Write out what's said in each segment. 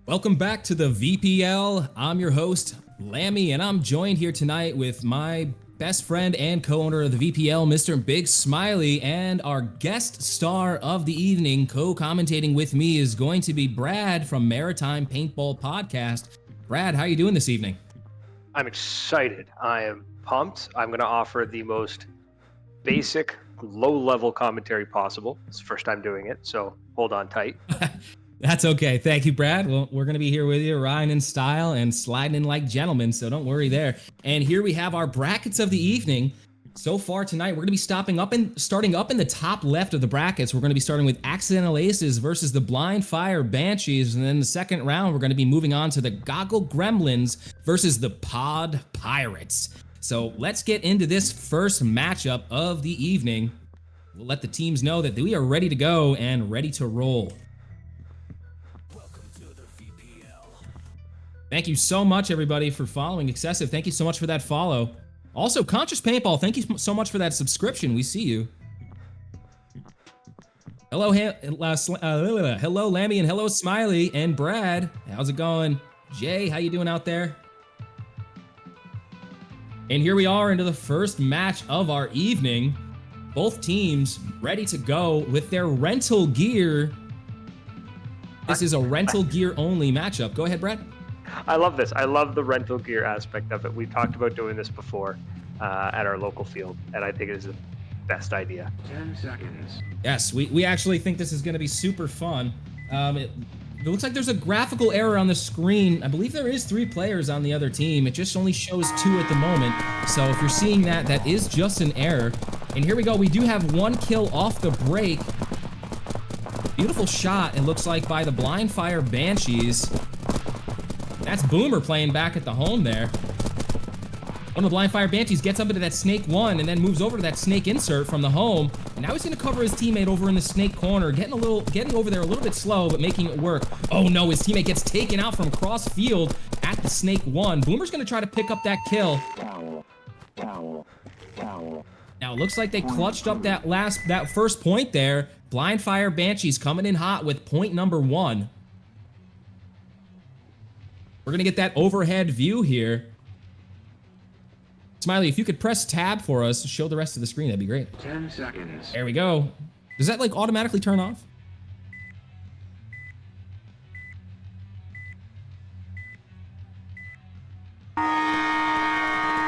Welcome back to the VPL. I'm your host, Lammy, and I'm joined here tonight with my best friend and co-owner of the VPL, Mr. Big Smiley, and our guest star of the evening, co-commentating with me, is going to be Brad from Maritime Paintball Podcast. Brad, how are you doing this evening? I'm excited. I am pumped. I'm going to offer the most basic, low-level commentary possible. It's the first time doing it, so hold on tight. That's okay. Thank you, Brad. Well, we're going to be here with you, riding in style and sliding in like gentlemen, so don't worry there. And here we have our brackets of the evening. So far tonight, we're going to be starting up in the top left of the brackets. We're going to be starting with Accidental Aces versus the Blind Fire Banshees. And then the second round, we're going to be moving on to the Goggle Gremlins versus the Pod Pirates. So let's get into this first matchup of the evening. We'll let the teams know that we are ready to go and ready to roll. Thank you so much, everybody, for following Excessive. Thank you so much for that follow. Also, Conscious Paintball, thank you so much for that subscription. We see you. Hello, hello, Lammy, and hello, Smiley, and Brad. How's it going? Jay, how you doing out there? And here we are into the first match of our evening. Both teams ready to go with their rental gear. This is a rental gear only matchup. Go ahead, Brad. I love this. I love the rental gear aspect of it. We've talked about doing this before at our local field, and I think it is the best idea. 10 seconds. Yes, we actually think this is going to be super fun. It looks like there's a graphical error on the screen. I believe there is 3 players on the other team. It just only shows 2 at the moment. So if you're seeing that, that is just an error. And here we go. We do have 1 kill off the break. Beautiful shot, it looks like, by the Blind Fire Banshees. That's Boomer playing back at the home there. One of the Blind Fire Banshees gets up into that Snake 1 and then moves over to that Snake insert from the home. And now he's going to cover his teammate over in the Snake corner, getting over there a little bit slow, but making it work. Oh no, his teammate gets taken out from cross field at the Snake 1. Boomer's going to try to pick up that kill. Towel. Now it looks like they clutched up that first point there. Blind Fire Banshees coming in hot with point number 1. We're going to get that overhead view here. Smiley, if you could press tab for us to show the rest of the screen, that'd be great. 10 seconds. There we go. Does that like automatically turn off?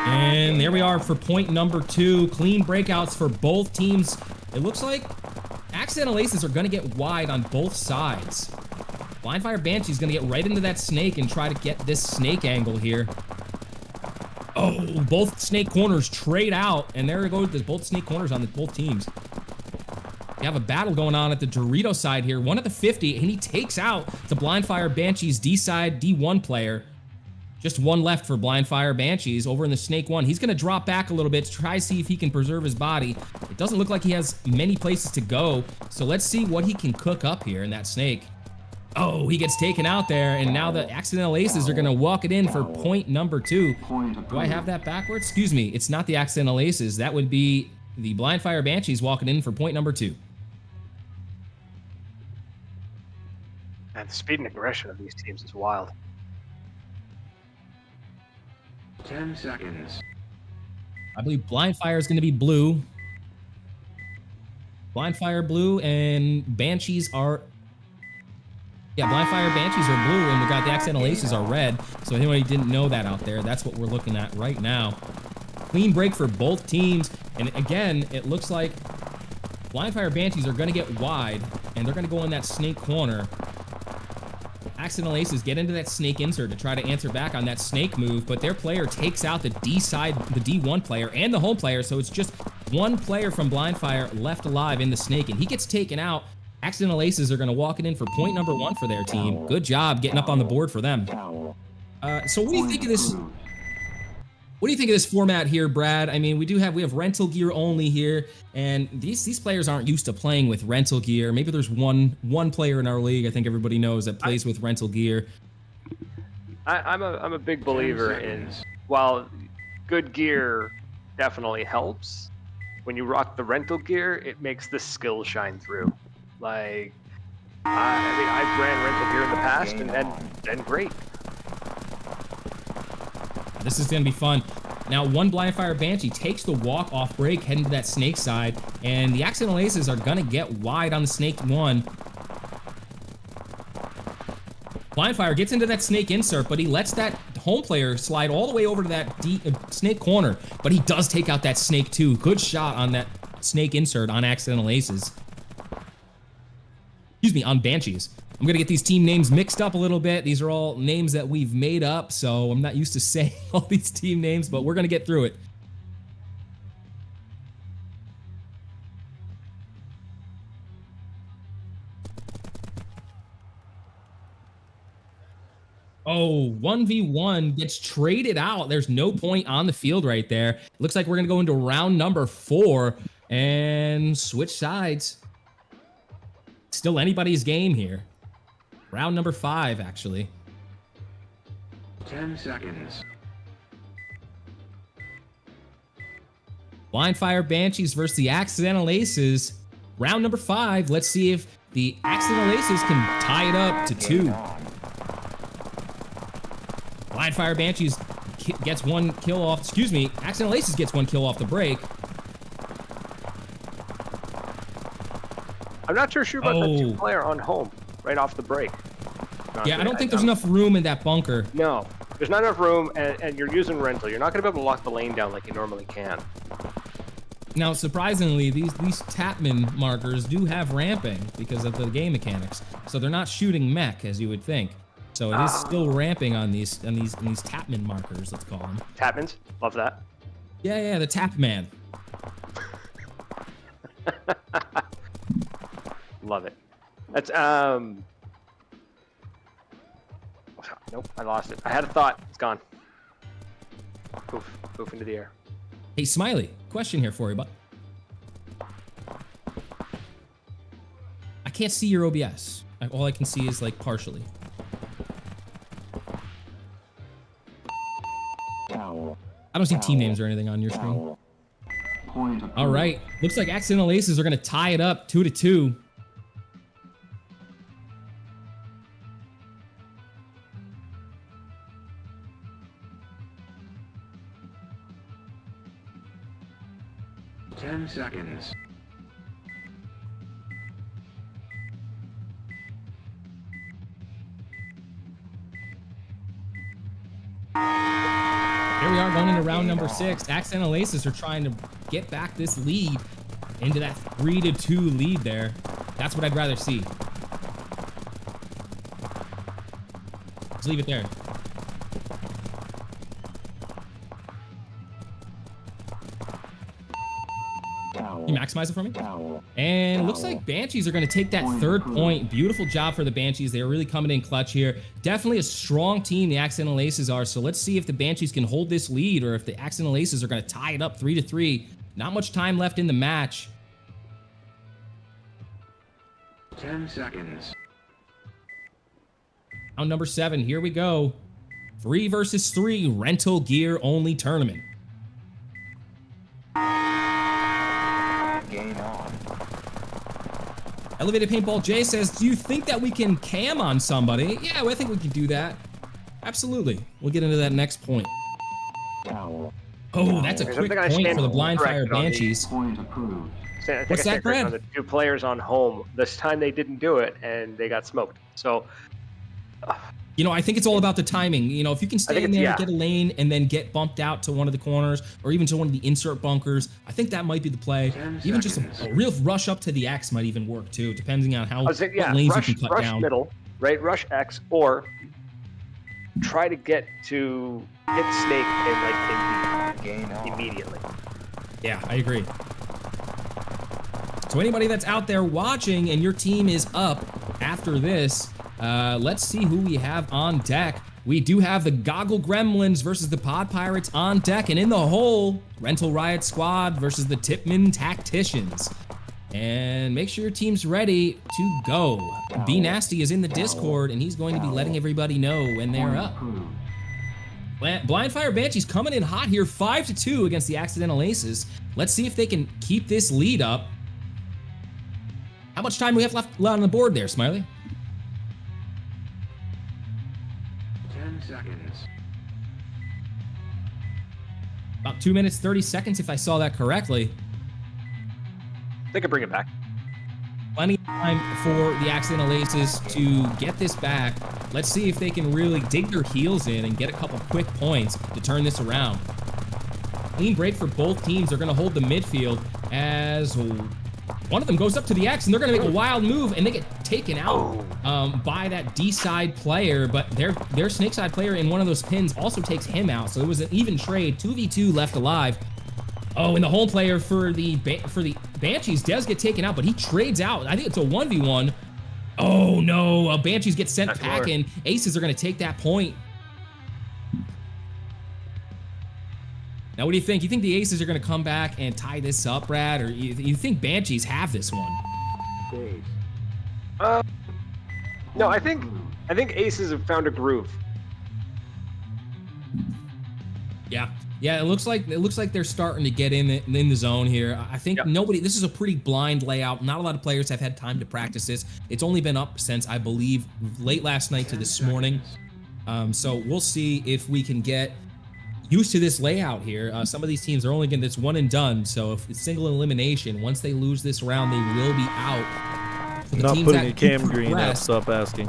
And there we are for point number 2. Clean breakouts for both teams. It looks like Accidental Aces are going to get wide on both sides. Blind Fire Banshee is going to get right into that Snake and try to get this Snake angle here. Oh, both Snake corners trade out, and there it goes. There's both Snake corners on both teams. We have a battle going on at the Dorito side here. One at the 50, and he takes out the Blind Fire Banshees D-side D1 player. Just 1 left for Blind Fire Banshees over in the Snake 1. He's going to drop back a little bit to try to see if he can preserve his body. It doesn't look like he has many places to go, so let's see what he can cook up here in that Snake. Oh, he gets taken out there, and now the Accidental Aces are going to walk it in for point number 2. Do I have that backwards? Excuse me, it's not the Accidental Aces. That would be the Blind Fire Banshees walking in for point number 2. And the speed and aggression of these teams is wild. 10 seconds. I believe Blind Fire is going to be blue. Blind Fire blue, and Banshees are... Yeah, Blind Fire Banshees are blue, and we got the Accidental Aces are red. So anybody who didn't know that out there, that's what we're looking at right now. Clean break for both teams. And again, it looks like Blind Fire Banshees are going to get wide, and they're going to go in that Snake corner. Accidental Aces get into that Snake insert to try to answer back on that Snake move, but their player takes out the D side, the D1 player, and the home player, so it's just 1 player from Blind Fire left alive in the Snake, and he gets taken out. Accidental Aces are going to walk it in for point number 1 for their team. Good job getting up on the board for them. So what do you think of this? What do you think of this format here, Brad? I mean, we have rental gear only here, and these players aren't used to playing with rental gear. Maybe there's one player in our league, I think everybody knows, that plays with rental gear. I'm a big believer in, while good gear definitely helps, when you rock the rental gear, it makes the skill shine through. Like, I mean, I've ran rental gear in the past, and then great. This is gonna be fun. Now, one Blind Fire Banshee takes the walk off break, heading to that snake side, and the Accidental Aces are gonna get wide on the snake one. Blind Fire gets into that snake insert, but he lets that home player slide all the way over to that snake corner, but he does take out that snake too. Good shot on that snake insert on Accidental Aces. Excuse me, on Banshees. I'm gonna get these team names mixed up a little bit. These are all names that we've made up, so I'm not used to saying all these team names, but we're gonna get through it. Oh, 1v1 gets traded out. There's no point on the field right there. Looks like we're gonna go into round number 4 and switch sides. Still anybody's game here. Round number 5, actually. 10 seconds. Blind Fire Banshees versus the Accidental Aces. Round number 5. Let's see if the Accidental Aces can tie it up to 2. Blind Fire Banshees gets one kill off. Excuse me. Accidental Aces gets one kill off the break. I'm not sure about the 2-player on home right off the break. Yeah, I don't think there's enough room in that bunker. No, there's not enough room, and you're using rental. You're not going to be able to lock the lane down like you normally can. Now, surprisingly, these Tapman markers do have ramping because of the game mechanics. So they're not shooting mech as you would think. So it is still ramping on these Tapman markers, let's call them. Tapmans, love that. Yeah, the Tapman. Love it. That's nope, I lost it. I had a thought. It's gone. Poof into the air. Hey, Smiley, question here for you, bud. I can't see your OBS. All I can see is like partially. Towel. I don't see team names or anything on your screen. Point All right, looks like Accidental Aces are gonna tie it up 2-2. seconds. Here we are going into round number 6. Accidental Aces are trying to get back this lead into that 3-2 lead there. That's what I'd rather see. Let's leave it there. Can you maximize it for me? And it looks like Banshees are going to take that 3rd point. Beautiful job for the Banshees. They're really coming in clutch here. Definitely a strong team, the Accidental Aces are. So let's see if the Banshees can hold this lead or if the Accidental Aces are going to tie it up 3-3. Not much time left in the match. 10 seconds. Round number 7. Here we go. 3 versus 3 rental gear only tournament. Game on. Elevated Paintball J says, do you think that we can cam on somebody? Yeah, well, I think we can do that. Absolutely. We'll get into that next point. Towel. Oh, that's a quick point for the Blind Fire Banshees. Point approved. What's that, Brad? On the 2 players on home. This time they didn't do it, and they got smoked. So, you know, I think it's all about the timing. You know, if you can stay in there, get a lane, and then get bumped out to one of the corners, or even to one of the insert bunkers, I think that might be the play. Even just a real rush up to the X might even work too, depending on how what lanes you can cut down. Rush middle, right? Rush X, or try to get to hit Snake and immediately. Yeah, I agree. So anybody that's out there watching and your team is up after this, let's see who we have on deck. We do have the Goggle Gremlins versus the Pod Pirates on deck, and in the hole, Rental Riot Squad versus the Tipman Tacticians. And make sure your team's ready to go. B Nasty is in the Discord, and he's going to be letting everybody know when they're up. Blind Fire Banshees coming in hot here, 5-2 against the Accidental Aces. Let's see if they can keep this lead up. How much time do we have left on the board there, Smiley? 10 seconds. About 2 minutes, 30 seconds, if I saw that correctly. They could bring it back. Plenty of time for the Accidental Aces to get this back. Let's see if they can really dig their heels in and get a couple quick points to turn this around. Clean break for both teams. They're going to hold the midfield as one of them goes up to the X, and they're going to make a wild move, and they get taken out by that D-side player, but their snake side player in one of those pins also takes him out, so it was an even trade. 2v2 left alive. Oh, and the home player for the Banshees does get taken out, but he trades out. I think it's a 1v1. Oh, no. Banshees get sent packing. Aces are going to take that point. Now, what do you think? You think the Aces are going to come back and tie this up, Brad? Or you think Banshees have this one? No, I think Aces have found a groove. Yeah, it looks like they're starting to get in the zone here. I think this is a pretty blind layout. Not a lot of players have had time to practice this. It's only been up since, I believe, late last night to this morning. So we'll see if we can get used to this layout here. Some of these teams are only getting this one and done. So if it's single elimination, once they lose this round, they will be out. So the Not teams putting that a cam do green up, progress- stop asking.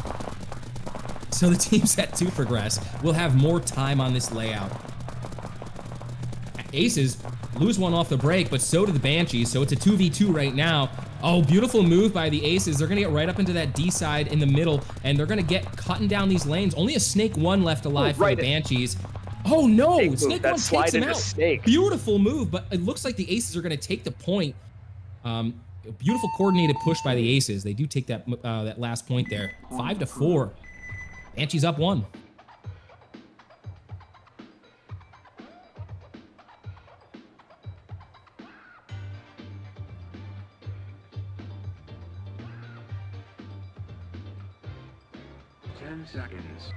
So the teams that do progress will have more time on this layout. Aces lose one off the break, but so do the Banshees, so it's a 2v2 right now. Oh, beautiful move by the Aces. They're going to get right up into that D side in the middle, and they're going to get cutting down these lanes. Only a Snake 1 left alive for the Banshees. Oh, no. Snake 1 takes him out. Snake. Beautiful move, but it looks like the Aces are going to take the point. Beautiful coordinated push by the Aces. They do take that that last point there. 5-4. Banshees up 1. Seconds.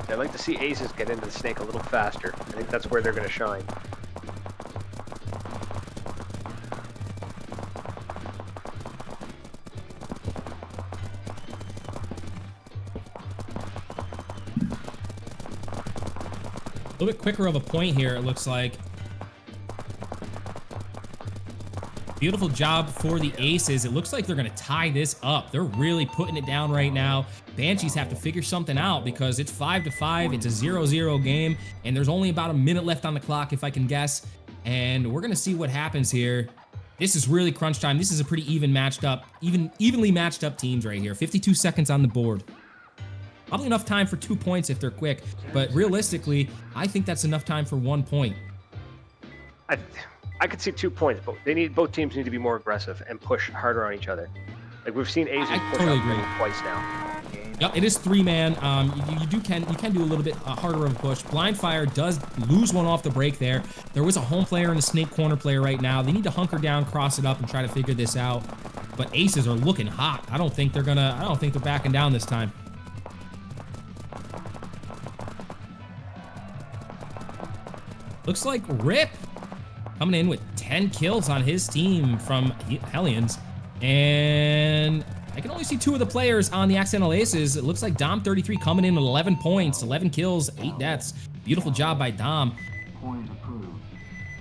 I'd like to see Aces get into the Snake a little faster. I think that's where they're going to shine. A little bit quicker of a point here, it looks like. Beautiful job for the Aces. It looks like they're going to tie this up. They're really putting it down right now. Banshees have to figure something out because it's 5-5. It's a 0-0 game, and there's only about a minute left on the clock, if I can guess. And we're going to see what happens here. This is really crunch time. This is a pretty evenly matched up teams right here. 52 seconds on the board. Probably enough time for 2 points if they're quick, but realistically, I think that's enough time for 1 point. I could see 2 points, but both teams need to be more aggressive and push harder on each other. Like we've seen Aces push totally up agree. twice now. Yep, it is 3-man. You can do a little bit harder of a push. Blind Fire does lose one off the break there. There was a home player and a Snake corner player right now. They need to hunker down, cross it up, and try to figure this out. But Aces are looking hot. I don't think they're backing down this time. Looks like Rip coming in with 10 kills on his team from Hellions. And I can only see 2 of the players on the Accidental Aces. It looks like Dom33 coming in with 11 points, 11 kills, 8 deaths. Beautiful job by Dom. Point approved.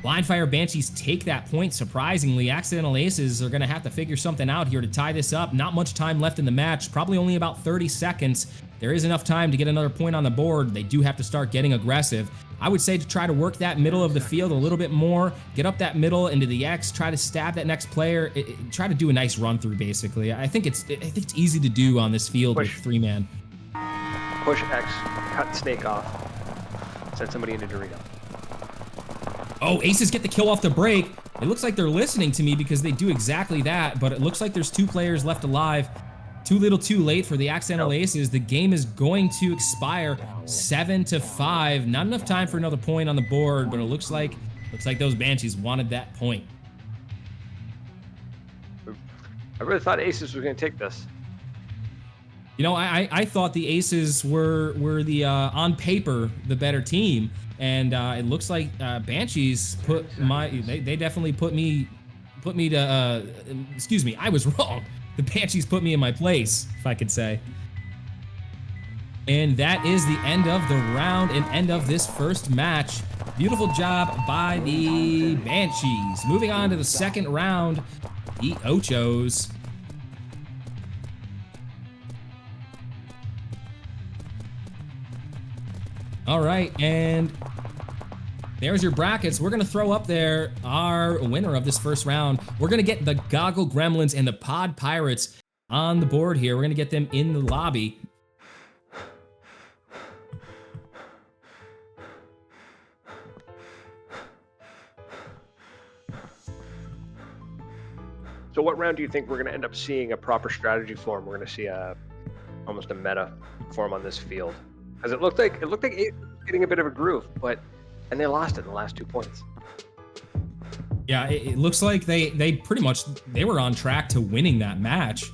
Blindfire Banshees take that point, surprisingly. Accidental Aces are going to have to figure something out here to tie this up. Not much time left in the match, probably only about 30 seconds. There is enough time to get another point on the board. They do have to start getting aggressive. I would say to try to work that middle of the field a little bit more, get up that middle into the X, try to stab that next player, try to do a nice run through, basically. I think it's easy to do on this field with 3-man. Push X, cut Snake off, send somebody into Dorito. Oh, Aces get the kill off the break. It looks like they're listening to me because they do exactly that, but it looks like there's 2 players left alive. Too little, too late for the Accidental Aces. The game is going to expire 7-5. Not enough time for another point on the board, but it looks like those Banshees wanted that point. I really thought Aces was going to take this. You know, I thought the Aces were the on paper the better team, and it looks like Banshees put they definitely put me to excuse me, I was wrong. The Banshees put me in my place, if I could say. And that is the end of the round and end of this first match. Beautiful job by the Banshees. Moving on to the second round, the Ochos. All right, and there's your brackets. We're gonna throw up there our winner of this first round. We're gonna get the Goggle Gremlins and the Pod Pirates on the board here. We're gonna get them in the lobby. So what round do you think we're going to end up seeing a proper strategy form? We're going to see almost a meta form on this field, because it looked like it was getting a bit of a groove, and they lost it in the last 2 points. Yeah, it looks like they pretty much they were on track to winning that match.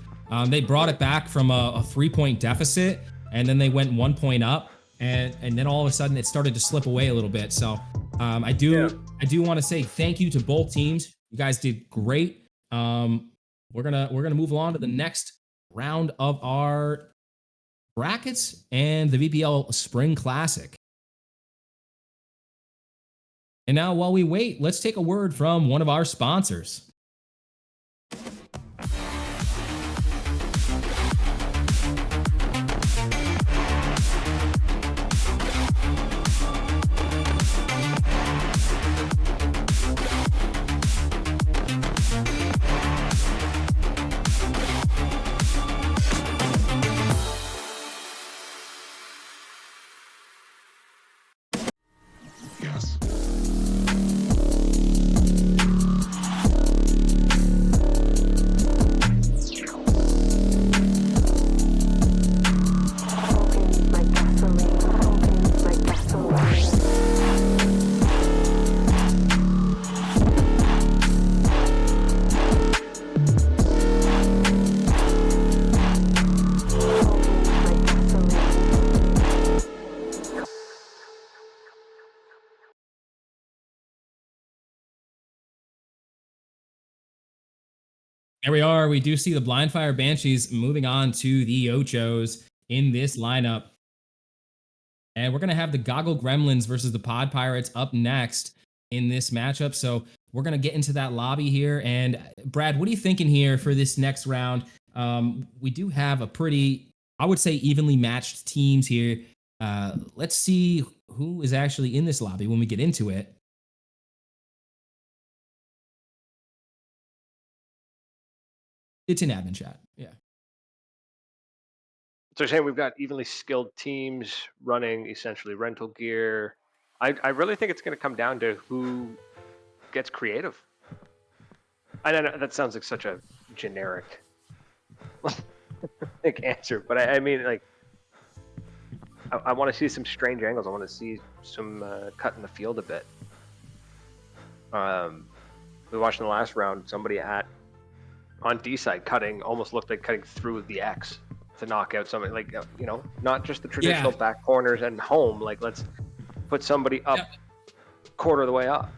They brought it back from a 3-point deficit, and then they went 1 point up, and then all of a sudden it started to slip away a little bit. So I do want to say thank you to both teams. You guys did great. We're gonna move on to the next round of our brackets and the VPL Spring Classic. And now, while we wait, let's take a word from one of our sponsors. There we are. We do see the Blindfire Banshees moving on to the Ochos in this lineup. And we're going to have the Goggle Gremlins versus the Pod Pirates up next in this matchup. So we're going to get into that lobby here. And Brad, what are you thinking here for this next round? We do have a pretty, I would say, evenly matched teams here. Let's see who is actually in this lobby when we get into it. It's in admin chat. Yeah. So you're saying we've got evenly skilled teams running essentially rental gear. I really think it's going to come down to who gets creative. I don't know, that sounds like such a generic answer, but I mean, like, I want to see some strange angles. I want to see some cut in the field a bit. We watched in the last round somebody on D side almost looked like cutting through the X to knock out somebody, like, you know, not just the traditional back corners and home. Like, let's put somebody up quarter of the way up.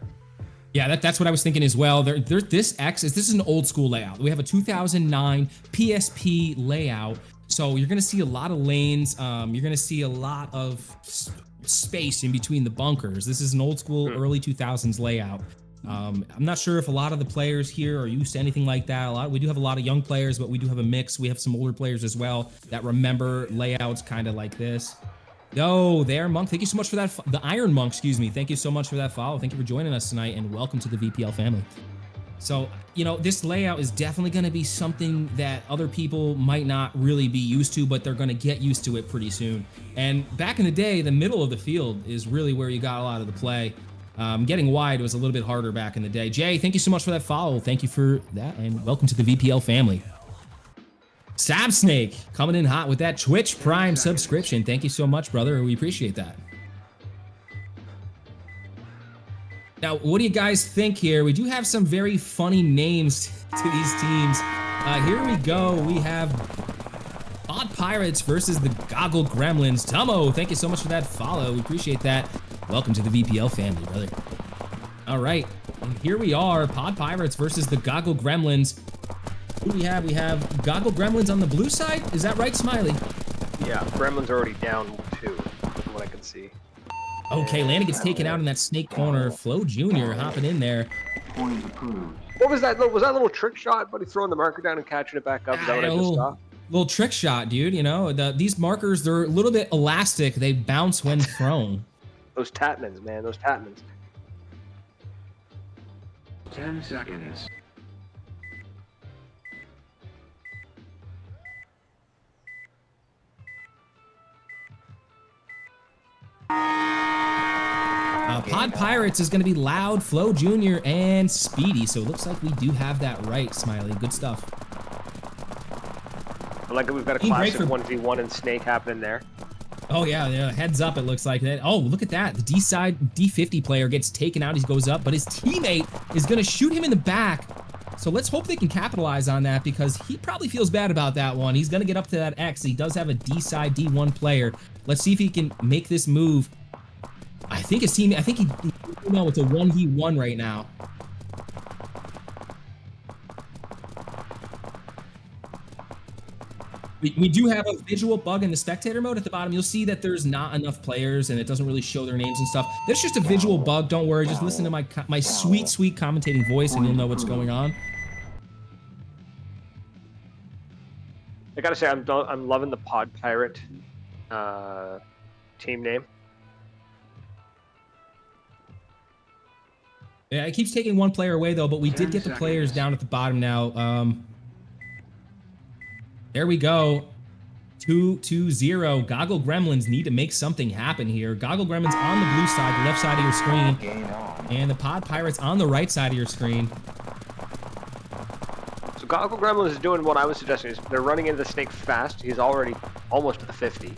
Yeah, that's what I was thinking as well. This is an old school layout. We have a 2009 PSP layout, so you're gonna see a lot of lanes. You're gonna see a lot of space in between the bunkers. This is an old school early 2000s layout. I'm not sure if a lot of the players here are used to anything like that. We do have a lot of young players, but we do have a mix. We have some older players as well that remember layouts kind of like this. Yo, there, Monk. Thank you so much for that. The Iron Monk, excuse me. Thank you so much for that follow. Thank you for joining us tonight, and welcome to the VPL family. So, you know, this layout is definitely going to be something that other people might not really be used to, but they're going to get used to it pretty soon. And back in the day, the middle of the field is really where you got a lot of the play. Getting wide was a little bit harder back in the day. Jay, thank you so much for that follow. Thank you for that, and welcome to the VPL family. Sab Snake coming in hot with that Twitch Prime subscription. Thank you so much, brother. We appreciate that. Now, what do you guys think here? We do have some very funny names to these teams. Here we go. We have Pod Pirates versus the Goggle Gremlins. Tomo, thank you so much for that follow. We appreciate that. Welcome to the VPL family, brother. All right, and here we are, Pod Pirates versus the Goggle Gremlins. Who do we have? We have Goggle Gremlins on the blue side. Is that right, Smiley? Yeah, Gremlin's already down 2, from what I can see. Okay, Landon gets taken out in that snake corner. Flo Jr. hopping in there. Point approved. What was that? Was that a little trick shot, buddy? Throwing the marker down and catching it back up? Is that what I just saw? Little trick shot, dude. You know, these markers, they're a little bit elastic. They bounce when thrown. Those Tatmans, man. Those Tatmans. 10 seconds. Pod Pirates is going to be Loud, Flo Jr., and Speedy. So it looks like we do have that right, Smiley. Good stuff. I like it. We've got a classic 1v1 and Snake happening there. Oh, yeah. Heads up, it looks like that. Oh, look at that. The D-side D50 player gets taken out. He goes up, but his teammate is going to shoot him in the back. So let's hope they can capitalize on that because he probably feels bad about that one. He's going to get up to that X. He does have a D-side D1 player. Let's see if he can make this move. I think his team, it's a 1v1 right now. We do have a visual bug in the spectator mode at the bottom. You'll see that there's not enough players and it doesn't really show their names and stuff. That's just a visual bug. Don't worry. Just listen to my sweet, sweet commentating voice and you'll know what's going on. I gotta say, I'm loving the Pod Pirate team name. Yeah, it keeps taking one player away though, but we did get the players down at the bottom now. There we go. 2-0. Goggle Gremlins need to make something happen here. Goggle Gremlins on the blue side, the left side of your screen. And the Pod Pirates on the right side of your screen. So Goggle Gremlins is doing what I was suggesting. Is they're running into the Snake fast. He's already almost to the 50.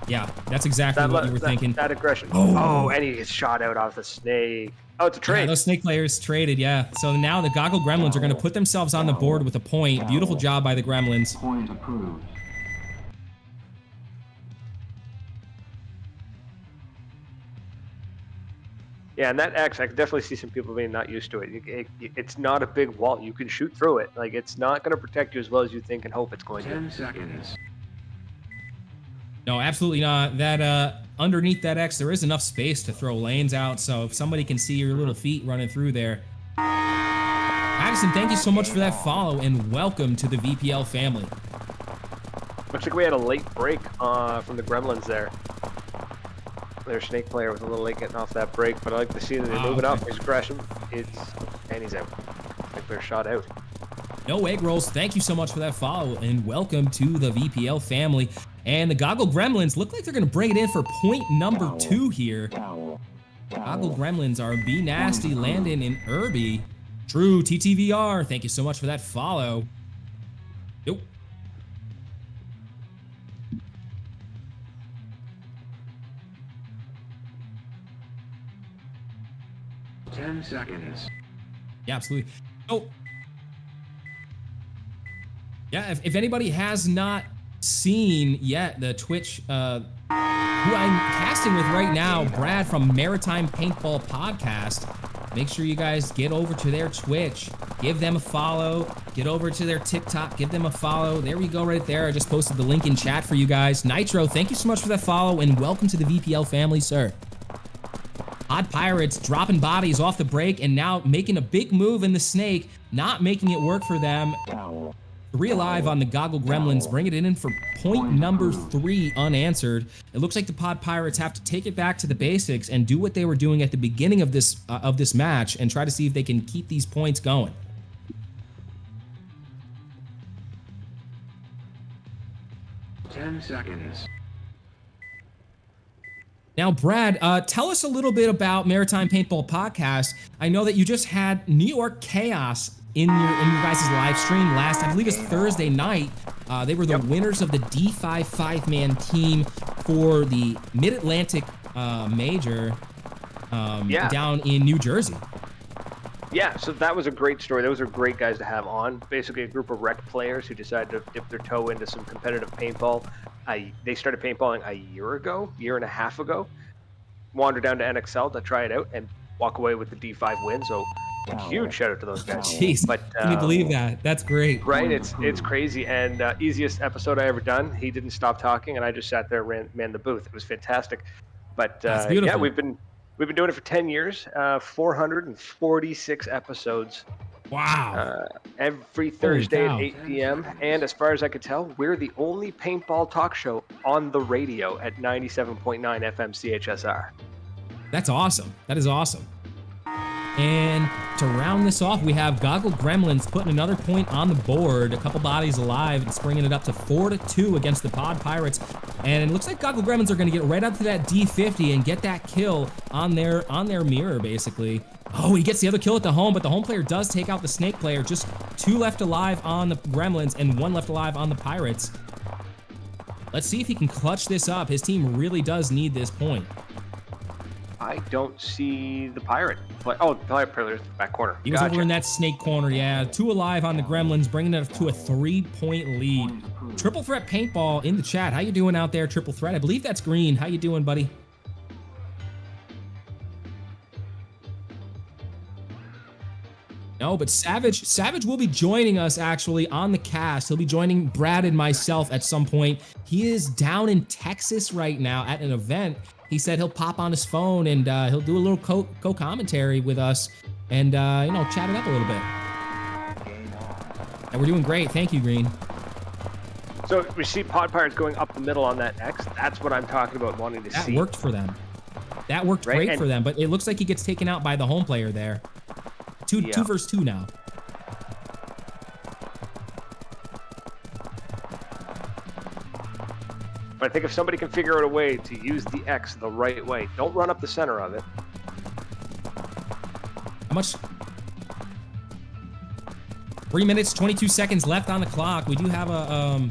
Yeah, that's exactly what you were thinking. That aggression. Oh, and he gets shot out off the Snake. Oh, it's a trade. Yeah, those Snake players traded, yeah. So now the Goggle Gremlins are going to put themselves on the board with a point. Beautiful job by the Gremlins. Point approved. Yeah, and that X, I could definitely see some people being not used to it. It's not a big wall. You can shoot through it. Like, it's not going to protect you as well as you think and hope it's going to. 10 seconds. No, absolutely not. That underneath that X, there is enough space to throw lanes out. So if somebody can see your little feet running through there. Addison, thank you so much for that follow and welcome to the VPL family. Looks like we had a late break from the Gremlins there. Their Snake player was a little late getting off that break, but I like to see that they're moving up. He's crashing. And he's out. Snake player shot out. No egg rolls. Thank you so much for that follow and welcome to the VPL family. And the Goggle Gremlins look like they're going to bring it in for point number 2 here. Goggle Gremlins are B Nasty, Landon, and Irby. True TTVR. Thank you so much for that follow. Nope. Ten seconds. Yeah, absolutely. Oh. Yeah, if anybody has not seen yet the Twitch, who I'm casting with right now, Brad from Maritime Paintball Podcast, make sure you guys get over to their Twitch, give them a follow, get over to their TikTok, give them a follow. There we go right there. I just posted the link in chat for you guys. Nitro, thank you so much for that follow and welcome to the VPL family, sir. Pod Pirates dropping bodies off the break and now making a big move in the Snake, not making it work for them. 3 alive on the Goggle Gremlins, bringing it in for point number 3 unanswered. It looks like the Pod Pirates have to take it back to the basics and do what they were doing at the beginning of this match and try to see if they can keep these points going. Ten seconds. Now, Brad, tell us a little bit about Maritime Paintball Podcast. I know that you just had New York Chaos in your guys' live stream last, I believe it was Thursday night. They were the winners of the D5 5-man team for the Mid-Atlantic Major down in New Jersey. Yeah, so that was a great story. Those are great guys to have on. Basically a group of rec players who decided to dip their toe into some competitive paintball. They started paintballing a year and a half ago. wander down to NXL to try it out and walk away with the D5 win. So huge shout out to those guys. Jeez, But can you believe that? That's great. right, it's crazy. And easiest episode I ever done. He didn't stop talking, and I just sat there, manned the booth. It was fantastic. But That's yeah, beautiful. we've been doing it for 10 years, 446 episodes. Wow. Every Thursday at 8 p.m. And as far as I could tell, we're the only paintball talk show on the radio at 97.9 FM CHSR. That's awesome. That is awesome. And to round this off, we have Goggle Gremlins putting another point on the board. A couple bodies alive. It's bringing it up to 4-2 against the Pod Pirates. And it looks like Goggle Gremlins are going to get right up to that D50 and get that kill on their mirror, basically. Oh, he gets the other kill at the home, but the home player does take out the Snake player. Just 2 left alive on the Gremlins and 1 left alive on the Pirates. Let's see if he can clutch this up. His team really does need this point. I don't see the pirate. Oh, the pirate player's back corner. He was over in that Snake corner, yeah. 2 alive on the Gremlins, bringing it to a 3-point lead. Triple Threat Paintball in the chat. How you doing out there, Triple Threat? I believe that's Green. How you doing, buddy? No, but Savage will be joining us actually on the cast. He'll be joining Brad and myself at some point. He is down in Texas right now at an event. He said he'll pop on his phone and he'll do a little co-commentary with us and, you know, chat it up a little bit. And we're doing great. Thank you, Green. So we see Pod Pirates going up the middle on that X. That's what I'm talking about wanting to see. That worked for them. That worked great for them, but it looks like he gets taken out by the home player there. 2 versus 2 now. But I think if somebody can figure out a way to use the X the right way, don't run up the center of it. How much? 3 minutes, 22 seconds left on the clock. We do have a,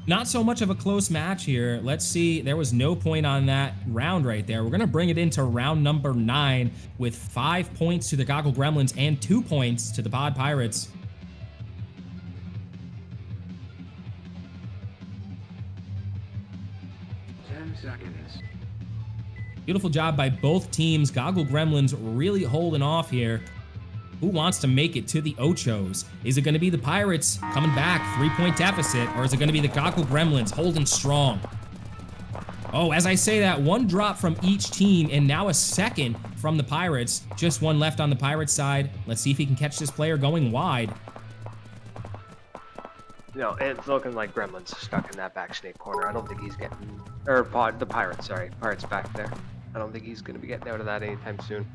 not so much of a close match here. Let's see, there was no point on that round right there. We're gonna bring it into round number 9 with 5 points to the Goggle Gremlins and 2 points to the Pod Pirates. Seconds. Beautiful job by both teams. Goggle Gremlins really holding off here. Who wants to make it to the Ochos? Is it going to be the Pirates coming back, 3-point deficit, or is it going to be the Goggle Gremlins holding strong? Oh, as I say that, 1 drop from each team and now a second from the Pirates. Just 1 left on the Pirates side. Let's see if he can catch this player going wide. No, it's looking like Gremlin's stuck in that back Snake corner. I don't think he's getting, or the Pirates, sorry. Pirates back there. I don't think he's going to be getting out of that anytime soon.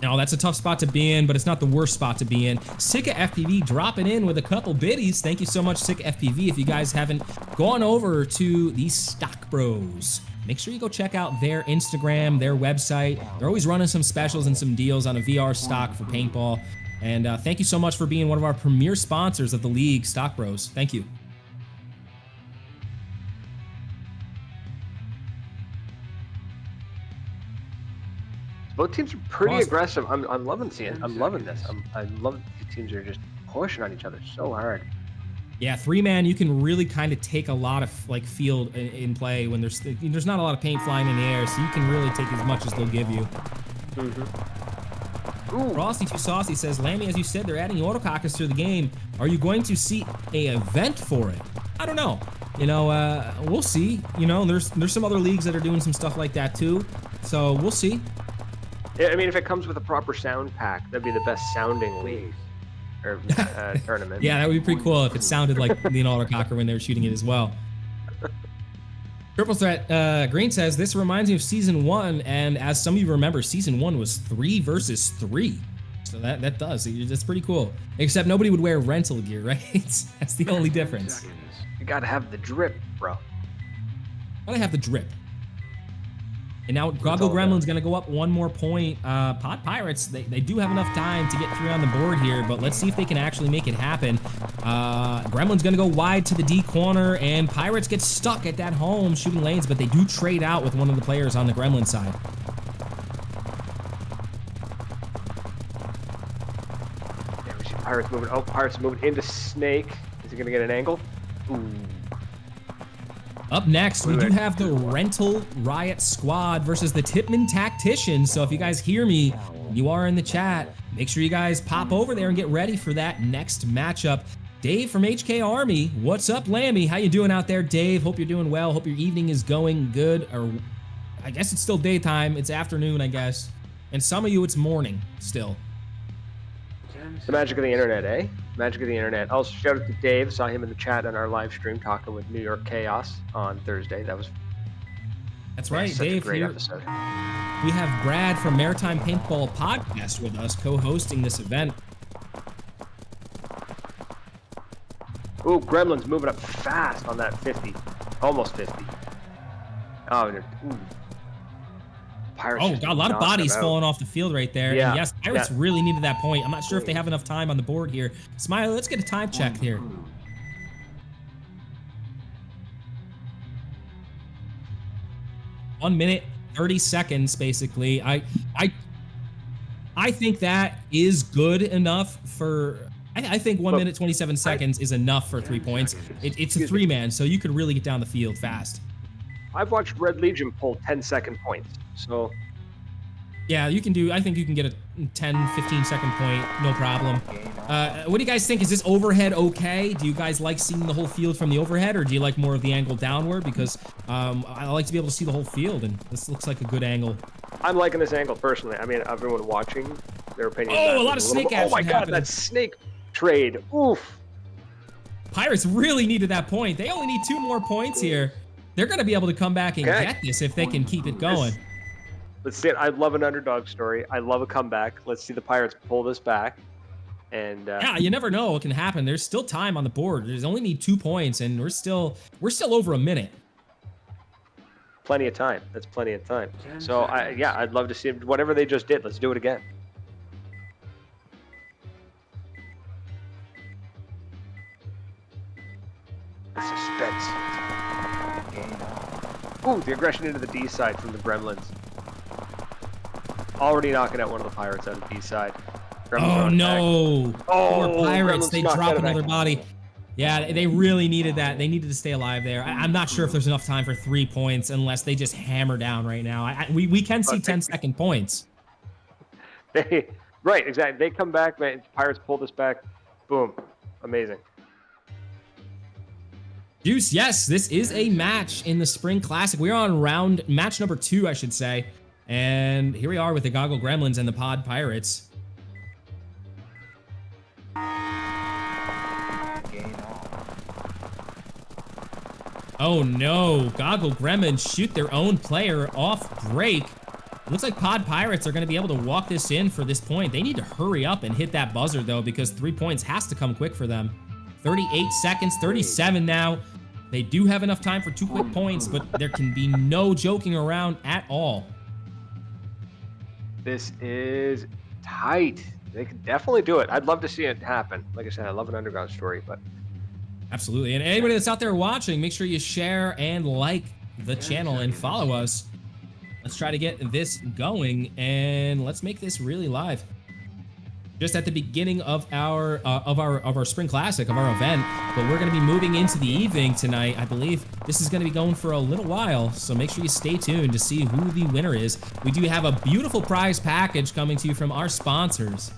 No, that's a tough spot to be in, but it's not the worst spot to be in. Sika FPV dropping in with a couple biddies. Thank you so much, Sika FPV. If you guys haven't gone over to the Stock Bros, make sure you go check out their Instagram, their website. They're always running some specials and some deals on a VR stock for paintball. And thank you so much for being one of our premier sponsors of the league, Stock Bros. Thank you. Both teams are pretty aggressive. I'm loving seeing. I'm loving this. I love the teams are just pushing on each other so hard. Yeah, 3-man, you can really kind of take a lot of like field in play when there's not a lot of paint flying in the air, so you can really take as much as they'll give you. Frosty Too Saucy says, Lammy, as you said, they're adding autocockers to the game. Are you going to see a event for it? I don't know. You know, we'll see. You know, there's some other leagues that are doing some stuff like that too. So we'll see. Yeah, I mean, if it comes with a proper sound pack, that'd be the best sounding league or tournament. Yeah, that would be pretty cool if it sounded like the autococker when they were shooting it as well. Triple Threat Green says, this reminds me of Season 1, and as some of you remember, Season 1 was 3 versus 3. So that does. That's pretty cool. Except nobody would wear rental gear, right? That's the only difference. You gotta have the drip, bro. Gotta have the drip. And now Goggle Gremlin's going to go up 1 more point. Pod Pirates, they do have enough time to get 3 on the board here, but let's see if they can actually make it happen. Gremlin's going to go wide to the D corner, and Pirates get stuck at that home shooting lanes, but they do trade out with one of the players on the Gremlin side. Yeah, we see Pirates moving. Oh, Pirates moving into Snake. Is he going to get an angle? Ooh. Up next, we do have the Rental Riot Squad versus the Tipman Tacticians. So if you guys hear me, you are in the chat, make sure you guys pop over there and get ready for that next matchup. Dave from HK Army, what's up, Lammy? How you doing out there, Dave? Hope you're doing well. Hope your evening is going good. Or I guess it's still daytime. It's afternoon, I guess. And some of you, it's morning still. The magic of the internet, eh? Magic of the internet. Also, shout out to Dave. Saw him in the chat on our live stream talking with New York Chaos on Thursday. That's right, such Dave. a great Here, episode. we have Brad from Maritime Paintball Podcast with us, co-hosting this event. Ooh, Gremlin's moving up fast on that 50. Almost 50. Oh, ooh. Pirates. Oh, God, a lot of bodies falling off the field right there. Yeah. And yes, Pirates really needed that point. I'm not sure if they have enough time on the board here. Smiley, let's get a time check here. One minute, 30 seconds, basically. I think that is good enough for... I think 1 minute, 27 seconds is enough for 3 points. It's a three-man, so you could really get down the field fast. I've watched Red Legion pull 10-second points, so... Yeah, you can do... I think you can get a 10, 15 second point, no problem. What do you guys think? Is this overhead okay? Do you guys like seeing the whole field from the overhead, or do you like more of the angle downward? Because I like to be able to see the whole field, and this looks like a good angle. I'm liking this angle, personally. I mean, everyone watching, their opinion... Oh, a lot of snake action. Oh my God, happening. that snake trade. Oof. Pirates really needed that point. They only need 2 more points here. They're going to be able to come back and get this if they can keep it going. Let's see it. I love an underdog story. I love a comeback. Let's see the Pirates pull this back. And yeah, you never know what can happen. There's still time on the board. There's only need 2 points, and we're still over a minute. Plenty of time. That's plenty of time. So I'd love to see whatever they just did. Let's do it again. Suspense. Ooh, the aggression into the D side from the Gremlins. Already knocking out one of the Pirates out of the D side. Oh no! Poor Pirates, Gremlins they knocked drop out of another that. body. Yeah, they really needed that. They needed to stay alive there. I'm not sure if there's enough time for 3 points unless they just hammer down right now. We can see 10-second points. Right, exactly. They come back, man. Pirates pull this back. Boom. Amazing. Juice, yes, this is a match in the Spring Classic. We're on match number 2, I should say. And here we are with the Goggle Gremlins and the Pod Pirates. Oh no, Goggle Gremlins shoot their own player off break. Looks like Pod Pirates are going to be able to walk this in for this point. They need to hurry up and hit that buzzer though, because 3 points has to come quick for them. 38 seconds, 37 now. They do have enough time for 2 quick points, but there can be no joking around at all. This is tight. They can definitely do it. I'd love to see it happen. Like I said, I love an underground story, but... Absolutely. And anybody that's out there watching, make sure you share and like the channel and follow us. Let's try to get this going, and let's make this really live. Just at the beginning of our Spring Classic, of our event, but we're going to be moving into the evening tonight. I believe this is going to be going for a little while, so make sure you stay tuned to see who the winner is. We do have a beautiful prize package coming to you from our sponsors.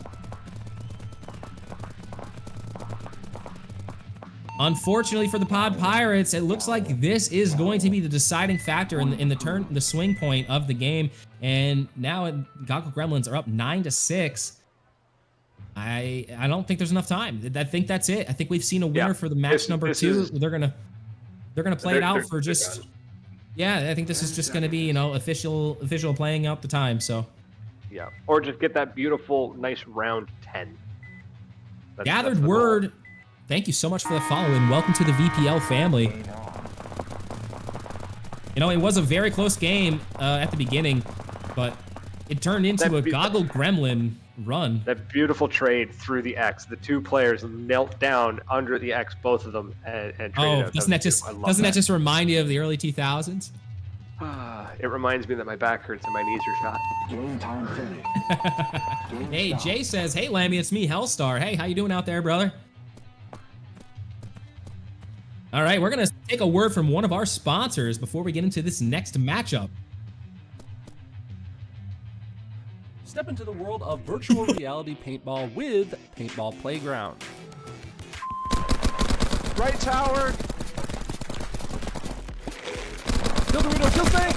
Unfortunately for the Pod Pirates, it looks like this is going to be the deciding factor in the swing point of the game. And now Goggle Gremlins are up 9-6. I don't think there's enough time. I think that's it. I think we've seen a winner for the match number 2. They're gonna play it out for just. Yeah, I think this is just gonna be, you know, official playing out the time. So. Yeah, or just get that beautiful, nice round 10. Gathered word. Thank you so much for the follow and welcome to the VPL family. You know, it was a very close game at the beginning, but it turned into a Goggle Gremlin run. That beautiful trade through the X. The 2 players knelt down under the X, both of them, and traded out. Doesn't that just remind you of the early 2000s? It reminds me that my back hurts and my knees are shot. Game time finished. Hey, Jay says, hey, Lammy, it's me, Hellstar. Hey, how you doing out there, brother? All right, we're going to take a word from one of our sponsors before we get into this next matchup. Step into the world of virtual reality paintball with Paintball Playground. Right tower. Kill Dorito, kill Snake!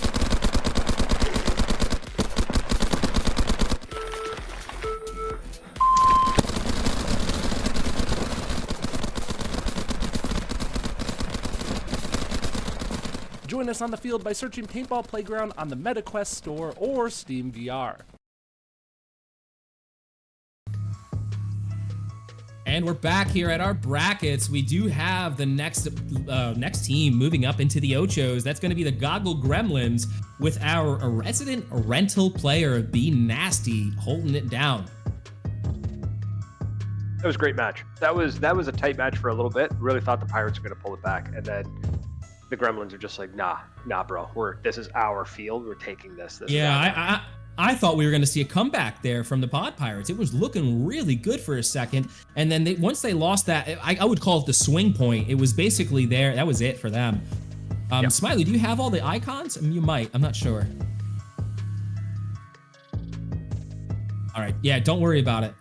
Join us on the field by searching Paintball Playground on the MetaQuest store or Steam VR. And we're back here at our brackets. We do have the next team moving up into the Ochos. That's going to be the Goggle Gremlins with our resident rental player, Be Nasty, holding it down. That was a great match. That was a tight match for a little bit. Really thought the Pirates were going to pull it back, and then the Gremlins are just like, nah, bro. This is our field. We're taking this. Yeah, I thought we were going to see a comeback there from the Pod Pirates. It was looking really good for a second, and then once they lost that, I would call it the swing point. It was basically there. That was it for them. Yep. Smiley, do you have all the icons? I mean, you might. I'm not sure. All right. Yeah, don't worry about it.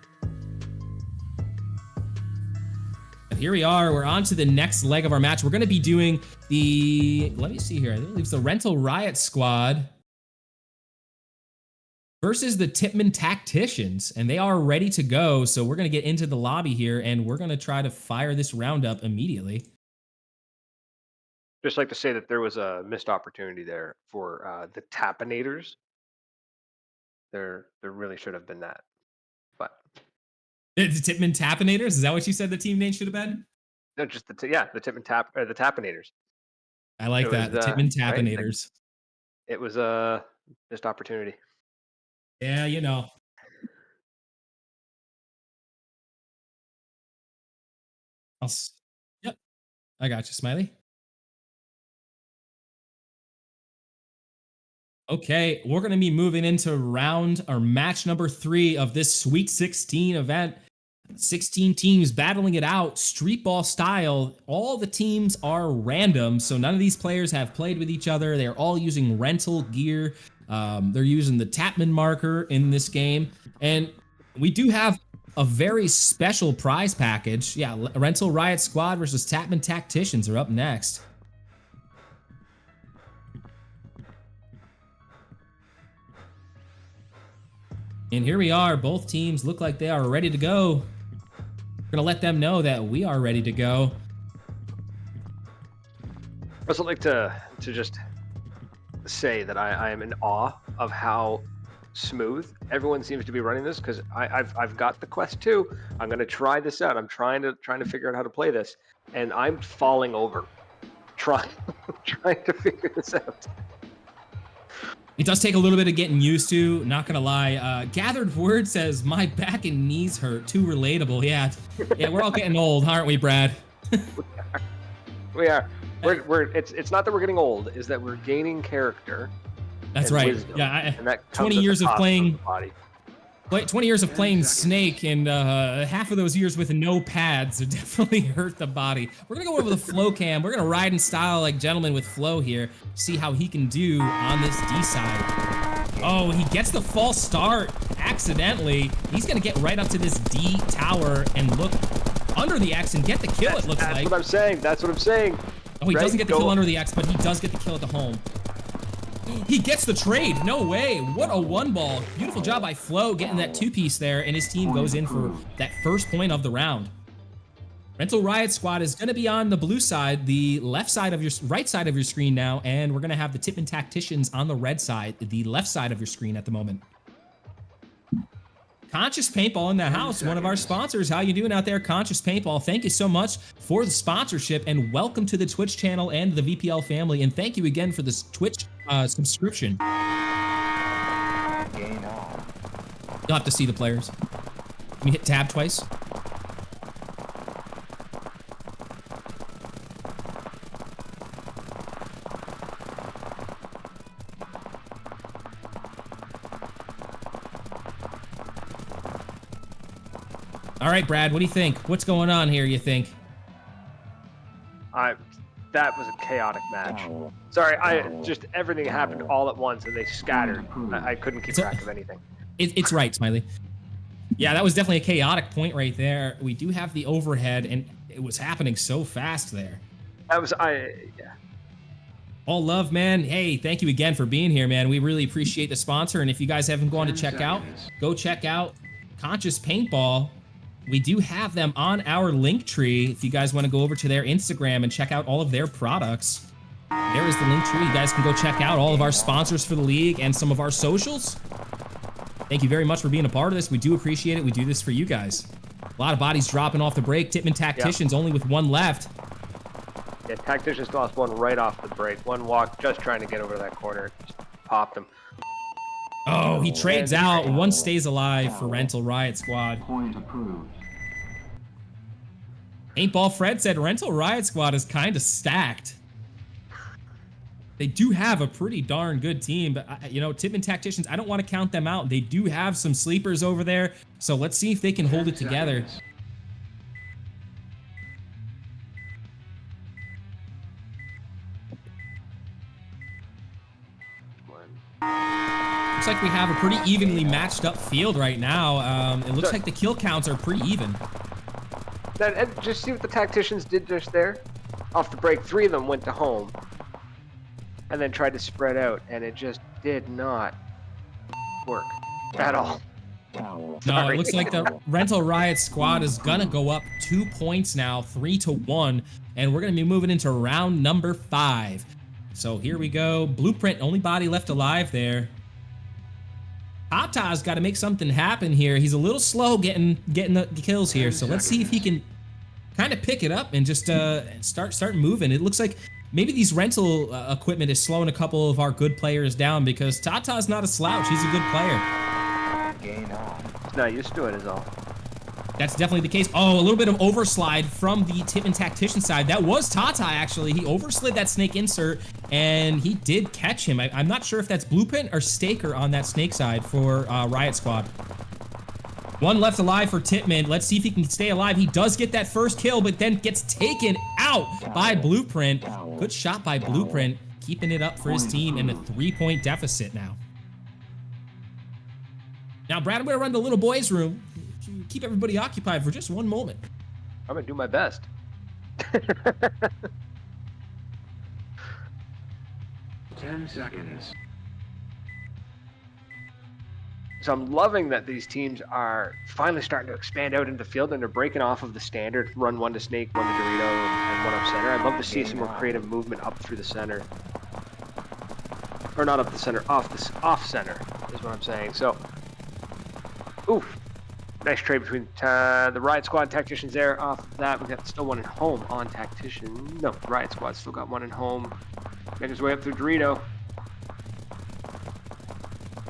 But here we are. We're on to the next leg of our match. We're going to be doing let me see here. I think it's the Rental Riot Squad versus the Tipman Tacticians, and they are ready to go. So we're going to get into the lobby here, and we're going to try to fire this round up immediately. Just like to say that there was a missed opportunity there for the Tapinators. There really should have been that, but the Tipman Tapinators. Is that what you said the team name should have been? No, just the Tipman the Tapinators. I like that. The Tipman Tapinators. Right? It was a missed opportunity. Yeah, you know. Yep. I got you, Smiley. Okay, we're going to be moving into match number 3 of this Sweet 16 event. 16 teams battling it out, street ball style. All the teams are random, so none of these players have played with each other. They're all using rental gear. They're using the Tapman marker in this game. And we do have a very special prize package. Yeah, Rental Riot Squad versus Tapman Tacticians are up next. And here we are. Both teams look like they are ready to go. We're gonna let them know that we are ready to go. I also like to just say that I am in awe of how smooth everyone seems to be running this, because I've got the Quest 2. I'm gonna try this out. I'm trying to figure out how to play this, and I'm falling over trying to figure this out. It does take a little bit of getting used to, not gonna lie. Gathered Word says, my back and knees hurt. Too relatable. Yeah, we're all getting old, aren't we, Brad? We are. It's not that we're getting old, is that we're gaining character. That's right. Wisdom, yeah, and that 20 years of playing. 20 years of playing Exactly. Snake, and half of those years with no pads have definitely hurt the body. We're gonna go over the flow cam. We're gonna ride in style like gentlemen with Flow here. See how he can do on this D side. Oh, he gets the false start accidentally. He's gonna get right up to this D tower and look under the X and get the kill. It looks like. That's what I'm saying. That's what I'm saying. Oh, he doesn't get the kill under the X, but he does get the kill at the home. He gets the trade. No way. What a one ball. Beautiful job by Flo getting that 2-piece there, and his team goes in for that first point of the round. Rental Riot Squad is going to be on the blue side, the right side of your screen now, and we're going to have the Tipman Tacticians on the red side, the left side of your screen at the moment. Conscious Paintball in the house, one of our sponsors. How you doing out there, Conscious Paintball? Thank you so much for the sponsorship, and welcome to the Twitch channel and the VPL family, and thank you again for this Twitch subscription. Gain on. You'll have to see the players. Can you hit tab twice? All right, Brad, what do you think? What's going on here, you think? That was a chaotic match. Sorry, everything happened all at once and they scattered. I couldn't keep track of anything. It's right, Smiley. Yeah, that was definitely a chaotic point right there. We do have the overhead, and it was happening so fast there. Yeah. All love, man. Hey, thank you again for being here, man. We really appreciate the sponsor, and if you guys haven't gone to check out, go check out Conscious Paintball. We do have them on our link tree. If you guys want to go over to their Instagram and check out all of their products, there is the link tree. You guys can go check out all of our sponsors for the league and some of our socials. Thank you very much for being a part of this. We do appreciate it. We do this for you guys. A lot of bodies dropping off the break. Tipman Tacticians only with one left. Yeah, Tacticians lost one right off the break. One walk just trying to get over that corner. Just popped him. Oh, he trades out. One stays alive for Rental Riot Squad. Point approved. Paintball Fred said Rental Riot Squad is kind of stacked. They do have a pretty darn good team, but you know, Tipman Tacticians, I don't want to count them out. They do have some sleepers over there, so let's see if they can hold it together. Looks like we have a pretty evenly matched up field right now. It looks like the kill counts are pretty even. Just see what the Tacticians did just there. Off the break, 3 of them went to home. And then tried to spread out, and it just did not work at all. No, it looks like the Rental Riot Squad is gonna go up 2 points now, 3-1, and we're gonna be moving into round number 5. So here we go. Blueprint, only body left alive there. Tata's got to make something happen here. He's a little slow getting the kills here, so let's see if he can kind of pick it up and just start moving. It looks like maybe these rental equipment is slowing a couple of our good players down because Tata's not a slouch. He's a good player. He's not used to it is all. That's definitely the case. Oh, a little bit of overslide from the Tipman Tactician side. That was Tata, actually. He overslid that snake insert, and he did catch him. I'm not sure if that's Blueprint or Staker on that snake side for Riot Squad. One left alive for Tipman. Let's see if he can stay alive. He does get that first kill, but then gets taken out by Blueprint. Good shot by Blueprint, keeping it up for his team in a 3-point deficit now. Now, Brad, I'm going to run the little boys' room. Keep everybody occupied for just one moment. I'm going to do my best. 10 seconds. So I'm loving that these teams are finally starting to expand out into the field and they're breaking off of the standard run 1 to Snake, 1 to Dorito, and 1 up center. I'd love to see some more creative movement up through the center. Or not up the center, off center is what I'm saying. So, oof. Nice trade between the Riot Squad Tacticians there. Off of that, we've got still 1 at home on Tactician. No, Riot Squad still got 1 at home. Making his way up through Dorito.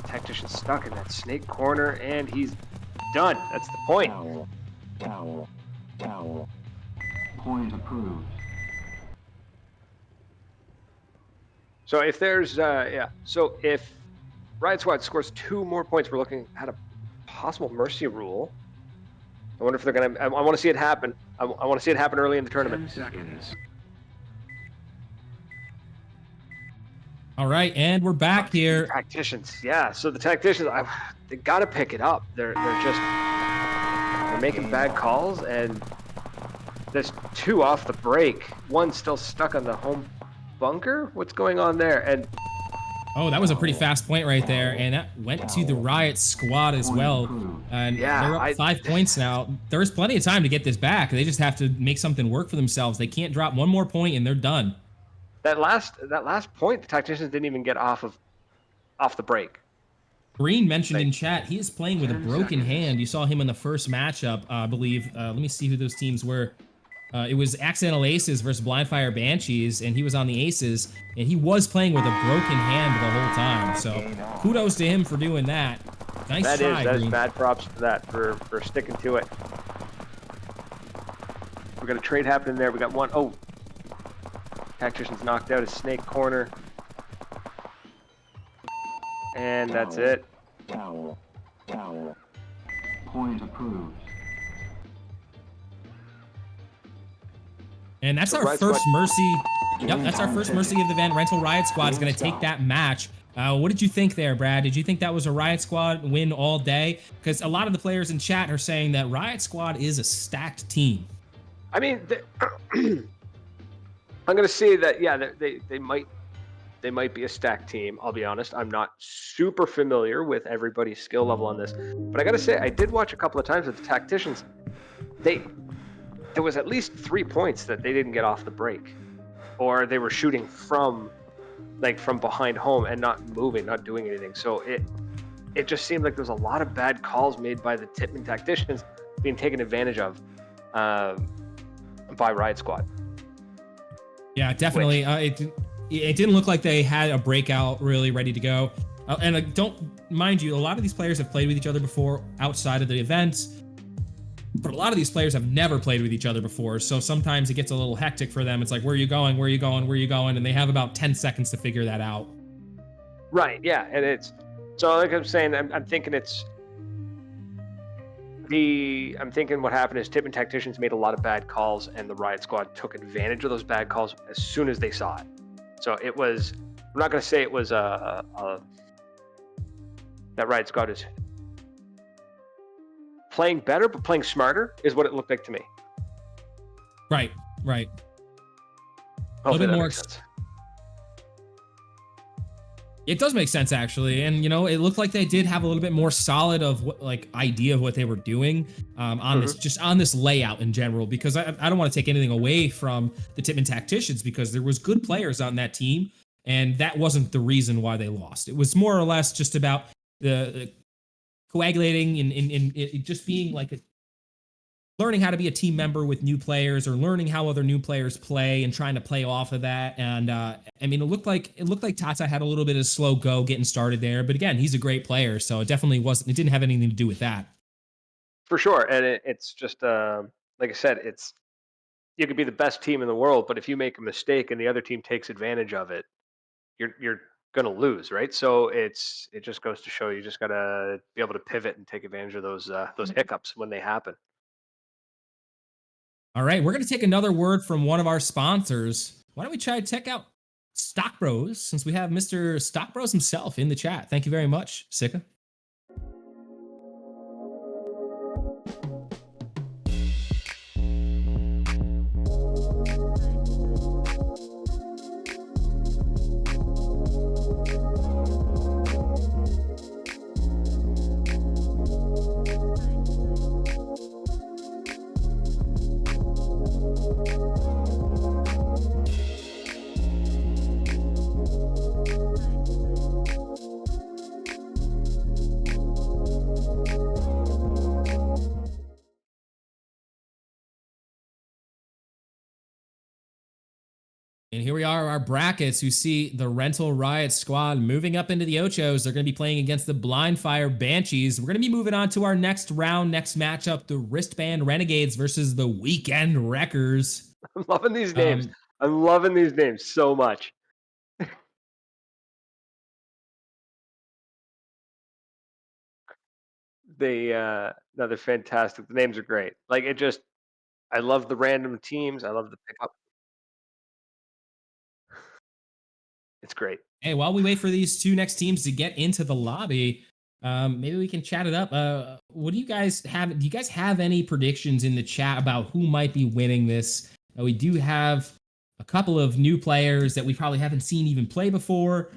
Tactician stuck in that snake corner, and he's done. That's the point. Point approved. So if there's, so if Riot Squad scores 2 more points, we're looking at a possible mercy rule. I wonder if they're gonna. I want to see it happen. I want to see it happen early in the tournament. 10 seconds. All right, and we're back here. Tacticians, yeah. So the Tacticians, they got to pick it up. They're making bad calls, and there's 2 off the break. 1 still stuck on the home bunker. What's going on there? And oh, that was a pretty fast point right there, and that went to the Riot Squad as well. And yeah, they're up 5 points now. There's plenty of time to get this back. They just have to make something work for themselves. They can't drop 1 more point, and they're done. That last point, the Tacticians didn't even get off the break. Green mentioned in chat he is playing with a broken hand. You saw him in the first matchup, I believe. Let me see who those teams were. It was Accidental Aces versus Blindfire Banshees, and he was on the Aces, and he was playing with a broken hand the whole time. So kudos to him for doing that. Nice try, that is Green. mad props to that for sticking to it. We got a trade happening there. We got 1. Oh, Tactician's knocked out his snake corner, and that's it. Point approved. And that's So our Riot first Squad- mercy. Yep, that's our first mercy of the event. Rental Riot Squad is going to take that match. What did you think there, Brad? Did you think that was a Riot Squad win all day? Because a lot of the players in chat are saying that Riot Squad is a stacked team. I mean, I'm going to say that, yeah, they might be a stacked team. I'll be honest. I'm not super familiar with everybody's skill level on this, but I got to say, I did watch a couple of times with the tacticians. There was at least 3 points that they didn't get off the break, or they were shooting from behind home and not moving, not doing anything. So it just seemed like there was a lot of bad calls made by the Tippmann tacticians being taken advantage of by Riot Squad. Yeah, definitely. It didn't look like they had a breakout really ready to go. And don't mind you, a lot of these players have played with each other before outside of the events, but a lot of these players have never played with each other before. So sometimes it gets a little hectic for them. It's like, where are you going? Where are you going? Where are you going? And they have about 10 seconds to figure that out. Right. Yeah. And it's so like I'm saying, I'm thinking I'm thinking what happened is Tippmann tacticians made a lot of bad calls, and the Riot Squad took advantage of those bad calls as soon as they saw it. So it was. I'm not going to say it was that Riot Squad is playing better, but playing smarter is what it looked like to me. Right. Hopefully A little bit that more. makes sense. It does make sense actually, and it looked like they did have a little bit more solid of idea of what they were doing on this layout in general. Because I don't want to take anything away from the Tippmann tacticians, because there was good players on that team, and that wasn't the reason why they lost. It was more or less just about the coagulating and just being like learning how to be a team member with new players, or learning how other new players play and trying to play off of that. And I mean, it looked like Tata had a little bit of slow go getting started there, but again, he's a great player, so it definitely wasn't. It didn't have anything to do with that. For sure, and it's just like I said, you could be the best team in the world, but if you make a mistake and the other team takes advantage of it, you're gonna lose, right? So it just goes to show you just gotta be able to pivot and take advantage of those hiccups when they happen. All right, we're going to take another word from one of our sponsors. Why don't we try to check out Stock Bros, since we have Mr. Stock Bros himself in the chat. Thank you very much, Sika. And here we are, our brackets. You see the Rental Riot Squad moving up into the Ochos. They're going to be playing against the Blind Fire Banshees. We're going to be moving on to our next round, next matchup, the Wristband Renegades versus the Weekend Wreckers. I'm loving these names. I'm loving these names so much. They're fantastic. The names are great. Like I love the random teams. I love the pickup. It's great. Hey, while we wait for these two next teams to get into the lobby, maybe we can chat it up. What do you guys have? Do you guys have any predictions in the chat about who might be winning this? We do have a couple of new players that we probably haven't seen even play before.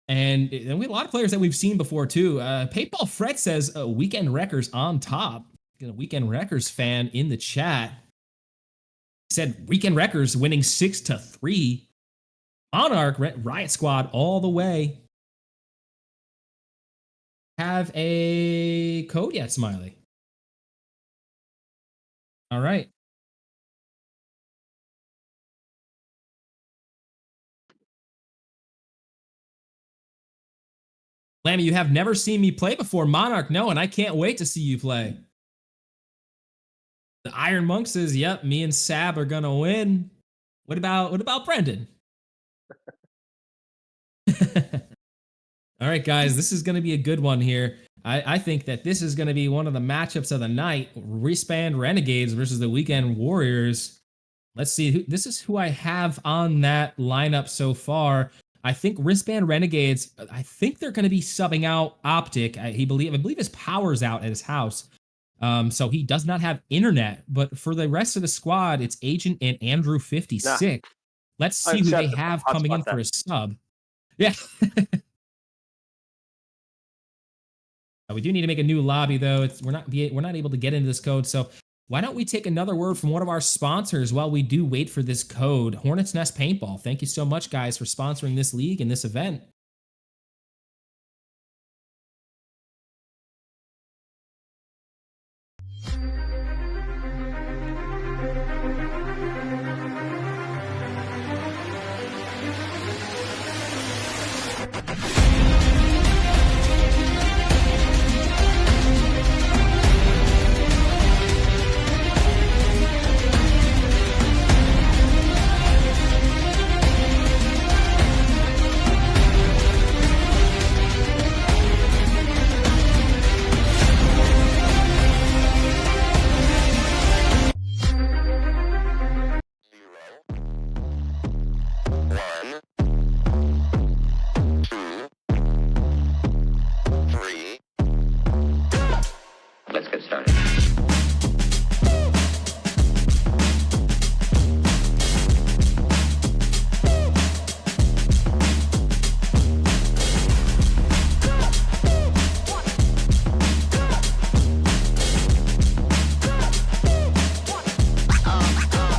And we have a lot of players that we've seen before too. Paintball Fred says Weekend Wreckers on top. Got a Weekend Wreckers fan in the chat. He said Weekend Wreckers winning 6-3. Monarch Riot Squad all the way. Have a code yet, Smiley? All right. Lammy, you have never seen me play before. Monarch, no, and I can't wait to see you play. The Iron Monk says, yep, me and Sab are gonna win. What about Brendan? All right, guys, this is going to be a good one here. I think that this is going to be one of the matchups of the night. Wristband Renegades versus the Weekend Warriors. Let's see. This is who I have on that lineup so far. I think Wristband Renegades. I think they're going to be subbing out Optic. I believe his power's out at his house. So he does not have internet. But for the rest of the squad, it's Agent and Andrew 56. Let's see who they have coming in for a sub. Yeah. We do need to make a new lobby though. We're not able to get into this code. So why don't we take another word from one of our sponsors while we do wait for this code? Hornets Nest Paintball. Thank you so much, guys, for sponsoring this league and this event. Let's get started.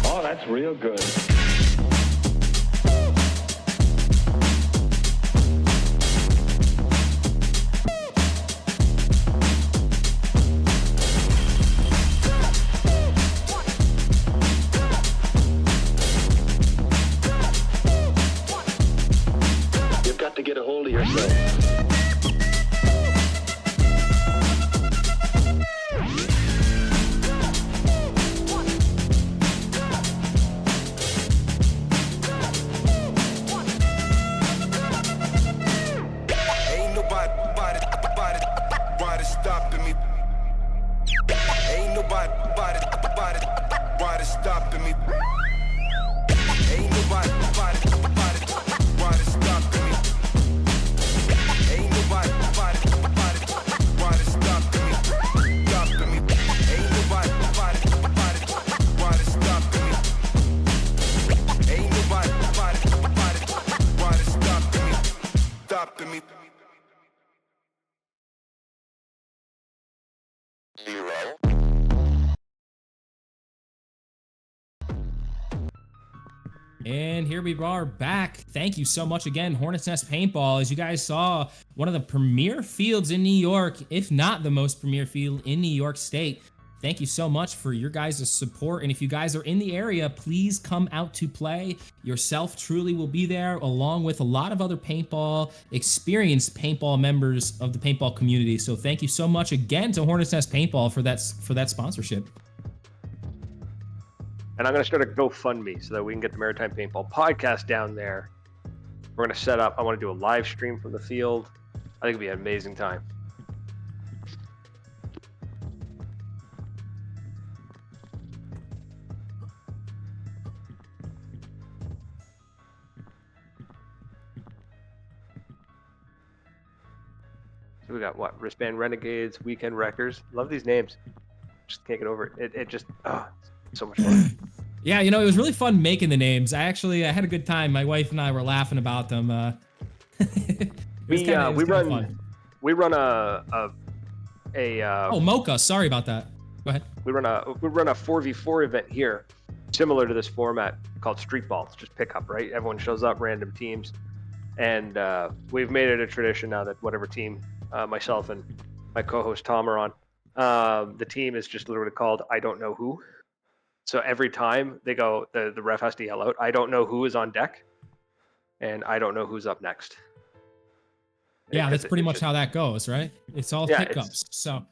Oh, that's real good. You've got to get a hold of yourself. Ain't nobody stopping me. Ain't nobody stopping me. Ain't nobody stopping me. Ain't nobody stopping me. Stopping me. Ain't nobody stopping me. Ain't nobody stopping me. And here we are back. Thank you so much again, Hornets Nest Paintball. As you guys saw, one of the premier fields in New York, if not the most premier field in New York State. Thank you so much for your guys' support. And if you guys are in the area, please come out to play. Yourself truly will be there, along with a lot of other experienced paintball members of the paintball community. So thank you so much again to Hornets Nest Paintball for that sponsorship. And I'm going to start a GoFundMe so that we can get the Maritime Paintball podcast down there. We're going to set up, I want to do a live stream from the field. I think it'll be an amazing time. So we got what? Wristband Renegades, Weekend Wreckers. Love these names. Just can't get over it. It just, so much fun. Yeah, you know, it was really fun making the names. I had a good time. My wife and I were laughing about them. We run a oh, Mocha. Sorry about that. Go ahead. We run a 4v4 event here, similar to this format called Street Ball. It's just pickup, right? Everyone shows up, random teams, and we've made it a tradition now that whatever team myself and my co-host Tom are on, the team is just literally called I don't know who. So every time they go, the ref has to yell out, I don't know who is on deck, and I don't know who's up next. Yeah, that's pretty much how that goes, right? It's all pickups. So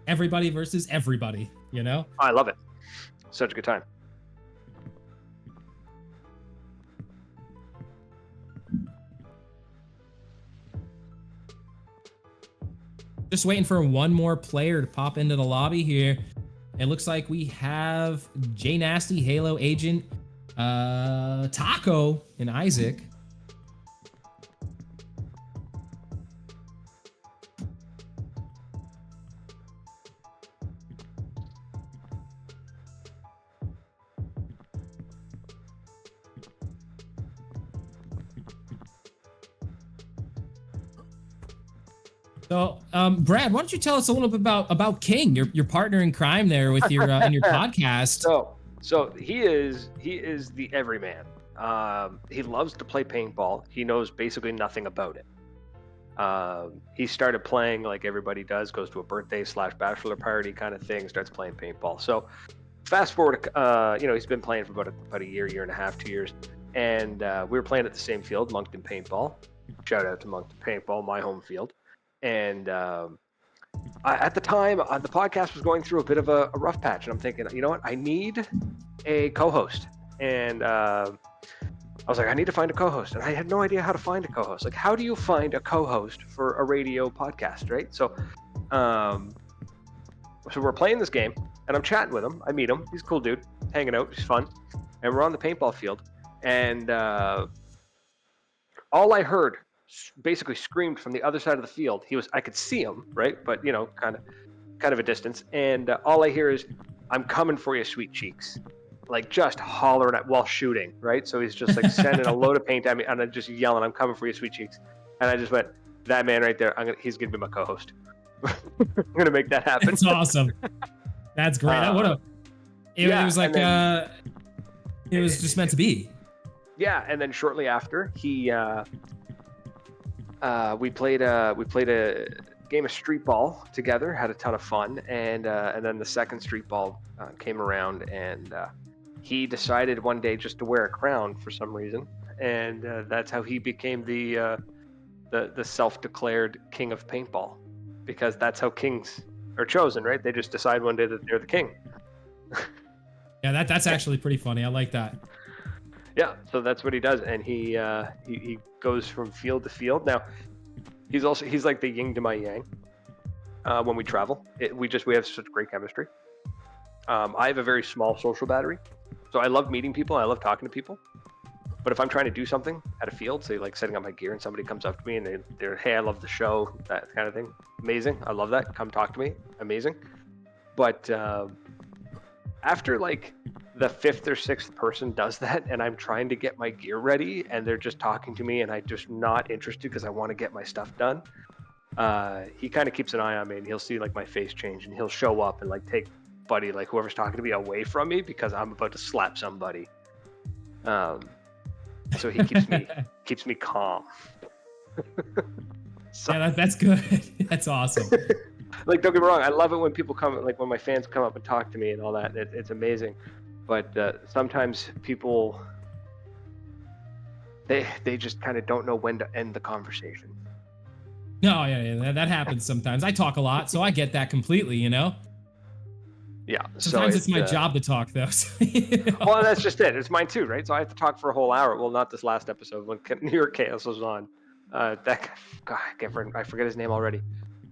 everybody versus everybody, you know? I love it. Such a good time. Just waiting for one more player to pop into the lobby here. It looks like we have J Nasty, Halo Agent, Taco, and Isaac. So, Brad, why don't you tell us a little bit about King, your partner in crime there with your in your podcast? So he is the everyman. He loves to play paintball. He knows basically nothing about it. He started playing like everybody does, goes to a birthday / bachelor party kind of thing, starts playing paintball. So fast forward, he's been playing for about a year and a half, 2 years, and we were playing at the same field, Moncton Paintball. Shout out to Moncton Paintball, my home field. And at the time, the podcast was going through a bit of a rough patch, and I'm thinking, you know what, I need a co-host. And I was like, I need to find a co-host, and I had no idea how to find a co-host. Like, how do you find a co-host for a radio podcast, right? So we're playing this game, and I'm chatting with him. I meet him. He's a cool dude, hanging out. He's fun. And we're on the paintball field, and all I heard basically screamed from the other side of the field. I could see him, right? But, kind of a distance. And all I hear is, I'm coming for you, sweet cheeks. Like, just hollering at while shooting, right? So he's just like sending a load of paint at me, and I'm just yelling, I'm coming for you, sweet cheeks. And I just went, that man right there, he's gonna be my co-host. I'm gonna make that happen. That's awesome. That's great. It was like it was just meant to be. Yeah, and then shortly after, we played a game of street ball together, had a ton of fun, and then the second street ball came around, and he decided one day just to wear a crown for some reason, and that's how he became the self-declared king of paintball, because that's how kings are chosen, right? They just decide one day that they're the king. Yeah, that's actually pretty funny. I like that. Yeah, so that's what he does, and he goes from field to field. Now, he's like the yin to my yang. When we travel, we have such great chemistry. I have a very small social battery, so I love meeting people. I love talking to people. But if I'm trying to do something at a field, say like setting up my gear, and somebody comes up to me and they're, hey, I love the show, that kind of thing. Amazing, I love that. Come talk to me. Amazing. But after like the fifth or sixth person does that, and I'm trying to get my gear ready, and they're just talking to me, and I'm just not interested because I want to get my stuff done. He kind of keeps an eye on me, and he'll see like my face change, and he'll show up and like take buddy, like whoever's talking to me, away from me because I'm about to slap somebody. So he keeps me calm. So, yeah, that's good. That's awesome. Like, don't get me wrong, I love it when people come, like when my fans come up and talk to me and all that. It's amazing. But sometimes people, they just kind of don't know when to end the conversation. No, yeah, that happens sometimes. I talk a lot, so I get that completely, Yeah. Sometimes it's my job to talk, though. So, Well, that's just it. It's mine too, right? So I have to talk for a whole hour. Well, not this last episode when New York Chaos was on. That guy, God, I forget his name already.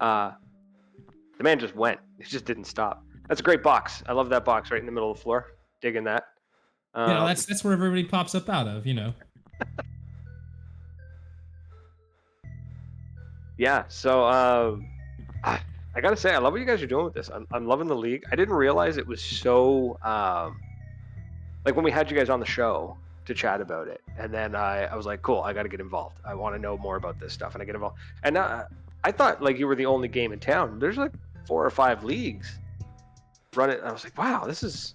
The man just went. He just didn't stop. That's a great box. I love that box right in the middle of the floor. Digging that. That's where everybody pops up out of, Yeah. So I gotta say, I love what you guys are doing with this. I'm loving the league. I didn't realize it was so like when we had you guys on the show to chat about it, and then I was like, cool, I got to get involved. I want to know more about this stuff, and I get involved. And I thought like you were the only game in town. There's like 4 or 5 leagues running. I was like, wow, there's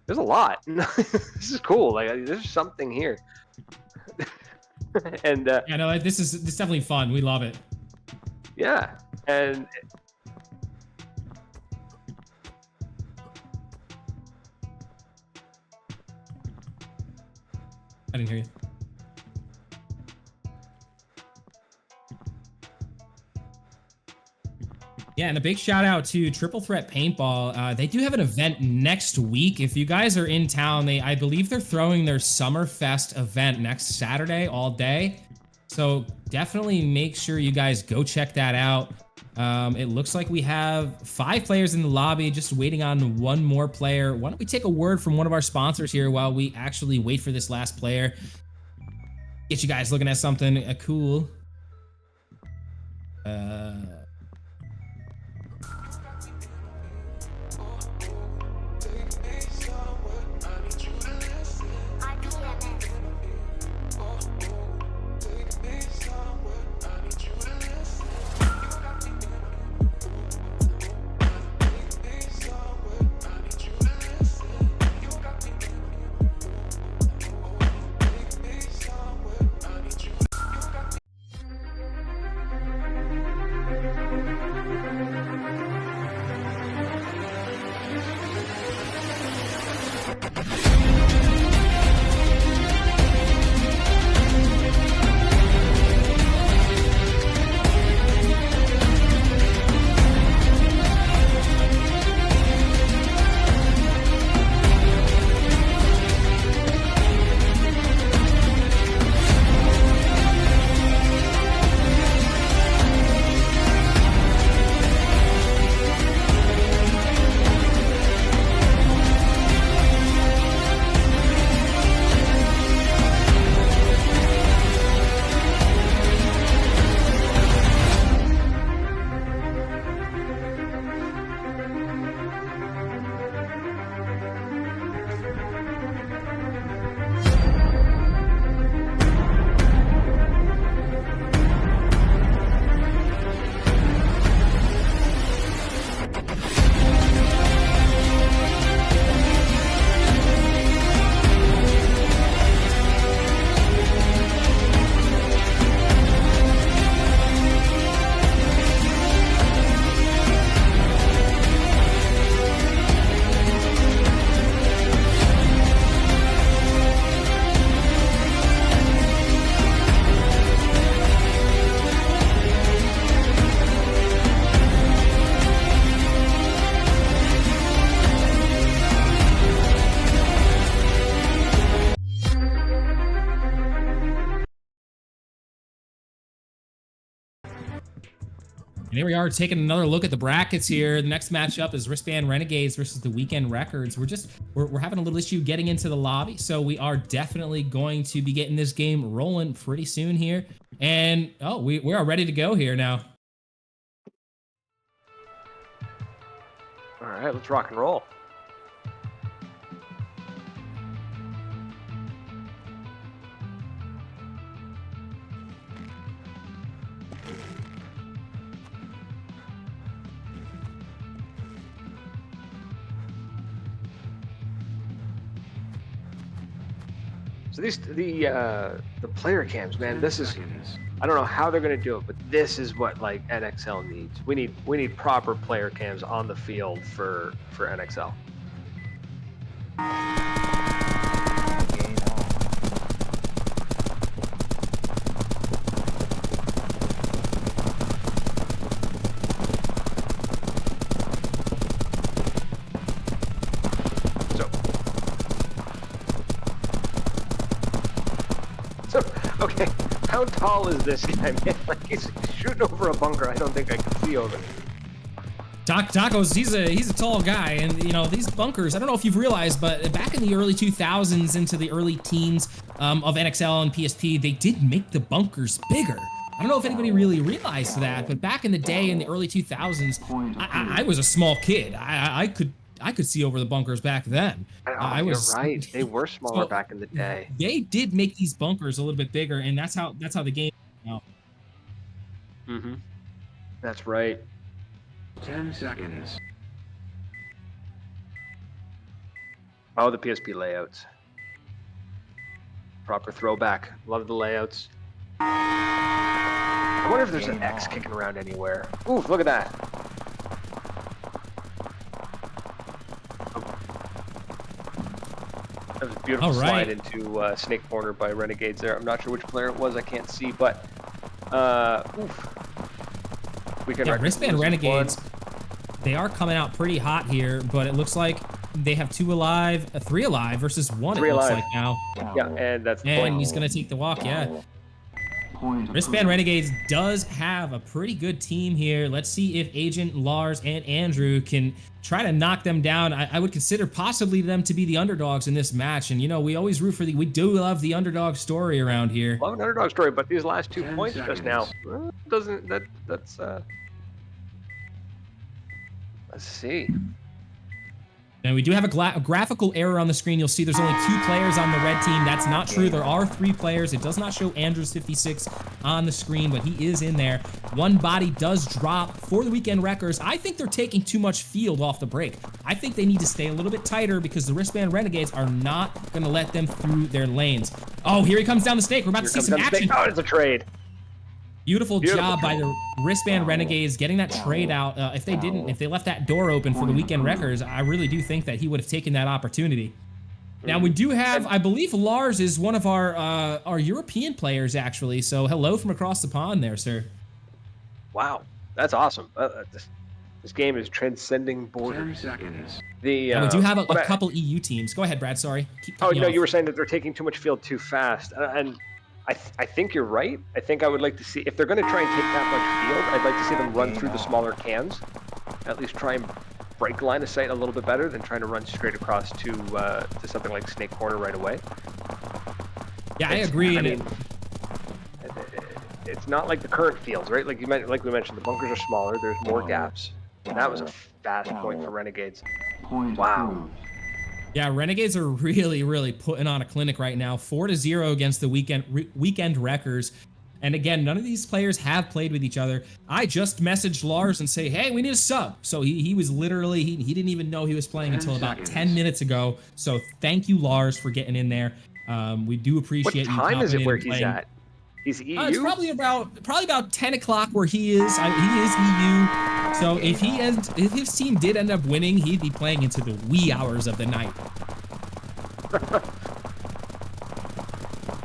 a lot. This is cool. Like there's something here. And this is definitely fun. We love it. Yeah, and I didn't hear you. Yeah, and a big shout out to Triple Threat Paintball. They do have an event next week. If you guys are in town, I believe they're throwing their Summerfest event next Saturday all day. So definitely make sure you guys go check that out. It looks like we have 5 players in the lobby, just waiting on 1 more player. Why don't we take a word from one of our sponsors here while we actually wait for this last player? Get you guys looking at something cool. And here we are taking another look at the brackets here. The next matchup is Wristband Renegades versus the Weekend Records. We're having a little issue getting into the lobby, so we are definitely going to be getting this game rolling pretty soon here. And oh, we are ready to go here now. All right, let's rock and roll. So the player cams, man, this is, I don't know how they're gonna do it, but this is what like NXL needs. We need proper player cams on the field for NXL. Okay, how tall is this guy, man? Like, he's shooting over a bunker. I don't think I can see over. Taco's, he's a tall guy, and you know, these bunkers, I don't know if you've realized, but back in the early 2000s into the early teens of NXL and PSP, they did make the bunkers bigger. I don't know if anybody really realized that, but back in the day, in the early 2000s, I was a small kid. I could see over the bunkers back then. You're right. They were smaller back in the day. They did make these bunkers a little bit bigger, and that's how the game. Mm-hmm. That's right. 10 seconds. Oh, the PSP layouts. Proper throwback. Love the layouts. I wonder if there's an X kicking around anywhere. Ooh, look at that. That was a beautiful slide into Snake Corner by Renegades there. I'm not sure which player it was. I can't see, but oof. Wristband Renegades, they are coming out pretty hot here, but it looks like they have 2 alive, 3 alive versus 1. It looks like now. Yeah, and that's the and point. he's gonna take the walk. Yeah. Wristband Renegades does have a pretty good team here. Let's see if Agent, Lars, and Andrew can try to knock them down. I would consider possibly them to be the underdogs in this match. And, you know, we always root for we do love the underdog story around here. Love an underdog story, but these last 2 points just now, that's let's see. And we do have a graphical error on the screen. You'll see there's only 2 players on the red team. That's not true. There are 3 players. It does not show Andrews 56 on the screen, but he is in there. One body does drop for the Weekend Wreckers. I think they're taking too much field off the break. I think they need to stay a little bit tighter because the Wristband Renegades are not going to let them through their lanes. Oh, here he comes down the snake. We're about to see some action. Oh, it's a trade. Beautiful job by the Wristband Renegades getting that trade out. If they left that door open for the Weekend Wreckers, I really do think that he would have taken that opportunity. Now we do have, I believe Lars is one of our European players actually. So hello from across the pond there, sir. Wow, that's awesome. This game is transcending borders. 10 seconds. We do have a couple EU teams. Go ahead, Brad. Sorry. Oh, you were saying that they're taking too much field too fast, and I think you're right. I think I would like to see, if they're going to try and take that much field, I'd like to see them run through the smaller cans. At least try and break line of sight a little bit better than trying to run straight across to something like Snake Corner right away. Yeah, I agree. I mean, it's not like the current fields, right? Like we mentioned, the bunkers are smaller. There's more gaps. And that was a fast point for Renegades. Wow. Yeah, Renegades are really, really putting on a clinic right now. 4-0 against the Weekend Wreckers. And again, none of these players have played with each other. I just messaged Lars and say, hey, we need a sub. So he was literally, he didn't even know he was playing until about 10 minutes ago. So thank you, Lars, for getting in there. We do appreciate you. What time is it where he's at? He's EU? It's probably about 10 o'clock where he is. He is EU. So if his team did end up winning, he'd be playing into the wee hours of the night.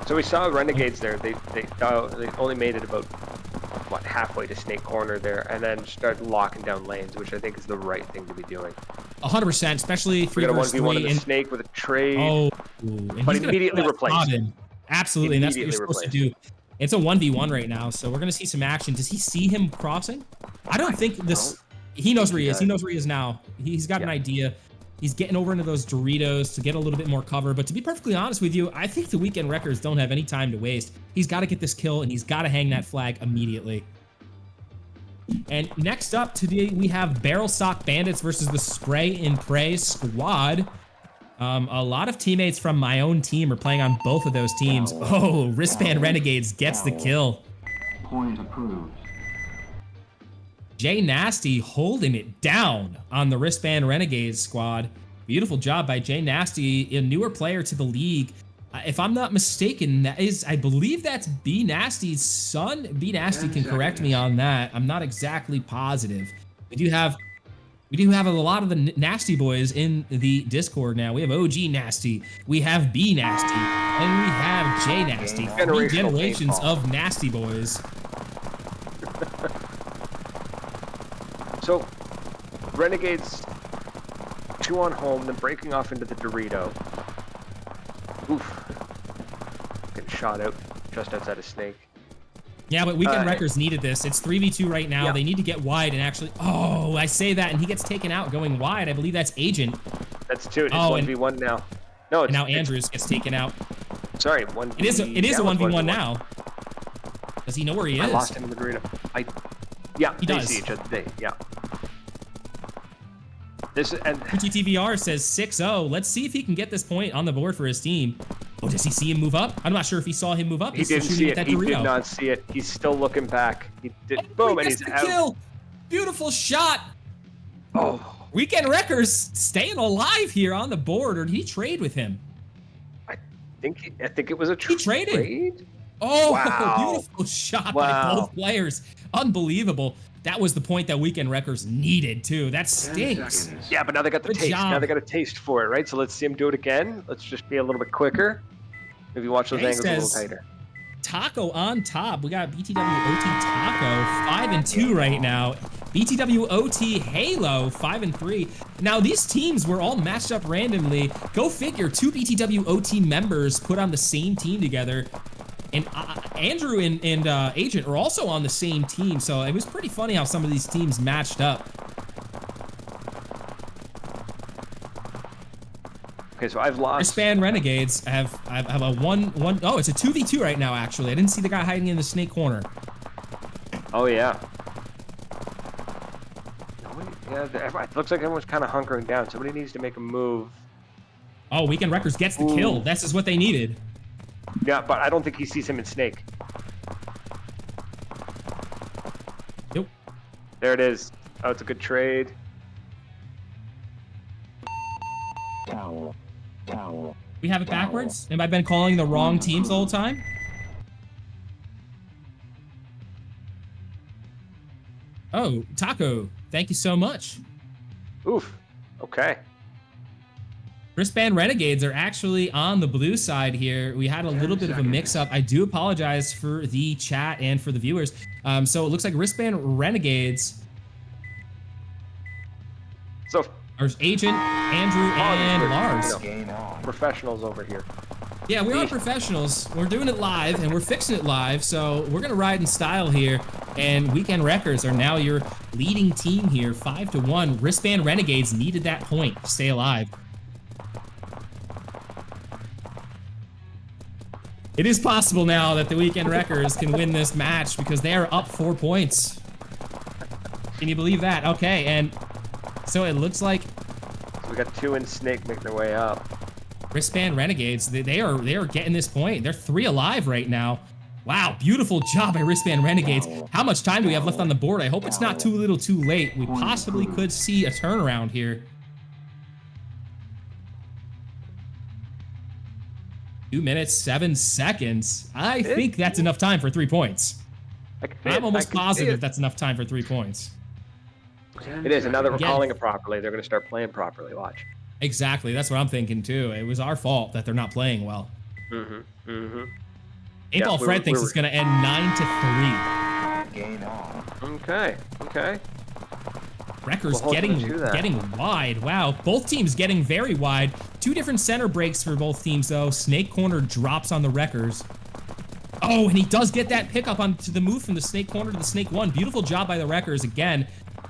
So we saw Renegades there. They only made it about halfway to Snake Corner there, and then started locking down lanes, which I think is the right thing to be doing. 100%, especially 3 versus 3. We got a 1v1 in the Snake with a trade. Oh, but immediately replaced him. Absolutely, and that's what you're supposed to do. It's a 1v1 right now, so we're gonna see some action. Does he see him crossing? I don't think this. He knows where he is. He knows where he is now. He's got an idea. He's getting over into those Doritos to get a little bit more cover. But to be perfectly honest with you, I think the Weekend Wreckers don't have any time to waste. He's got to get this kill, and he's got to hang that flag immediately. And next up today, we have Barrel Stock Bandits versus the Spray and Pray squad. A lot of teammates from my own team are playing on both of those teams. Oh, Wristband Renegades gets the kill. Point approved. Jay Nasty holding it down on the Wristband Renegades squad. Beautiful job by Jay Nasty, a newer player to the league. If I'm not mistaken, that is, I believe that's B Nasty's son. B Nasty can correct me on that. I'm not exactly positive. We do have a lot of the Nasty boys in the Discord now. We have OG Nasty, we have B Nasty, and we have J Nasty. 3 generations of Nasty boys. So, Renegades 2 on home, then breaking off into the Dorito. Oof. Getting shot out just outside of Snake. Yeah, but Weekend Wreckers needed this. It's 3v2 right now. Yeah. They need to get wide and actually... Oh, I say that, and he gets taken out going wide. I believe that's Agent. That's 2. It's 1v1 now. No, it's, now Andrews gets taken out. Sorry, It is a 1v1 now. Does he know where he is? I lost him in the Dorito. Yeah, he does. See each other. Yeah. This and TTVR says 6-0. Let's see if he can get this point on the board for his team. Oh, does he see him move up? I'm not sure if he saw him move up. He didn't see it. He did not see it. He's still looking back. He did. Boom, and he's out. Kill. Beautiful shot. Oh. Weekend Wreckers staying alive here on the board, or did he trade with him? I think it was a trade. He traded. Oh, wow. Beautiful shot by both players. Unbelievable. That was the point that Weekend Wreckers needed, too. That stinks. Yeah, but now they got the taste. Now they got a taste for it, right? So let's see him do it again. Let's just be a little bit quicker. Maybe watch those angles a little tighter. Taco on top. We got BTW OT Taco, 5-2 right now. BTW OT Halo, 5-3. Now, these teams were all matched up randomly. Go figure, 2 BTW OT members put on the same team together. And Andrew and Agent are also on the same team, so it was pretty funny how some of these teams matched up. Okay, so I've lost. Wristband Renegades have a one. Oh, it's a 2v2 right now. Actually, I didn't see the guy hiding in the snake corner. Oh yeah. Yeah, it looks like everyone's kind of hunkering down. Somebody needs to make a move. Oh, Weekend Wreckers gets the kill. This is what they needed. Yeah, but I don't think he sees him in Snake. Nope. There it is. Oh, it's a good trade. We have it backwards? Have I been calling the wrong teams the whole time? Oh, Taco, thank you so much. Oof. Okay. Wristband Renegades are actually on the blue side here. We had a little bit of a mix-up. I do apologize for the chat and for the viewers. So it looks like Wristband Renegades. So there's Agent, Andrew, and Lars. Professionals over here. Yeah, we are professionals. We're doing it live, and we're fixing it live, so we're going to ride in style here. And Weekend Wreckers are now your leading team here, 5-1. Wristband Renegades needed that point to stay alive. It is possible now that the Weekend Wreckers can win this match because they are up 4 points. Can you believe that? Okay, and so it looks like we got 2 in Snake making their way up. Wristband Renegades, they are getting this point. They're 3 alive right now. Wow, beautiful job by Wristband Renegades. How much time do we have left on the board? I hope it's not too little too late. We possibly could see a turnaround here. 2 minutes, 7 seconds. I think that's enough time for 3 points. I'm almost positive that's enough time for 3 points. It is, and now that we're calling it properly, they're going to start playing properly. Watch. Exactly, that's what I'm thinking too. It was our fault that they're not playing well. Paintball Fred thinks it's going to end 9-3. Okay. Wreckers getting wide. Wow, both teams getting very wide. 2 different center breaks for both teams though. Snake corner drops on the Wreckers. Oh, and he does get that pickup onto the move from the Snake corner to the Snake 1. Beautiful job by the Wreckers again.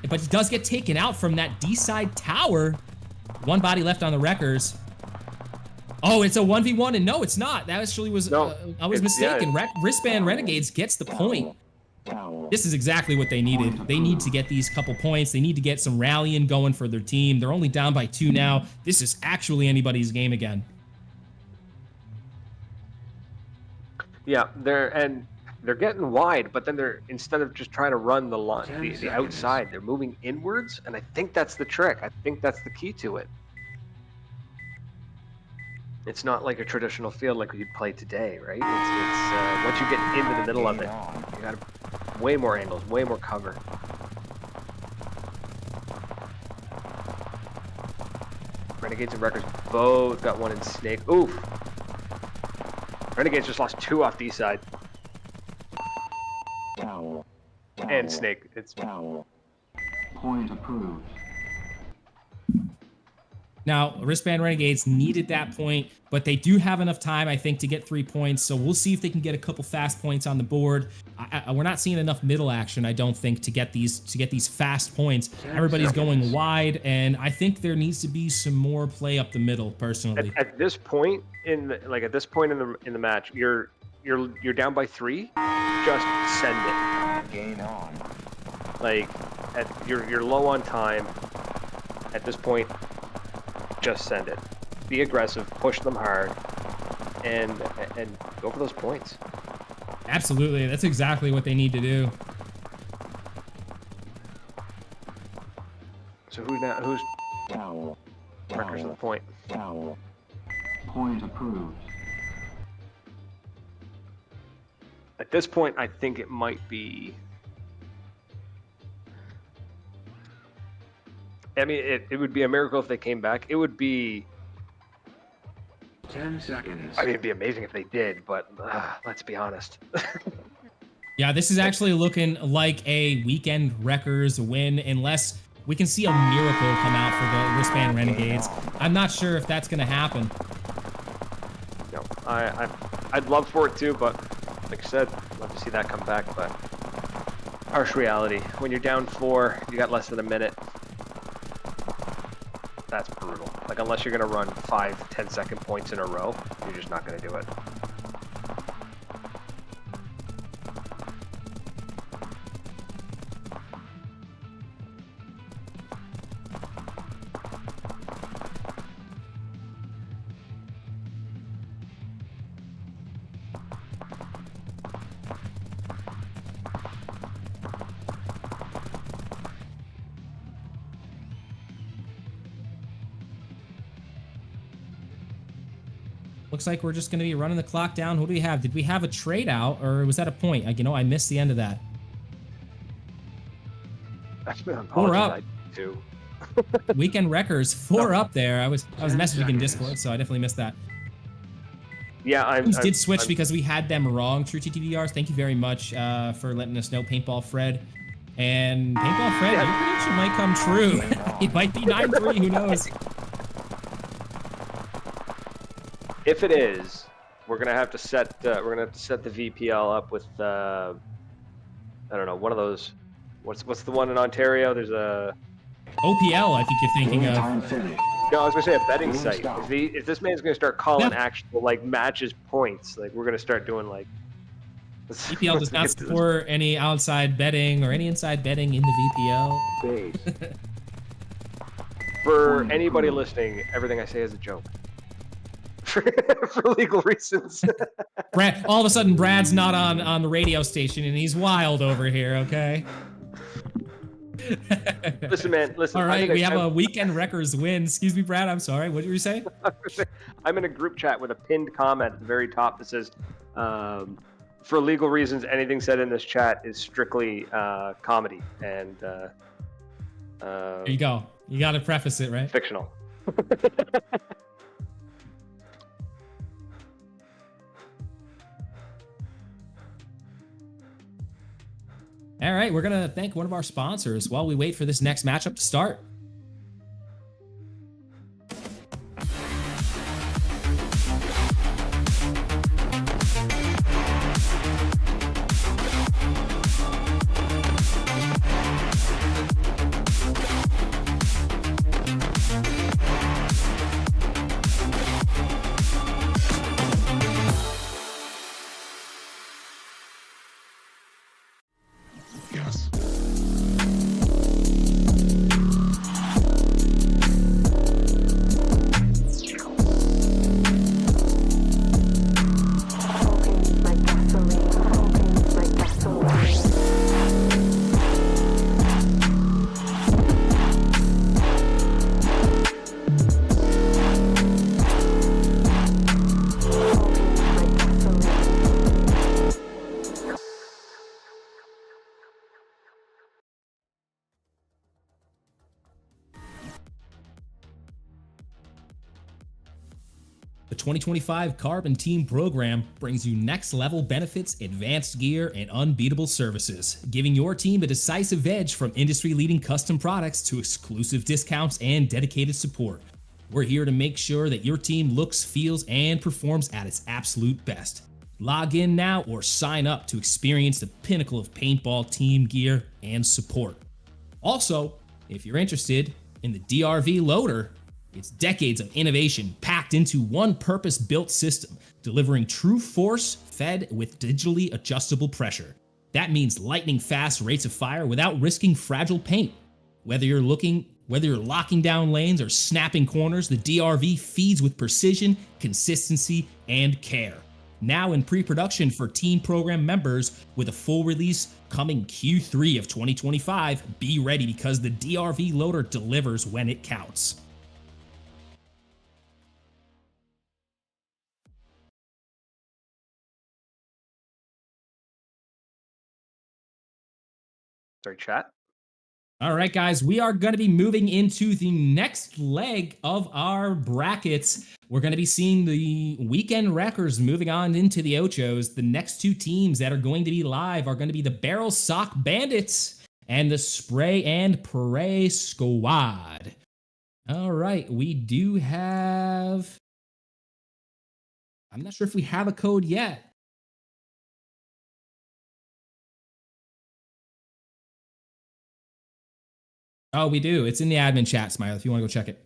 But he does get taken out from that D-side tower. 1 body left on the Wreckers. Oh, it's a 1v1, and no, it's not. That actually was, I was mistaken. Yeah, Wristband Renegades gets the point. This is exactly what they needed. They need to get these couple points. They need to get some rallying going for their team. They're only down by 2 now. This is actually anybody's game again. Yeah, they're getting wide, but then they're, instead of just trying to run the line, the outside, they're moving inwards, and I think that's the trick. I think that's the key to it. It's not like a traditional field like you'd play today, right? It's once you get into the middle of it, you got way more angles, way more cover. Renegades and Wreckers both got 1 in Snake. Oof! Renegades just lost 2 off D-side. And Snake. It's Point approved. Now, Wristband Renegades needed that point, but they do have enough time, I think, to get 3 points. So we'll see if they can get a couple fast points on the board. We're not seeing enough middle action, I don't think, to get these fast points. Everybody's going wide, and I think there needs to be some more play up the middle. Personally, at this point in the match, you're down by 3. Just send it. Gain on. Like you're low on time. At this point, just send it. Be aggressive, push them hard, and go for those points. Absolutely, that's exactly what they need to do. So who's Wreckers of the point? Point approved. At this point, I think it might be. I mean, it would be a miracle if they came back. It would be 10 seconds. I mean, it'd be amazing if they did, but let's be honest. Yeah, this is actually looking like a Weekend Wreckers win, unless we can see a miracle come out for the Wristband Renegades. I'm not sure if that's going to happen. No, I'd love for it to, but Like I said, love to see that come back, but harsh reality. When you're down 4, you got less than a minute. That's brutal. Like, unless you're going to run 5, 10-second points in a row, you're just not going to do it. Looks like we're just going to be running the clock down. What do we have? Did we have a trade out, or was that a point? Like, I missed the end of that. We're up. Too. Weekend Wreckers, 4 up there. I was messaging in Discord, so I definitely missed that. Yeah, I did switch because we had them wrong. True TTDRs, thank you very much for letting us know, Paintball Fred. And Paintball Fred, your prediction might come true. It might be 9-3, who knows? If it is, we're gonna have to set the VPL up with I don't know, one of those. What's the one in Ontario? There's a OPL, I think you're thinking of. No, I was gonna say a betting site. If this man's gonna start calling actual like matches points, like we're gonna start doing like. VPL does not support any outside betting or any inside betting in the VPL. For anybody listening, everything I say is a joke. For legal reasons. Brad, all of a sudden, Brad's not on the radio station, and he's wild over here. Okay. Listen, man. Listen. All right, we have a Weekend Wreckers win. Excuse me, Brad. I'm sorry. What did you say? I'm in a group chat with a pinned comment at the very top that says, "For legal reasons, anything said in this chat is strictly comedy and." There you go. You got to preface it, right? Fictional. All right, we're going to thank one of our sponsors while we wait for this next matchup to start. The 2025 Carbon Team program brings you next-level benefits, advanced gear, and unbeatable services, giving your team a decisive edge from industry-leading custom products to exclusive discounts and dedicated support. We're here to make sure that your team looks, feels, and performs at its absolute best. Log in now or sign up to experience the pinnacle of paintball team gear and support. Also, if you're interested in the DRV loader, it's decades of innovation packed into one purpose-built system, delivering true force fed with digitally adjustable pressure. That means lightning-fast rates of fire without risking fragile paint. Whether you're locking down lanes or snapping corners, the DRV feeds with precision, consistency, and care. Now in pre-production for team program members with a full release coming Q3 of 2025, be ready because the DRV loader delivers when it counts. Sorry, chat. All right, guys, we are going to be moving into the next leg of our brackets. We're going to be seeing the Weekend Wreckers moving on into the Ochos. The next two teams that are going to be live are going to be the Barrel Sock Bandits and the Spray and Pray Squad. All right, we do have... I'm not sure if we have a code yet. Oh, we do. It's in the admin chat, Smile, if you want to go check it.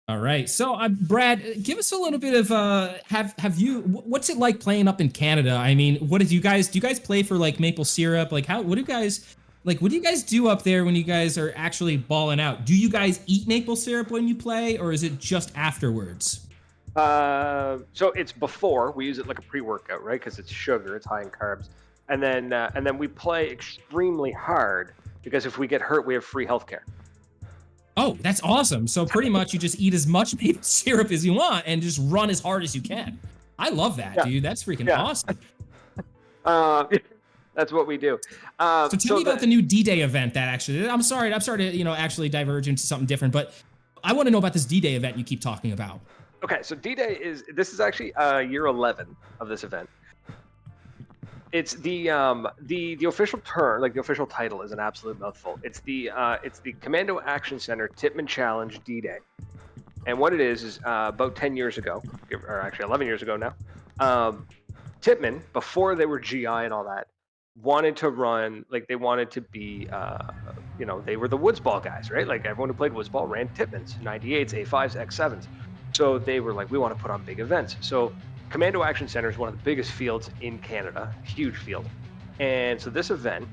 All right. So, Brad, give us a little bit of have you what's it like playing up in Canada? I mean, what did you guys do? You guys play for like maple syrup? Like how? What do you guys like? What do you guys do up there when you guys are actually balling out? Do you guys eat maple syrup when you play, or is it just afterwards? So it's before we use it like a pre-workout, right? Because it's sugar, it's high in carbs, and then we play extremely hard because if we get hurt, we have free healthcare. Oh, that's awesome. So pretty much you just eat as much maple syrup as you want and just run as hard as you can. I love that, dude. That's freaking awesome. That's what we do. So tell me about the new D-Day event that actually, I'm sorry to, actually diverge into something different, but I want to know about this D-Day event you keep talking about. Okay, so D-Day this is actually year 11 of this event. It's the official term, like the official title is an absolute mouthful. It's the Commando Action Center Tippmann Challenge D-Day. And what it is about 10 years ago, or actually 11 years ago now, Tippmann, before they were GI and all that, wanted to run, like they wanted to be, they were the woods ball guys, right? Like everyone who played woods ball ran Tippmanns, 98s, A5s, X7s. So they were like, we want to put on big events. So Commando Action Center is one of the biggest fields in Canada, huge field. And so this event,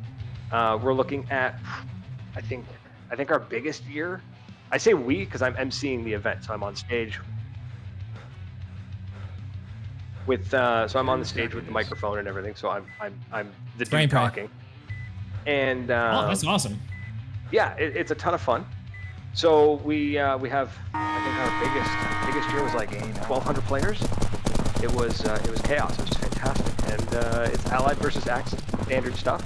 we're looking at, I think our biggest year. I say we because I'm emceeing the event, so I'm on stage with I'm on the stage with the microphone and everything. So I'm the dude talking. And oh, that's awesome. Yeah, it's a ton of fun. So we have, I think our biggest year was like 1,200 players. It was chaos. It was fantastic, and it's Allied versus Axis, standard stuff.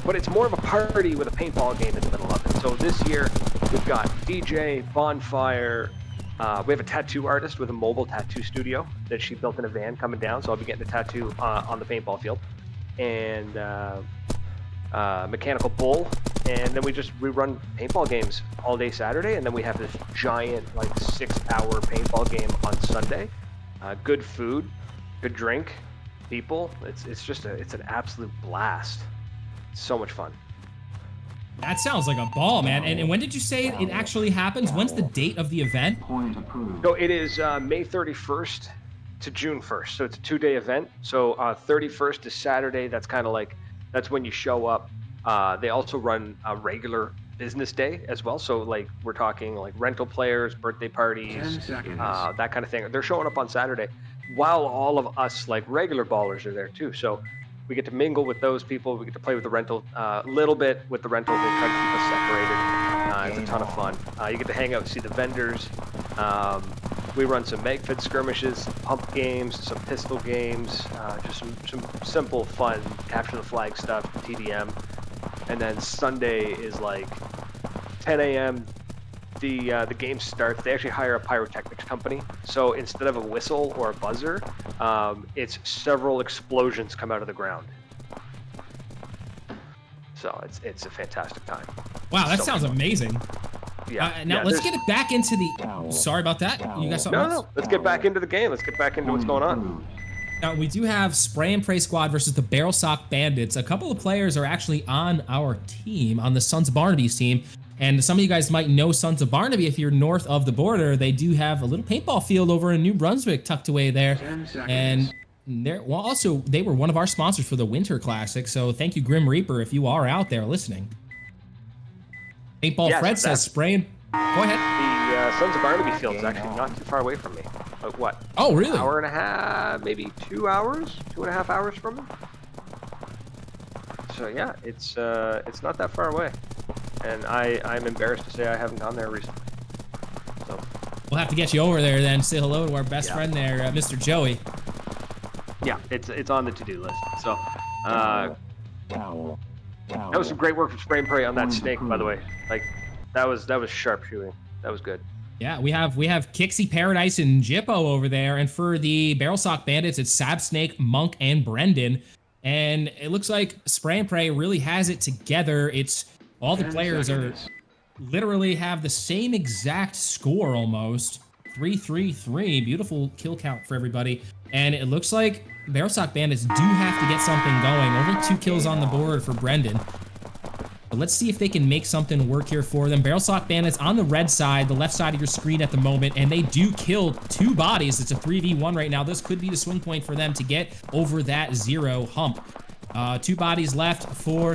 But it's more of a party with a paintball game in the middle of it. So this year we've got DJ, bonfire. We have a tattoo artist with a mobile tattoo studio that she built in a van coming down. So I'll be getting a tattoo on the paintball field, and mechanical bull. And then we run paintball games all day Saturday, and then we have this giant like 6-hour paintball game on Sunday. Good food, good drink, people. It's an absolute blast. So much fun. That sounds like a ball, man. And when did you say it actually happens? When's the date of the event? Point approved. So it is May 31st to June 1st. So it's a 2-day event. So 31st is Saturday. That's kind of like, that's when you show up. They also run a regular business day as well. So like we're talking like rental players, birthday parties, that kind of thing. They're showing up on Saturday while all of us like regular ballers are there too. So we get to mingle with those people. We get to play with the rental a little bit with the rental. They try to keep us separated. It's a ton of fun. You get to hang out and see the vendors. We run some Megfed skirmishes, pump games, some pistol games, just some simple fun capture the flag stuff, TDM. And then Sunday is like 10 a.m. The game starts. They actually hire a pyrotechnics company. So instead of a whistle or a buzzer, it's several explosions come out of the ground. So it's a fantastic time. Wow, that sounds amazing. Yeah. Now let's get it back into the. Sorry about that. You got something else? No. Let's get back into the game. Let's get back into what's going on. Now, we do have Spray and Pray Squad versus the Barrel Sock Bandits. A couple of players are actually on our team, on the Sons of Barnaby's team. And some of you guys might know Sons of Barnaby if you're north of the border. They do have a little paintball field over in New Brunswick tucked away there. And they were one of our sponsors for the Winter Classic. So thank you, Grim Reaper, if you are out there listening. Paintball Fred says Spray and... Go ahead. The Sons of Barnaby field is actually not too far away from me. Like what? Oh, really? Hour and a half, maybe 2 hours, 2.5 hours from me. So yeah, it's not that far away, and I'm embarrassed to say I haven't gone there recently. So we'll have to get you over there then. Say hello to our best friend there, Mr. Joey. Yeah, it's on the to-do list. So that was some great work from Spray and Pray on that snake, by the way. Like that was sharp shooting. That was good. Yeah, we have Kixie Paradise and Jippo over there, and for the Barrel Sock Bandits, it's Sab Snake, Monk, and Brendan. And it looks like Spray and Pray really has it together. It's All the 10 players seconds. literally have the same exact score almost. 3-3-3. Beautiful kill count for everybody. And it looks like Barrel Sock Bandits do have to get something going. Only 2 kills on the board for Brendan. But let's see if they can make something work here for them. Barrel Sock Bandits on the red side, the left side of your screen at the moment, and they do kill 2 bodies. It's a 3v1 right now. This could be the swing point for them to get over that 0 hump. 2 bodies left for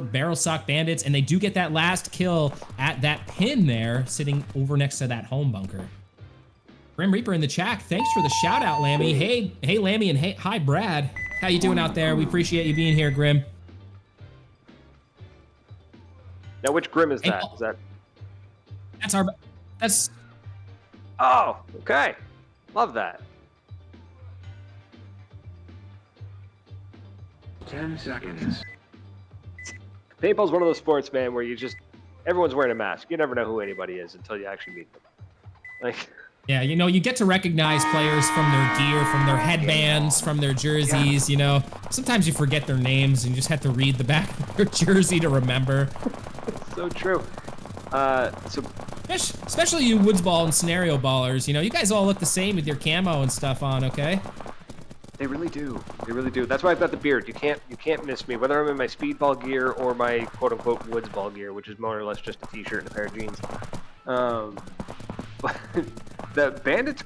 Barrel Sock Bandits, and they do get that last kill at that pin there, sitting over next to that home bunker. Grim Reaper in the chat, thanks for the shout out, Lammy. Hey, Lammy, and hi, Brad. How you doing out there? We appreciate you being here, Grim. Now, which Grim is that? Is that? That's. Oh, okay. Love that. 10 seconds. Paintball's one of those sports, man, where everyone's wearing a mask. You never know who anybody is until you actually meet them. Like. Yeah, you know, you get to recognize players from their gear, from their headbands, from their jerseys, you know. Sometimes you forget their names and you just have to read the back of their jersey to remember. So true. Especially you woods ball and scenario ballers, you know, you guys all look the same with your camo and stuff on, okay? They really do. They really do. That's why I've got the beard. You can't miss me, whether I'm in my speedball gear or my quote-unquote woods ball gear, which is more or less just a t-shirt and a pair of jeans. The bandits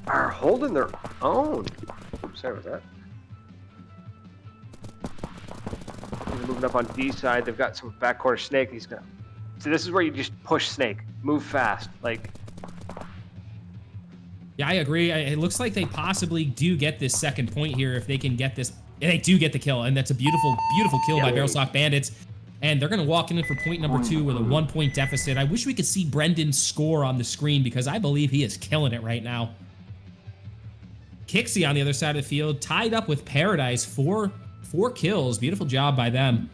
are holding their own. Oops, sorry about that. They're moving up on D side. They've got some back corner Snake. He's gonna. So this is where you just push Snake. Move fast. Like. Yeah, I agree. It looks like they possibly do get this second point here if they can get this. And they do get the kill, and that's a beautiful, beautiful kill by Barrel Sock Bandits. And they're going to walk in for point number 2 with a 1-point deficit. I wish we could see Brendan's score on the screen because I believe he is killing it right now. Kixie on the other side of the field, tied up with Paradise, 4 kills. Beautiful job by them.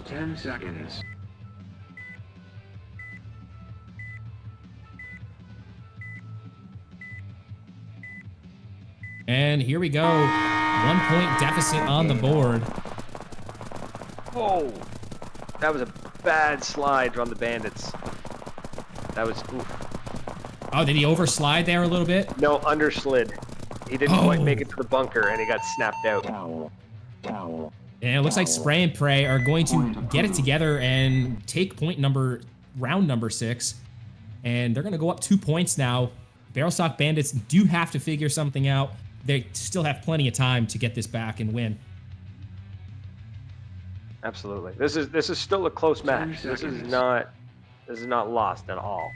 10 seconds. And here we go. 1-point deficit on the board. Whoa. That was a bad slide from the bandits. That was oof. Oh, did he overslide there a little bit? No, underslid. He didn't quite make it to the bunker and he got snapped out. Towel. And it looks like Spray and Pray are going to get it together and take round number 6. And they're going to go up 2 points now. Barrel Sock Bandits do have to figure something out. They still have plenty of time to get this back and win. Absolutely. This is still a close match. This is not lost at all.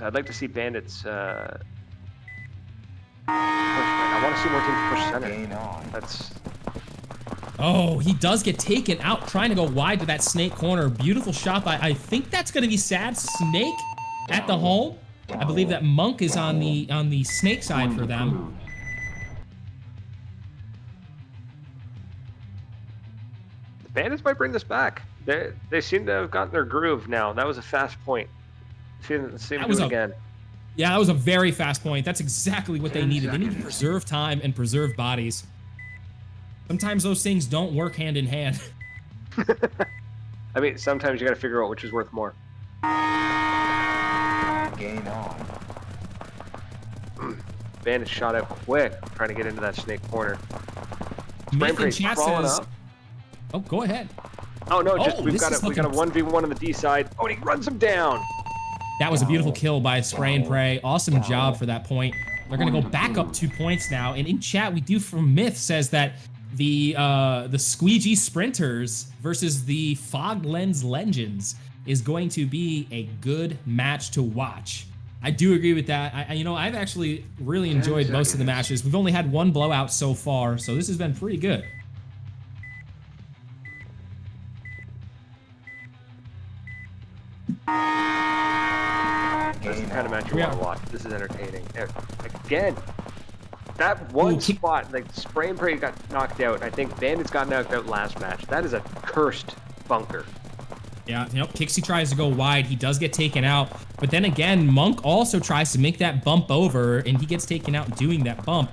I'd like to see Bandits push. I want to see more teams push center. That's. Oh, he does get taken out trying to go wide to that Snake corner. Beautiful shot by, I think that's going to be Sad Snake at the home. I believe that Monk is on the Snake side for them. The Bandits might bring this back. They seem to have gotten their groove now. That was a fast point. See them do it again. Yeah, that was a very fast point. That's exactly what they needed. They need to preserve time and preserve bodies. Sometimes those things don't work hand in hand. I mean, sometimes you got to figure out which is worth more. Game on. Bandit shot out quick, trying to get into that Snake corner. Myth in chat says, oh, go ahead. Oh no, we got a 1v1 on the D side. Oh, and he runs him down. That was a beautiful kill by Spray and Pray. Awesome job for that point. They're gonna go back up 2 points now. And in chat, we do from Myth says that the Squeegee Sprinters versus the Fog Lens Legends is going to be a good match to watch. I do agree with that. I've actually really enjoyed most of the matches. We've only had 1 blowout so far, so this has been pretty good. That's the kind of match you want to watch. This is entertaining. Again, that one spot, like Spray and Pray got knocked out. I think Bandits got knocked out last match. That is a cursed bunker. Yeah, Kixie tries to go wide. He does get taken out. But then again, Monk also tries to make that bump over, and he gets taken out doing that bump.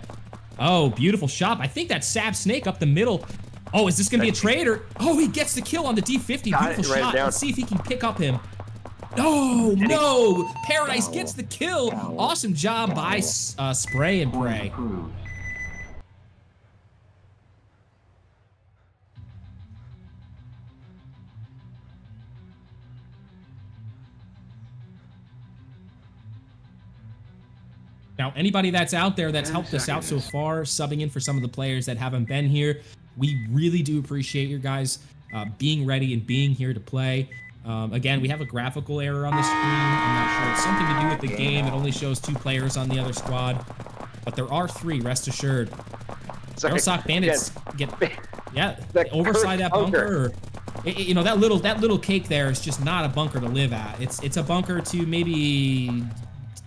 Oh, beautiful shot. I think that's Sab Snake up the middle. Oh, is this going to be a trade or? Oh, he gets the kill on the D50. Got Beautiful it, right shot. down. Let's see if he can pick up him. Oh, no. Paradise gets the kill. Awesome job by Spray and Pray. Approved. Now, anybody that's out there that's 10 helped us out so seconds. far, subbing in for some of the players that haven't been here, we really do appreciate your guys being ready and being here to play. Again, we have a graphical error on the screen. I'm not sure. It's something to do with the game. It only shows 2 players on the other squad. But there are 3, rest assured. Sorry. Airsoft Bandits get, yeah, The overside that cursed bunker. Or, you know, that little cake there is just not a bunker to live at. It's a bunker to maybe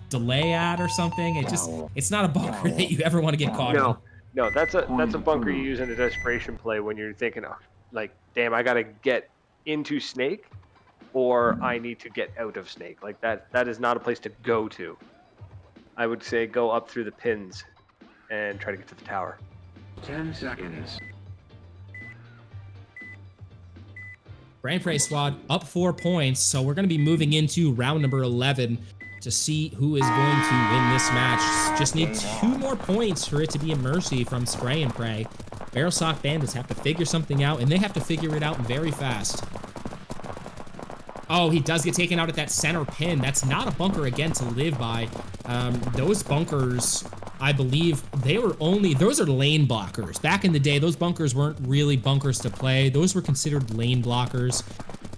delay at or something. It's not a bunker that you ever want to get caught in. No, that's a bunker you use in a desperation play when you're thinking, oh, like, damn, I gotta get into Snake, or I need to get out of Snake. Like that is not a place to go to. I would say go up through the pins and try to get to the tower. 10 seconds. Brain Prey squad up 4 points, so we're going to be moving into round number 11 to see who is going to win this match. Just need 2 more points for it to be a mercy from Spray and Pray. Barrel Sock Bandits have to figure something out, and they have to figure it out very fast. Oh, he does get taken out at that center pin. That's not a bunker again to live by. Those bunkers, I believe, those are lane blockers. Back in the day, those bunkers weren't really bunkers to play. Those were considered lane blockers.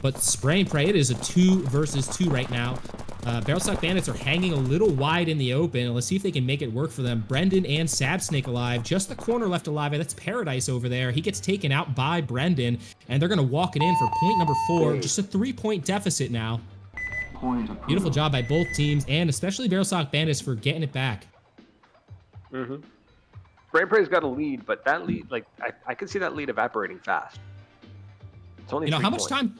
But Spray and Pray, it is a 2 versus 2 right now. Barrel Sock Bandits are hanging a little wide in the open. Let's see if they can make it work for them. Brendan and Sab Snake alive. Just the corner left alive. That's Paradise over there. He gets taken out by Brendan, and they're going to walk it in for point number 4. Just a 3-point deficit now. Beautiful job by both teams, and especially Barrel Sock Bandits for getting it back. Mm-hmm. Spray Pray's got a lead, but that lead, like, I can see that lead evaporating fast. It's only How 3 much points. time?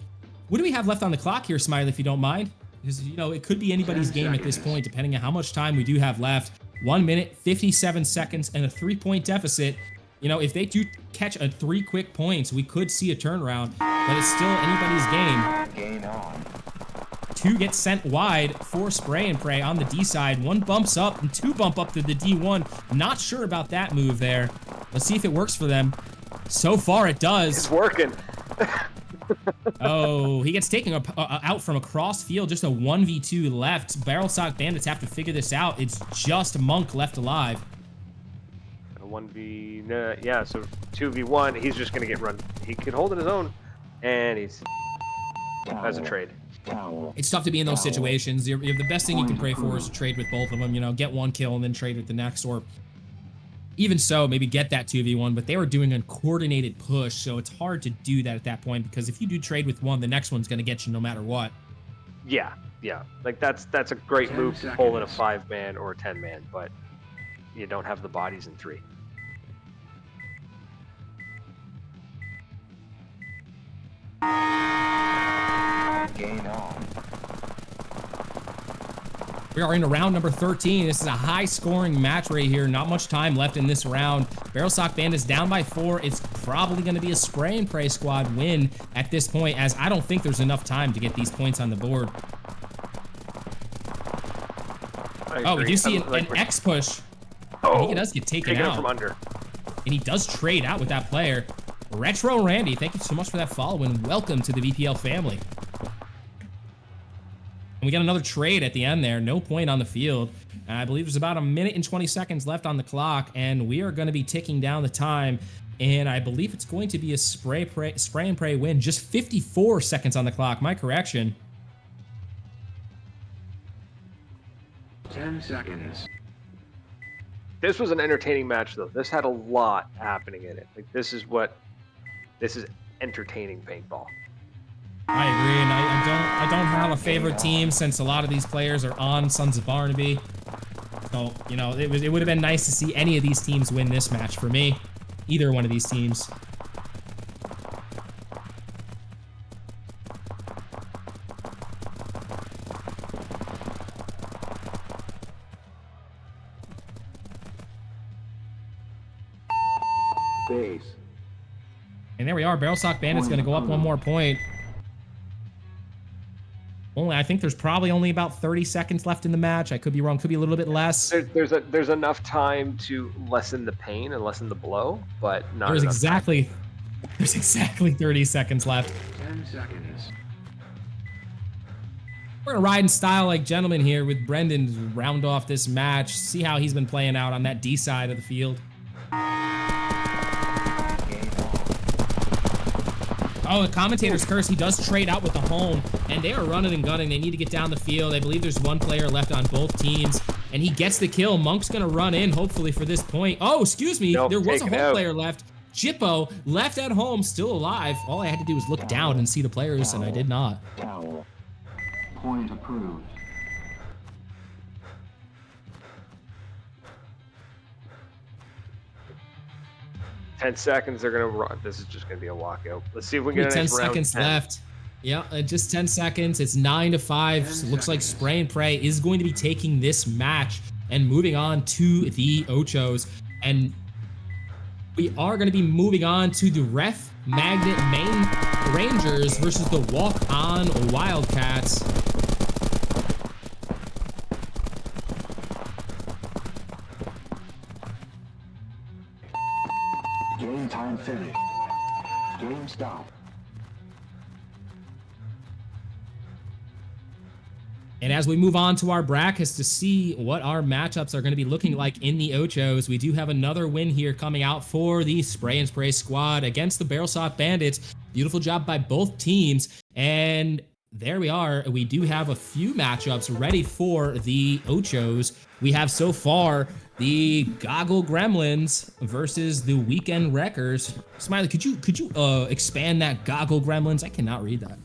What do we have left on the clock here, Smiley, if you don't mind? Because, it could be anybody's 10 game at this seconds. point, depending on how much time we do have left. 1 minute, 57 seconds, and a 3-point deficit. If they do catch 3 quick points, we could see a turnaround, but it's still anybody's game. Gain on. 2 get sent wide for Spray and Pray on the D side. 1 bumps up and 2 bump up to the D1. Not sure about that move there. Let's see if it works for them. So far, it does. It's working. Oh, he gets taken out from across field. Just a 1v2 left. Barrel Sock Bandits have to figure this out. It's just Monk left alive. A 1v, yeah, so 2v1. He's just gonna get run. He can hold it his own, and he's as a trade. It's tough to be in those situations. The best thing you can pray for is to trade with both of them. Get 1 kill and then trade with the next, or even so, maybe get that 2v1, but they were doing a coordinated push, so it's hard to do that at that point, because if you do trade with one, the next one's going to get you no matter what. Yeah. Like, that's a great 10 move to pull in a seconds. 5-man or a 10-man, but you don't have the bodies in 3. Gain on. We are in round number 13. This is a high-scoring match right here. Not much time left in this round. Barrel Sock Bandits down by 4. It's probably going to be a Spray and Pray squad win at this point, as I don't think there's enough time to get these points on the board. Oh, we do see an X push. Oh, He does get taken taken out. from under. And he does trade out with that player. Retro Randy, thank you so much for that follow, and welcome to the VPL family. And we got another trade at the end there. No point on the field. I believe there's about 1 minute and 20 seconds left on the clock, and we are going to be ticking down the time. And I believe it's going to be a Spray and Pray win. Just 54 seconds on the clock. My correction. 10 seconds. This was an entertaining match, though. This had a lot happening in it. Like, this is entertaining paintball. I agree, and I don't have a favorite team, since a lot of these players are on Sons of Barnaby. So, it would have been nice to see any of these teams win this match for me. Either one of these teams. Base. And there we are. Barrel Sock Bandit's going to go up one more point. I think there's probably only about 30 seconds left in the match. I could be wrong. Could be a little bit less. There's enough time to lessen the pain and lessen the blow, but not There's enough exactly 30 seconds left. 10 seconds. We're gonna ride in style like gentlemen here with Brendan to round off this match. See how he's been playing out on that D side of the field. Oh, the commentator's curse. He does trade out with the home, and they are running and gunning. They need to get down the field. I believe there's one player left on both teams, and he gets the kill. Monk's gonna run in, hopefully, for this point. Oh, excuse me. Nope, there was a take it home out. player left. Jippo left at home, still alive. All I had to do was look down and see the players, and I did not. Towel. Point approved. time. 10 seconds. They're gonna run. This is just gonna be a walkout. Let's see if we can get a 10 nice round seconds 10. left. Yeah, just 10 seconds. It's 9-5. So it looks like Spray and Pray is going to be taking this match and moving on to the Ochos. And we are going to be moving on to the Ref Magnet Main Rangers versus the Walk-On Wildcats. Game time finished. Game stop. And as we move on to our brackets to see what our matchups are going to be looking like in the Ochos, we do have another win here coming out for the Spray and Spray squad against the Barrel Sock Bandits. Beautiful job by both teams. And there we are. We do have a few matchups ready for the Ochos. We have so far the Goggle Gremlins versus the Weekend Wreckers. Smiley, could you expand that Goggle Gremlins? I cannot read that.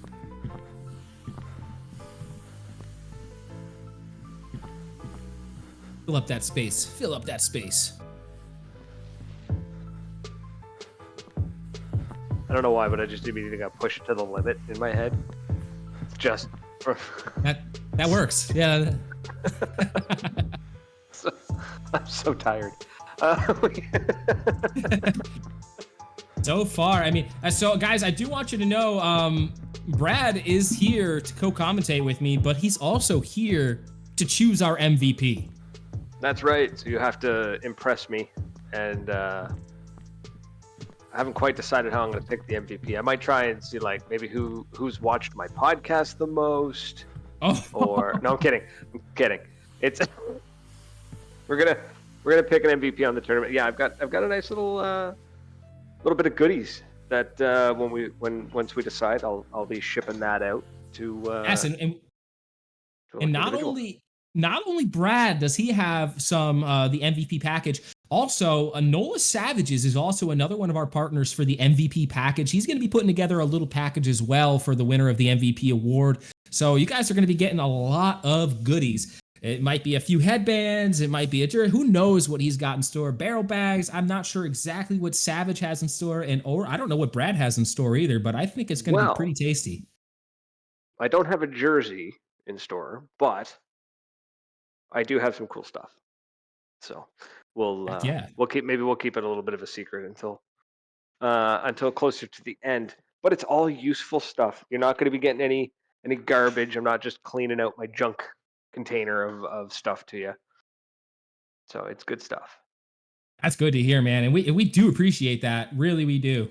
Fill up that space. Fill up that space. I don't know why, but I just immediately got pushed to the limit in my head. Just for That works. Yeah. I'm so tired. So far, I mean, so guys, I do want you to know, Brad is here to co-commentate with me, but he's also here to choose our MVP. That's right. So you have to impress me, and I haven't quite decided how I'm going to pick the MVP. I might try and see like maybe who's watched my podcast the most. Oh. Or no, I'm kidding. I'm kidding. It's we're gonna pick an MVP on the tournament. Yeah, I've got a nice little bit of goodies that once we decide, I'll be shipping that out to. Yes, and not only Brad does he have some the MVP package. Also, Nola Savages is also another one of our partners for the MVP package. He's going to be putting together a little package as well for the winner of the MVP award. So you guys are going to be getting a lot of goodies. It might be a few headbands. It might be a jersey. Who knows what he's got in store? Barrel bags. I'm not sure exactly what Savage has in store, or I don't know what Brad has in store either. But I think it's going to be pretty tasty. I don't have a jersey in store, but I do have some cool stuff. So we'll keep it a little bit of a secret until closer to the end. But it's all useful stuff. You're not going to be getting any garbage. I'm not just cleaning out my junk container of stuff to you. So it's good stuff. That's good to hear, man. And we do appreciate that. Really, we do.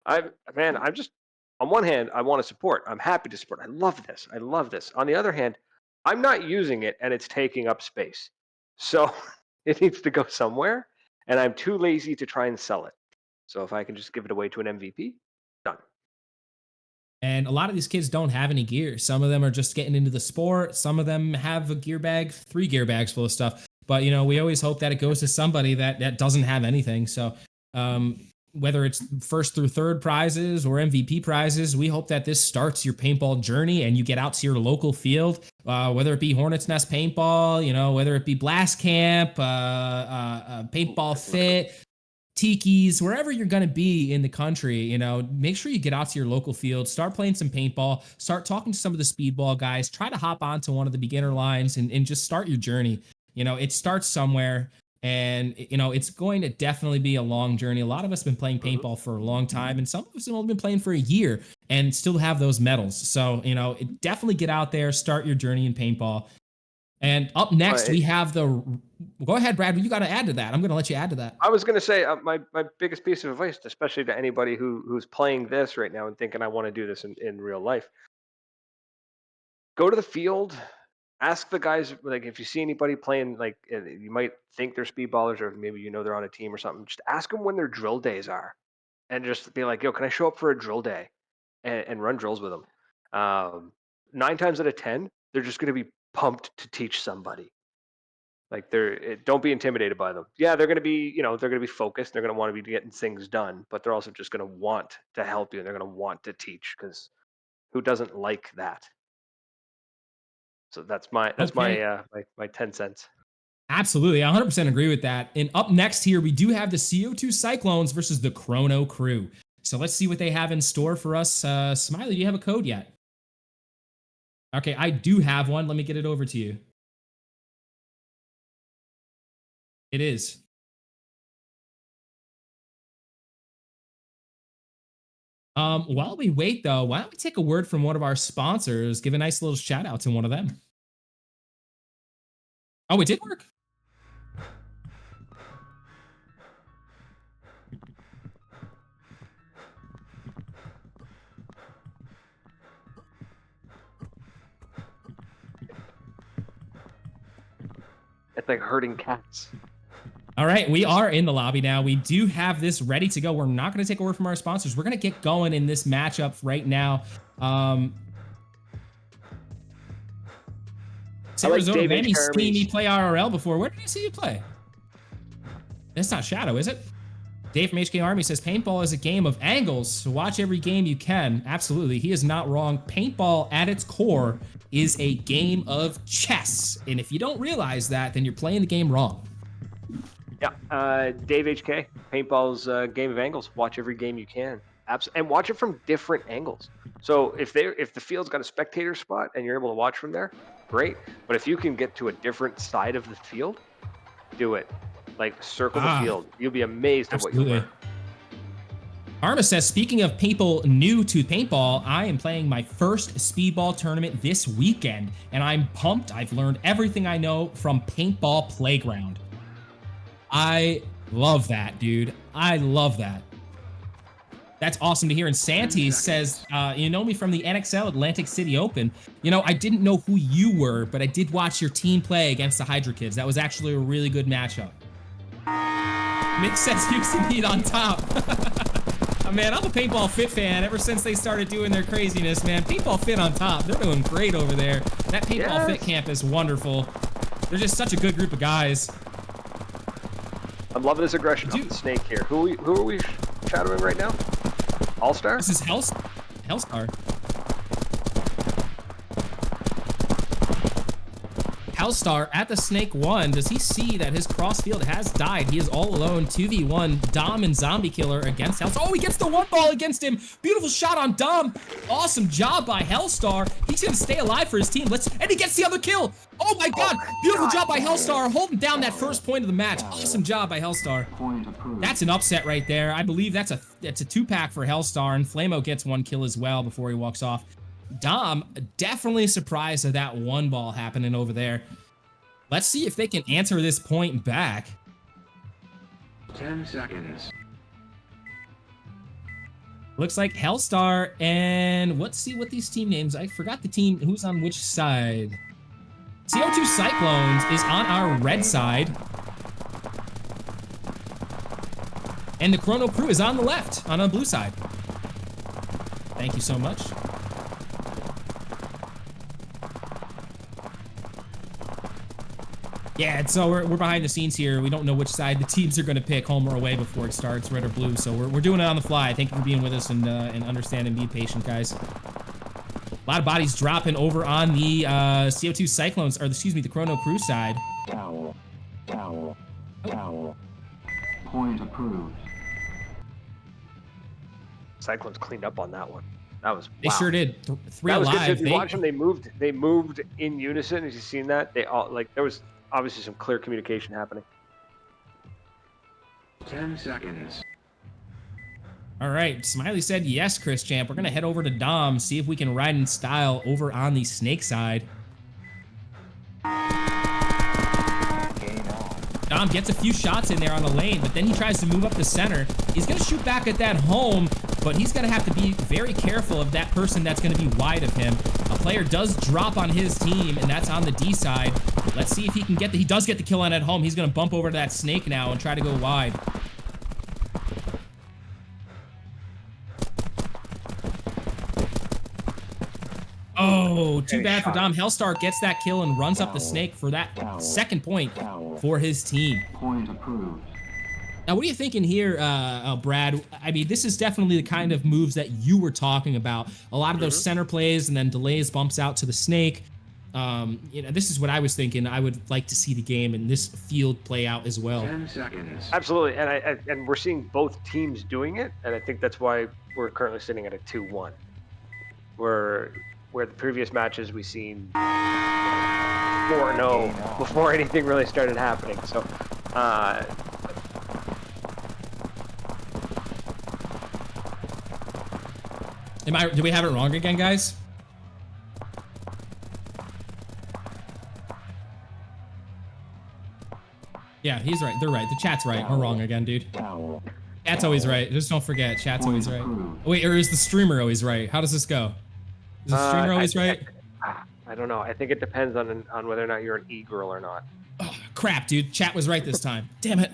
I'm just, on one hand, I want to support. I'm happy to support. I love this. On the other hand, I'm not using it and it's taking up space. So it needs to go somewhere, and I'm too lazy to try and sell it. So if I can just give it away to an MVP, done. And a lot of these kids don't have any gear. Some of them are just getting into the sport. Some of them have a gear bag, 3 gear bags full of stuff. But, we always hope that it goes to somebody that doesn't have anything. So whether it's first through third prizes or MVP prizes, we hope that this starts your paintball journey and you get out to your local field, whether it be Hornet's Nest Paintball, whether it be Blast Camp, Paintball Fit, Tiki's, wherever you're going to be in the country, make sure you get out to your local field, start playing some paintball, start talking to some of the speedball guys, try to hop onto one of the beginner lines and just start your journey. It starts somewhere. And, you know, it's going to definitely be a long journey. A lot of us have been playing paintball for a long time, and some of us have only been playing for a year and still have those medals. So, you know, definitely get out there, start your journey in paintball. And up next, we have the. Go ahead, Brad. You got to add to that. I'm going to let you add to that. I was going to say my biggest piece of advice, especially to anybody who's playing this right now and thinking I want to do this in real life. Go to the field, ask the guys, like if you see anybody playing, like you might think they're speedballers or maybe you know they're on a team or something. Just ask them when their drill days are, and just be like, "Yo, can I show up for a drill day and run drills with them?" 9 times out of 10, they're just going to be pumped to teach somebody. Like don't be intimidated by them. Yeah, they're going to be, they're going to be focused. They're going to want to be getting things done, but they're also just going to want to help you and they're going to want to teach because who doesn't like that? So that's my Okay. my 10 cents. Absolutely. I 100% agree with that. And up next here, we do have the CO2 Cyclones versus the Chrono Crew. So let's see what they have in store for us. Smiley, do you have a code yet? Okay, I do have one. Let me get it over to you. It is. While we wait, though, why don't we take a word from one of our sponsors, give a nice little shout out to one of them. Oh, it did work. It's like herding cats. All right, we are in the lobby now. We do have this ready to go. We're not going to take a word from our sponsors. We're going to get going in this matchup right now. Arizona, Dave man, H. he's seen me Carmey's- play RRL before. Where did I see you play? That's not Shadow, is it? Dave from HK Army says, paintball is a game of angles, so watch every game you can. Absolutely, he is not wrong. Paintball, at its core, is a game of chess. And if you don't realize that, then you're playing the game wrong. Yeah, Dave HK, paintball's a game of angles. Watch every game you can. And watch it from different angles. So if the field's got a spectator spot and you're able to watch from there, great. But if you can get to a different side of the field, do it. Like circle the field. You'll be amazed at what you learn. Arma says, speaking of people new to paintball, I am playing my first speedball tournament this weekend, and I'm pumped. I've learned everything I know from Paintball Playground. I love that, dude. I love that. That's awesome to hear. And Santi says, you know me from the NXL Atlantic City Open. You know, I didn't know who you were, but I did watch your team play against the Hydra Kids. That was actually a really good matchup. Mick says Houston Heat on top. Oh, man, I'm a Paintball Fit fan ever since they started doing their craziness, man. Paintball Fit on top. They're doing great over there. That Paintball Fit camp is wonderful. They're just such a good group of guys. I'm loving this aggression of the snake here. Who are we shadowing right now? All-Star? This is Hellstar. Hellstar at the Snake 1. Does he see that his cross field has died? He is all alone, 2v1, Dom and Zombie Killer against Hellstar. Oh, he gets the one ball against him. Beautiful shot on Dom. Awesome job by Hellstar. He's gonna stay alive for his team. And he gets the other kill. Oh my God, beautiful job by Hellstar, holding down that first point of the match. Awesome job by Hellstar. That's an upset right there. I believe that's a 2-pack for Hellstar, and Flamo gets one kill as well before he walks off. Dom, definitely surprised at that one ball happening over there. Let's see if they can answer this point back. 10 seconds. Looks like Hellstar and let's see what these team names. I forgot the team who's on which side. CO2 Cyclones is on our red side. And the Chrono Crew is on the left, on the blue side. Thank you so much. Yeah, so we're behind the scenes here. We don't know which side the teams are going to pick, home or away, before it starts, red or blue. So we're doing it on the fly. Thank you for being with us and understanding, being patient, guys. A lot of bodies dropping over on the CO2 Cyclones, or excuse me, the Chrono Crew side. Towel. Point approved. Cyclones cleaned up on that one. That was They sure did. Three that was alive. good. If you watch them, they moved in unison. Have you seen that? They all, like, there was obviously some clear communication happening. 10 seconds. All right, Smiley said yes, Chris Champ. We're gonna head over to Dom, see if we can ride in style over on the snake side. Dom gets a few shots in there on the lane, but then he tries to move up the center. He's gonna shoot back at that home, but he's gonna have to be very careful of that person that's gonna be wide of him. A player does drop on his team, and that's on the D side. Let's see if he can get he does get the kill on at home. He's gonna bump over to that snake now and try to go wide. Oh, too bad for Dom. Hellstar gets that kill and runs up the snake for that second point for his team. Point approved. Now, what are you thinking here, Brad? I mean, this is definitely the kind of moves that you were talking about. A lot of those center plays and then delays, bumps out to the snake. You know, this is what I was thinking. I would like to see the game in this field play out as well. 10 seconds. Absolutely, and we're seeing both teams doing it, and I think that's why we're currently sitting at a 2-1. Where the previous matches we seen 4-0 before anything really started happening. So, do we have it wrong again, guys? Yeah, he's right. They're right. The chat's right. We're wrong again, dude. Chat's always right. Just don't forget, chat's always right. Wait, or is the streamer always right? How does this go? Is the streamer always right? I don't know. I think it depends on whether or not you're an e-girl or not. Oh, crap, dude. Chat was right this time. Damn it.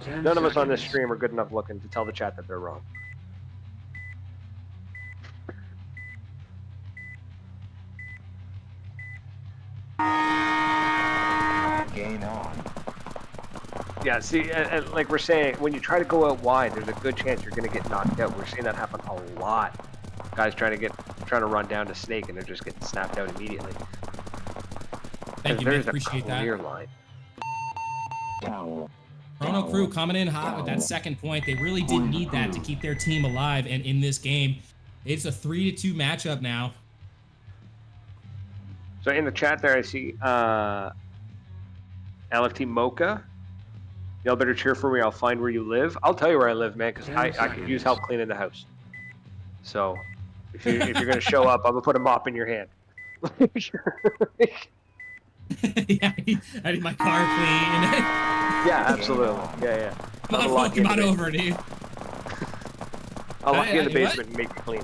None of us on this stream are good enough looking to tell the chat that they're wrong. Game on. Yeah, see, and like we're saying, when you try to go out wide, there's a good chance you're going to get knocked out. We're seeing that happen a lot. Guys trying to run down to snake, and they're just getting snapped out immediately. Thank you, man. Appreciate that. Line. Chrono Crew coming in hot with that second point. They really did need that to keep their team alive. And in this game, it's a 3-2 matchup now. So in the chat there, I see LFT Mocha. Y'all better cheer for me. I'll find where you live. I'll tell you where I live, man, because I could use help cleaning the house. So if you're gonna show up, I'm gonna put a mop in your hand. Yeah, I need my car clean. Yeah, absolutely. Yeah. Come on over, dude. I'll lock you in the basement and make you clean.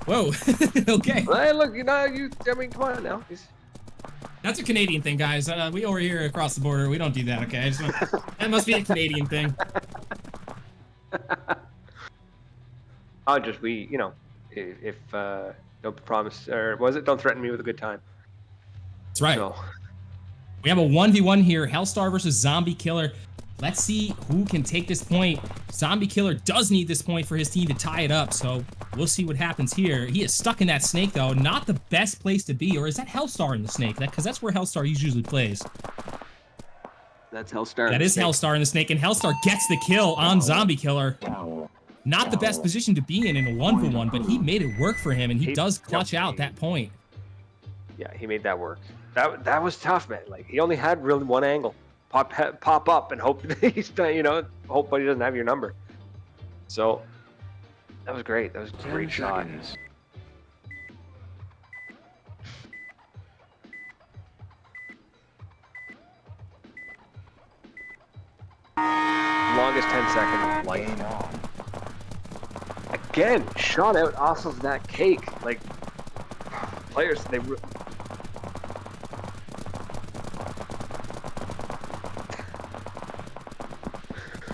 Whoa. Okay. Hey, look, I mean, come on now. That's a Canadian thing, guys. We over here across the border, we don't do that, okay? That must be a Canadian thing. If don't promise, or was it don't threaten me with a good time? That's right. So. We have a 1v1 here, Hellstar versus Zombie Killer. Let's see who can take this point. Zombie Killer does need this point for his team to tie it up, so we'll see what happens here. He is stuck in that snake, though. Not the best place to be, or is that Hellstar in the snake? Because that's where Hellstar usually plays. That's Hellstar. That is Hellstar in the snake, and Hellstar gets the kill on Zombie Killer. Not the best position to be in a 1v1, but he made it work for him, and he does clutch out that point. Yeah, he made that work. That was tough, man. Like, he only had really one angle. Pop up and hope that he's, hope he doesn't have your number. So that was great. That was a great shot. Longest 10 seconds of life. Again, shot out off of that cake. Like, players,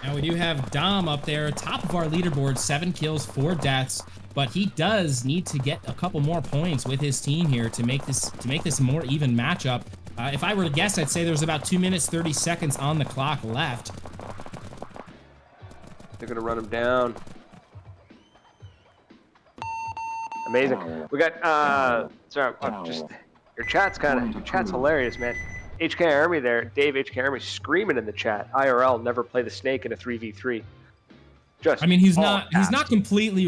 Now we do have Dom up there, top of our leaderboard, 7 kills, 4 deaths, but he does need to get a couple more points with his team here to make this a more even matchup. If I were to guess, I'd say there's about 2 minutes, 30 seconds on the clock left. They're gonna run him down. Amazing. We got sorry, just your chat's hilarious, man. HK Army there, Dave HK Army screaming in the chat. IRL, never play the snake in a 3v3. I mean, he's not completely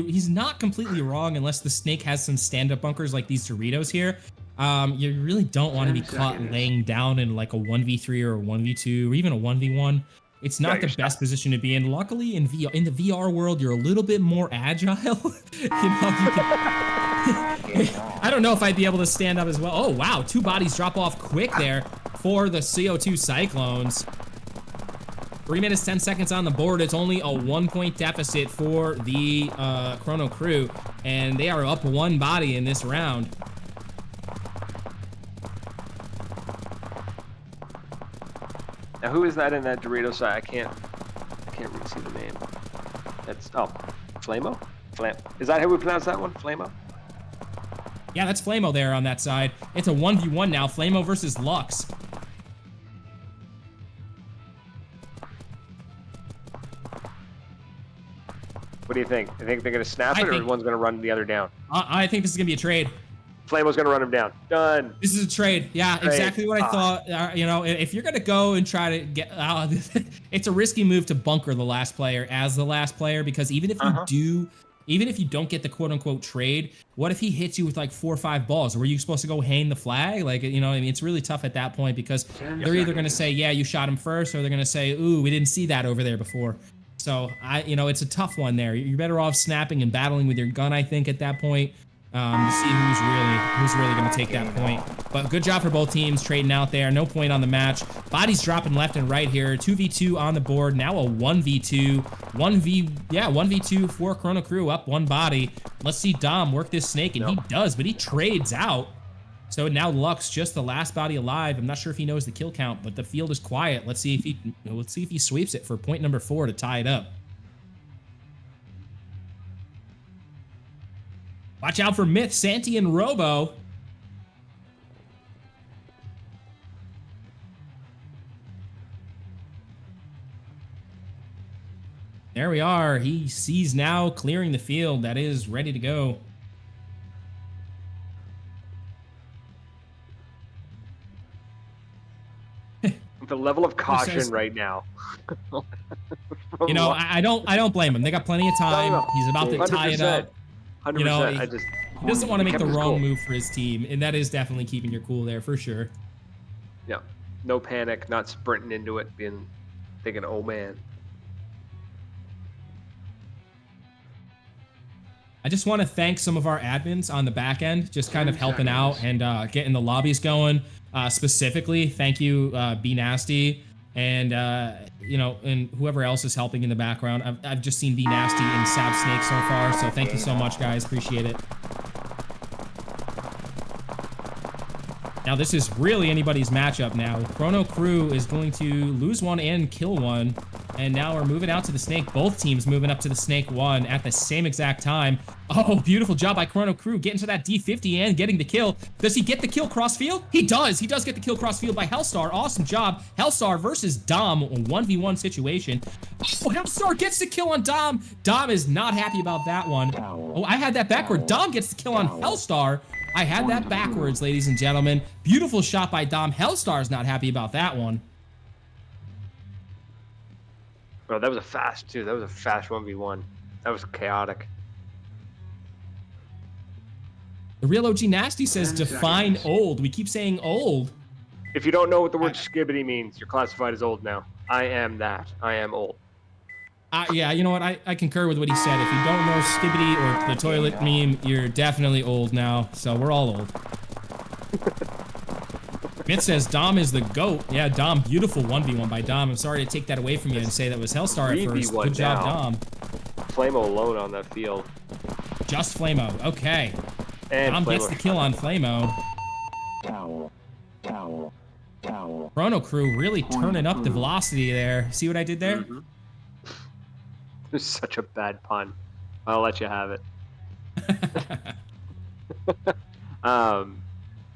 wrong unless the snake has some stand-up bunkers like these Doritos here. You really don't want to be 10 caught seconds. laying down in like a 1v3 or a 1v2 or even a 1v1. It's not the you're best stuck. position to be in. Luckily, in the VR world, you're a little bit more agile. You know, you can. I don't know if I'd be able to stand up as well. Oh wow, 2 bodies drop off quick there for the CO2 Cyclones. 3 minutes, 10 seconds on the board. It's only a 1-point deficit for the Chrono Crew, and they are up 1 body in this round. Now, who is that in that Dorito side? I can't really see the name. That's Flamo. Is that how we pronounce that one? Flamo. Yeah, that's Flamo there on that side. It's a 1v1 now. Flamo versus Lux. What do you think? You think they're gonna snap it, or one's gonna run the other down? I think this is gonna be a trade. Flamo's gonna run him down. Done. This is a trade. Yeah, Trade. exactly what I thought. You know, if you're gonna go and try to get, it's a risky move to bunker the last player as the last player, because even if you don't get the quote-unquote trade, what if he hits you with like 4 or 5 balls? Were you supposed to go hang the flag? Like, you know, I mean, it's really tough at that point, because they're either gonna say, yeah, you shot him first, or they're gonna say, ooh, we didn't see that over there before. So you know, it's a tough one there. You're better off snapping and battling with your gun, I think, at that point, to see who's really going to take that point. But good job for both teams trading out there. No point on the match. Bodies dropping left and right here. 2v2 on the board. Now a 1v2. 1v2 for Chrono Crew, up 1 body. Let's see Dom work this snake, and he does, but he trades out. So now Lux, just the last body alive. I'm not sure if he knows the kill count, but the field is quiet. Let's see if he sweeps it for point number 4 to tie it up. Watch out for Myth, Santi, and Robo. There we are. He sees now clearing the field. That is ready to go. The level of caution right now. You know, I don't blame him. They got plenty of time. He's about to tie it up. 100%. You know, he he doesn't want to make the wrong cool move for his team, and that is definitely keeping your cool there for sure. Yeah, no panic, not sprinting into it, thinking, oh man. I just want to thank some of our admins on the back end, just kind of helping out and getting the lobbies going. Specifically, thank you, Be Nasty, and you know, and whoever else is helping in the background. I've just seen Be Nasty and Sab Snake so far, so thank you so much, guys. Appreciate it. Now this is really anybody's matchup now. Chrono Crew is going to lose 1 and kill 1. And now we're moving out to the snake. Both teams moving up to the snake 1 at the same exact time. Oh, beautiful job by Chrono Crew getting to that D50 and getting the kill. Does he get the kill crossfield? He does. He does get the kill crossfield by Hellstar. Awesome job. Hellstar versus Dom, a 1v1 situation. Oh, Hellstar gets the kill on Dom. Dom is not happy about that one. Oh, I had that backward. Dom gets the kill on Hellstar. I had that backwards, ladies and gentlemen. Beautiful shot by Dom. Hellstar's not happy about that one. Bro, that was a fast, too. That was a fast 1v1. That was chaotic. The real OG Nasty says define old. We keep saying old. If you don't know what the word skibbity means, you're classified as old now. I am that. I am old. Yeah, you know what? I concur with what he said. If you don't know skibbity or the toilet meme, you're definitely old now. So we're all old. Myth says Dom is the GOAT. Yeah, Dom, beautiful 1v1 by Dom. I'm sorry to take that away from you and say that was Hellstar at first. Good job, Dom. Flamo alone on that field. Just Flamo. Okay. And Dom Flamo gets the kill on Flamo. Chrono Crew really turning up the velocity there. See what I did there? Mm-hmm. It was such a bad pun. I'll let you have it.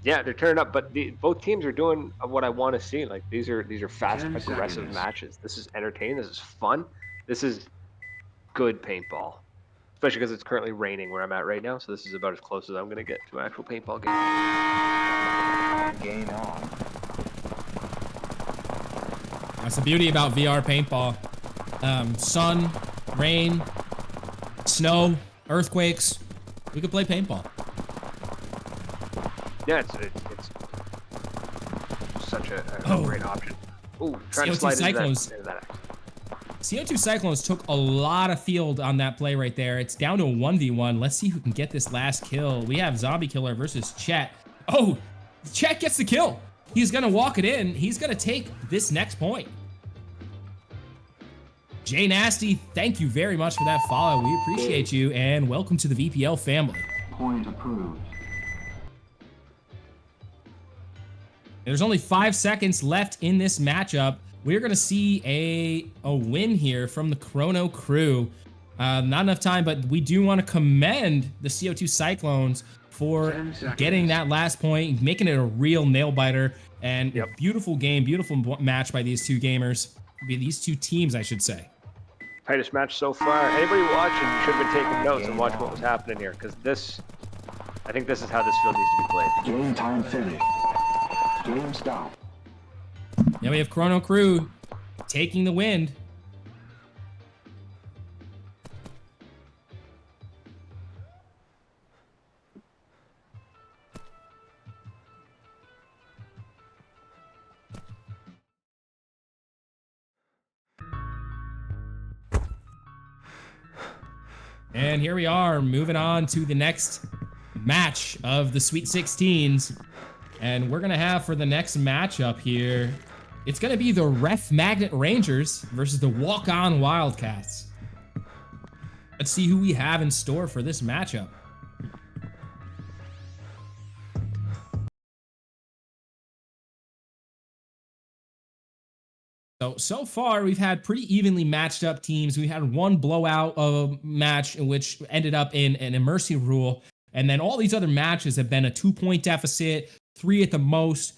Yeah, they're turning up, but both teams are doing what I want to see. Like these are fast, aggressive matches. This is entertaining. This is fun. This is good paintball, especially because it's currently raining where I'm at right now. So this is about as close as I'm gonna get to an actual paintball game. Game on. That's the beauty about VR paintball. Sun, rain, snow, earthquakes. We could play paintball. Yeah, it's such a great option. Ooh, trying to CO2 slide Cyclones. into that. CO2 Cyclones took a lot of field on that play right there. It's down to a 1v1. Let's see who can get this last kill. We have Zombie Killer versus Chet. Oh, Chet gets the kill. He's gonna walk it in. He's gonna take this next point. Jay Nasty, thank you very much for that follow. We appreciate you, and welcome to the VPL family. Point approved. There's only 5 seconds left in this matchup. We're gonna see a win here from the Chrono crew. Not enough time, but we do want to commend the CO2 Cyclones for getting that last point, making it a real nail biter, and a beautiful game, beautiful match by these two gamers, these two teams, I should say. Tightest match so far. Anybody watching should have been taking notes and watching what was happening here, because I think this is how this field needs to be played. Game time finished. Game stop. Now we have Chrono Crew taking the win. And here we are, moving on to the next match of the Sweet 16s. And we're gonna have for the next matchup here, it's gonna be the Ref Magnet Rangers versus the Walk On Wildcats. Let's see who we have in store for this matchup. So far, we've had pretty evenly matched up teams. We had one blowout of a match in which ended up in an immersive rule. And then all these other matches have been a 2-point deficit, 3 at the most.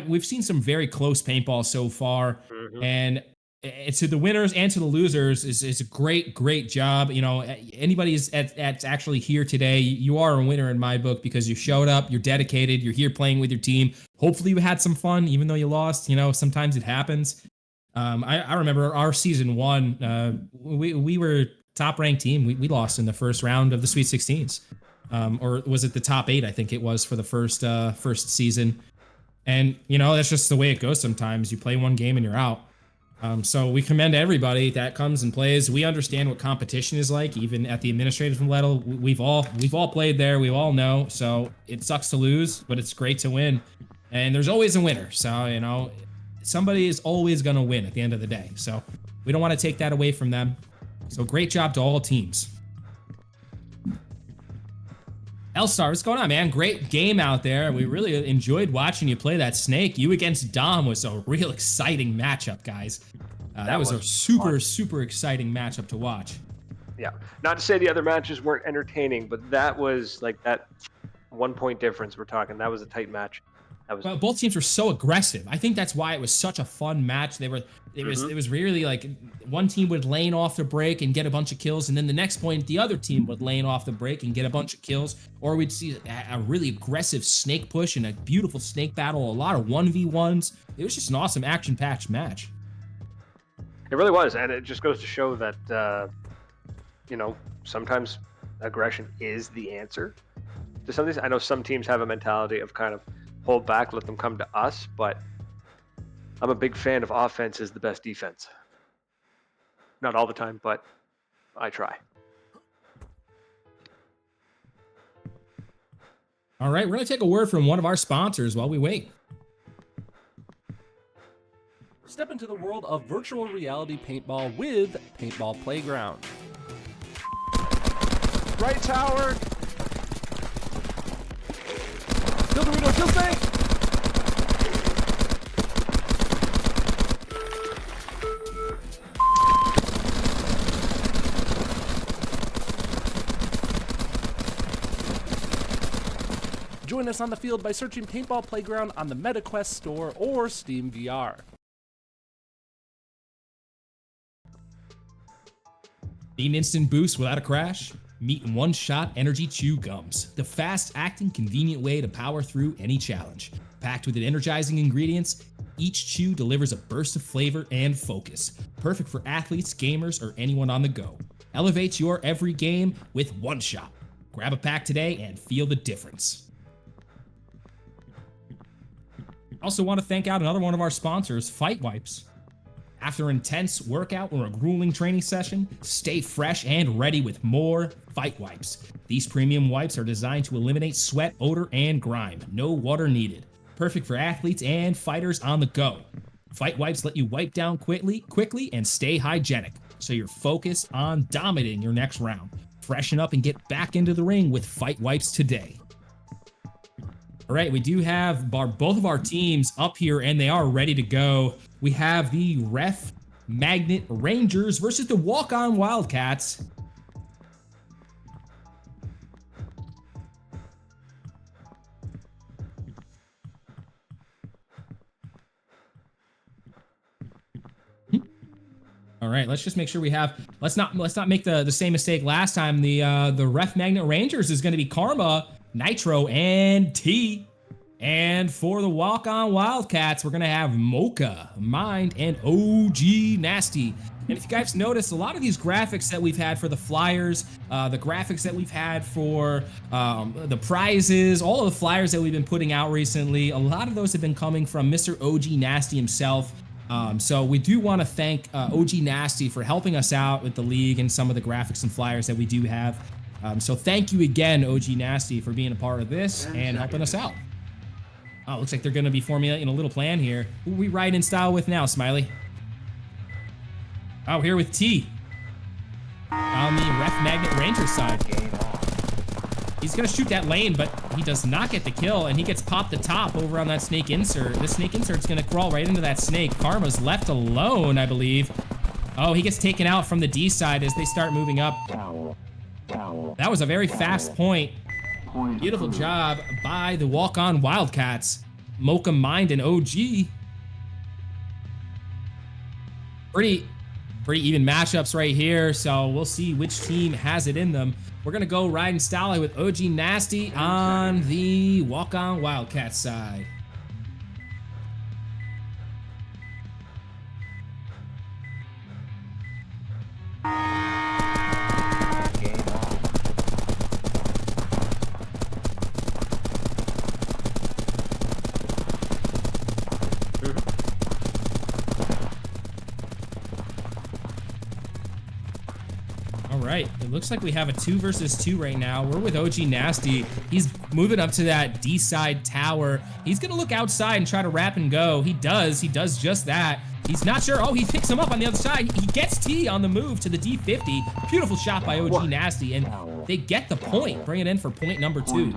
We've seen some very close paintball so far. And to the winners and to the losers, is a great job. You know, anybody that's actually here today, you are a winner in my book because you showed up, you're dedicated, you're here playing with your team. Hopefully you had some fun, even though you lost. You know, sometimes it happens. I remember our season 1, we were top ranked team. We lost in the first round of the Sweet 16s. Or was it the top 8? I think it was for the first season. And, you know, that's just the way it goes sometimes. You play one game and you're out. So we commend everybody that comes and plays. We understand what competition is like, even at the administrative level. We've all played there. We all know. So it sucks to lose, but it's great to win. And there's always a winner. So, you know, somebody is always going to win at the end of the day. So we don't want to take that away from them. So great job to all teams. L-Star, what's going on, man? Great game out there. We really enjoyed watching you play that snake. You against Dom was a real exciting matchup, guys. That was a super exciting matchup to watch. Yeah, not to say the other matches weren't entertaining, but that was like that 1-point difference we're talking. That was a tight match. Well, both teams were so aggressive. I think that's why it was such a fun match. It was really like one team would lane off the break and get a bunch of kills, and then the next point the other team would lane off the break and get a bunch of kills, or we'd see a really aggressive snake push and a beautiful snake battle, a lot of 1v1s. It was just an awesome action-packed match. It really was, and it just goes to show that you know, sometimes aggression is the answer to some of these. I know some teams have a mentality of kind of hold back, let them come to us, but I'm a big fan of offense is the best defense. Not all the time, but I try. All right, we're going to take a word from one of our sponsors while we wait. Step into the world of virtual reality paintball with Paintball Playground. Right tower. Kill Dorito, kill Snake! Join us on the field by searching Paintball Playground on the MetaQuest store or Steam VR. Need an instant boost without a crash? Meet One Shot Energy Chew Gums, the fast-acting, convenient way to power through any challenge. Packed with energizing ingredients, each chew delivers a burst of flavor and focus. Perfect for athletes, gamers, or anyone on the go. Elevate your every game with One Shot. Grab a pack today and feel the difference. Also want to thank out another one of our sponsors, Fight Wipes. After an intense workout or a grueling training session, stay fresh and ready with more Fight Wipes. These premium wipes are designed to eliminate sweat, odor, and grime. No water needed. Perfect for athletes and fighters on the go. Fight Wipes let you wipe down quickly and stay hygienic, so you're focused on dominating your next round. Freshen up and get back into the ring with Fight Wipes today. All right, we do have both of our teams up here, and they are ready to go. We have the Ref Magnet Rangers versus the Walk-On Wildcats. All right, let's just make sure we have. Let's not make the same mistake last time. The Ref Magnet Rangers is going to be Karma, Nitro, and T. And for the Walk-On Wildcats, we're going to have Mocha, Mind, and OG Nasty. And if you guys notice, a lot of these graphics that we've had for the flyers, the graphics that we've had for the prizes, all of the flyers that we've been putting out recently, a lot of those have been coming from Mr. OG Nasty himself. So we do want to thank OG Nasty for helping us out with the league and some of the graphics and flyers that we do have. So thank you again, OG Nasty, for being a part of this and helping us out. Oh, looks like they're going to be formulating a little plan here. Who are we riding in style with now, Smiley? Oh, here with T. On the Ref Magnet Ranger side. He's going to shoot that lane, but he does not get the kill, and he gets popped the top over on that snake insert. The snake insert's going to crawl right into that snake. Karma's left alone, I believe. Oh, he gets taken out from the D side as they start moving up. That was a very fast point. Beautiful job by the Walk-On Wildcats. Mocha, Mind, and OG. Pretty even matchups right here, so we'll see which team has it in them. We're gonna go riding style with OG Nasty on the Walk-On Wildcats side. Right, it looks like we have a 2 versus 2 right now. We're with OG Nasty. He's moving up to that D side tower. He's gonna look outside and try to wrap and go. He does just that. He's not sure. Oh, he picks him up on the other side. He gets T on the move to the D50. Beautiful shot by OG Nasty, and they get the point. Bring it in for point number 2.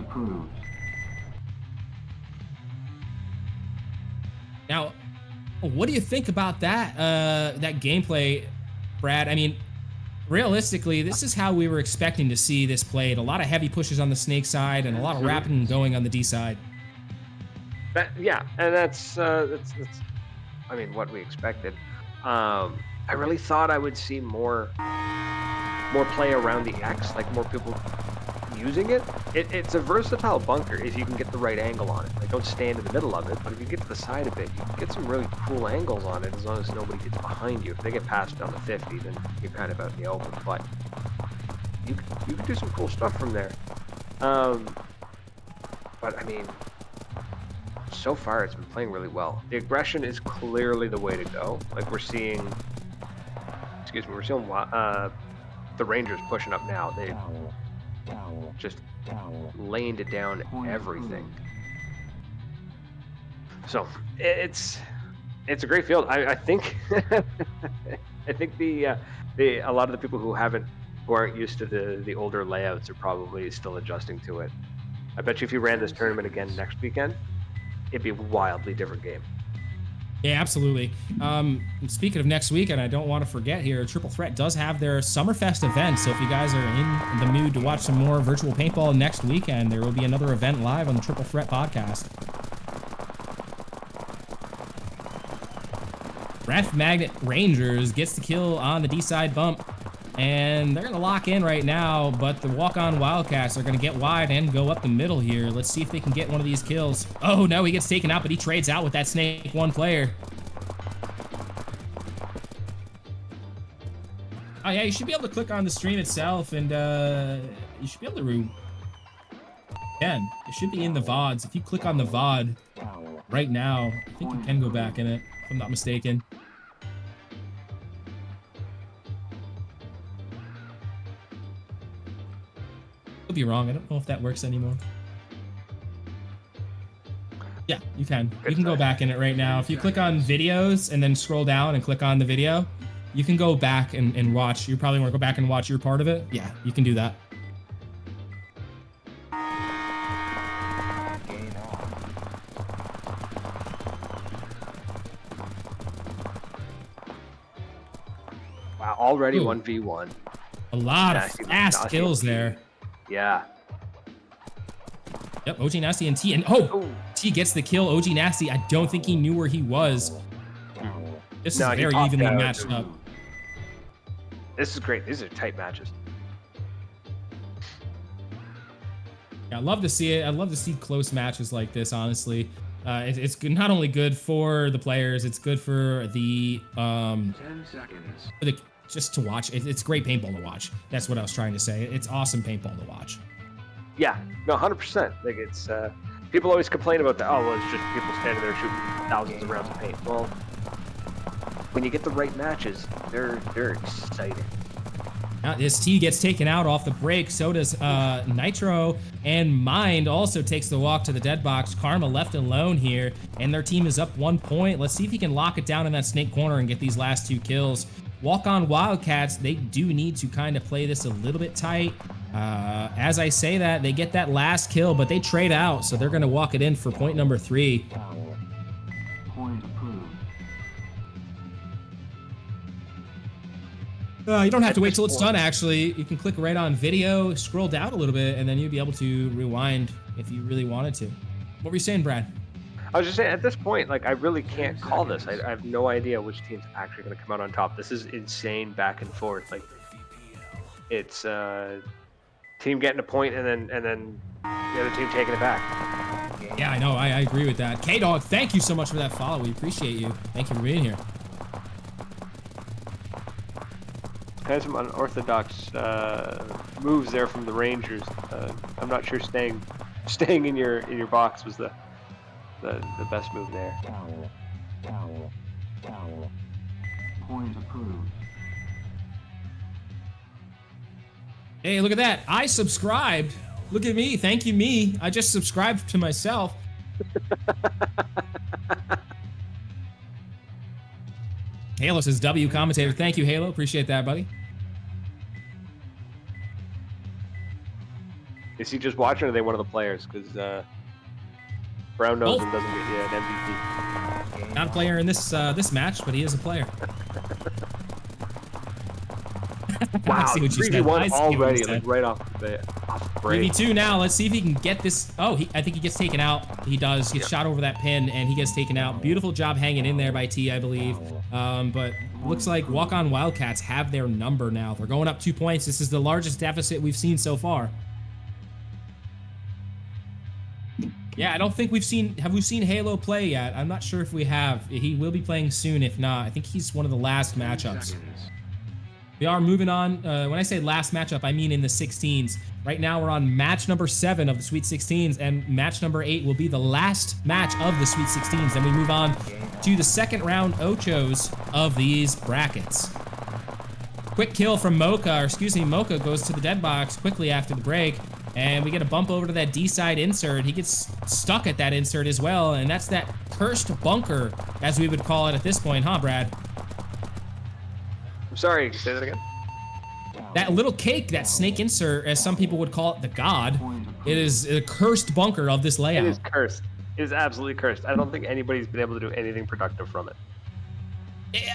Now, what do you think about that that gameplay, Brad? I mean, realistically, this is how we were expecting to see this played. A lot of heavy pushes on the snake side and a lot of wrapping and going on the D side. Yeah, and that's I mean, what we expected. I really thought I would see more play around the X, like more people using it. It's a versatile bunker if you can get the right angle on it. Like, don't stand in the middle of it, but if you get to the side of it, you can get some really cool angles on it as long as nobody gets behind you. If they get past down the 50, then you're kind of out in the open, but you can do some cool stuff from there. But I mean, so far it's been playing really well. The aggression is clearly the way to go. Like, we're seeing the Rangers pushing up now. They just laying it down everything. So it's a great field. I think I think a lot of the people who aren't used to the older layouts are probably still adjusting to it. I bet you if you ran this tournament again next weekend, it'd be a wildly different game. Yeah, absolutely. Speaking of next weekend, I don't want to forget here, Triple Threat does have their Summerfest event, so if you guys are in the mood to watch some more virtual paintball next weekend, there will be another event live on the Triple Threat podcast. Ref Magnet Rangers gets the kill on the D-side bump, and they're going to lock in right now, but the Walk-On Wildcats are going to get wide and go up the middle here. Let's see if they can get one of these kills. Oh, no, he gets taken out, but he trades out with that Snake 1 player. Oh, yeah, you should be able to click on the stream itself, and you should be able to... Again, it should be in the VODs. If you click on the VOD, right now. I think you can go back in it, if I'm not mistaken. Could be wrong. I don't know if that works anymore. Yeah, you can. You can go back in it right now. If you click on videos and then scroll down and click on the video, you can go back and watch. You probably want to go back and watch your part of it. Yeah, you can do that. Wow, already Ooh. 1v1. A lot of Nasty, fast nasty. kills there. Yeah. Yep, OG Nasty and T. And oh, T gets the kill. OG Nasty, I don't think he knew where he was. This No, is he very popped evenly out. matched up. This is great. These are tight matches. Yeah, I love to see it. I love to see close matches like this, honestly. It's not only good for the players, it's good for the 10 seconds. just to watch. It's great paintball to watch. That's what I was trying to say. It's awesome paintball to watch. Yeah, no, 100%. Like it's people always complain about that. Oh, well, it's just people standing there shooting thousands of rounds of paint. Well, when you get the right matches, they're exciting. Now, this T gets taken out off the break. So does Nitro, and Mind also takes the walk to the dead box. Karma left alone here, and their team is up 1 point. Let's see if he can lock it down in that snake corner and get these last 2 kills. Walk on Wildcats, they do need to kind of play this a little bit tight. As I say that, they get that last kill, but they trade out, so they're going to walk it in for point number 3. Point approved. You don't have to wait till it's done, actually. You can click right on video, scroll down a little bit, and then you'll be able to rewind if you really wanted to. What were you saying, Brad? I was just saying, at this point, like, I really can't call this. I have no idea which team's actually going to come out on top. This is insane back and forth. Like, it's team getting a point and then the other team taking it back. Yeah, I know. I agree with that. K-Dog, thank you so much for that follow. We appreciate you. Thank you for being here. Had some unorthodox moves there from the Rangers. I'm not sure staying in your box was the best move there. Tower. Point approved. Hey, look at that. I subscribed. Look at me. Thank you, me. I just subscribed to myself. Halo says W commentator. Thank you, Halo. Appreciate that, buddy. Is he just watching or are they one of the players? Because Brown knows and doesn't get you an MVP. Not a player in this this match, but he is a player. Wow, I see what you said. 3v1 already, like right off the break. 3v2 now. Let's see if he can get this. Oh, I think he gets taken out. He does. He gets shot over that pin, and he gets taken out. Beautiful job hanging in there by T, I believe. But looks like Walk On Wildcats have their number now. They're going up 2 points. This is the largest deficit we've seen so far. Yeah, I don't think we've seen. Have we seen Halo play yet? I'm not sure if we have. He will be playing soon. If not, I think he's one of the last matchups. We are moving on. When I say last matchup, I mean in the 16s. Right now, we're on match number 7 of the Sweet 16s, and match number 8 will be the last match of the Sweet 16s. Then we move on to the second round ochos of these brackets. Quick kill from Mocha, or excuse me, Mocha goes to the dead box quickly after the break, and we get a bump over to that D-side insert. He gets stuck at that insert as well, and that's that cursed bunker, as we would call it at this point, huh, Brad? I'm sorry, say that again. That little cake, that snake insert, as some people would call it, the god, it is a cursed bunker of this layout. It is cursed. It is absolutely cursed. I don't think anybody's been able to do anything productive from it.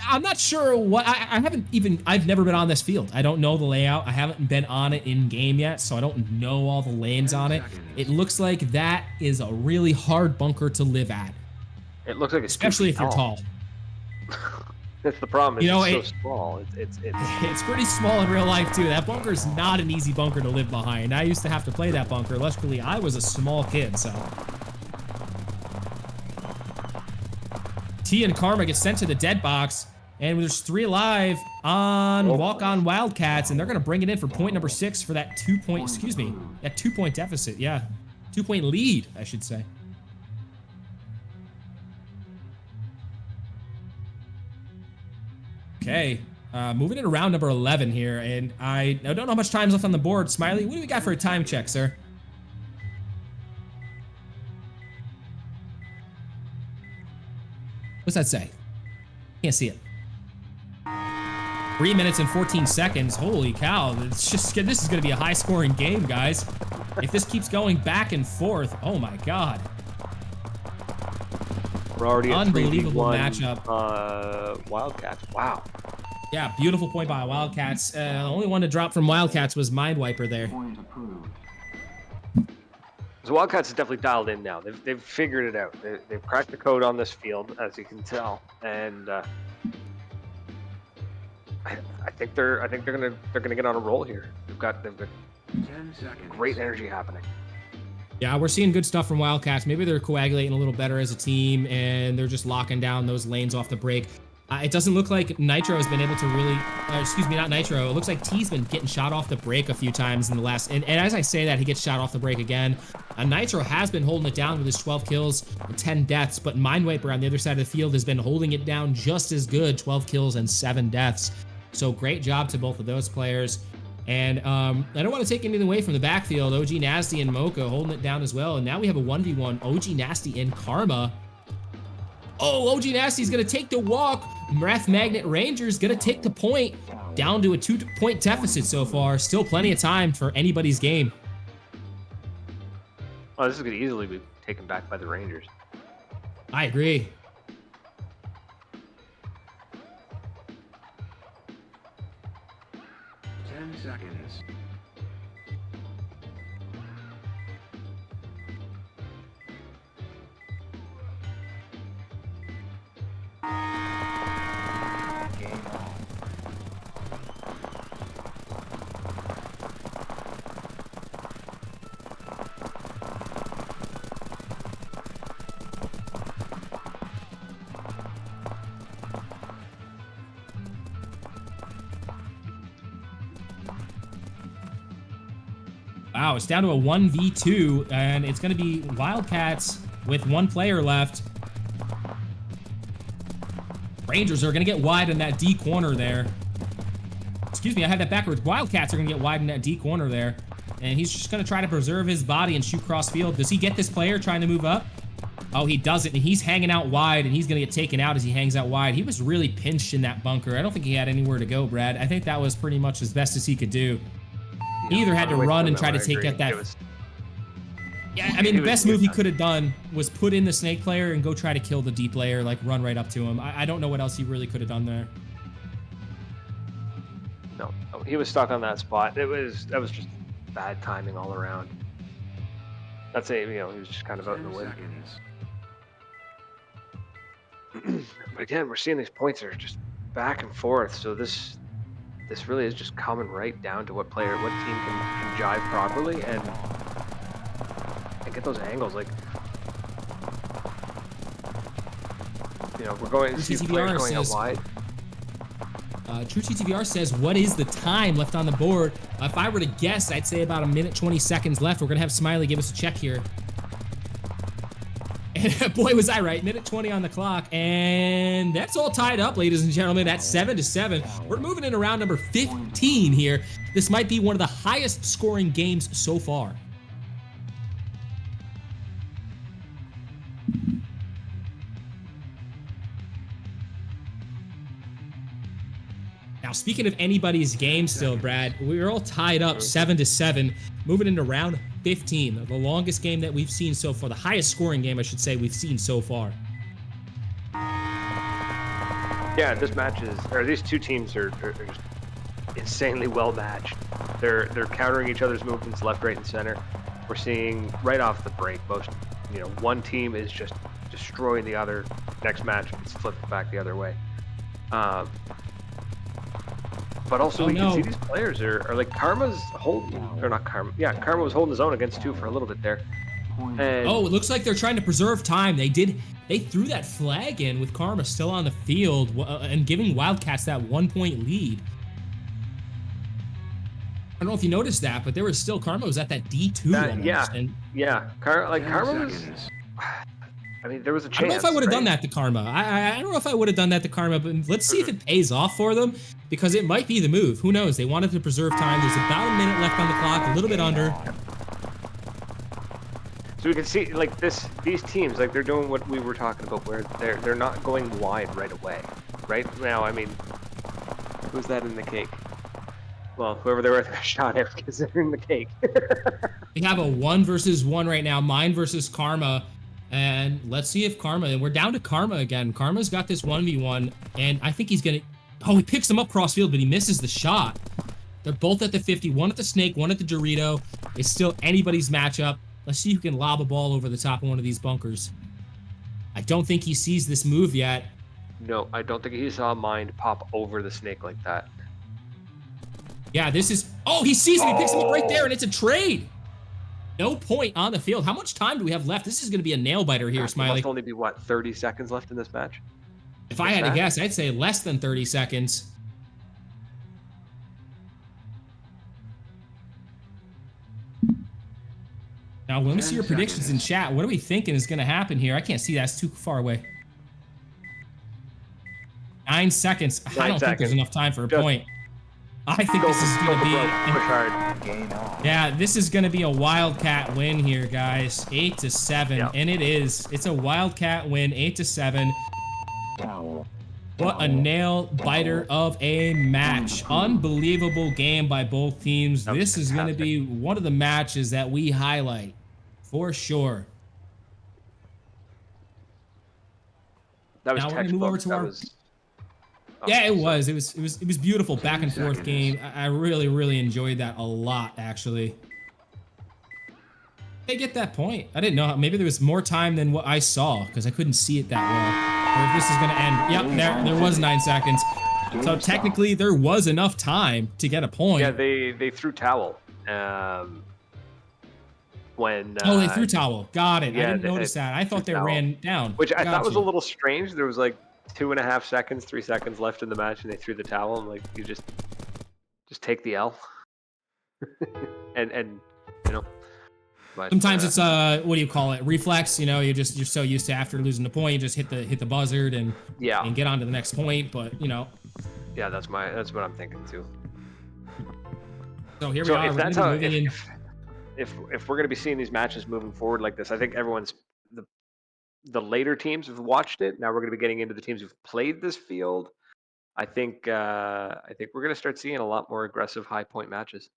I'm not sure what, I've never been on this field. I don't know the layout. I haven't been on it in game yet, so I don't know all the lanes on it. It looks like that is a really hard bunker to live at. It looks like it's especially if you're tall. That's the problem. It's You know, so small. It's pretty small in real life too. That bunker is not an easy bunker to live behind. I used to have to play that bunker. Luckily, I was a small kid, so. T and Karma get sent to the dead box, and there's 3 alive on Walk On Wildcats, and they're gonna bring it in for point number 6 for that 2-point, excuse me, that 2-point deficit. Yeah, 2-point lead, I should say. Okay. Moving into round number 11 here, and I don't know how much time's left on the board. Smiley, what do we got for a time check, sir? What's that say? Can't see it. 3 minutes and 14 seconds. Holy cow. It's just, this is going to be a high-scoring game, guys. If this keeps going back and forth, oh my god. We're already at Unbelievable 3v1, matchup. Wildcats. Wow. Yeah, beautiful point by Wildcats. The only one to drop from Wildcats was Mind Wiper there. Point approved. So Wildcats is definitely dialed in now. They've figured it out. They've cracked the code on this field, as you can tell, and I think they're gonna get on a roll here. They've got 10 seconds. great energy happening. Yeah, we're seeing good stuff from Wildcats. Maybe they're coagulating a little better as a team, and they're just locking down those lanes off the break. It doesn't look like Nitro has been able to really, excuse me, not Nitro. It looks like T's been getting shot off the break a few times in the last, and as I say that, he gets shot off the break again. Nitro has been holding it down with his 12 kills and 10 deaths, but Mind Wiper on the other side of the field has been holding it down just as good, 12 kills and 7 deaths. So great job to both of those players. And I don't want to take anything away from the backfield. OG Nasty and Mocha holding it down as well. And now we have a 1v1, OG Nasty and Karma. Oh, OG Nasty's going to take the walk. Wrath Magnet Ranger's going to take the point. Down to a 2-point deficit so far. Still plenty of time for anybody's game. Oh, this is going to easily be taken back by the Rangers. I agree. Seconds. Game on. Wow, it's down to a 1v2, and it's going to be Wildcats with 1 player left. Rangers are going to get wide in that D corner there. Excuse me, I had that backwards. Wildcats are going to get wide in that D corner there. And he's just going to try to preserve his body and shoot cross field. Does he get this player trying to move up? Oh, he doesn't, and he's hanging out wide, and he's going to get taken out as he hangs out wide. He was really pinched in that bunker. I don't think he had anywhere to go, Brad. I think that was pretty much as best as he could do. He either had to run and try to take out that. Yeah, I mean, the best move he could have done was put in the snake player and go try to kill the D player, like run right up to him. I don't know what else he really could have done there. No, he was stuck on that spot. That was just bad timing all around. That's it. He was just kind of out in the wind. But again, we're seeing these points are just back and forth. So this really is just coming right down to what team can jive properly and get those angles. Like, we're going to see players going out wide. True TTVR says, what is the time left on the board? If I were to guess, I'd say about 1 minute, 20 seconds left. We're going to have Smiley give us a check here. And boy, was I right. Minute 20 on the clock. And that's all tied up, ladies and gentlemen, at 7-7. We're moving into round number 15 here. This might be one of the highest scoring games so far. Now, speaking of anybody's game still, Brad, we're all tied up 7-7, moving into round 15, the longest game that we've seen so far, the highest scoring game, I should say, we've seen so far. Yeah, these two teams are just insanely well matched. They're countering each other's movements left, right, and center. We're seeing right off the break, one team is just destroying the other. Next match, it's flipped back the other way. But also we can see these players are like Karma's holding, or not Karma. Yeah, Karma was holding his own against 2 for a little bit there. And it looks like they're trying to preserve time. They threw that flag in with Karma still on the field and giving Wildcats that 1-point lead. I don't know if you noticed that, but there was still Karma was at that D2 almost. Karma was. I mean, there was a chance. I don't know if I would have done right? that to Karma. I don't know if I would have done that to Karma, but let's see if it pays off for them, because it might be the move. Who knows? They wanted to preserve time. There's about a minute left on the clock, a little bit under. So we can see, like, these teams, like, they're doing what we were talking about, where they're not going wide right away. Right now, I mean, who's that in the cake? Well, whoever they were shot at, because they're in the cake. We have a 1 versus 1 right now, mine versus Karma. And let's see if Karma, we're down to Karma again. Karma's got this 1v1, and I think he's gonna, oh, he picks him up crossfield, but he misses the shot. They're both at the 50, one at the snake, one at the Dorito. It's still anybody's matchup. Let's see who can lob a ball over the top of one of these bunkers. I don't think he sees this move yet. No, I don't think he saw mine pop over the snake like that. Yeah, this is, oh, he sees it, he picks him up right there, and it's a trade. No point on the field. How much time do we have left? This is going to be a nail biter here, Smiley. There must only be, what, 30 seconds left in this match? If I had to guess, I'd say less than 30 seconds. Now, let me see your predictions in chat. What are we thinking is going to happen here? I can't see that. It's too far away. 9 seconds. I don't think there's enough time for a point. I think this is going to be... Yeah, this is going to be a Wildcat win here, guys. 8-7, yep. And it is. It's a Wildcat win, 8-7. What a nail-biter of a match. Unbelievable game by both teams. This is going to be one of the matches that we highlight, for sure. That was now we're going to move over to our... Oh, yeah, it was. It was beautiful back and forth game. I really enjoyed that a lot, actually. They get that point. I didn't know. Maybe there was more time than what I saw because I couldn't see it that well. Or if this is gonna end. Yep, there was 9 seconds. So technically, there was enough time to get a point. Yeah, they threw towel. When oh, they threw towel. Got it. Yeah, I didn't notice that. I thought they ran down. Which I thought was a little strange. There was like 2.5 seconds, 3 seconds left in the match, and they threw the towel. I'm like, you just take the L, and you know. But, sometimes it's what do you call it? Reflex. You know, you're so used to after losing the point, you just hit the buzzard and get on to the next point. But you know. Yeah, that's what I'm thinking too. So here we are. If that's how, if we're gonna be seeing these matches moving forward like this, I think everyone's the later teams have watched it. Now we're going to be getting into the teams who've played this field. I think we're going to start seeing a lot more aggressive high point matches.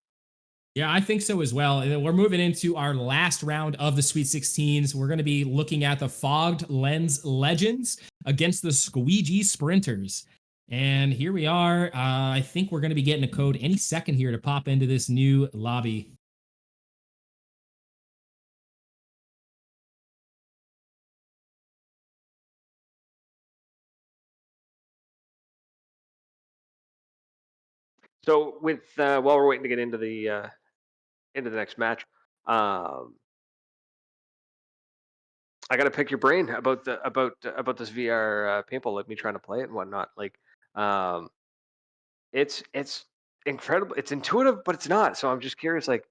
Yeah, I think so as well. And then we're moving into our last round of the Sweet 16s. We're going to be looking at the Fogged Lens Legends against the Squeegee Sprinters. And here we are. I think we're going to be getting a code any second here to pop into this new lobby. So with while we're waiting to get into the next match, I got to pick your brain about this VR paintball, like me trying to play it and whatnot. Like, it's incredible. It's intuitive, but it's not. So I'm just curious. Like,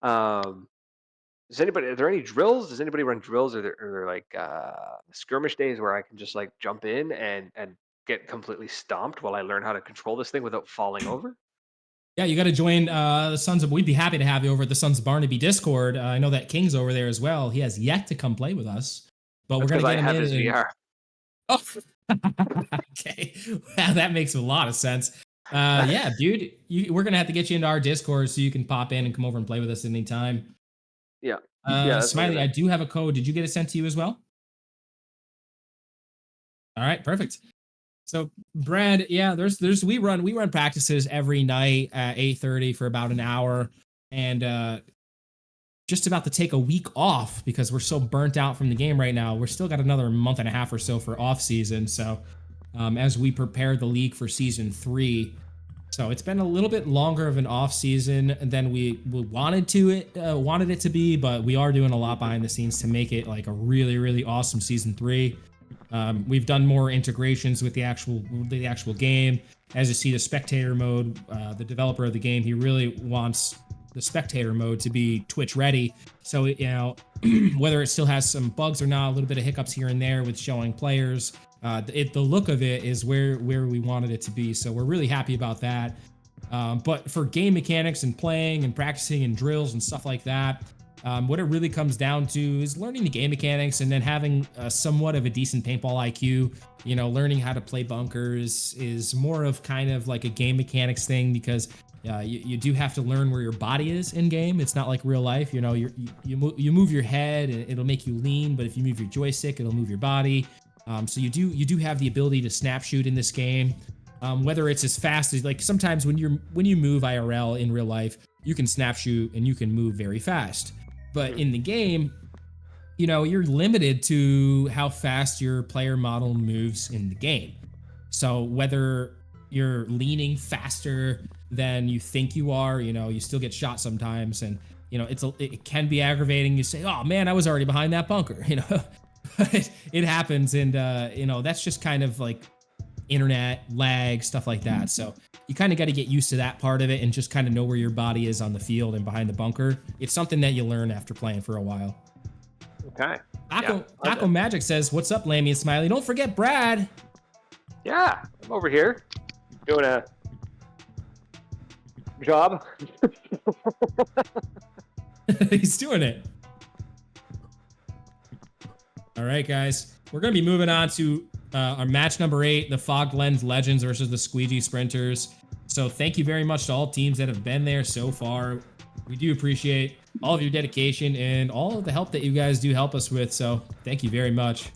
are there any drills? Does anybody run drills, or there like skirmish days where I can just like jump in and get completely stomped while I learn how to control this thing without falling over? Yeah, you got to join the Sons of... We'd be happy to have you over at the Sons of Barnaby Discord. I know that King's over there as well. He has yet to come play with us, but we're going to get him in. His VR. Oh, okay. Well, that makes a lot of sense. Yeah, dude, we're going to have to get you into our Discord so you can pop in and come over and play with us anytime. Yeah. Smiley, I do have a code. Did you get it sent to you as well? All right, perfect. So Brad, yeah, we run practices every night at 8:30 for about an hour, and just about to take a week off because we're so burnt out from the game right now. We're still got another month and a half or so for off season. So as we prepare the league for season 3, so it's been a little bit longer of an off season than we wanted it to be, but we are doing a lot behind the scenes to make it like a really awesome season 3. We've done more integrations with the actual game. As you see, the spectator mode, the developer of the game, he really wants the spectator mode to be Twitch ready. So, you know, whether it still has some bugs or not, a little bit of hiccups here and there with showing players, the look of it is where we wanted it to be. So we're really happy about that. But for game mechanics and playing and practicing and drills and stuff like that, what it really comes down to is learning the game mechanics and then having somewhat of a decent paintball IQ. You know, learning how to play bunkers is more of kind of like a game mechanics thing, because you do have to learn where your body is in game. It's not like real life. You know, you move your head and it'll make you lean, but if you move your joystick, it'll move your body. So you do have the ability to snap shoot in this game. Whether it's as fast as, like, sometimes when you move IRL in real life, you can snap shoot and you can move very fast. But in the game, you know, you're limited to how fast your player model moves in the game. So whether you're leaning faster than you think you are, you know, you still get shot sometimes, and you know, it can be aggravating. You say, "Oh man, I was already behind that bunker," you know. But it happens, and you know, that's just kind of like internet lag, stuff like that. So you kind of got to get used to that part of it and just kind of know where your body is on the field and behind the bunker. It's something that you learn after playing for a while. Okay. Taco Magic says, "What's up, Lammy and Smiley? Don't forget Brad." Yeah, I'm over here doing a job. He's doing it. All right, guys. We're going to be moving on to our match number 8, the Fog Lens Legends versus the Squeegee Sprinters. So thank you very much to all teams that have been there so far. We do appreciate all of your dedication and all of the help that you guys do help us with. So thank you very much.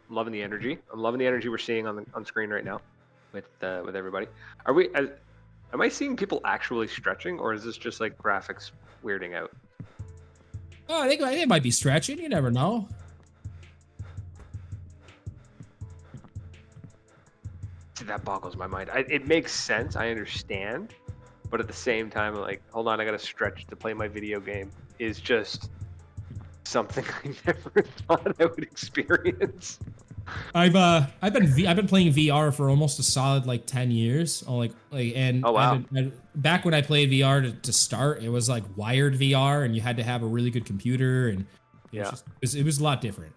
I'm loving the energy. I'm loving the energy we're seeing on screen right now with everybody. Am I seeing people actually stretching, or is this just like graphics weirding out? Oh, I think they might be stretching. You never know. See, that boggles my mind. It makes sense. I understand. But at the same time, like, hold on, I got to stretch to play my video game is just something I never thought I would experience. I've been playing VR for almost a solid like 10 years. Oh wow. Back when I played VR to start, it was like wired VR, and you had to have a really good computer, and it was a lot different.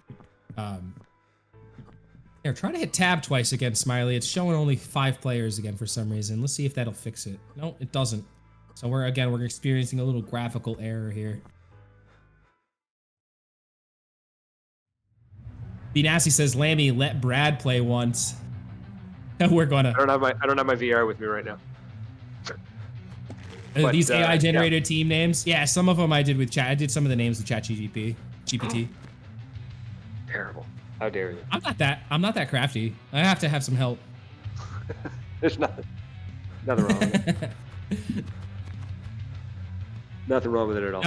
Here, try to hit tab twice again, Smiley. It's showing only 5 players again for some reason. Let's see if that'll fix it. No, it doesn't. So we're experiencing a little graphical error here. B Nasty says, "Lammy, let Brad play once." We're gonna. I don't have my VR with me right now. But, these AI generated team names, yeah, some of them I did with chat. I did some of the names with GPT. Terrible. How dare you? I'm not that crafty. I have to have some help. There's nothing wrong with it. Nothing wrong with it at all.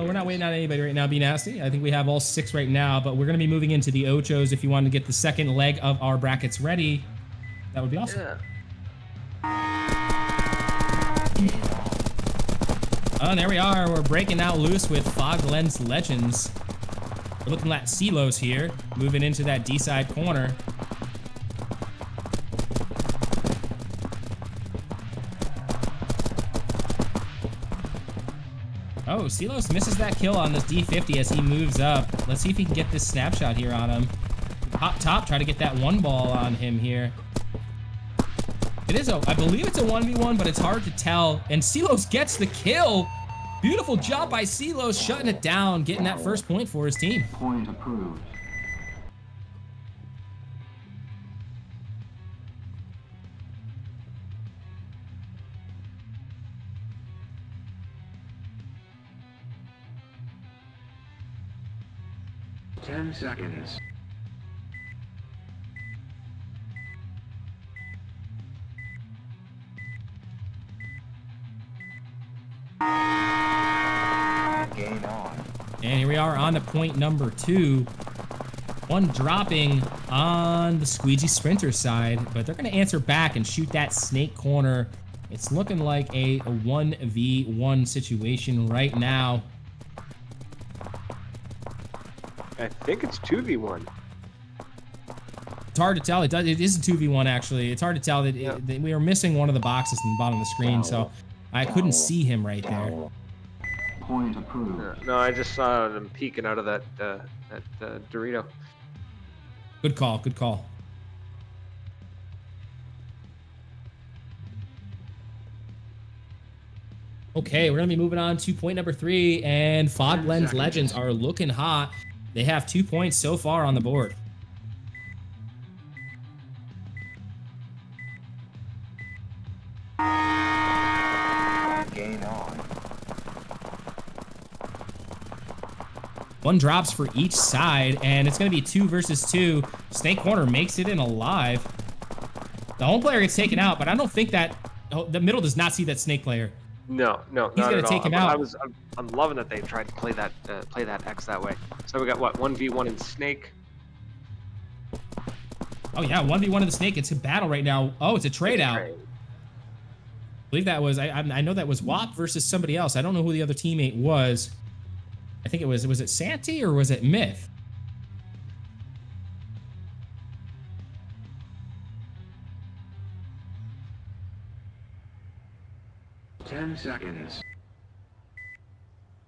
We're not waiting on anybody right now, Be Nasty. I think we have all 6 right now, but we're going to be moving into the Ochos. If you want to get the second leg of our brackets ready, that would be awesome. Yeah. Oh, there we are. We're breaking out loose with Fog Lens Legends. We're looking at Silos here, moving into that D-side corner. Oh, Silos misses that kill on this D50 as he moves up. Let's see if he can get this snapshot here on him. Hop top, try to get that 1 ball on him here. I believe it's a 1v1, but it's hard to tell. And Silos gets the kill. Beautiful job by Silos, shutting it down, getting that first point for his team. Point approved. Ten seconds. Game on. And here we are on to point number 2. One dropping on the Squeegee Sprinter side, but they're going to answer back and shoot that snake corner. It's looking like a 1v1 situation right now. I think it's 2v1. It's hard to tell. It is a 2v1 actually. It's hard to tell that, that we are missing one of the boxes in the bottom of the screen, so I couldn't see him right there. Point approved. No, I just saw them peeking out of that Dorito. Good call. Good call. Okay, we're gonna be moving on to point number 3, and Fog Lens Legends are looking hot. They have 2 points so far on the board. Gain on. One drops for each side, and it's going to be 2 versus 2. Snake Corner makes it in alive. The home player gets taken out, but I don't think that the middle does not see that snake player. No, He's not going at to take all. him out. I'm loving that they tried to play that X that way. So we got what, 1v1 in snake. Oh yeah, 1v1 of the snake. It's a battle right now. Oh, it's a trade out. I believe that was, I know that was WAP versus somebody else. I don't know who the other teammate was. I think it was it Santi or was it Myth? Ten seconds.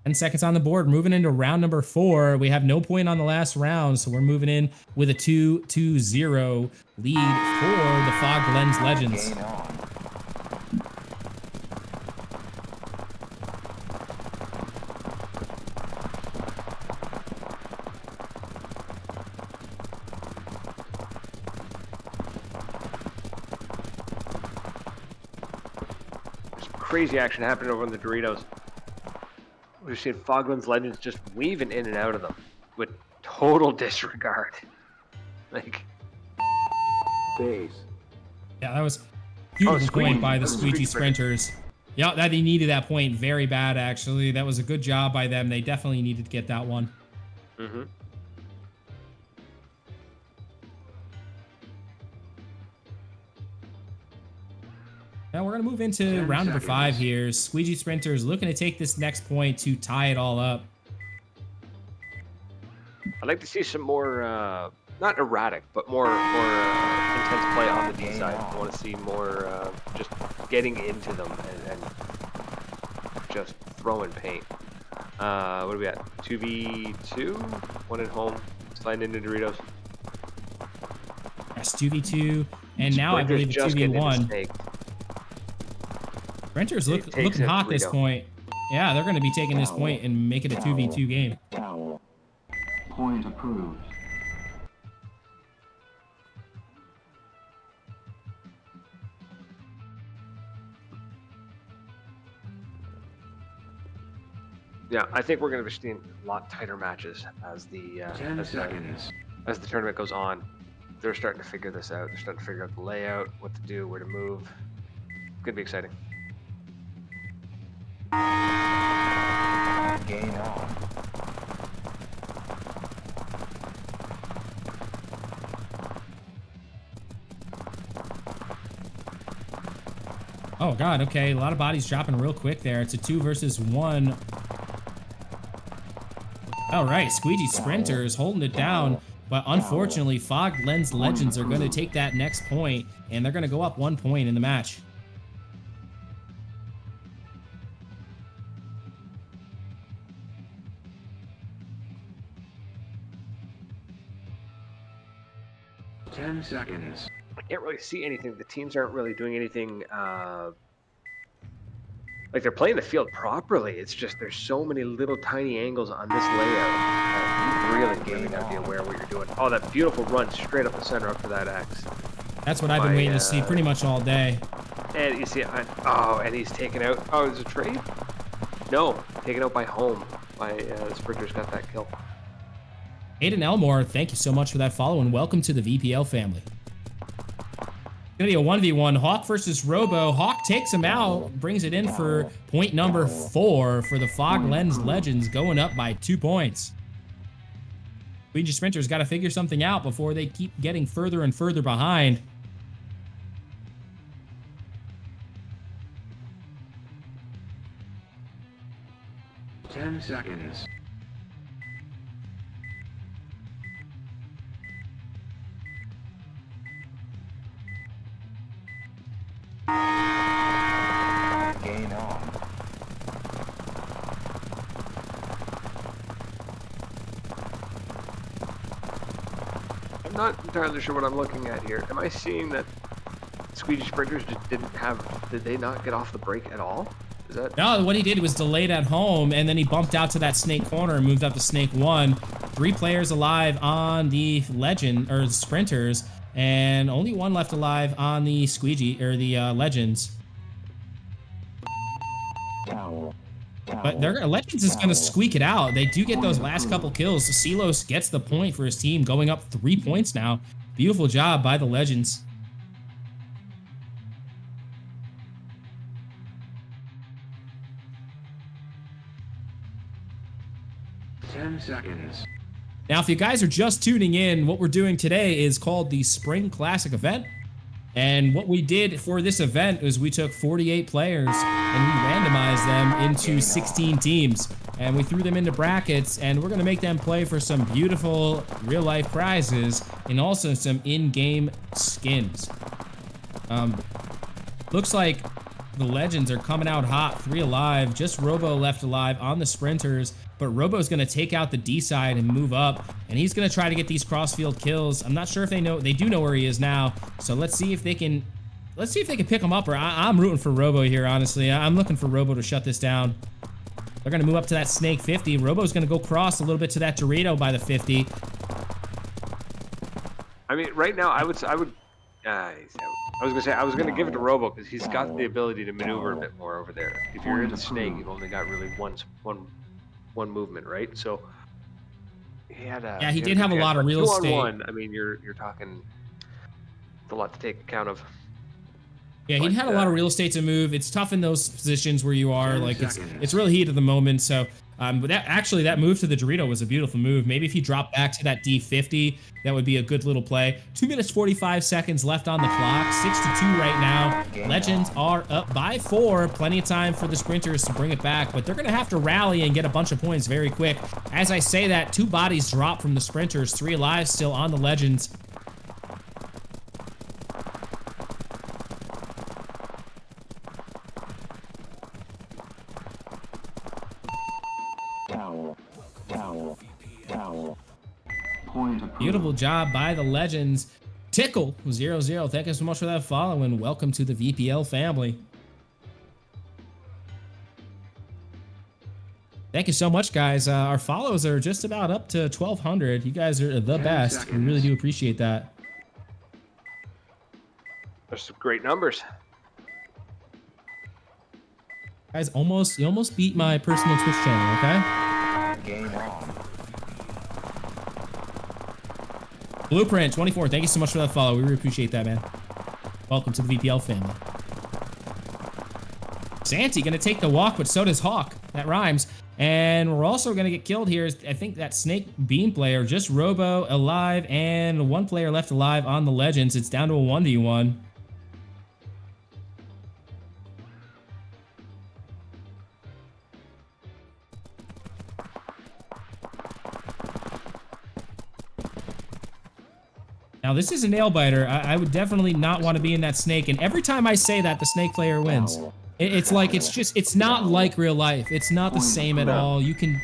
10 seconds on the board. Moving into round number 4. We have no point on the last round, so we're moving in with a 2-0 lead for the Fog Lens Legends. Gain on. Crazy action happening over in the Doritos. We've seen Fog Lens Legends just weaving in and out of them with total disregard. Like, Base. Yeah, that was beautiful point by the Squeegee Squeegee Sprinters. Yeah, that they needed that point very bad, actually. That was a good job by them. They definitely needed to get that one. mm-hmm. Now we're going to move into round number 5 here. Squeegee Sprinters looking to take this next point to tie it all up. I'd like to see some more, not erratic, but more intense play on the D side. I want to see more just getting into them and just throwing paint. What do we got? 2v2, 1 at home, sliding into Doritos. That's 2v2, and now I believe it's 2v1. Sprinters looking hot at this point. Yeah, they're going to be taking this point and make it a 2v2 game. Towel. Point approved. Yeah, I think we're going to be seeing a lot tighter matches as the 10 seconds. As the tournament goes on. They're starting to figure this out. They're starting to figure out the layout, what to do, where to move. It's going to be exciting. Gain on. Oh god, okay, a lot of bodies dropping real quick there. It's a 2 versus 1. All right, Squeegee Sprinters holding it down, but unfortunately, Fog Lens Legends are going to take that next point, and they're going to go up 1 point in the match. Ten seconds. I can't really see anything. The teams aren't really doing anything. Like they're playing the field properly. It's just there's so many little tiny angles on this layout. You really gotta be aware of what you're doing. Oh, that beautiful run straight up the center up to that X. That's what I've been waiting to see pretty much all day. And you see, and he's taken out. Oh, is it a trade? No, taken out by home. The Sprinters got that kill. Aiden Elmore, thank you so much for that follow, and welcome to the VPL family. Gonna be a 1v1, Hawk versus Robo. Hawk takes him out, brings it in for point number 4 for the Fog Lens Legends, going up by 2 points. Squeegee Sprinters got to figure something out before they keep getting further and further behind. Ten seconds. not entirely sure what I'm looking at here. Am I seeing that Squeegee Sprinters just did they not get off the break at all? Is that? No, what he did was delayed at home, and then he bumped out to that snake corner and moved up to snake 1. 3 players alive on the legend or the sprinters, and only 1 left alive on the squeegee or the legends. But Legends is going to squeak it out. They do get those last couple kills. Silos gets the point for his team, going up 3 points now. Beautiful job by the Legends. Seconds. Now, if you guys are just tuning in, what we're doing today is called the Spring Classic event. And what we did for this event is we took 48 players and we randomized them into 16 teams. And we threw them into brackets, and we're going to make them play for some beautiful real-life prizes and also some in-game skins. Looks like the Legends are coming out hot, 3 alive, just Robo left alive on the sprinters, but Robo's gonna take out the D side and move up, and he's gonna try to get these crossfield kills. I'm not sure if they do know where he is now, so let's see if they can pick him up, or I'm rooting for Robo here, honestly. I'm looking for Robo to shut this down. They're gonna move up to that snake 50. Robo's gonna go cross a little bit to that Dorito by the 50. I mean, right now, I was gonna give it to Robo because he's got the ability to maneuver a bit more over there. If you're in the snake, you've only got really one movement, right? So he had a he did have a lot of real estate. 2-on-1, I mean, you're talking a lot to take account of. Yeah, he had a lot of real estate to move. It's tough in those positions where you are, like it's really heat of the moment. So, but that move to the Dorito was a beautiful move. Maybe if he dropped back to that D50, that would be a good little play. 2 minutes 45 seconds left on the clock. 6-2 right now. Legends are up by 4. Plenty of time for the sprinters to bring it back, but they're gonna have to rally and get a bunch of points very quick. As I say that, 2 bodies drop from the sprinters, 3 alive still on the Legends. Beautiful job by the Legends. Tickle 00. Thank you so much for that follow, and welcome to the VPL family. Thank you so much, guys. Our follows are just about up to 1,200. You guys are the best. We really do appreciate that. There's some great numbers. Guys, you almost beat my personal Twitch channel, okay? Game on. Blueprint 24, thank you so much for that follow. We really appreciate that, man. Welcome to the VPL family. Santi gonna take the walk, but so does Hawk. That rhymes. And we're also gonna get killed here. I think that Snake Beam player, just Robo alive, and 1 player left alive on the Legends. It's down to a 1v1. Now, this is a nail biter. I would definitely not want to be in that snake. And every time I say that, the snake player wins. It's like, it's not like real life. It's not the same at all. You can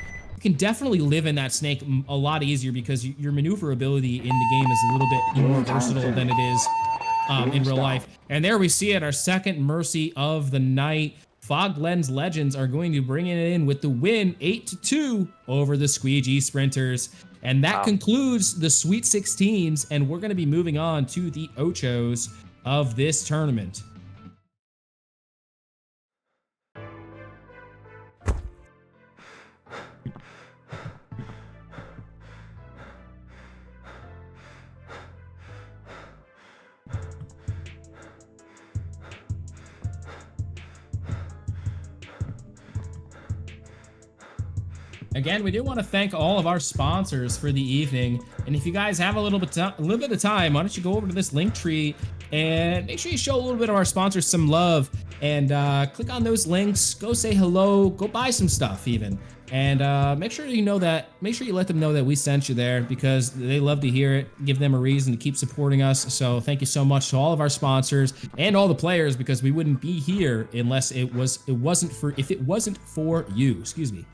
definitely live in that snake a lot easier because your maneuverability in the game is a little bit more versatile than it is in real life. And there we see it, our second mercy of the night. Fog Lens Legends are going to bring it in with the win, 8-2 over the Squeegee Sprinters. And that concludes the Sweet 16s, and we're going to be moving on to the Ochos of this tournament. Again, we do want to thank all of our sponsors for the evening. And if you guys have a little bit of time, why don't you go over to this link tree and make sure you show a little bit of our sponsors some love and click on those links, go say hello, go buy some stuff even. And make sure you let them know that we sent you there because they love to hear it, give them a reason to keep supporting us. So thank you so much to all of our sponsors and all the players because we wouldn't be here unless if it wasn't for you, excuse me.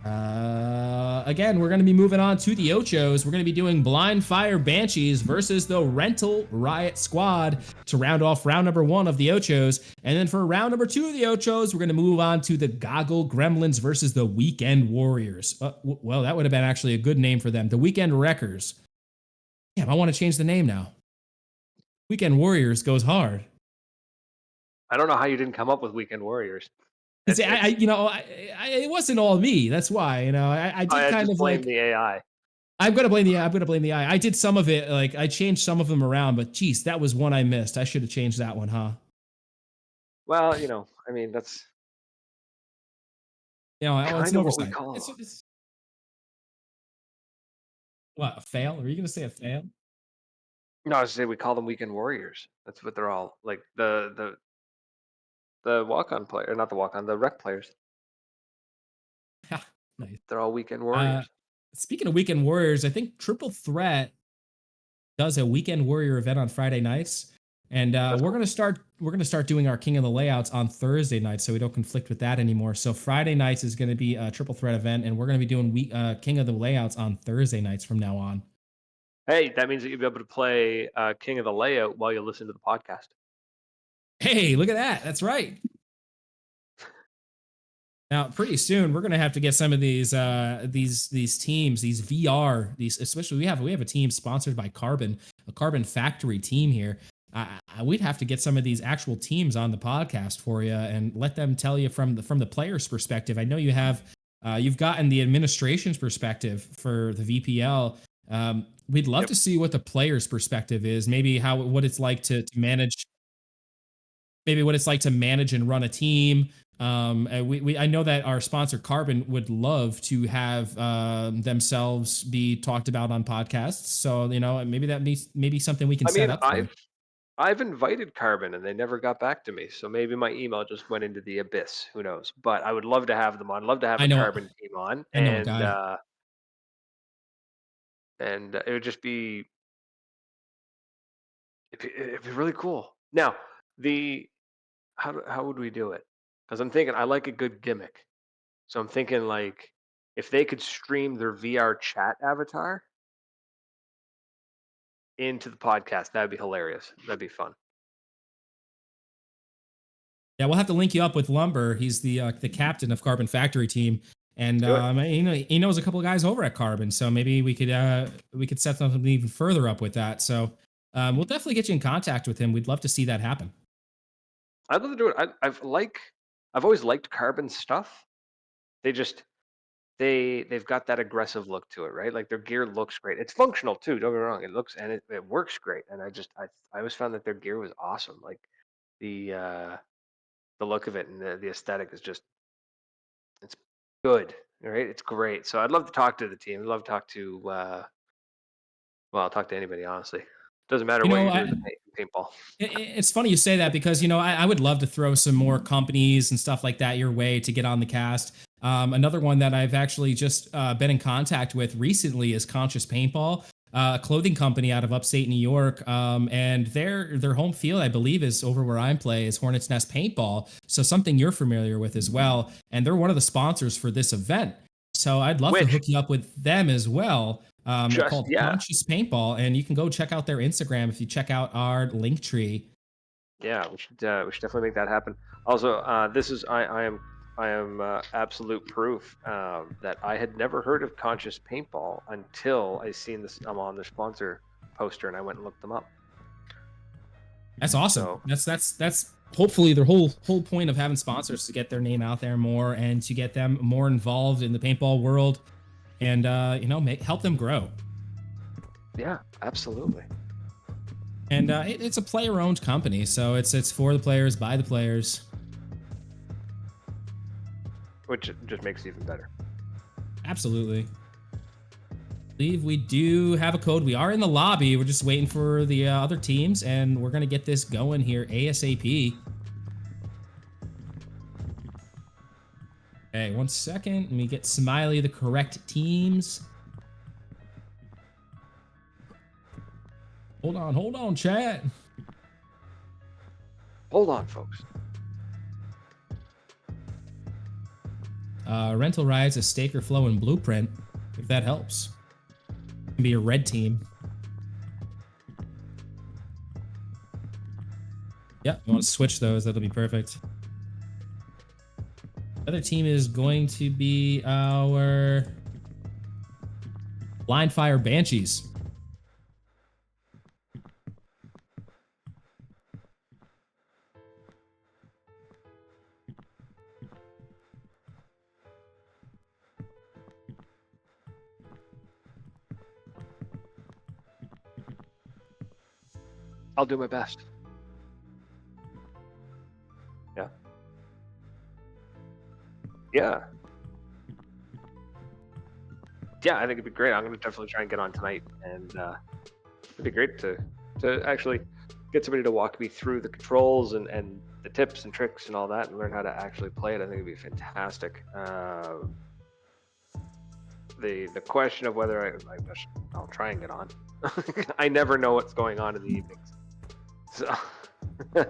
Again, we're going to be moving on to the Ochos. We're going to be doing Blind Fire Banshees versus the Rental Riot Squad to round off round number 1 of the Ochos. And then for round number 2 of the Ochos, we're going to move on to the Goggle Gremlins versus the Weekend Warriors. Well, that would have been actually a good name for them. The Weekend Wreckers. Damn, I want to change the name now. Weekend Warriors goes hard. I don't know how you didn't come up with Weekend Warriors. It wasn't all me. That's why, I did kind of blame like the AI. I'm gonna blame the AI. I did some of it, like I changed some of them around, but geez, that was one I missed. I should have changed that one, huh? Well, I mean, that's It's kind an of what we oversight. call It's what, a fail? Are you gonna say a fail? No, I was say we call them Weekend Warriors. That's what they're all like. The walk-on player, not the walk-on, the rec players. Ha, nice. They're all Weekend Uh, Warriors. Speaking of Weekend Warriors, I think Triple Threat does a Weekend Warrior event on Friday nights, and we're gonna start doing our King of the Layouts on Thursday nights, so we don't conflict with that anymore. So Friday nights is gonna be a Triple Threat event, and we're gonna be doing King of the Layouts on Thursday nights from now on. Hey, that means that you'll be able to play King of the Layout while you listen to the podcast. Hey, look at that! That's right. Now, pretty soon we're gonna have to get some of these teams, these VR, especially we have a team sponsored by Carbon, a Carbon Factory team here. We'd have to get some of these actual teams on the podcast for you and let them tell you from the player's perspective. I know you've gotten the administration's perspective for the VPL. We'd love to see what the player's perspective is. Maybe what it's like to manage. Maybe what it's like to manage and run a team. I know that our sponsor Carbon would love to have themselves be talked about on podcasts. So maybe that maybe something we can set up. I've invited Carbon and they never got back to me. So maybe my email just went into the abyss. Who knows? But I would love to have them on. Love to have I a know, Carbon team on, I know a guy. And it would just be it'd be really cool. Now how would we do it? Because I'm thinking I like a good gimmick. So I'm thinking like if they could stream their VR chat avatar into the podcast, that'd be hilarious. That'd be fun. Yeah, we'll have to link you up with Lumber. He's the captain of Carbon Factory team, and he knows a couple of guys over at Carbon. So maybe we could set something even further up with that. So we'll definitely get you in contact with him. We'd love to see that happen. I'd love to do it. I've always liked Carbon stuff. They've got that aggressive look to it, right? Like their gear looks great. It's functional too. Don't get me wrong. It looks and it works great. And I always found that their gear was awesome. Like the look of it and the aesthetic is just it's good, right? It's great. So I'd love to talk to the team. I'd love to talk to I'll talk to anybody honestly. Doesn't matter what you do with the paintball. It's funny you say that because I would love to throw some more companies and stuff like that your way to get on the cast. Another one that I've actually just been in contact with recently is Conscious Paintball, a clothing company out of upstate New York, and their home field, I believe, is over where I play, is Hornets Nest Paintball. So something you're familiar with as well, and they're one of the sponsors for this event. So I'd love to hook you up with them as well. They're called Conscious Paintball, and you can go check out their Instagram if you check out our link tree. Yeah, we should definitely make that happen. Also, this is I am absolute proof that I had never heard of Conscious Paintball until I seen this. I'm on their sponsor poster, and I went and looked them up. That's awesome. So, that's hopefully their whole point of having sponsors, to get their name out there more and to get them more involved in the paintball world, and help them grow. Yeah, absolutely. And it's a player-owned company, so it's for the players, by the players. Which just makes it even better. Absolutely. I believe we do have a code. We are in the lobby. We're just waiting for the other teams, and we're going to get this going here ASAP. Okay, 1 second. Let me get Smiley the correct teams. Hold on, chat. Hold on, folks. Rental Rides, a Staker Flow, and Blueprint, if that helps. Can be a red team. Yeah, you want to switch those, that'll be perfect. The other team is going to be our Blind Fire Banshees. I'll do my best. Yeah. Yeah. Yeah, I think it'd be great. I'm going to definitely try and get on tonight, and it'd be great to actually get somebody to walk me through the controls and the tips and tricks and all that, and learn how to actually play it. I think it'd be fantastic. The question of whether I'll try and get on. I never know what's going on in the evenings. So there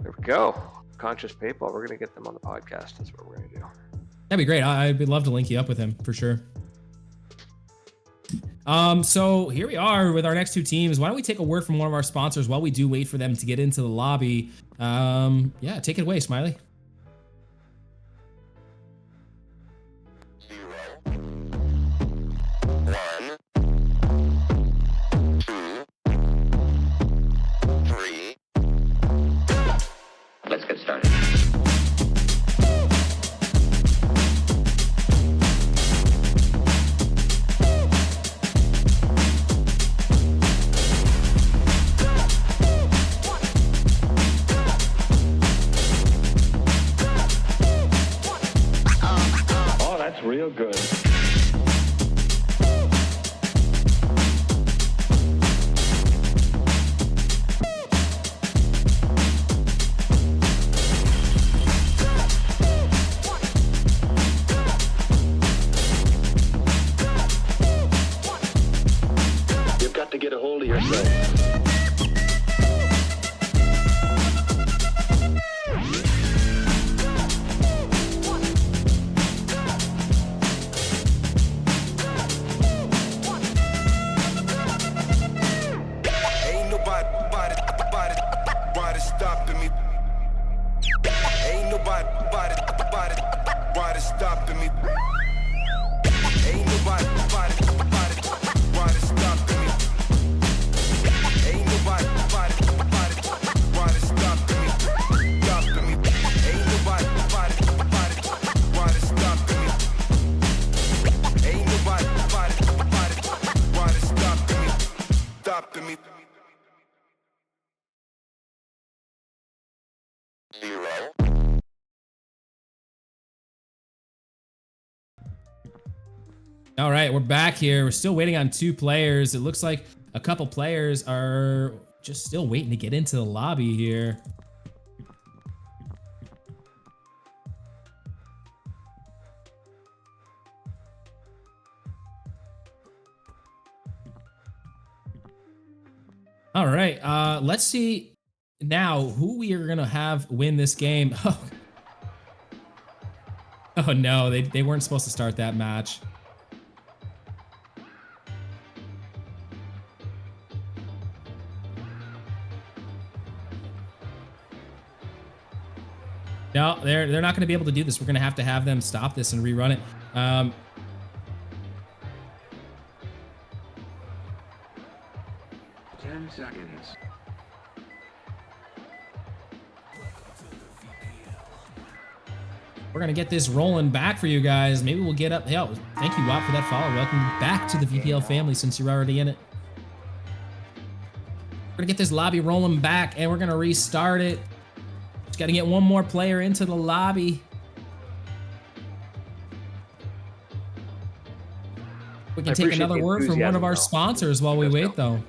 we go. Conscious Paintball. We're gonna get them on the podcast. That's what we're gonna do. That'd be great. I'd love to link you up with him for sure. So here we are with our next two teams. Why don't we take a word from one of our sponsors while we do wait for them to get into the lobby? Yeah, take it away, Smiley. Let's get started. Oh, that's real good. To get a hold of yourself. Ain't nobody stopping me. Ain't nobody stopping me. Ain't nobody stopping me. Ain't nobody stopping me. Stopping me. Ain't nobody stopping me. Ain't nobody stopping me. All right, we're back here. We're still waiting on two players. It looks like a couple players are just still waiting to get into the lobby here. All right, let's see now who we are gonna have win this game. Oh no, they weren't supposed to start that match. No, they're not going to be able to do this. We're going to have them stop this and rerun it. 10 seconds. We're going to get this rolling back for you guys. Maybe we'll get up. Hell, thank you, Watt, for that follow. Welcome back to the VPL family since you're already in it. We're going to get this lobby rolling back, and we're going to restart it. Just got to get one more player into the lobby. We can take another word from one of our sponsors while we wait, though.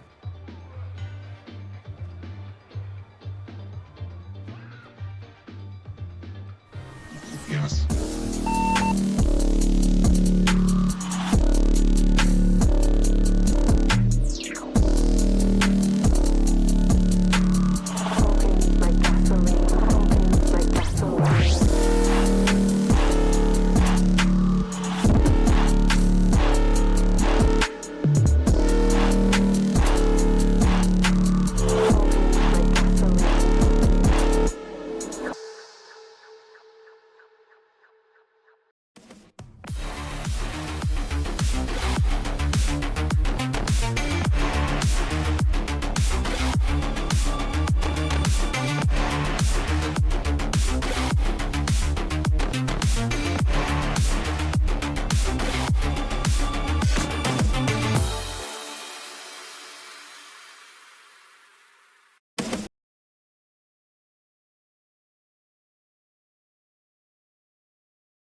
Yes. Like gasoline, like gasoline.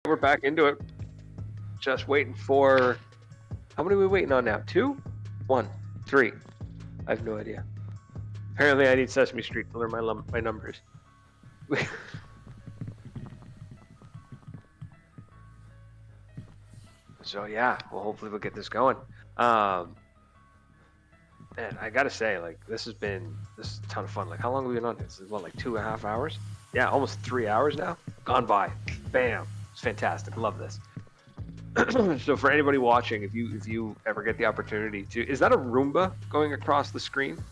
We're back into it. Just waiting for. How many are we waiting on now? 2, 1, 3. I have no idea. Apparently, I need Sesame Street to learn my numbers. So yeah, well, hopefully we'll get this going. And I gotta say, like, this is a ton of fun. Like, how long have we been on this? Is what, like 2.5 hours? Yeah, almost 3 hours now. Gone by. Bam. It's fantastic. Love this. So for anybody watching, if you ever get the opportunity to, is that a Roomba going across the screen?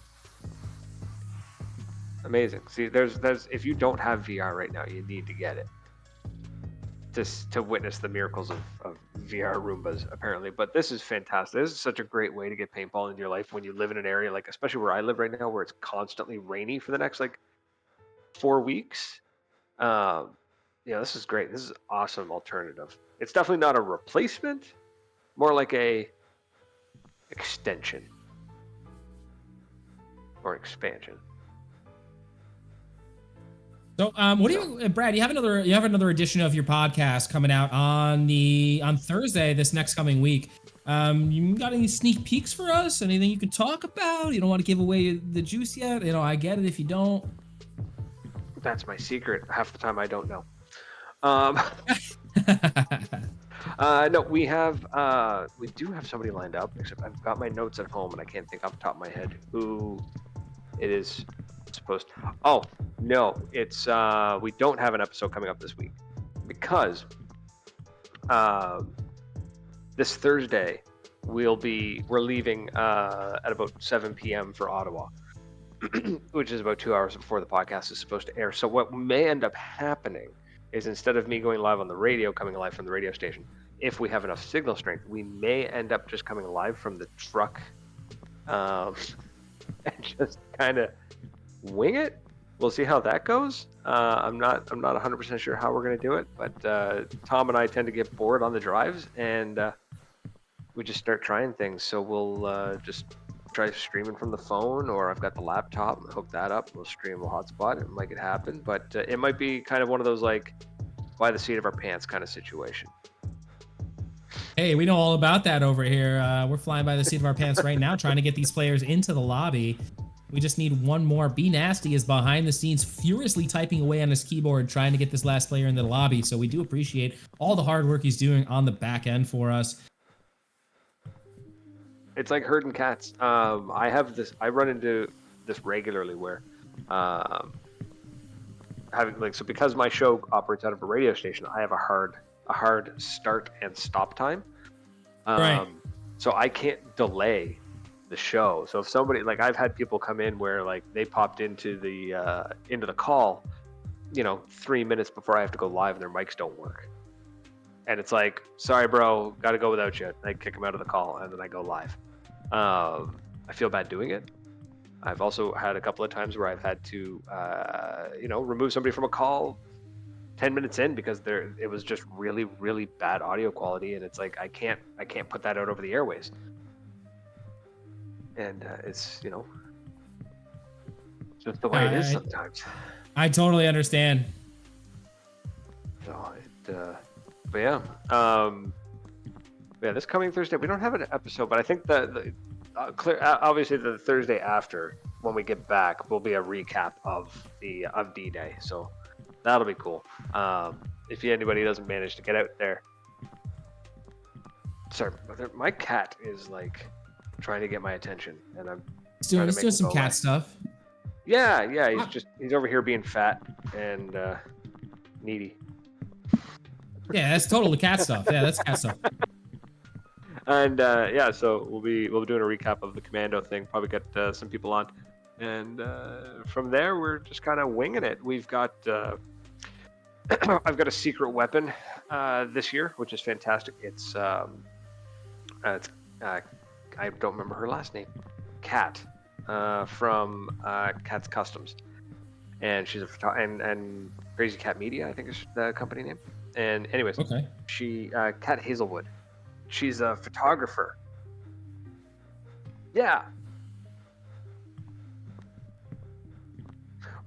Amazing. See, there's if you don't have VR right now, you need to get it. To witness the miracles of VR Roombas, apparently. But this is fantastic. This is such a great way to get paintball into your life when you live in an area like, especially where I live right now, where it's constantly rainy for the next like 4 weeks. This is great. This is an awesome alternative. It's definitely not a replacement, more like a extension or expansion. So, what do you, Brad? You have another edition of your podcast coming out on Thursday this next coming week. You got any sneak peeks for us? Anything you can talk about? You don't want to give away the juice yet. I get it if you don't. That's my secret. Half the time I don't know. No, we do have somebody lined up, except I've got my notes at home and I can't think off the top of my head who it is supposed to. Oh, no, it's we don't have an episode coming up this week because this Thursday we're leaving at about 7 p.m. for Ottawa, which is about 2 hours before the podcast is supposed to air. So what may end up happening is, instead of me going live on the radio, coming live from the radio station, if we have enough signal strength, we may end up just coming live from the truck and just kind of wing it. We'll see how that goes. I'm not 100% sure how we're going to do it, but Tom and I tend to get bored on the drives, and we just start trying things. So we'll just try streaming from the phone, or I've got the laptop, hook that up, we'll stream a hotspot and make it happen. But it might be kind of one of those like by the seat of our pants kind of situation. Hey, we know all about that over here. We're flying by the seat of our pants right now, trying to get these players into the lobby. We just need one more. Be Nasty is behind the scenes, furiously typing away on his keyboard, trying to get this last player into the lobby. So we do appreciate all the hard work he's doing on the back end for us. It's like herding cats. I run into this regularly where because my show operates out of a radio station, I have a hard start and stop time. Right. So I can't delay the show. So if somebody, like, I've had people come in where like they popped into the call, 3 minutes before I have to go live and their mics don't work. And it's like, sorry, bro, got to go without you. I kick them out of the call and then I go live. I feel bad doing it. I've also had a couple of times where I've had to, remove somebody from a call 10 minutes in because it was just really, really bad audio quality. And it's like, I can't put that out over the airways. And it's, just the way it is sometimes. I totally understand. So but yeah, this coming Thursday we don't have an episode, but I think obviously the Thursday after, when we get back, will be a recap of D-Day. So that'll be cool. If anybody doesn't manage to get out there, sorry, my cat is like trying to get my attention, and I'm doing some cat stuff. Yeah, he's over here being fat and needy. Yeah, that's totally cat stuff. Yeah, that's cat stuff. And so we'll be doing a recap of the commando thing. Probably get some people on, and from there we're just kind of winging it. We've got I've got a secret weapon this year, which is fantastic. It's I don't remember her last name, Kat, from Cat's Customs, and she's and Crazy Cat Media, I think is the company name. And anyways, okay. She Kat Hazelwood, she's a photographer. Yeah.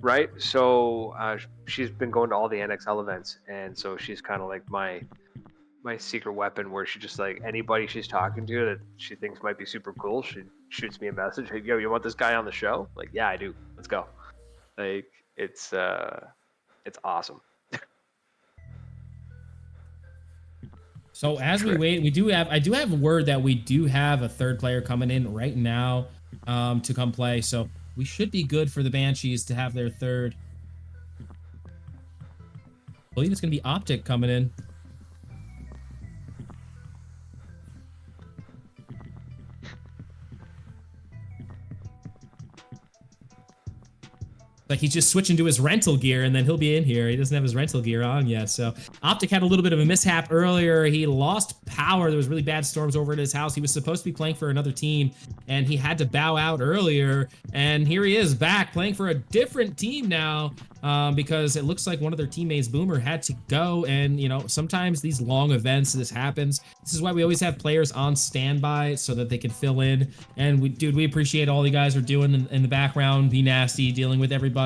right? So she's been going to all the NXL events, and so she's kind of like my secret weapon, where she just like anybody she's talking to that she thinks might be super cool, she shoots me a message. Hey, yo, you want this guy on the show? Like, yeah, I do. Let's go. Like, it's awesome. So as we wait, I do have word that we do have a third player coming in right now to come play. So we should be good for the Banshees to have their third. I believe it's going to be Optic coming in. Like he's just switching to his rental gear and then he'll be in here. He doesn't have his rental gear on yet. So Optic had a little bit of a mishap earlier. He lost power. There was really bad storms over at his house. He was supposed to be playing for another team and he had to bow out earlier. And here he is back playing for a different team now because it looks like one of their teammates, Boomer, had to go. And, you know, sometimes these long events, this happens. This is why we always have players on standby so that they can fill in. And we appreciate all you guys are doing in the background. Be nasty, dealing with everybody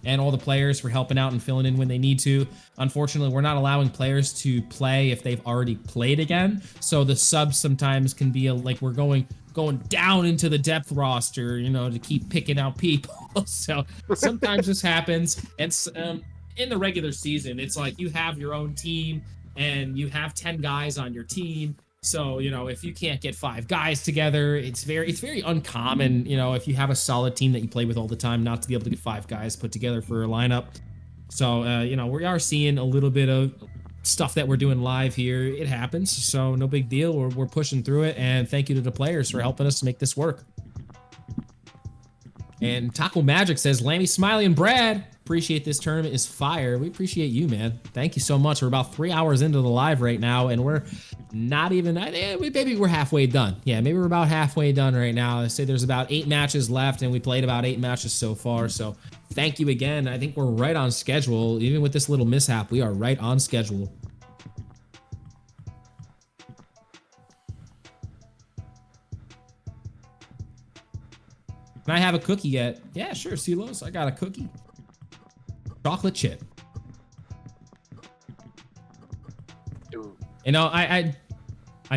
and all the players for helping out and filling in when they need to. Unfortunately, we're not allowing players to play if they've already played again. So the subs sometimes can be like we're going down into the depth roster, you know, to keep picking out people. So sometimes this happens. And in the regular season, it's like you have your own team and you have 10 guys on your team. So, you know, if you can't get 5 guys together, it's very uncommon, you know, if you have a solid team that you play with all the time, not to be able to get 5 guys put together for a lineup. So, you know, we are seeing a little bit of stuff that we're doing live here. It happens. So no big deal. We're pushing through it. And thank you to the players for helping us make this work. And Taco Magic says, Lammy, Smiley, and Brad, appreciate this tournament is fire. We appreciate you, man. Thank you so much. We're about 3 hours into the live right now, and we're not even, maybe we're halfway done. Yeah, maybe we're about halfway done right now. I say there's about 8 matches left, and we played about 8 matches so far. So thank you again. I think we're right on schedule. Even with this little mishap, we are right on schedule. Can I have a cookie yet? Yeah, sure, Silos. I got a cookie. Chocolate chip. Ooh. You know, I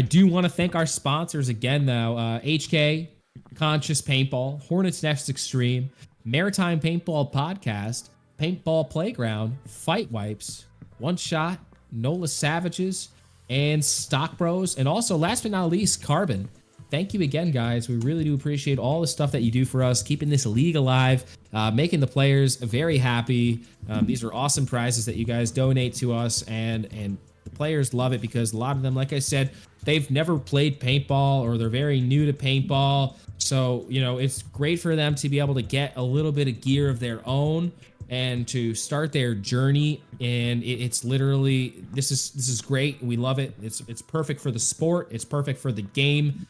do want to thank our sponsors again, though. HK, Conscious Paintball, Hornets Next Extreme, Maritime Paintball Podcast, Paintball Playground, Fight Wipes, One Shot, NOLA Savages, and Stock Bros. And also, last but not least, Carbon. Thank you again, guys. We really do appreciate all the stuff that you do for us, keeping this league alive, making the players very happy. These are awesome prizes that you guys donate to us, and the players love it because a lot of them, like I said, they've never played paintball or they're very new to paintball. So, you know, it's great for them to be able to get a little bit of gear of their own and to start their journey. And it's literally, this is great. We love it. It's perfect for the sport. It's perfect for the game.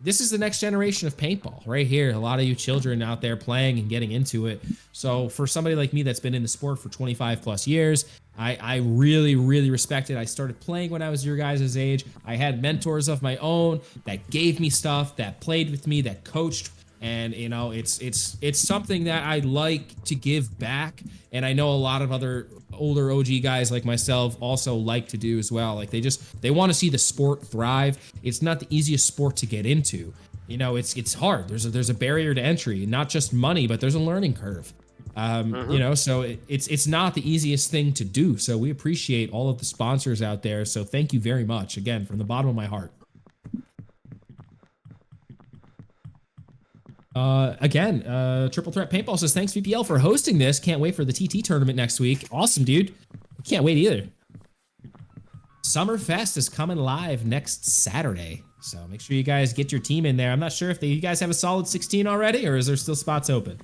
This is the next generation of paintball right here. A lot of you children out there playing and getting into it. So for somebody like me that's been in the sport for 25 plus years, I really, really respect it. I started playing when I was your guys' age. I had mentors of my own that gave me stuff, that played with me, that coached. And, you know, it's something that I like to give back. And I know a lot of other older OG guys like myself also like to do as well. Like they want to see the sport thrive. It's not the easiest sport to get into. You know, it's hard. There's a barrier to entry, not just money, but there's a learning curve. You know, so it's not the easiest thing to do. So we appreciate all of the sponsors out there. So thank you very much again from the bottom of my heart. Triple Threat Paintball says, thanks VPL for hosting this. Can't wait for the TT tournament next week. Awesome, dude. Can't wait either. Summerfest is coming live next Saturday. So make sure you guys get your team in there. I'm not sure if you guys have a solid 16 already, or is there still spots open?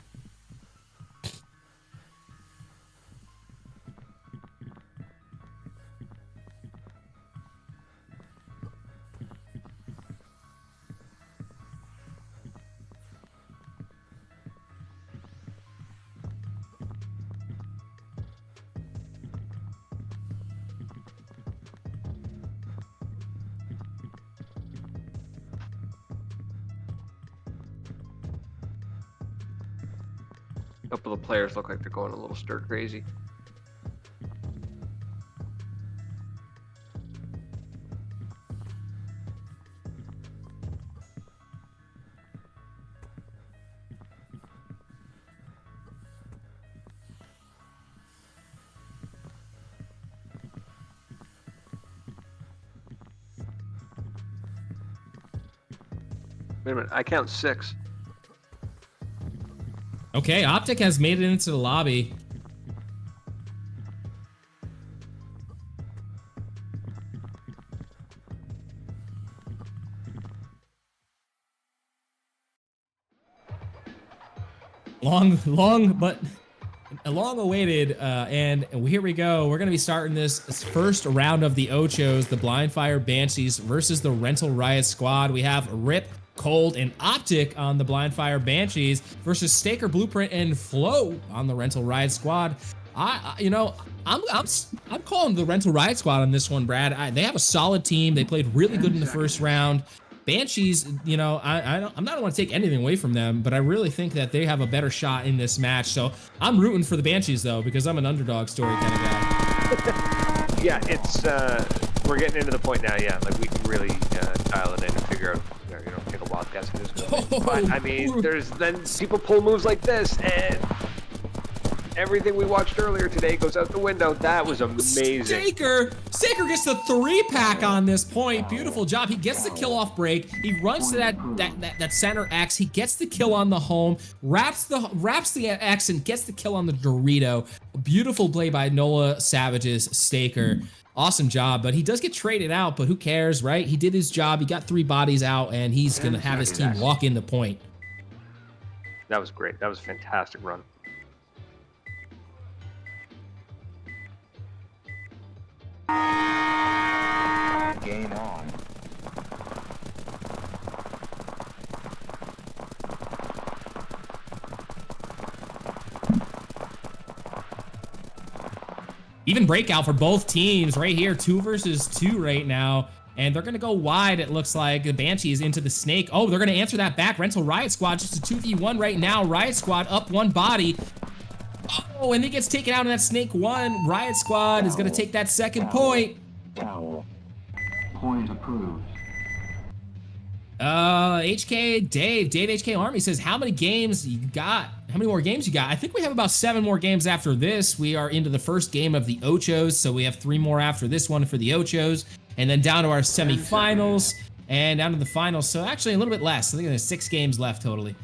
A couple of players look like they're going a little stir crazy. Wait a minute, I count 6. Okay, Optic has made it into the lobby. Long awaited, and here we go. We're gonna be starting this first round of the Ochos, the Blind Fire Banshees versus the Rental Riot Squad. We have Rip, Cold, and Optic on the Blind Fire Banshees versus Staker, Blueprint, and Flo on the Rental Riot Squad. I'm calling the Rental Riot Squad on this one, Brad. They have a solid team. They played really good in the first round. Banshees, you know, I'm not want to take anything away from them, but I really think that they have a better shot in this match. So I'm rooting for the Banshees though, because I'm an underdog story kind of guy. Yeah, it's we're getting into the point now. Yeah, like we can really dial it in and figure out, you know, take a wild guess who's going to win. But I mean, there's then people pull moves like this, and everything we watched earlier today goes out the window. That was amazing. Staker gets the 3-pack on this point. Beautiful job. He gets the kill off break. He runs to that center X. He gets the kill on the home. Wraps the X and gets the kill on the Dorito. Beautiful play by Nola Savage's Staker. Awesome job, but he does get traded out, but who cares, right? He did his job. He got 3 bodies out, and he's gonna have his team walk in the point. That was great. That was a fantastic run. Game on. Even breakout for both teams right here, 2 versus 2 right now. And they're gonna go wide, it looks like. The Banshees into the Snake. Oh, they're gonna answer that back. Rental Riot Squad, just a 2v1 right now. Riot Squad up 1 body. Oh, and he gets taken out in that Snake 1. Riot Squad is gonna take that second point. Foul. Point approved. Dave HK Army says, how many games you got? How many more games you got? I think we have about 7 more games after this. We are into the first game of the Ochos, so we have 3 more after this one for the Ochos, and then down to our semifinals and down to the finals. So actually a little bit less. I think there's 6 games left totally.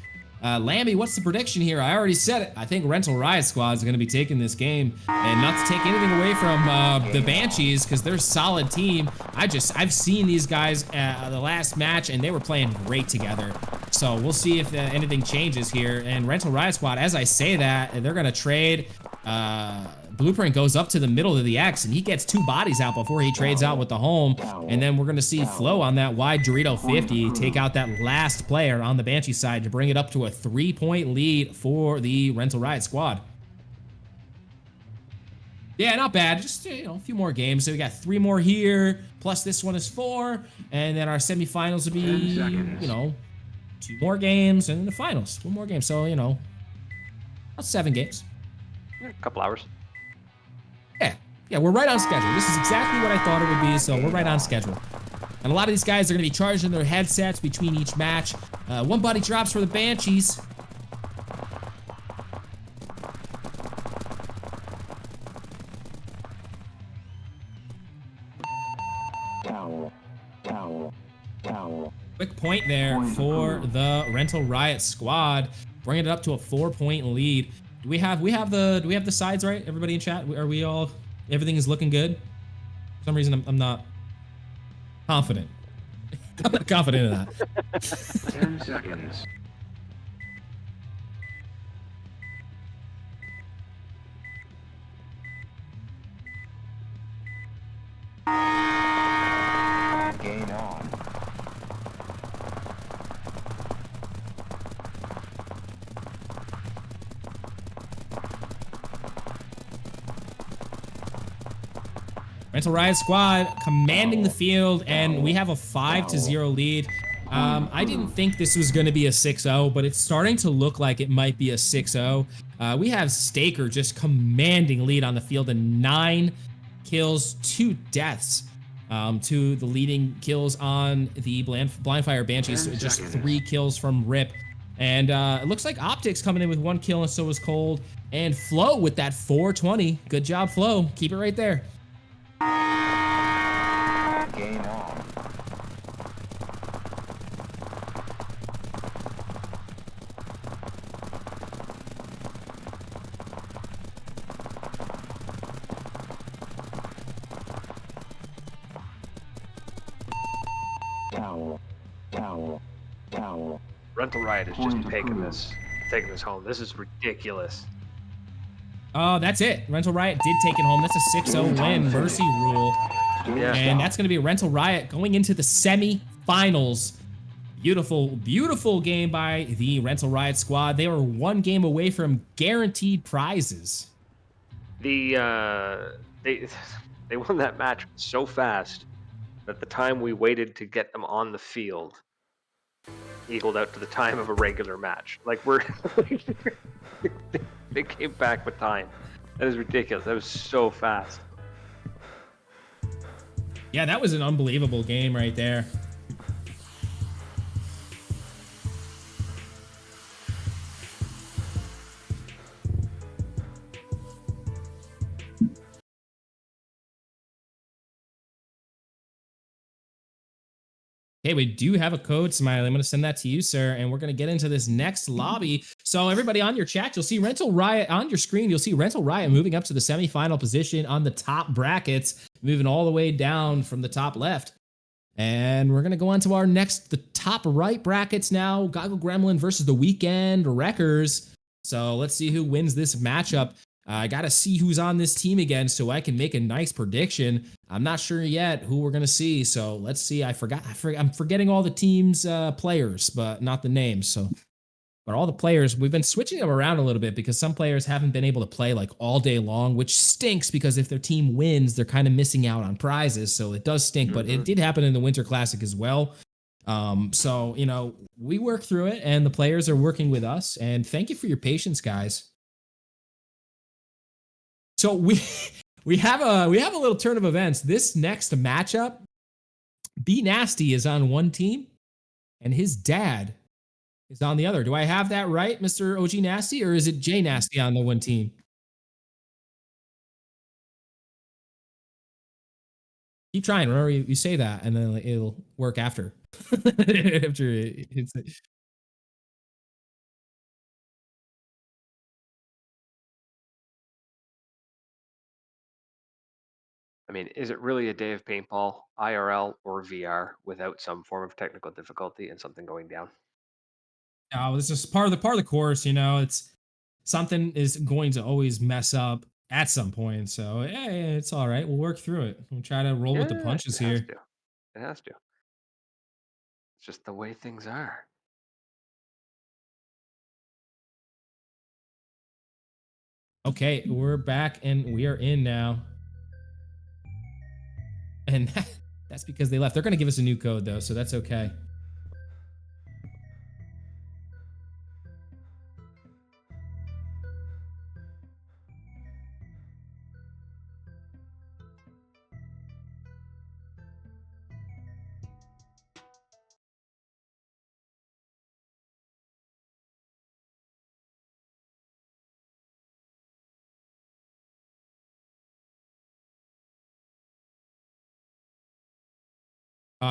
Lamby, what's the prediction here? I already said it. I think Rental Riot Squad is going to be taking this game, and not to take anything away from the Banshees, because they're a solid team. I've seen these guys the last match, and they were playing great together. So we'll see if anything changes here. And Rental Riot Squad, as I say that, they're going to trade. Blueprint goes up to the middle of the X, and he gets 2 bodies out before he trades out with the home. And then we're going to see Flo on that wide Dorito 50 take out that last player on the Banshee side to bring it up to a 3-point lead for the Rental Riot Squad. Yeah, not bad. Just, you know, a few more games. So we got 3 more here, plus this one is 4. And then our semifinals will be, you know, 2 more games, and then the finals, 1 more game. So, you know, about 7 games. A couple hours. Yeah, we're right on schedule. This is exactly what I thought it would be, so we're right on schedule. And a lot of these guys are going to be charging their headsets between each match. 1 body drops for the Banshees. Quick point there for the Rental Riot Squad, bringing it up to a 4-point lead. Do we have the sides right? Everybody in chat, are we all? Everything is looking good. For some reason, I'm not confident. I'm not confident in that. 10 seconds. Game on. Rental Riot Squad commanding the field, and we have a 5-0 lead. I didn't think this was going to be a 6-0, but it's starting to look like it might be a 6-0. We have Staker just commanding lead on the field, and 9 kills, 2 deaths to the leading kills on the Blind Fire Banshees. So just 3 kills from Rip. And it looks like Optics coming in with 1 kill, and so is Cold. And Flo with that 420. Good job, Flo. Keep it right there. Game on. Towel. Towel. Towel. Rental Riot is just taking this home. This is ridiculous. Oh, that's it. Rental Riot did take it home. That's a 6-0 win. Mercy rule. Yeah. And that's going to be Rental Riot going into the semi-finals. Beautiful, beautiful game by the Rental Riot squad. They were 1 game away from guaranteed prizes. They won that match so fast that the time we waited to get them on the field equaled out to the time of a regular match. Like they came back with time. That is ridiculous. That was so fast. Yeah, that was an unbelievable game right there. Hey, we do have a code, Smiley. I'm going to send that to you, sir, and we're going to get into this next lobby. So everybody on your chat, you'll see Rental Riot on your screen. You'll see Rental Riot moving up to the semifinal position on the top brackets, moving all the way down from the top left. And we're going to go on to our the top right brackets now. Goggle Gremlin versus the Weekend Wreckers. So let's see who wins this matchup. I got to see who's on this team again so I can make a nice prediction. I'm not sure yet who we're going to see. So let's see. I'm forgetting all the team's players, but not the names. So, but all the players, we've been switching them around a little bit because some players haven't been able to play like all day long, which stinks because if their team wins, they're kind of missing out on prizes. So it does stink, but it did happen in the Winter Classic as well. So, you know, we work through it and the players are working with us, and thank you for your patience, guys. So we have a little turn of events. This next matchup, B Nasty is on one team and his dad is on the other. Do I have that right, Mr. OG Nasty, or is it J Nasty on the one team? Keep trying. Remember, you say that, and then it'll work after. I mean, is it really a day of paintball, IRL or VR, without some form of technical difficulty and something going down? No, this is part of the course. You know, it's something is going to always mess up at some point. So yeah, it's all right. We'll work through it. We'll try to roll with the punches it has here. to. It has to. It's just the way things are. Okay, we're back and we are in now. And that's because they left. They're going to give us a new code though, so that's okay.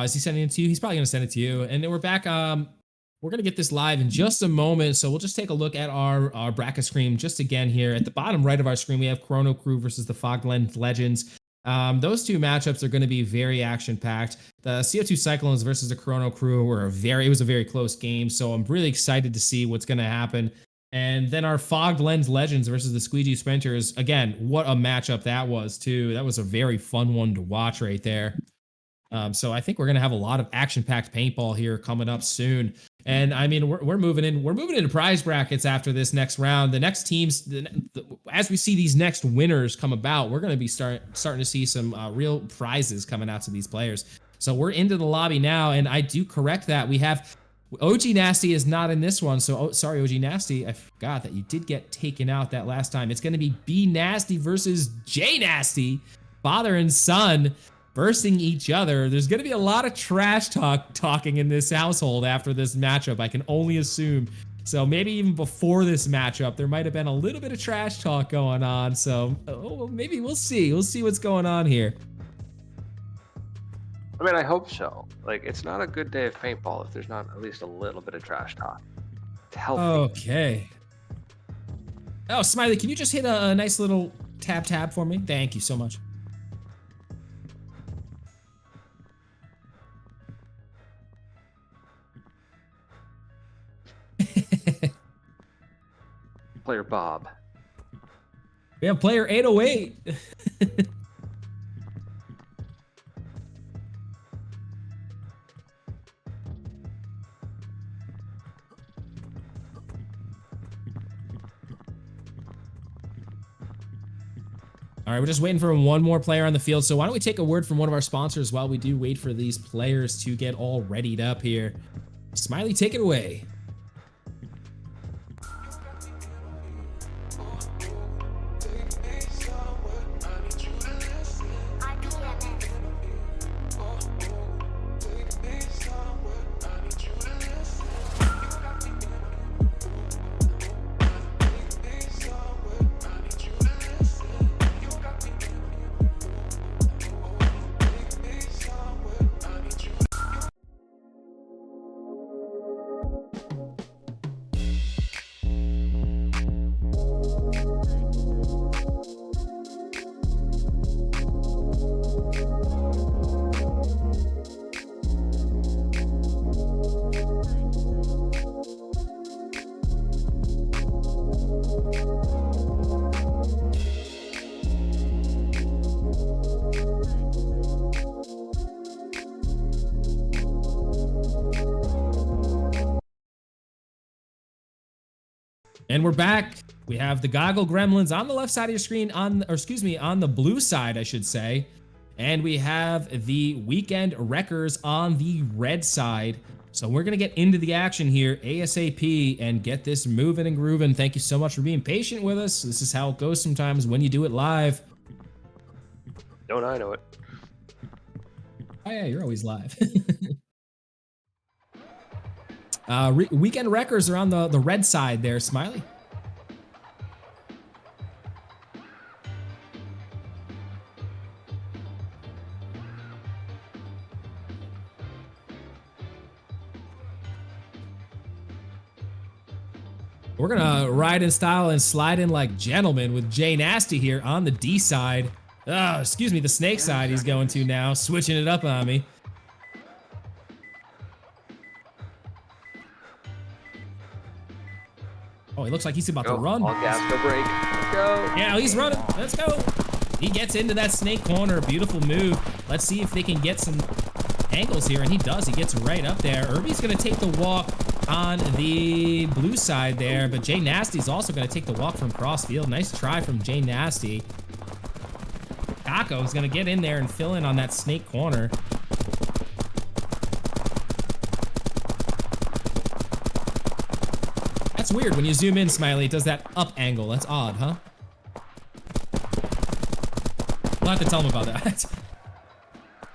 Is he sending it to you? He's probably going to send it to you. And then we're back. We're going to get this live in just a moment. So we'll just take a look at our bracket screen just again here. At the bottom right of our screen, we have Chrono Crew versus the Fogland Legends. Those two matchups are going to be very action-packed. The CO2 Cyclones versus the Chrono Crew it was a very close game. So I'm really excited to see what's going to happen. And then our Fogged Lens Legends versus the Squeegee Sprinters. Again, what a matchup that was, too. That was a very fun one to watch right there. So I think we're going to have a lot of action-packed paintball here coming up soon. And I mean, we're moving into prize brackets after this next round. The next teams, as we see these next winners come about, we're going to be starting to see some real prizes coming out to these players. So we're into the lobby now, and I do correct that. We have OG Nasty is not in this one, so sorry, OG Nasty. I forgot that you did get taken out that last time. It's going to be B Nasty versus J Nasty, father and son versing each other. There's going to be a lot of trash talking in this household after this matchup, I can only assume. So maybe even before this matchup, there might have been a little bit of trash talk going on. So maybe we'll see. We'll see what's going on here. I mean, I hope so. Like, it's not a good day of paintball if there's not at least a little bit of trash talk. It's healthy. Okay. Oh, Smiley, can you just hit a nice little tab for me? Thank you so much. Player Bob. We have player 808. All right, we're just waiting for one more player on the field. So why don't we take a word from one of our sponsors while we do wait for these players to get all readied up here. Smiley, take it away. And we're back. We have the Goggle Gremlins on the left side of your screen, on the blue side, I should say. And we have the Weekend Wreckers on the red side. So we're gonna get into the action here ASAP and get this moving and grooving. Thank you so much for being patient with us. This is how it goes sometimes when you do it live. Don't I know it? Oh yeah, you're always live. Weekend Wreckers are on the red side there, Smiley. We're gonna ride in style and slide in like gentlemen with J Nasty here on the D side. Excuse me, the snake side he's going to now, switching it up on me. Oh, he looks like he's about to run. All gas, no brake. Let's go. Yeah, he's running. Let's go. He gets into that snake corner. Beautiful move. Let's see if they can get some angles here, and he does. He gets right up there. Irby's going to take the walk on the blue side there, but J Nasty's also going to take the walk from crossfield. Nice try from J Nasty. Taco's going to get in there and fill in on that snake corner. That's weird. When you zoom in, Smiley, it does that up angle. That's odd, huh? We'll have to tell him about that.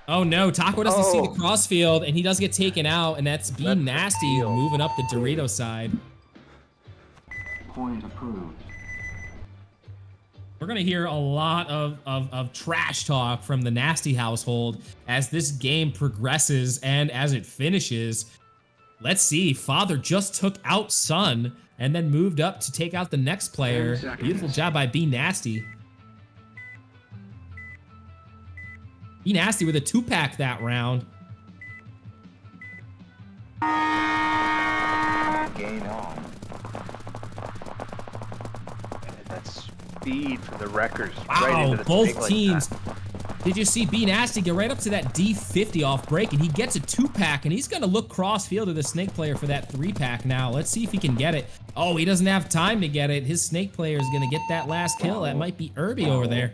Oh no, Taco doesn't see the crossfield, and he does get taken out, and that's B Nasty moving up the Dorito side. Point approved. We're gonna hear a lot of trash talk from the Nasty household as this game progresses and as it finishes. Let's see, father just took out son and then moved up to take out the next player. Beautiful job by B Nasty. B Nasty with a 2-pack that round. Gain on. That's speed from the Wreckers. Wow, right into the both snake like teams. that. Did you see B Nasty get right up to that D50 off break, and he gets a 2-pack, and he's gonna look cross-field to the snake player for that 3-pack now. Let's see if he can get it. Oh, he doesn't have time to get it. His snake player is gonna get that last kill. That might be Irby over there.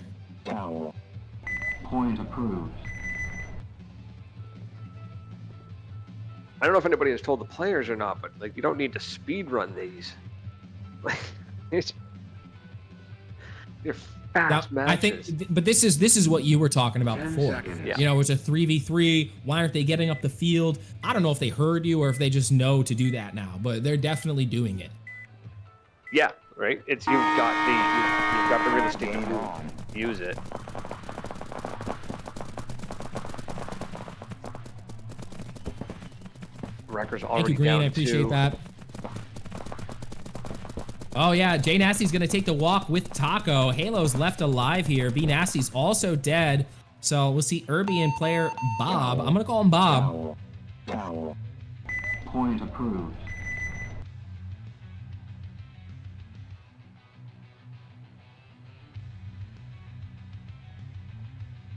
Point approved. I don't know if anybody has told the players or not, but like you don't need to speed run these. Like they're fast Now, matches. I think, but this is what you were talking about 10 before. seconds. Yeah. You know, it's a 3v3. Why aren't they getting up the field? I don't know if they heard you or if they just know to do that now, but they're definitely doing it. Yeah, right. It's you've got the real estate to use it. Wrecker's Thank already you, Green. down I appreciate 2. that. Oh yeah, Jay Nasty's gonna take the walk with Taco. Halo's left alive here. B Nasty's also dead. So we'll see Irby and player Bob. I'm gonna call him Bob. Foul. Foul. Point approved.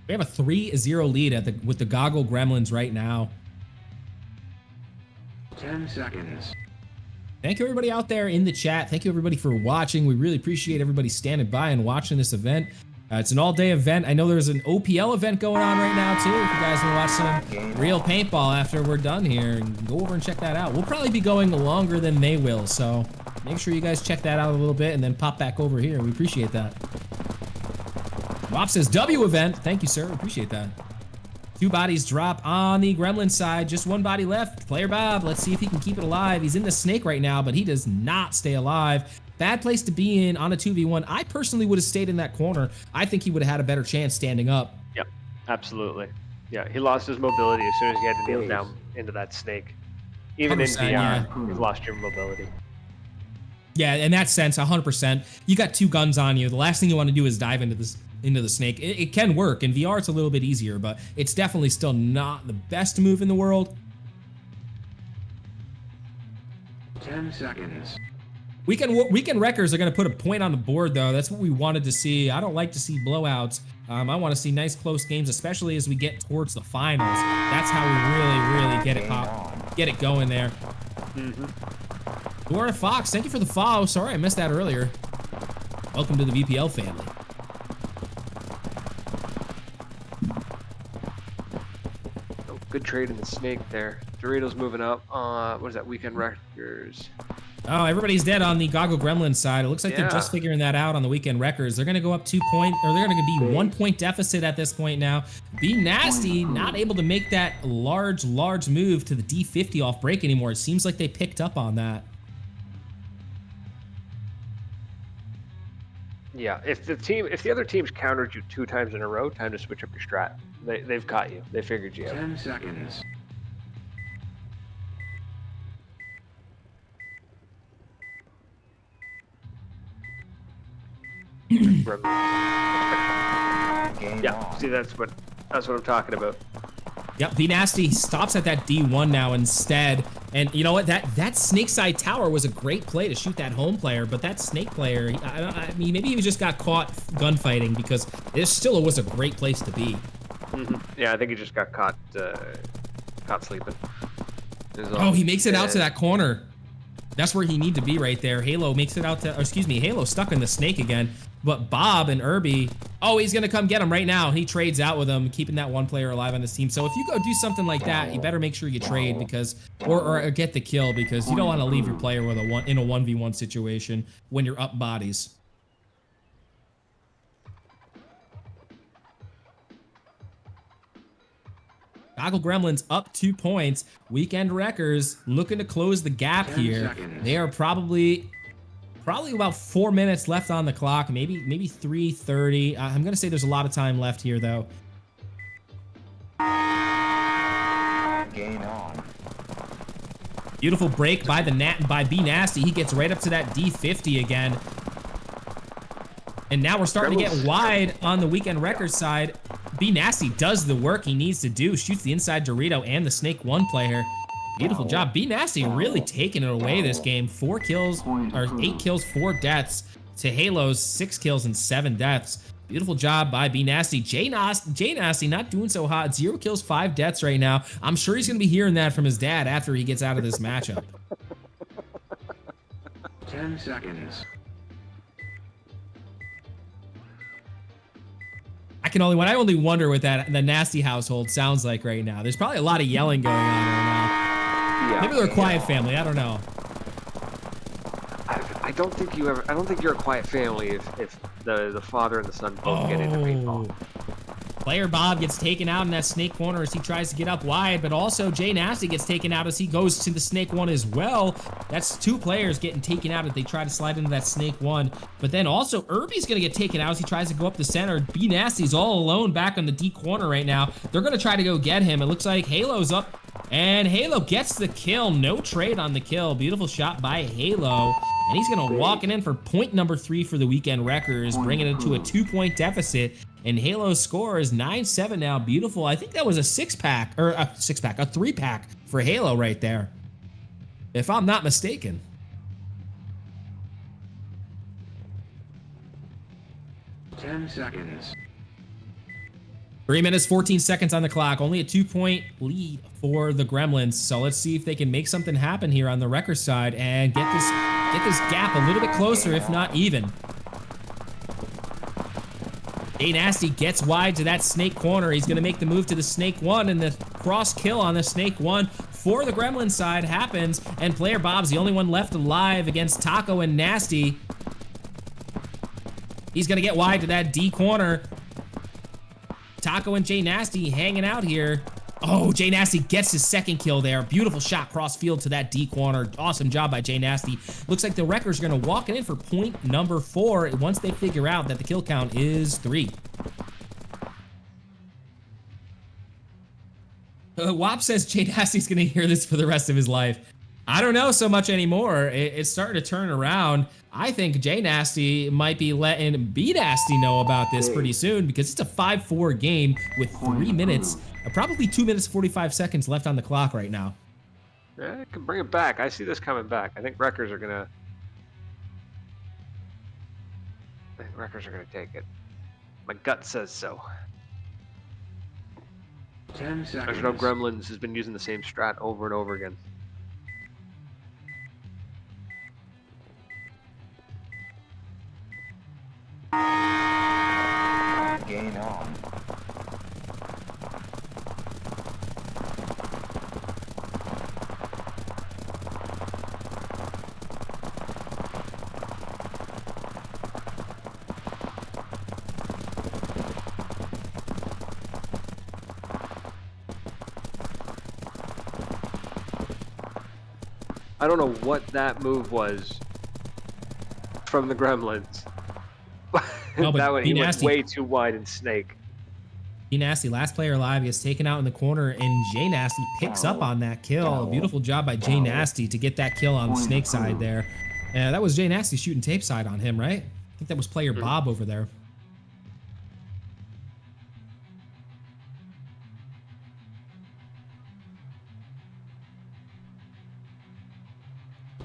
We have a 3-0 lead with the Goggle Gremlins right now. 10 seconds. Thank you everybody out there in the chat. Thank you everybody for watching. We really appreciate everybody standing by and watching this event. It's an all-day event. I know there's an OPL event going on right now too. If you guys want to watch some real paintball after we're done here, go over and check that out. We'll probably be going longer than they will, so make sure you guys check that out a little bit and then pop back over here. We appreciate that. Bob says W event. Thank you, sir. Appreciate that. 2 bodies drop on the Gremlin side. Just 1 body left. Player Bob, let's see if he can keep it alive. He's in the snake right now, but he does not stay alive. Bad place to be in on a 2v1. I personally would have stayed in that corner. I think he would have had a better chance standing up. Yep, absolutely. Yeah, he lost his mobility as soon as he had to kneel down into that snake. Even in 100%, VR, yeah. you've lost your mobility. Yeah, in that sense, 100%. You got 2 guns on you. The last thing you want to do is dive into the snake. It can work. In VR, it's a little bit easier, but it's definitely still not the best move in the world. 10 seconds. Weekend Wreckers are going to put a point on the board, though. That's what we wanted to see. I don't like to see blowouts. I want to see nice close games, especially as we get towards the finals. That's how we really get it going there. Dora Fox, thank you for the follow. Sorry I missed that earlier. Welcome to the VPL family. Oh, good trade in the snake there. Doritos moving up. What is that? Weekend Wreckers. Oh, everybody's dead on the Goggle Gremlin side. It looks like they're just figuring that out on the Weekend Wreckers. They're going to go up 2 points, or they're going to be 1 point deficit at this point now. Be Nasty not able to make that large move to the D50 off break anymore. It seems like they picked up on that. Yeah, if the other team's countered you 2 times in a row, time to switch up your strat. They've caught you. They figured you out. 10 seconds. Yeah, see that's what I'm talking about. Yep, Be Nasty stops at that D1 now instead. And you know what? That snake side tower was a great play to shoot that home player, but that snake player, I mean, maybe he just got caught gunfighting because it still was a great place to be. Yeah, I think he just got caught sleeping. Oh, he makes it out to that corner. That's where he need to be right there. Halo makes it out to, or excuse me, Halo stuck in the snake again. But Bob and Irby, oh, he's gonna come get him right now. He trades out with him, keeping that 1 player alive on his team. So if you go do something like that, you better make sure you trade because, or get the kill because you don't want to leave your player with in a 1v1 situation when you're up bodies. Goggle Gremlins up 2 points. Weekend Wreckers looking to close the gap here. They are probably about 4 minutes left on the clock, maybe 3:30. I'm gonna say there's a lot of time left here though. Game on. Beautiful break by Be Nasty. He gets right up to that D50 again. And now we're starting to get wide on the Weekend Wreckers side. Be Nasty does the work he needs to do. Shoots the inside Dorito and the Snake 1 player. Beautiful job. Be Nasty really taking it away this game. 4 kills, or 8 kills, 4 deaths to Halo's 6 kills and 7 deaths. Beautiful job by Be Nasty. Jay Nasty not doing so hot. 0 kills, 5 deaths right now. I'm sure he's going to be hearing that from his dad after he gets out of this matchup. 10 seconds. I only wonder what the Nasty household sounds like right now. There's probably a lot of yelling going on right now. Yeah. Maybe they're a quiet family. I don't know. I don't think you ever. I don't think you're a quiet family if the father and the son both get into paintball. Player Bob gets taken out in that snake corner as he tries to get up wide, but also Jay Nasty gets taken out as he goes to the snake one as well. That's 2 players getting taken out as they try to slide into that snake one. But then also Irby's gonna get taken out as he tries to go up the center. B Nasty's all alone back on the D corner right now. They're gonna try to go get him. It looks like Halo's up, and Halo gets the kill. No trade on the kill. Beautiful shot by Halo. And he's gonna walk it in for point number 3 for the weekend Wreckers, bringing it to a 2-point deficit. And Halo's score is 9-7 now. Beautiful. I think that was a 6-pack, or a 3-pack for Halo right there, if I'm not mistaken. Ten seconds. 3 minutes, 14 seconds on the clock. Only a 2-point lead for the Gremlins. So let's see if they can make something happen here on the Wreckers side and get this gap a little bit closer, if not even. Jay Nasty gets wide to that snake corner. He's gonna make the move to the snake one, and the cross kill on the snake one for the Gremlin side happens, and Player Bob's the only one left alive against Taco and Nasty. He's gonna get wide to that D corner. Taco and Jay Nasty hanging out here. Oh, Jay Nasty gets his 2nd kill there. Beautiful shot cross field to that D corner. Awesome job by Jay Nasty. Looks like the Wreckers are gonna walk it in for point number 4 once they figure out that the kill count is 3. Wop says Jay Nasty's gonna hear this for the rest of his life. I don't know so much anymore. It's starting to turn around. I think Jay Nasty might be letting B Nasty know about this pretty soon, because it's a 5-4 game with 3 minutes, probably 2 minutes 45 seconds left on the clock right now. Yeah, it can bring it back. I see this coming back. I think Wreckers are gonna take it. My gut says so. 10 seconds. I know Gremlins has been using the same strat over and over again. Game on. I don't know what that move was from the Gremlins. No, but that one, he went B-Nasty- way too wide in snake. B Nasty, last player alive, gets taken out in the corner, and Jay Nasty picks up on that kill. Beautiful job by Jay Nasty to get that kill on the snake side there. That was Jay Nasty shooting tape side on him, right? I think that was player Bob over there.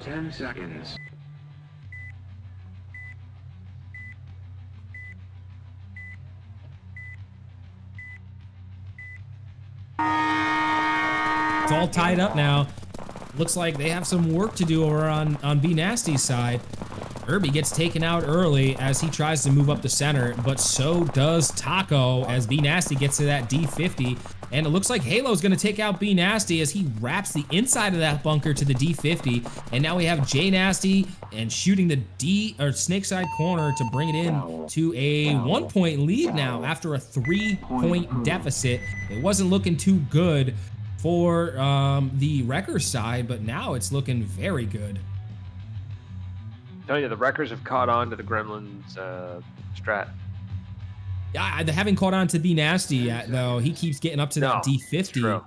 Ten seconds. It's all tied up now. Looks like they have some work to do over on B Nasty's side. Irby gets taken out early as he tries to move up the center, but so does Taco as B Nasty gets to that D50. And it looks like Halo's gonna take out B Nasty as he wraps the inside of that bunker to the D50. And now we have Jay Nasty and shooting the snake side corner to bring it in to a 1-point lead now after a 3-point deficit. It wasn't looking too good for the Wreckers side, but now it's looking very good. I'm telling you, the Wreckers have caught on to the Gremlins strat. Yeah, they haven't caught on to B Nasty yet, though. He keeps getting up to that D50. True.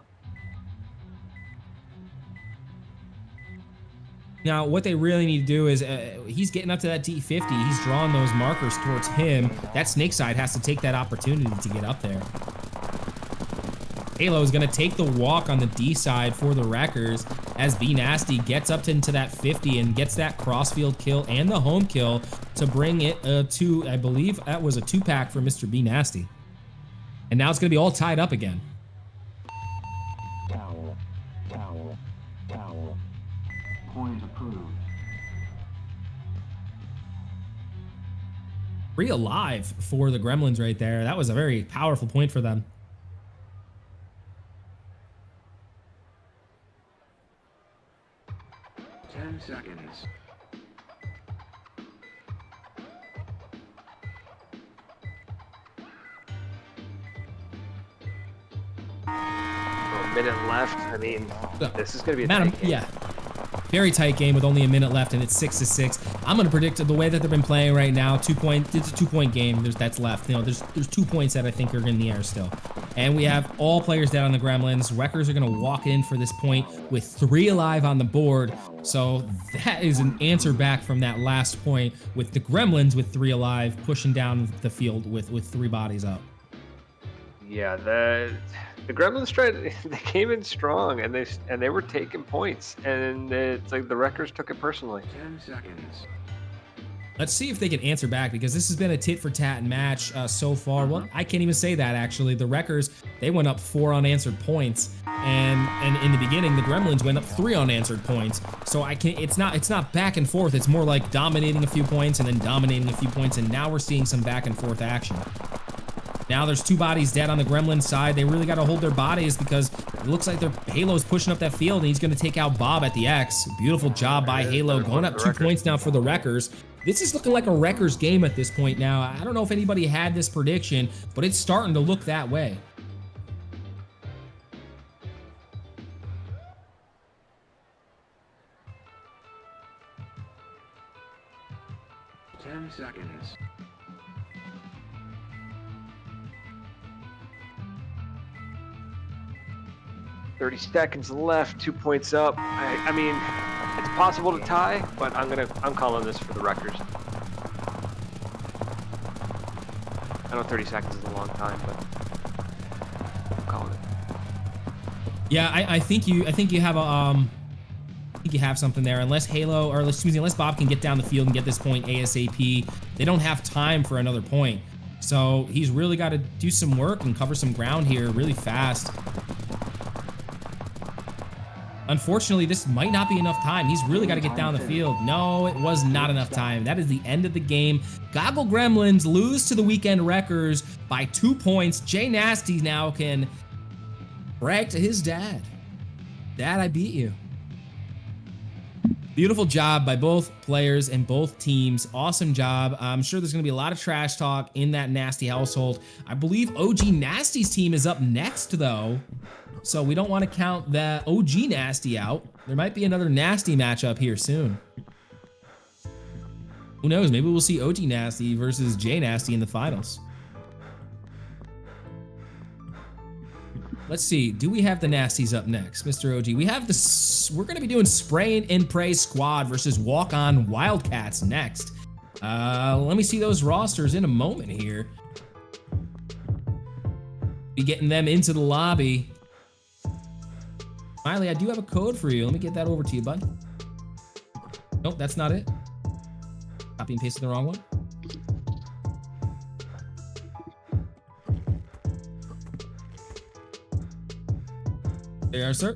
Now, what they really need to do is, he's getting up to that D50. He's drawing those markers towards him. That snake side has to take that opportunity to get up there. Halo is going to take the walk on the D side for the Wreckers as B Nasty gets up into that 50 and gets that crossfield kill and the home kill to bring it to, I believe that was a 2-pack for Mr. B Nasty. And now it's going to be all tied up again. Towel. Towel. Towel. Point approved. 3 alive for the Gremlins right there. That was a very powerful point for them. seconds. A minute left. I mean, this is going to be a Madam, tight game. yeah. Very tight game with only a minute left, and it's 6-6. I'm gonna predict the way that they've been playing right now. It's a 2-point game. That's left. You know, there's 2 points that I think are in the air still, and we have all players down on the Gremlins. Wreckers are gonna walk in for this point with 3 alive on the board. So that is an answer back from that last point with the Gremlins with 3 alive pushing down the field with 3 bodies up. Yeah, the Gremlins they came in strong and they were taking points, and it's like the Wreckers took it personally. 10 seconds. Let's see if they can answer back, because this has been a tit for tat match so far. Well, I can't even say that actually. The Wreckers, they went up 4 unanswered points, and in the beginning the Gremlins went up 3 unanswered points. So it's not back and forth. It's more like dominating a few points and then dominating a few points, and now we're seeing some back and forth action. Now there's 2 bodies dead on the Gremlin side. They really got to hold their bodies because it looks like their Halo's pushing up that field, and he's going to take out Bob at the X. Beautiful job by Halo, going up 2 points now for the Wreckers. This is looking like a Wreckers game at this point now. I don't know if anybody had this prediction, but it's starting to look that way. Ten seconds. .30 seconds left, 2 points up. I mean, it's possible to tie, but I'm calling this for the Wreckers. I know 30 seconds is a long time, but I'm calling it. Yeah, I think you have a I think you have something there. Unless Halo, or unless Bob can get down the field and get this point ASAP, they don't have time for another point. So he's really got to do some work and cover some ground here really fast. Unfortunately, this might not be enough time. He's really got to get down the field. No, it was not enough time. That is the end of the game. Goggle Gremlins lose to the Weekend Wreckers by 2 points. Jay Nasty now can brag to his dad. Dad, I beat you. Beautiful job by both players and both teams. Awesome job. I'm sure there's going to be a lot of trash talk in that Nasty household. I believe OG Nasty's team is up next, though. So we don't want to count the OG Nasty out. There might be another Nasty matchup here soon. Who knows? Maybe we'll see OG Nasty versus J Nasty in the finals. Let's see. Do we have the Nasties up next, Mr. OG? We have this. We're going to be doing Spray and Pray Squad versus Walk On Wildcats next. Let me see those rosters in a moment here. Be getting them into the lobby. Smiley, I do have a code for you. Let me get that over to you, bud. Nope, that's not it. Copy and pasted the wrong one. There you are, sir.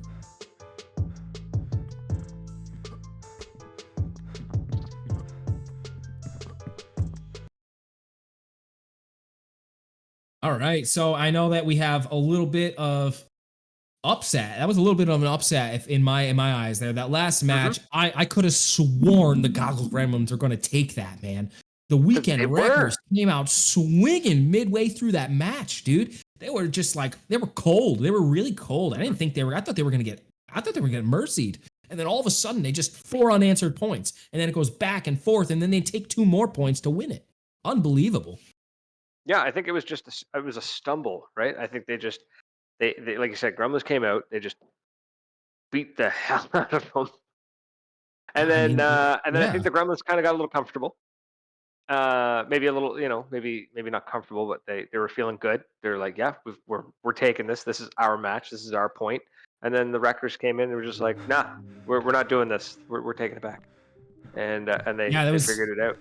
All right, so I know that we have a little bit of upset. That was a little bit of an upset in my eyes there. That last match, I could have sworn the Goggle Gremlins are going to take that, man. The Weekend Wreckers came out swinging midway through that match, dude. They were just like, they were cold. They were really cold. I thought they were going to get mercied. And then all of a sudden they just 4 unanswered points. And then it goes back and forth, and then they take 2 more points to win it. Unbelievable. Yeah, I think it was just a stumble, right? I think they like you said, Gremlins came out, they just beat the hell out of them. And then I think the Gremlins kind of got a little comfortable. Maybe a little, maybe not comfortable, but they were feeling good. They're like, yeah, we're taking this. This is our match. This is our point. And then the Wreckers came in. They were just like, nah, we're not doing this. We're taking it back. And they figured it out.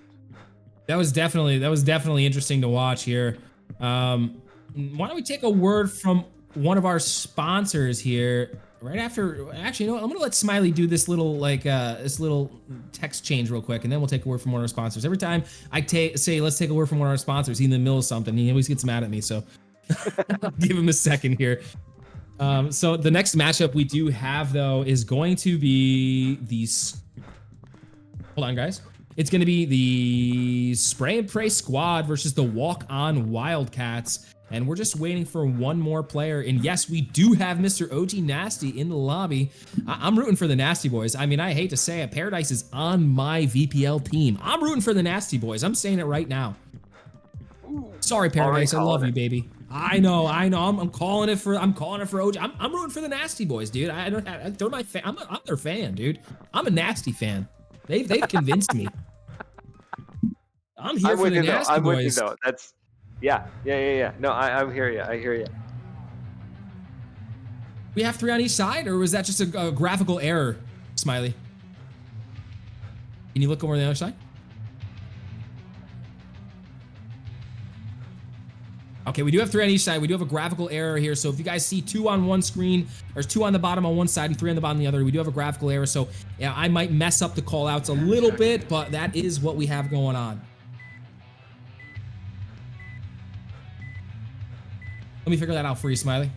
That was definitely interesting to watch here. Why don't we take a word from one of our sponsors here right after? Actually, you know what? I'm gonna let Smiley do this little text change real quick, and then we'll take a word from one of our sponsors. Every time I say let's take a word from one of our sponsors, he's in the middle of something. He always gets mad at me, so give him a second here. So the next matchup we do have, though, is going to be the Hold on, guys. It's going to be the Spray and Pray squad versus the Walk-On Wildcats. And we're just waiting for one more player. And yes, we do have Mr. OG Nasty in the lobby. I'm rooting for the Nasty Boys. I mean, I hate to say it, Paradise is on my VPL team. I'm rooting for the Nasty Boys. I'm saying it right now. Sorry, Paradise. I love you, baby. I know. I'm calling it for OG. I'm rooting for the Nasty Boys, dude. They're my fan. I'm their fan, dude. I'm a Nasty fan. They've convinced me. I'm here for the Nasty Boys. I'm with you though. That's yeah. No, I hear you. I hear you. We have 3 on each side, or was that just a graphical error, Smiley? Can you look over on the other side? Okay, we do have 3 on each side. We do have a graphical error here. So if you guys see 2 on one screen, there's 2 on the bottom on one side and 3 on the bottom on the other. We do have a graphical error. So yeah, I might mess up the call outs a little bit, but that is what we have going on. Let me figure that out for you, Smiley.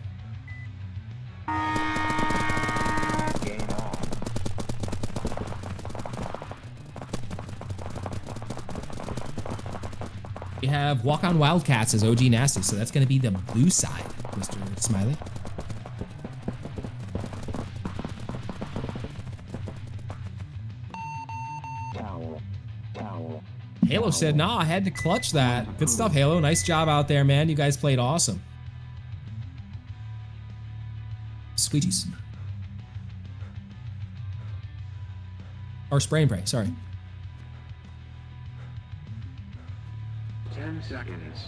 Game on. We have Walk-On Wildcats as OG Nasty, so that's going to be the blue side, Mr. Smiley. Halo said, "No, I had to clutch that." Good stuff, Halo. Nice job out there, man. You guys played awesome. Squeegees. Or Spray and Pray, sorry. 10 seconds.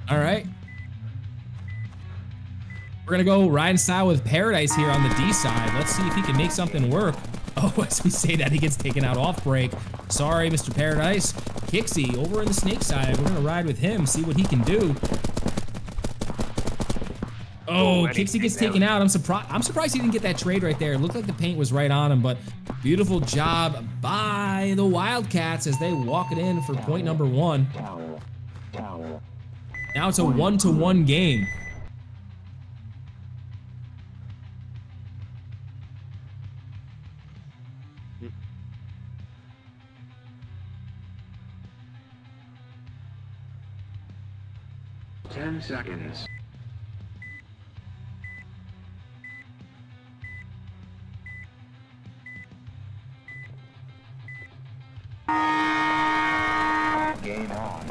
All right. We're gonna go ride in style with Paradise here on the D side. Let's see if he can make something work. Oh, as we say that, he gets taken out off break. Sorry, Mr. Paradise. Kixie over in the snake side. We're gonna ride with him, see what he can do. Oh, Kixie gets taken out. I'm surprised he didn't get that trade right there. It looked like the paint was right on him, but beautiful job by the Wildcats as they walk it in for point number 1. Now it's a 1-to-1 game. Ten seconds. Game on.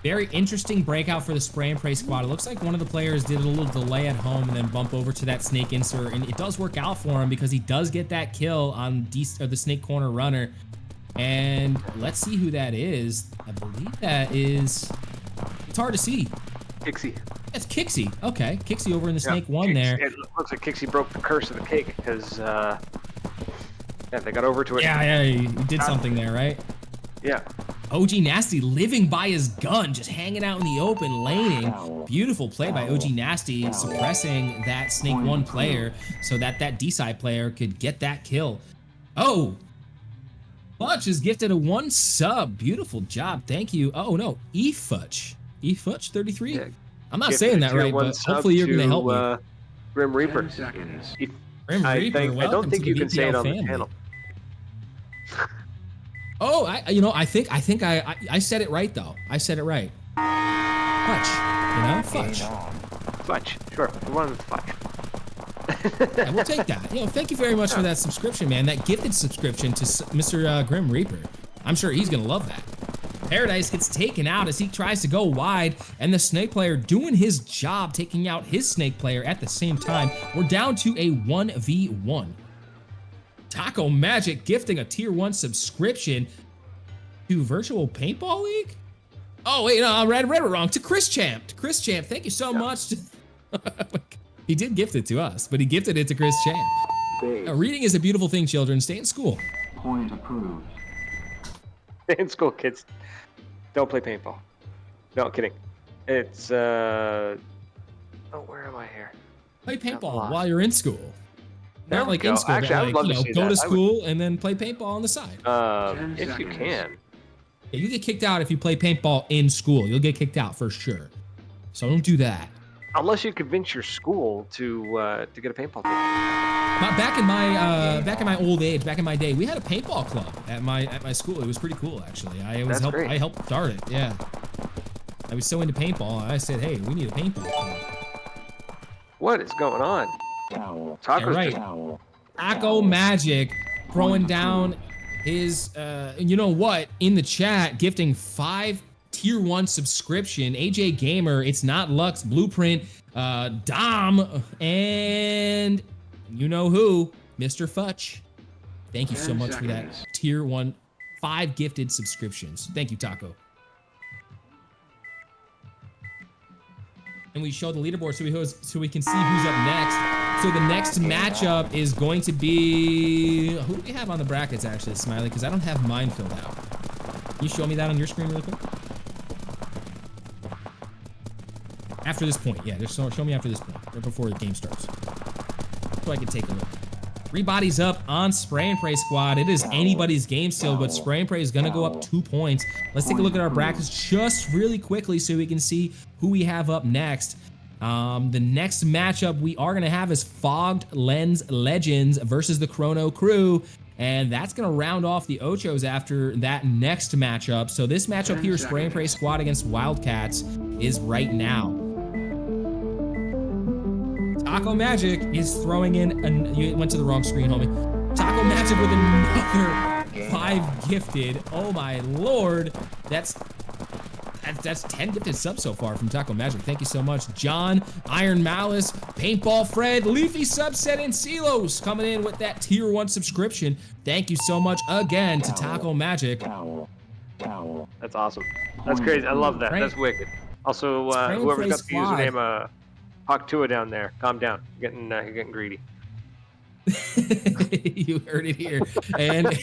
Very interesting breakout for the Spray and Pray squad. It looks like one of the players did a little delay at home and then bump over to that snake insert, and it does work out for him because he does get that kill on the snake corner runner. And let's see who that is. I believe that is... It's hard to see. Kixie. That's Kixie. Okay, Kixie over in the snake one there. It looks like Kixie broke the curse of the cake because yeah, they got over to it. Yeah, he did something there, right? Yeah. OG Nasty living by his gun, just hanging out in the open, laning. Beautiful play by OG Nasty, suppressing that snake one player so that that D-side player could get that kill. Oh, Futch is gifted a 1 sub. Beautiful job, thank you. Oh no, eFutch 33. Yeah. I'm not saying that right, but hopefully you're gonna help me. Grim Reaper. Grim Reaper, I don't think you can say it on the channel. Oh, I think I said it right though. I said it right. Futch, Futch. Futch, sure. We wanted Futch. Yeah, we'll take that. Thank you very much for that subscription, man. That gifted subscription to Mr. Grim Reaper. I'm sure he's gonna love that. Paradise gets taken out as he tries to go wide, and the snake player doing his job, taking out his snake player at the same time. We're down to a 1v1. Taco Magic gifting a tier 1 subscription to Virtual Paintball League? Oh, wait, no, I read it wrong. To Chris Champ. Thank you so much. He did gift it to us, but he gifted it to Chris Champ. Reading is a beautiful thing, children. Stay in school. Point approved. Stay in school, kids. Don't play paintball. No, kidding. It's, oh, where am I here? Play paintball while you're in school. There Not we like go. in school, Actually, but I would like, love to see go that. to school and then play paintball on the side. If you can. Yeah, you get kicked out if you play paintball in school. You'll get kicked out for sure. So don't do that. Unless you convince your school to get a paintball team. Back in my old age, back in my day, we had a paintball club at my school. It was pretty cool, actually. I helped start it. Yeah. I was so into paintball. I said, hey, we need a paintball club. What is going on? Taco's right. just Taco Magic throwing down his, you know what, in the chat, gifting 5 tier 1 subscription. AJ Gamer, It's Not Lux, Blueprint, Dom, and you know who, Mr. Futch. Thank you so much for that tier 1, 5 gifted subscriptions. Thank you, Taco. And we show the leaderboard so we can see who's up next. So the next matchup is going to be, who do we have on the brackets actually, Smiley? Because I don't have mine filled out. Can you show me that on your screen really quick? After this point, yeah, just show me after this point, right before the game starts. So I can take a look. 3 bodies up on Spray and Pray squad. It is anybody's game still, but Spray and Pray is gonna go up 2 points. Let's take a look at our brackets just really quickly so we can see who we have up next. The next matchup we are gonna have is Fogged Lens Legends versus the Chrono Crew. And that's gonna round off the Ochos after that next matchup. So this matchup here, Spray and Pray squad against Wildcats, is right now. Taco Magic is throwing in, you went to the wrong screen, homie. Taco Magic with another 5 gifted. Oh my lord. That's 10 gifted subs so far from Taco Magic. Thank you so much. John, Iron Malice, Paintball Fred, Leafy Subset, and Silos coming in with that tier 1 subscription. Thank you so much again to Taco Magic. That's awesome. That's crazy. I love that. That's wicked. Also, whoever's got the username, Hawk2 down there, calm down. You're getting greedy. You heard it here. And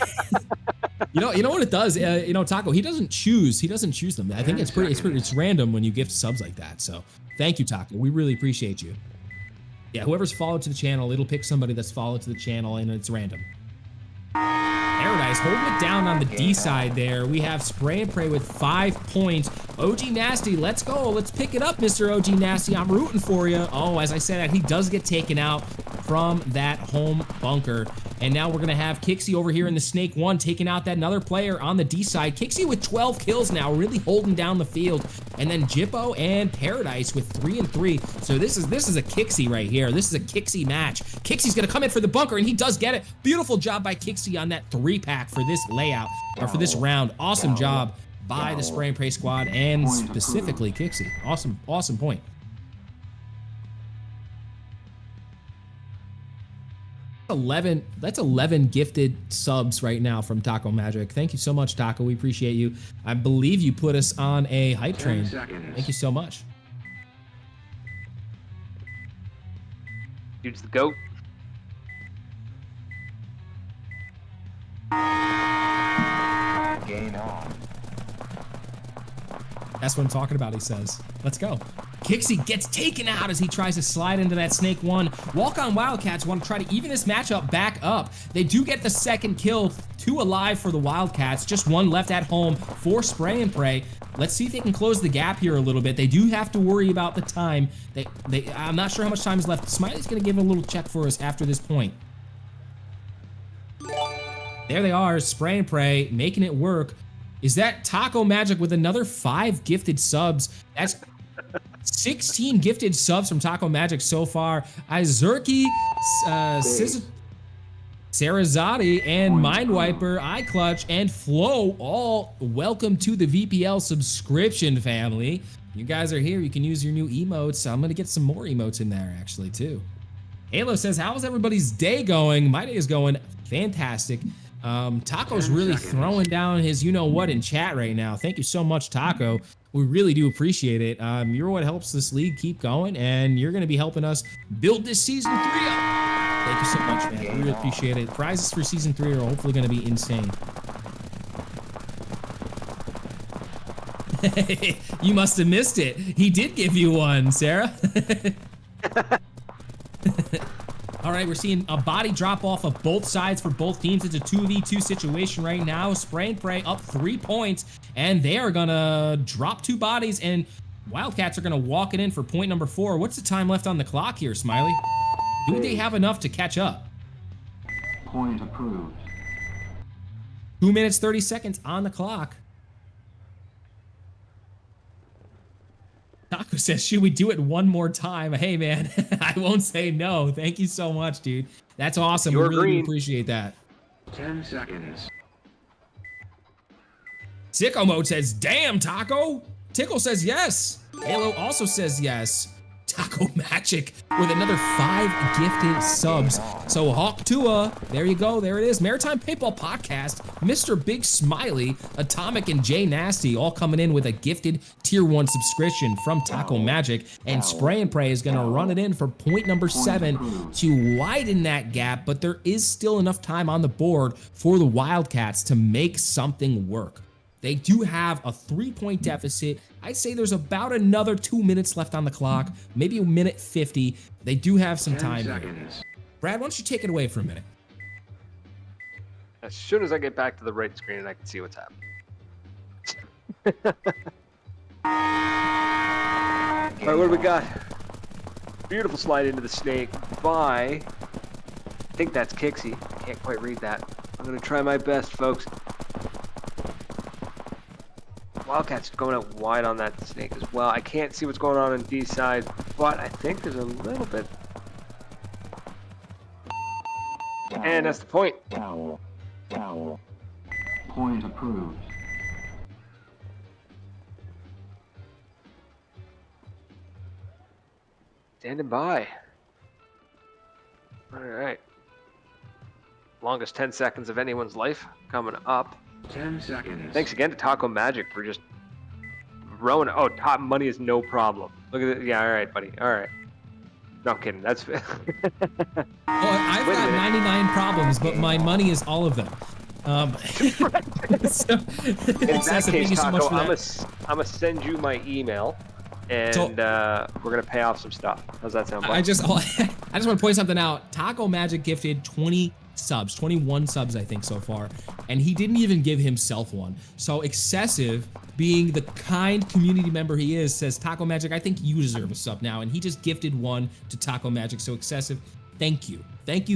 you know what it does? You know, Taco, he doesn't choose them. I think it's random when you gift subs like that. So thank you, Taco. We really appreciate you. Yeah, whoever's followed to the channel, it'll pick somebody that's followed to the channel, and it's random. Paradise holding it down on the D side there. We have Spray and Pray with 5 points. OG Nasty, let's go. Let's pick it up, Mr. OG Nasty. I'm rooting for you. Oh, as I said, he does get taken out from that home bunker. And now we're going to have Kixie over here in the Snake 1 taking out that another player on the D side. Kixie with 12 kills now, really holding down the field. And then Jippo and Paradise with 3 and 3. So this is a Kixie right here. This is a Kixie match. Kixie's going to come in for the bunker, and he does get it. Beautiful job by Kixie on that 3-pack for this layout, or for this round. Awesome job by the Spray and Pray squad, and specifically Kixie. Awesome point. That's 11 gifted subs right now from Taco Magic. Thank you so much, Taco. We appreciate you. I believe you put us on a hype train. Thank you so much. Dude's the GOAT. Game on. That's what I'm talking about, he says. Let's go. Kixie gets taken out as he tries to slide into that Snake 1. Walk-on Wildcats want to try to even this matchup back up. They do get the second kill, 2 alive for the Wildcats, just 1 left at home for Spray and Pray. Let's see if they can close the gap here a little bit. They do have to worry about the time. I'm not sure how much time is left. Smiley's gonna give a little check for us after this point. There they are, Spray and Pray, making it work. Is that Taco Magic with another 5 gifted subs? That's 16 gifted subs from Taco Magic so far. Izerki, Sarazati, and Mindwiper, iClutch, and Flo, all welcome to the VPL subscription family. You guys are here. You can use your new emotes. I'm gonna get some more emotes in there actually too. Halo says, how's everybody's day going? My day is going fantastic. Taco's really throwing down his you-know-what in chat right now. Thank you so much, Taco. We really do appreciate it. You're what helps this league keep going, and you're going to be helping us build this Season 3 up. Thank you so much, man. We really appreciate it. Prizes for Season 3 are hopefully going to be insane. You must have missed it. He did give you one, Sarah. All right, we're seeing a body drop off of both sides for both teams. It's a 2v2 situation right now. Spray and Pray up 3 points, and they are gonna drop 2 bodies, and Wildcats are gonna walk it in for point number 4. What's the time left on the clock here, Smiley? Do they have enough to catch up? Point approved. 2 minutes, 30 seconds on the clock. Taco says, should we do it one more time? Hey, man, I won't say no. Thank you so much, dude. That's awesome. We You're really do green. appreciate that. 10 seconds. Sicko Mode says, damn, Taco. Tickle says yes. Halo also says yes. Taco Magic with another 5 gifted subs. So Hawk Tua, there you go, there it is. Maritime Paintball Podcast, Mr. Big Smiley, Atomic, and Jay Nasty all coming in with a gifted tier 1 subscription from Taco Magic. And Spray and Pray is gonna run it in for point number 7 to widen that gap, but there is still enough time on the board for the Wildcats to make something work. They do have a 3-point deficit. I'd say there's about another 2 minutes left on the clock, maybe a minute 50. They do have some time here. Brad, why don't you take it away for a minute? As soon as I get back to the right screen and I can see what's happening. All right, what do we got? Beautiful slide into the snake by, I think that's Kixie. Can't quite read that. I'm gonna try my best, folks. Wildcats going out wide on that snake as well. I can't see what's going on D side, but I think there's a little bit. And that's the point. Foul. Point approved. Standing by. All right. Longest 10 seconds of anyone's life coming up. 10 seconds. Thanks again to Taco Magic for just throwing. Oh, top money is no problem. Look at it. Yeah, all right, buddy. All right. No I'm kidding. That's. Well, I've Wait a got minute. 99 problems, but my money is all of them. So, In that thank case, you so much Taco, for I'm gonna send you my email, and So- we're gonna pay off some stuff. How's that sound? I bud? just want to point something out. Taco Magic gifted 20 subs, 21 subs, I think, so far, and he didn't even give himself one. So Excessive, being the kind community member he is, says, Taco Magic, I think you deserve a sub now, and he just gifted one to Taco Magic. So Excessive, thank you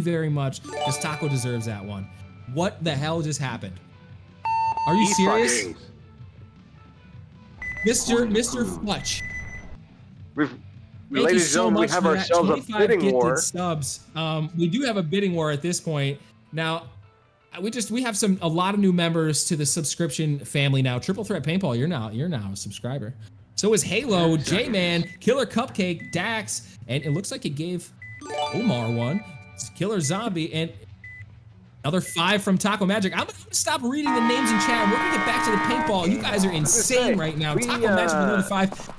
very much, because Taco deserves that one. What the hell just happened? Are you serious? Mr. Fletch? We've, Thank you ladies and so gentlemen, we much have for that ourselves a 25 bidding gifted war. subs. We do have a bidding war at this point. Now, we have a lot of new members to the subscription family now. Triple Threat Paintball, you're now a subscriber. So is Halo, J-Man, Killer Cupcake, Dax, and it looks like it gave Omar one. It's Killer Zombie, and another 5 from Taco Magic. I'm gonna stop reading the names in chat. We're gonna get back to the paintball. You guys are insane right now. Taco Magic with another 5.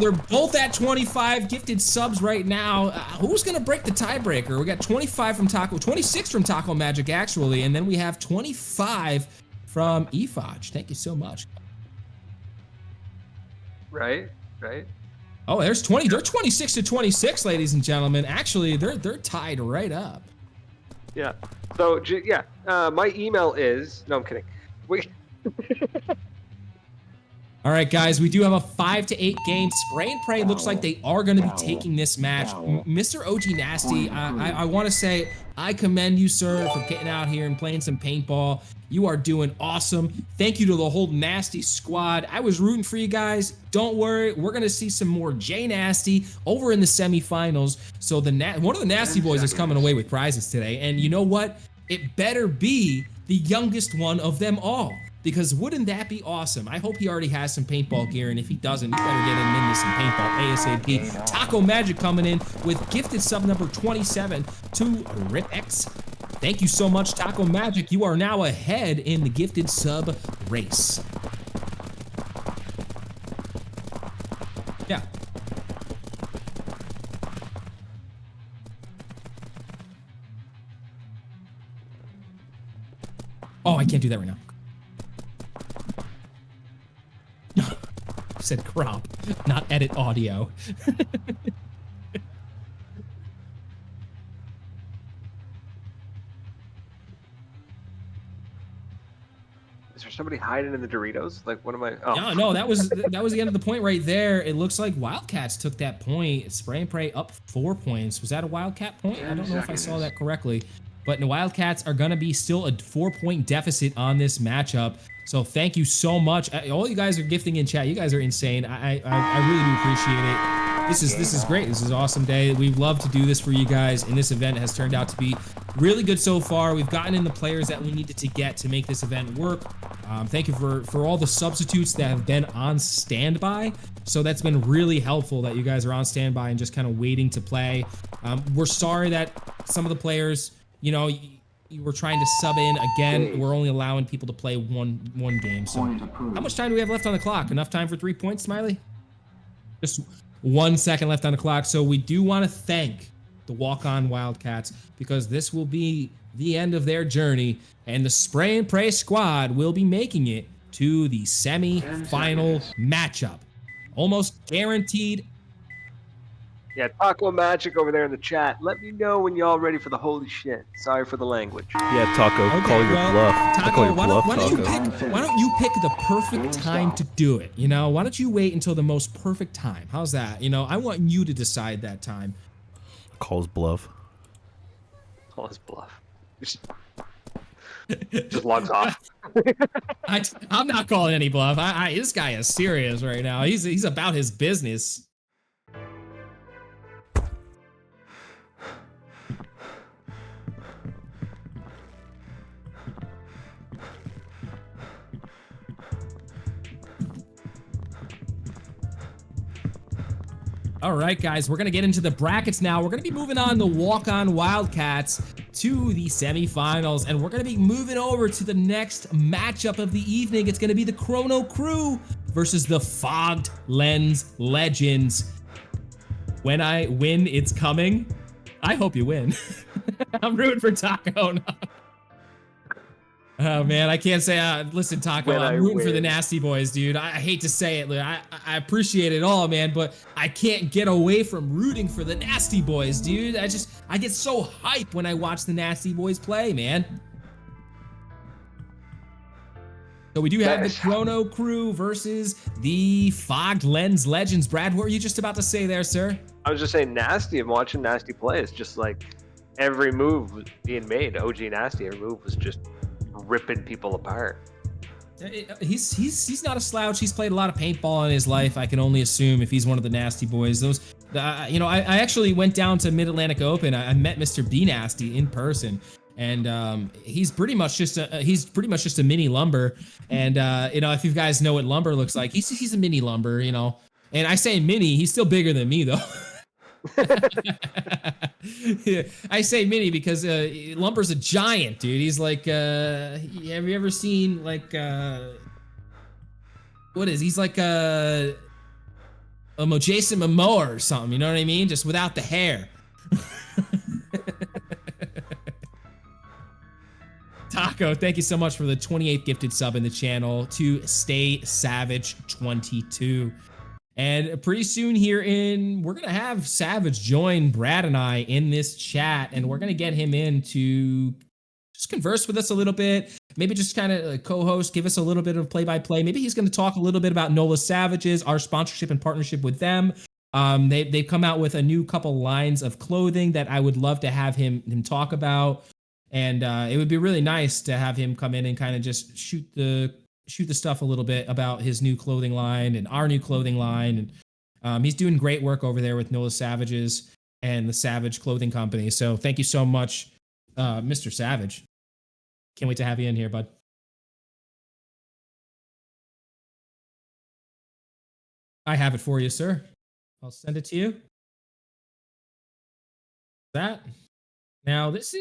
They're both at 25 gifted subs right now. Who's gonna break the tiebreaker? We got 25 from Taco, 26 from Taco Magic actually, and then we have 25 from Efaj. Thank you so much. Right. Oh, there's 20. They're 26 to 26, ladies and gentlemen. Actually, they're tied right up. Yeah. So my email is. No, I'm kidding. All right, guys, we do have a 5 to 8 game. Spray and Pray looks like they are going to be taking this match. Mr. OG Nasty, I want to say I commend you, sir, for getting out here and playing some paintball. You are doing awesome. Thank you to the whole Nasty squad. I was rooting for you guys. Don't worry, we're going to see some more J Nasty over in the semifinals. So one of the Nasty boys is coming away with prizes today. And you know what? It better be the youngest one of them all. Because wouldn't that be awesome? I hope he already has some paintball gear, and if he doesn't, you better get him into some paintball ASAP. Taco Magic coming in with gifted sub number 27 to RipX. Thank you so much, Taco Magic. You are now ahead in the gifted sub race. Yeah. Oh, I can't do that right now. Said crop, not edit audio. Is there somebody hiding in the Doritos? Like, what am I? Oh, No, that was the end of the point right there. It looks like Wildcats took that point. Spray and Pray up 4 points. Was that a Wildcat point? I don't know if I saw that correctly. But the Wildcats are going to be still a 4-point deficit on this matchup. So thank you so much. All you guys are gifting in chat. You guys are insane. I really do appreciate it. This is great. This is an awesome day. We love to do this for you guys, and this event has turned out to be really good so far. We've gotten in the players that we needed to get to make this event work. Thank you for all the substitutes that have been on standby. So that's been really helpful that you guys are on standby and just kind of waiting to play. We're sorry that some of the players, you know, you were trying to sub in again. We're only allowing people to play one game. So how much time do we have left on the clock? Enough time for 3 points, Smiley? Just 1 second left on the clock. So we do want to thank the Walk-On Wildcats because this will be the end of their journey, and the Spray and Pray squad will be making it to the semi-final matchup. Almost guaranteed. yeah, Taco Magic over there in the chat. Let me know when y'all ready for the holy shit. Sorry for the language. Yeah, Taco, Okay, call your well, bluff. I call Taco, your bluff, why don't Taco. you pick the perfect time to do it? You know, why don't you wait until the most perfect time? How's that? You know, I want you to decide that time. Calls bluff. Call his bluff. Just logs off. I'm not calling any bluff. This guy is serious right now. He's about his business. All right, guys, we're going to get into the brackets now. We're going to be moving on the Walk-On Wildcats to the semifinals, and we're going to be moving over to the next matchup of the evening. It's going to be the Chrono Crew versus the Fogged Lens Legends. When I win, it's coming. I hope you win. I'm rooting for Taco. Oh man, I can't say. Listen, Taco, I'm rooting for the Nasty Boys, dude. I hate to say it, I appreciate it all, man, but I can't get away from rooting for the Nasty Boys, dude. I get so hype when I watch the Nasty Boys play, man. So we do have the Chrono Crew versus the Fogged Lens Legends. Brad, what were you just about to say there, sir? I was just saying, Nasty. I'm watching Nasty play. It's just like every move was being made. OG Nasty, every move was just ripping people apart. He's not a slouch. He's played a lot of paintball in his life. I can only assume if he's one of the Nasty Boys. You know, I actually went down to Mid Atlantic Open. I met Mr. B Nasty in person, and he's pretty much just a mini Lumber. And you know, if you guys know what Lumber looks like, he's a mini Lumber. You know, and I say mini, he's still bigger than me though. Yeah, I say mini because Lumber's a giant, dude. He's like, have you ever seen like, what is? He's like a Jason Momoa or something. You know what I mean? Just without the hair. Taco, thank you so much for the 28th gifted sub in the channel to Stay Savage 22. And pretty soon we're gonna have Savage join Brad and I in this chat, and we're gonna get him in to just converse with us a little bit, maybe just kind of co-host, give us a little bit of play-by-play. Maybe he's gonna talk a little bit about NOLA Savages, our sponsorship and partnership with them. They've come out with a new couple lines of clothing that I would love to have him talk about, and it would be really nice to have him come in and kind of just shoot the stuff a little bit about his new clothing line and our new clothing line. And he's doing great work over there with NOLA Savages and the Savage Clothing Company. So thank you so much, Mr. Savage. Can't wait to have you in here, bud. I have it for you, sir. I'll send it to you. Now this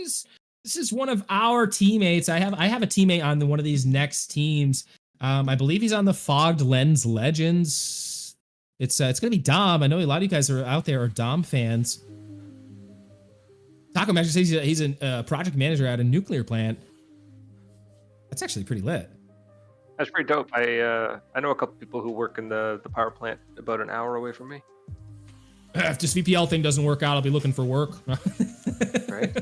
is one of our teammates. I have a teammate on one of these next teams. I believe he's on the Fogged Lens Legends. It's gonna be Dom. I know a lot of you guys are out there are Dom fans. Taco Magic says he's a project manager at a nuclear plant. That's actually pretty lit. That's pretty dope. I know a couple people who work in the power plant about an hour away from me. If this VPL thing doesn't work out, I'll be looking for work. Right.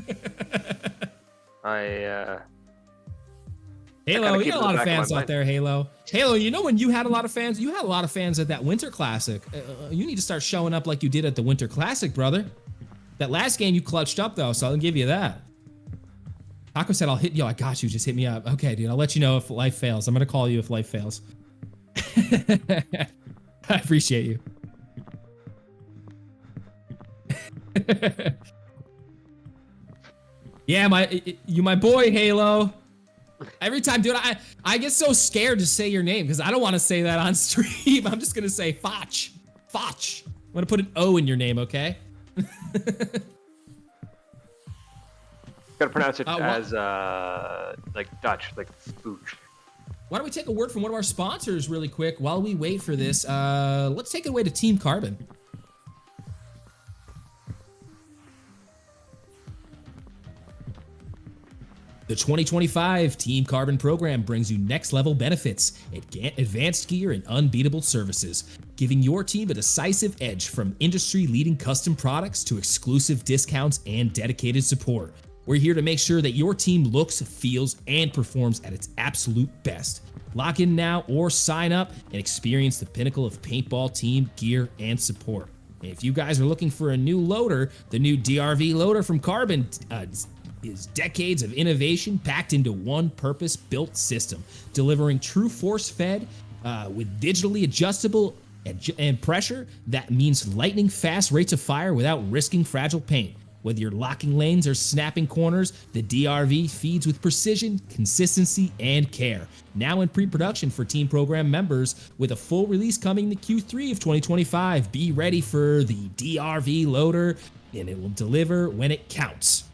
Halo, kinda you keeps got a in the lot of back of my fans out mind. there, Halo. Halo, you know when you had a lot of fans? You had a lot of fans at that Winter Classic. You need to start showing up like you did at the Winter Classic, brother. That last game you clutched up though, so I'll give you that. Taco said, I'll hit you. I got you. Just hit me up. Okay, dude. I'll let you know if life fails. I'm going to call you if life fails. I appreciate you. Yeah, my boy, Halo. Every time, dude, I get so scared to say your name because I don't want to say that on stream. I'm just going to say Foch. Foch. I'm going to put an O in your name, okay? Gotta pronounce it as like Dutch, like spooch. Why don't we take a word from one of our sponsors really quick while we wait for this? Let's take it away to Team Carbon. The 2025 Team Carbon program brings you next-level benefits, advanced gear, and unbeatable services, giving your team a decisive edge from industry-leading custom products to exclusive discounts and dedicated support. We're here to make sure that your team looks, feels, and performs at its absolute best. Lock in now or sign up and experience the pinnacle of paintball team gear and support. And if you guys are looking for a new loader, the new DRV loader from Carbon is decades of innovation packed into one purpose-built system, delivering true force-fed with digitally adjustable and pressure that means lightning-fast rates of fire without risking fragile paint. Whether you're locking lanes or snapping corners, the DRV feeds with precision, consistency, and care. Now in pre-production for Team Program members, with a full release coming to Q3 of 2025. Be ready for the DRV loader, and it will deliver when it counts.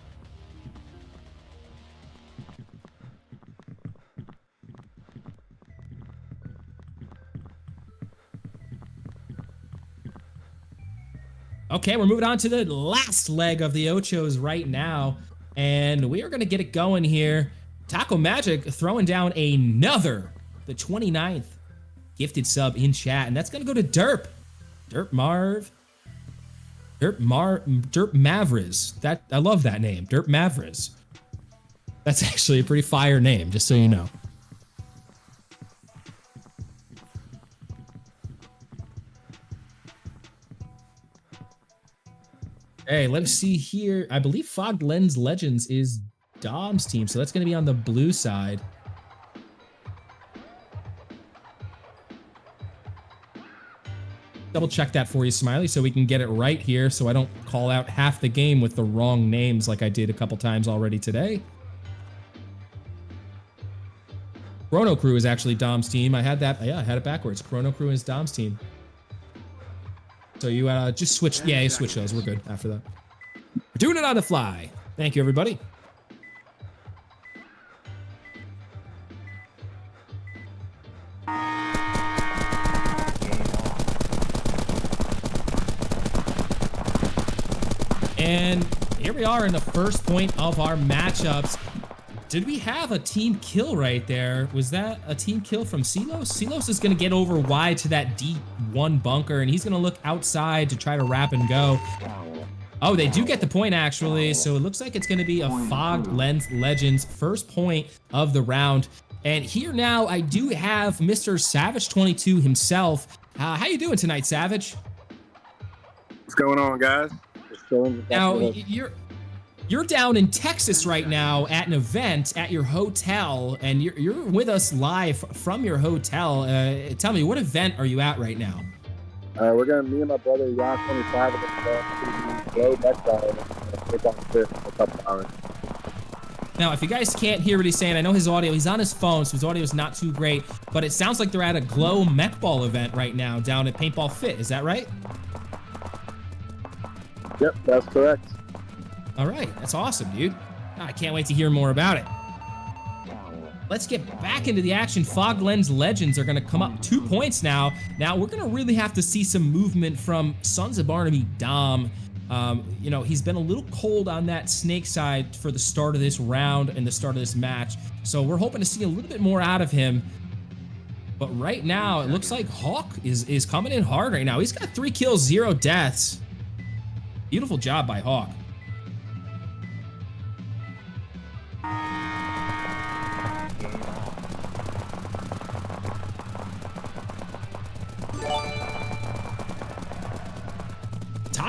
Okay, we're moving on to the last leg of the Ochos right now, and we are going to get it going here. Taco Magic throwing down another, the 29th gifted sub in chat, and that's going to go to Derp. Derp Mavriz. That, I love that name, Derp Mavriz. That's actually a pretty fire name, just so you know. Hey, let's see here. I believe Fog Lens Legends is Dom's team, so that's going to be on the blue side. Double check that for you, Smiley, so we can get it right here, so I don't call out half the game with the wrong names like I did a couple times already today. Chrono Crew is actually Dom's team. I had that. Yeah, I had it backwards. Chrono Crew is Dom's team. So you just switch. Yeah, you switch those. We're good after that. We're doing it on the fly. Thank you, everybody. And here we are in the first point of our matchups. Did we have a team kill right there? Was that a team kill from Silos? Silos is going to get over wide to that D1 bunker, and he's going to look outside to try to wrap and go. Oh, they do get the point, actually, so it looks like it's going to be a Fog Lens Legends first point of the round. And here now, I do have Mr. Savage22 himself. How you doing tonight, Savage? What's going on, guys? Just chilling. Now, you're down in Texas right now at an event at your hotel, and you're with us live from your hotel. Tell me, what event are you at right now? Me and my brother, Jan 25, are going to go next hour and take on Fifth for a couple hours. Now, if you guys can't hear what he's saying, I know his audio, he's on his phone, so his audio is not too great, but it sounds like they're at a Glow Mechball event right now down at Paintball Fit. Is that right? Yep, that's correct. All right, that's awesome, dude. I can't wait to hear more about it. Let's get back into the action. Fog Lens Legends are going to come up 2 points now. Now, we're going to really have to see some movement from Sons of Barnaby Dom. You know, he's been a little cold on that snake side for the start of this round and the start of this match. So we're hoping to see a little bit more out of him. But right now, it looks like Hawk is coming in hard right now. He's got 3 kills, 0 deaths. Beautiful job by Hawk.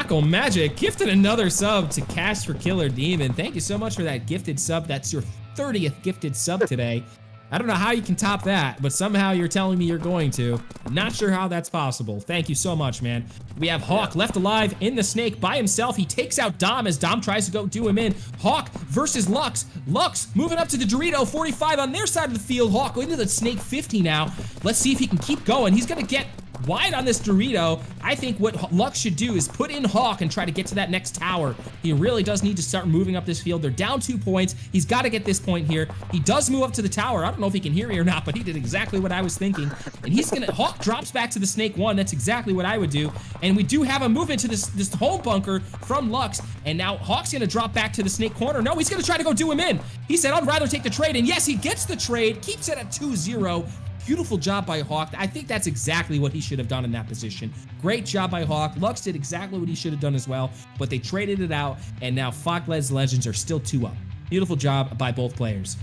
Taco Magic gifted another sub to Cash for Killer Demon. Thank you so much for that gifted sub. That's your 30th gifted sub today. I don't know how you can top that, but somehow you're telling me you're going to. Not sure how that's possible. Thank you so much, man. We have Hawk left alive in the snake by himself. He takes out Dom as Dom tries to go do him in. Hawk versus Lux. Lux moving up to the Dorito, 45 on their side of the field. Hawk into the snake, 50 now. Let's see if he can keep going. He's gonna get wide on this Dorito. I think what Lux should do is put in Hawk and try to get to that next tower. He really does need to start moving up this field. They're down 2 points. He's got to get this point here. He does move up to the tower. I don't know if he can hear me or not, but he did exactly what I was thinking. And he's gonna, Hawk drops back to the snake 1. That's exactly what I would do. And we do have a movement to this home bunker from Lux. And now Hawk's gonna drop back to the snake corner. No, he's gonna try to go do him in. He said, I'd rather take the trade. And yes, he gets the trade, keeps it at 2-0. Beautiful job by Hawk. I think that's exactly what he should have done in that position. Great job by Hawk. Lux did exactly what he should have done as well, but they traded it out, and now Fogled's Legends are still 2 up. Beautiful job by both players.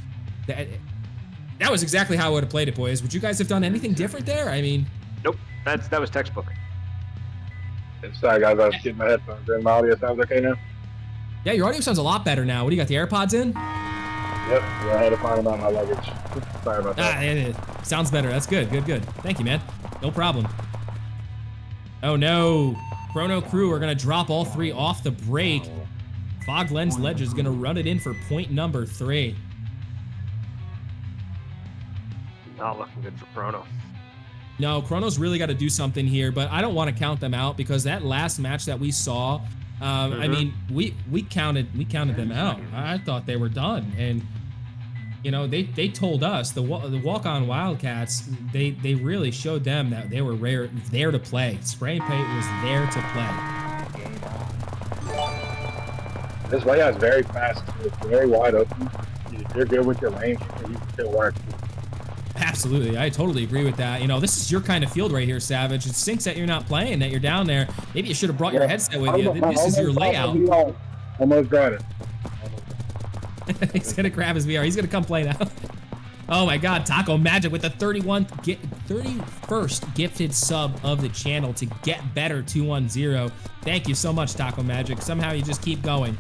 That was exactly how I would have played it, boys. Would you guys have done anything different there? I mean... Nope, that was textbook. Sorry, guys, I was getting my headphones in. My audio sounds okay now? Yeah, your audio sounds a lot better now. What do you got, the AirPods in? Yep, yeah, I had to find them on my luggage. Sorry about that. Yeah. Sounds better. That's good. Good. Thank you, man. No problem. Oh no. Chrono Crew are gonna drop all 3 off the break. Fogled's Legends gonna run it in for point number 3. Not looking good for Chrono. No, Chrono's really got to do something here, but I don't want to count them out because that last match that we saw, I mean, we counted them out. I thought they were done, and you know, they told us the walk-on Wildcats, they really showed them that they were there to play. Spray and Paint was there to play. This layout is very fast. It's very wide open. If you're good with your lane, you can still work. Absolutely, I totally agree with that. You know, this is your kind of field right here, Savage. It stinks that you're not playing, that you're down there. Maybe you should have brought your headset with you. This is your layout. Almost got it. He's gonna grab his VR. He's gonna come play now. Oh my God, Taco Magic with the 31st gifted sub of the channel to get better 210. Thank you so much, Taco Magic. Somehow you just keep going.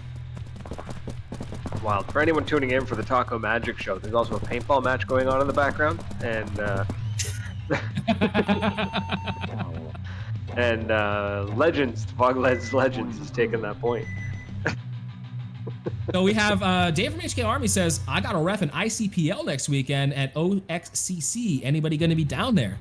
Wild. For anyone tuning in for the Taco Magic show, there's also a paintball match going on in the background, and Legends, Fogled's Legends is taking that point. So we have Dave from HK Army says, I got a ref in ICPL next weekend at OXCC. Anybody going to be down there?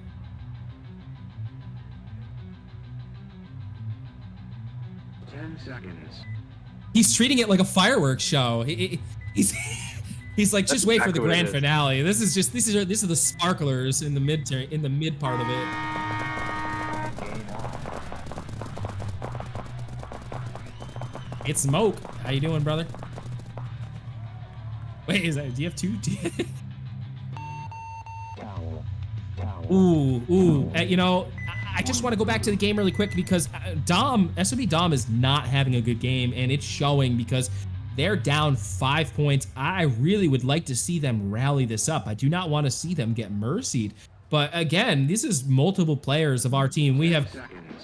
He's treating it like a fireworks show. He's like, just wait for the grand finale. This is the sparklers in the mid part of it. It's Smoke. How you doing, brother? Wait, do you have 2? Ooh. You know, I just want to go back to the game really quick because SOB Dom is not having a good game, and it's showing because they're down 5 points. I really would like to see them rally this up. I do not want to see them get mercied. But again, this is multiple players of our team. We have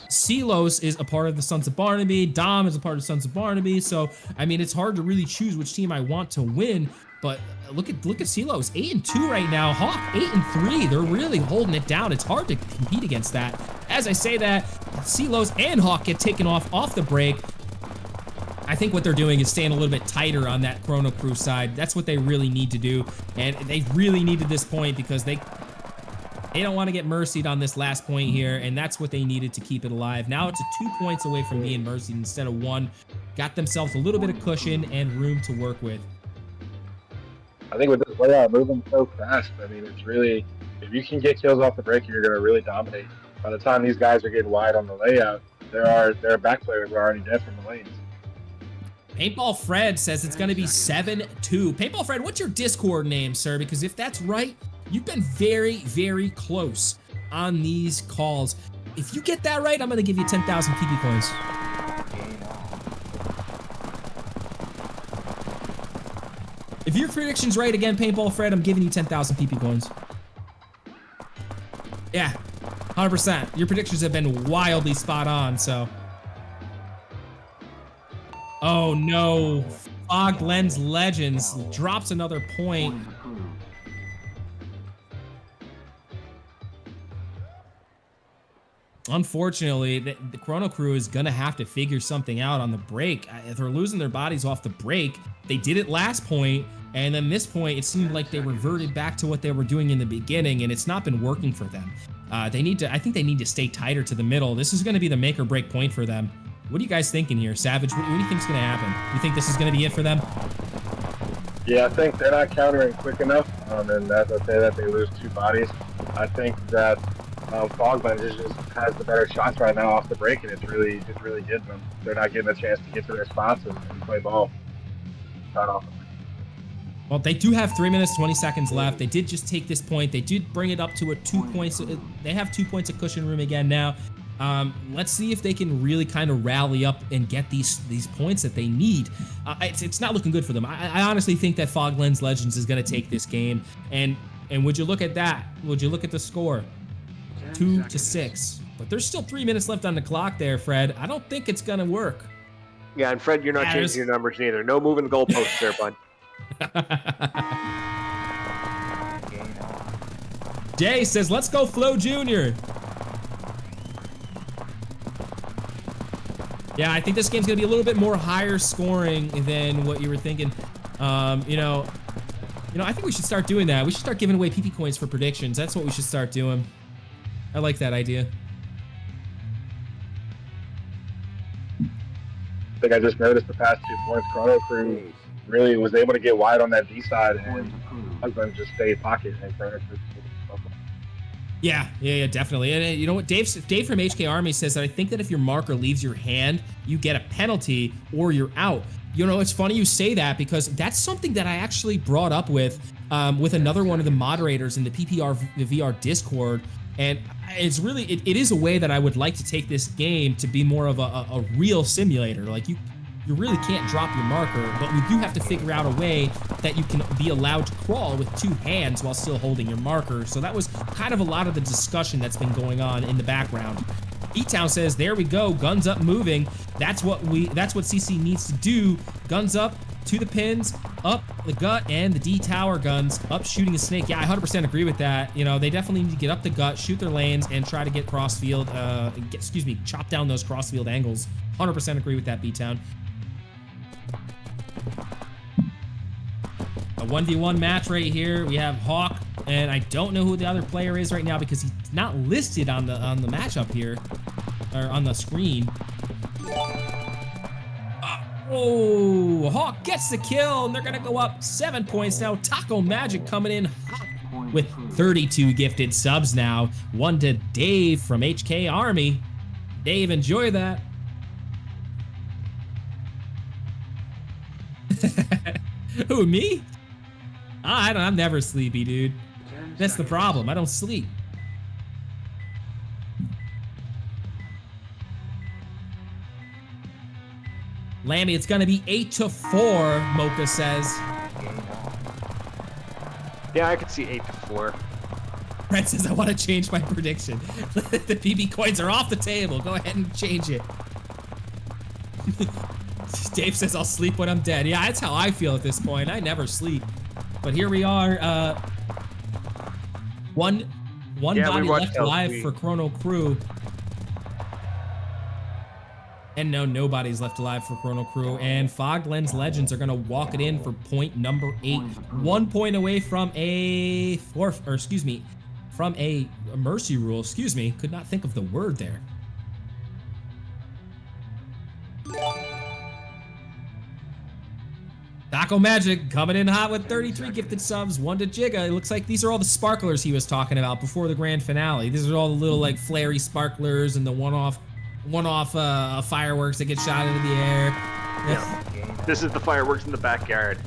Silos is a part of the Sons of Barnaby. Dom is a part of Sons of Barnaby. So, I mean, it's hard to really choose which team I want to win. But look at Silos, 8-2 right now. Hawk, 8-3. They're really holding it down. It's hard to compete against that. As I say that, Silos and Hawk get taken off the break. I think what they're doing is staying a little bit tighter on that Chrono Crew side. That's what they really need to do. And they really needed this point because they don't want to get mercied on this last point here, and that's what they needed to keep it alive. Now it's 2 points away from being mercied instead of 1. Got themselves a little bit of cushion and room to work with. I think with this layout moving so fast, I mean, it's really, if you can get kills off the break, you're going to really dominate. By the time these guys are getting wide on the layout, their back players are already dead from the lanes. Paintball Fred says it's going to be 7-2. Paintball Fred, what's your Discord name, sir? Because if that's right, you've been very, very close on these calls. If you get that right, I'm going to give you 10,000 PP coins. If your prediction's right again, Paintball Fred, I'm giving you 10,000 PP coins. Yeah, 100%. Your predictions have been wildly spot on, so. Oh no. Fog Lens Legends drops another point. Point approved. Unfortunately, the Chrono Crew is gonna have to figure something out on the break. If they're losing their bodies off the break, they did it last point, and then this point, it seemed like they reverted back to what they were doing in the beginning, and it's not been working for them. I think they need to stay tighter to the middle. This is gonna be the make or break point for them. What are you guys thinking here? Savage, what do you think is gonna happen? You think this is gonna be it for them? Yeah, I think they're not countering quick enough, and that's okay that they lose 2 bodies. I think that Fog Lens just has the better shots right now off the break, and it's really getting them. They're not getting a chance to get to their spots and play ball. Not off. Well, they do have 3 minutes, 20 seconds left. They did just take this point. They did bring it up to a 2 points. They have 2 points of cushion room again now. Let's see if they can really kind of rally up and get these points that they need. It's not looking good for them. I honestly think that Fog Lens Legends is going to take this game. And would you look at that? Would you look at the score? 2-6. But there's still 3 minutes left on the clock there, Fred. I don't think it's going to work. Yeah, and Fred, you're not changing your numbers either. No moving goalposts there, bud. Jay says, let's go Flo Jr. Yeah, I think this game's gonna be a little bit more higher scoring than what you were thinking. You know, I think we should start doing that. We should start giving away PP coins for predictions. That's what we should start doing. I like that idea. I think I just noticed the past 2 points. Chrono Crew really was able to get wide on that D side, and Fog Lens just stayed pocket, and Chrono Crew. Yeah, definitely. And you know what? Dave from HK Army says that I think that if your marker leaves your hand, you get a penalty or you're out. You know, it's funny you say that because that's something that I actually brought up with another one of the moderators in the PPR VR Discord. And it's really, it is a way that I would like to take this game to be more of a real simulator. Like you really can't drop your marker, but we do have to figure out a way that you can be allowed to crawl with 2 hands while still holding your marker. So that was kind of a lot of the discussion that's been going on in the background. E-Town says, there we go, guns up moving. That's what CC needs to do. Guns up to the pins, up the gut, and the D tower guns, up shooting a snake. Yeah, I 100% agree with that. You know, they definitely need to get up the gut, shoot their lanes, and try to get crossfield, chop down those crossfield angles. 100% agree with that, B-Town. A 1v1 match right here. We have Hawk, and I don't know who the other player is right now because he's not listed on the matchup here, or on the screen. Oh, Hawk gets the kill, and they're gonna go up 7 points now. Taco Magic coming in hot with 32 gifted subs now. 1 to Dave from HK Army. Dave, enjoy that. Who, me? I'm never sleepy, dude. That's the problem. I don't sleep. Lammy, it's gonna be 8-4, Mocha says. Yeah, I could see 8-4. Brett says, I want to change my prediction. The PB coins are off the table. Go ahead and change it. Dave says, I'll sleep when I'm dead. Yeah, that's how I feel at this point. I never sleep. But here we are. One body left alive for Chrono Crew. And no bodies left alive for Chrono Crew. And Fog Lens Legends are going to walk it in for point number 8. 1 point away from a mercy rule. Excuse me. Could not think of the word there. Taco Magic coming in hot with 33 gifted subs, 1 to Jigga. It looks like these are all the sparklers he was talking about before the grand finale. These are all the little like flary sparklers and the one-off fireworks that get shot into the air. Yeah. This is the fireworks in the backyard.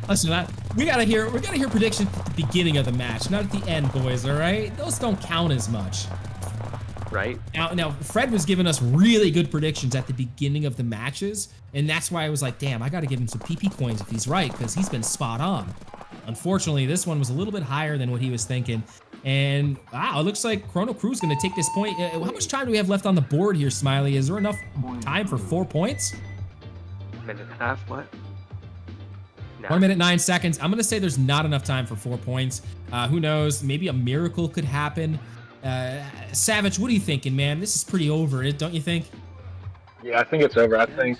Listen, we gotta hear predictions at the beginning of the match, not at the end, boys. All right, those don't count as much. Right. Now, Fred was giving us really good predictions at the beginning of the matches, and that's why I was like, damn, I got to give him some PP coins if he's right, because he's been spot on. Unfortunately, this one was a little bit higher than what he was thinking. And wow, it looks like Chrono Crew's going to take this point. How much time do we have left on the board here, Smiley? Is there enough time for 4 points? Minute and a half. What? Nah. 1 minute, 9 seconds. I'm going to say there's not enough time for 4 points. Who knows? Maybe a miracle could happen. Savage, what are you thinking, man? This is pretty over it, don't you think? Yeah, I think it's over. I think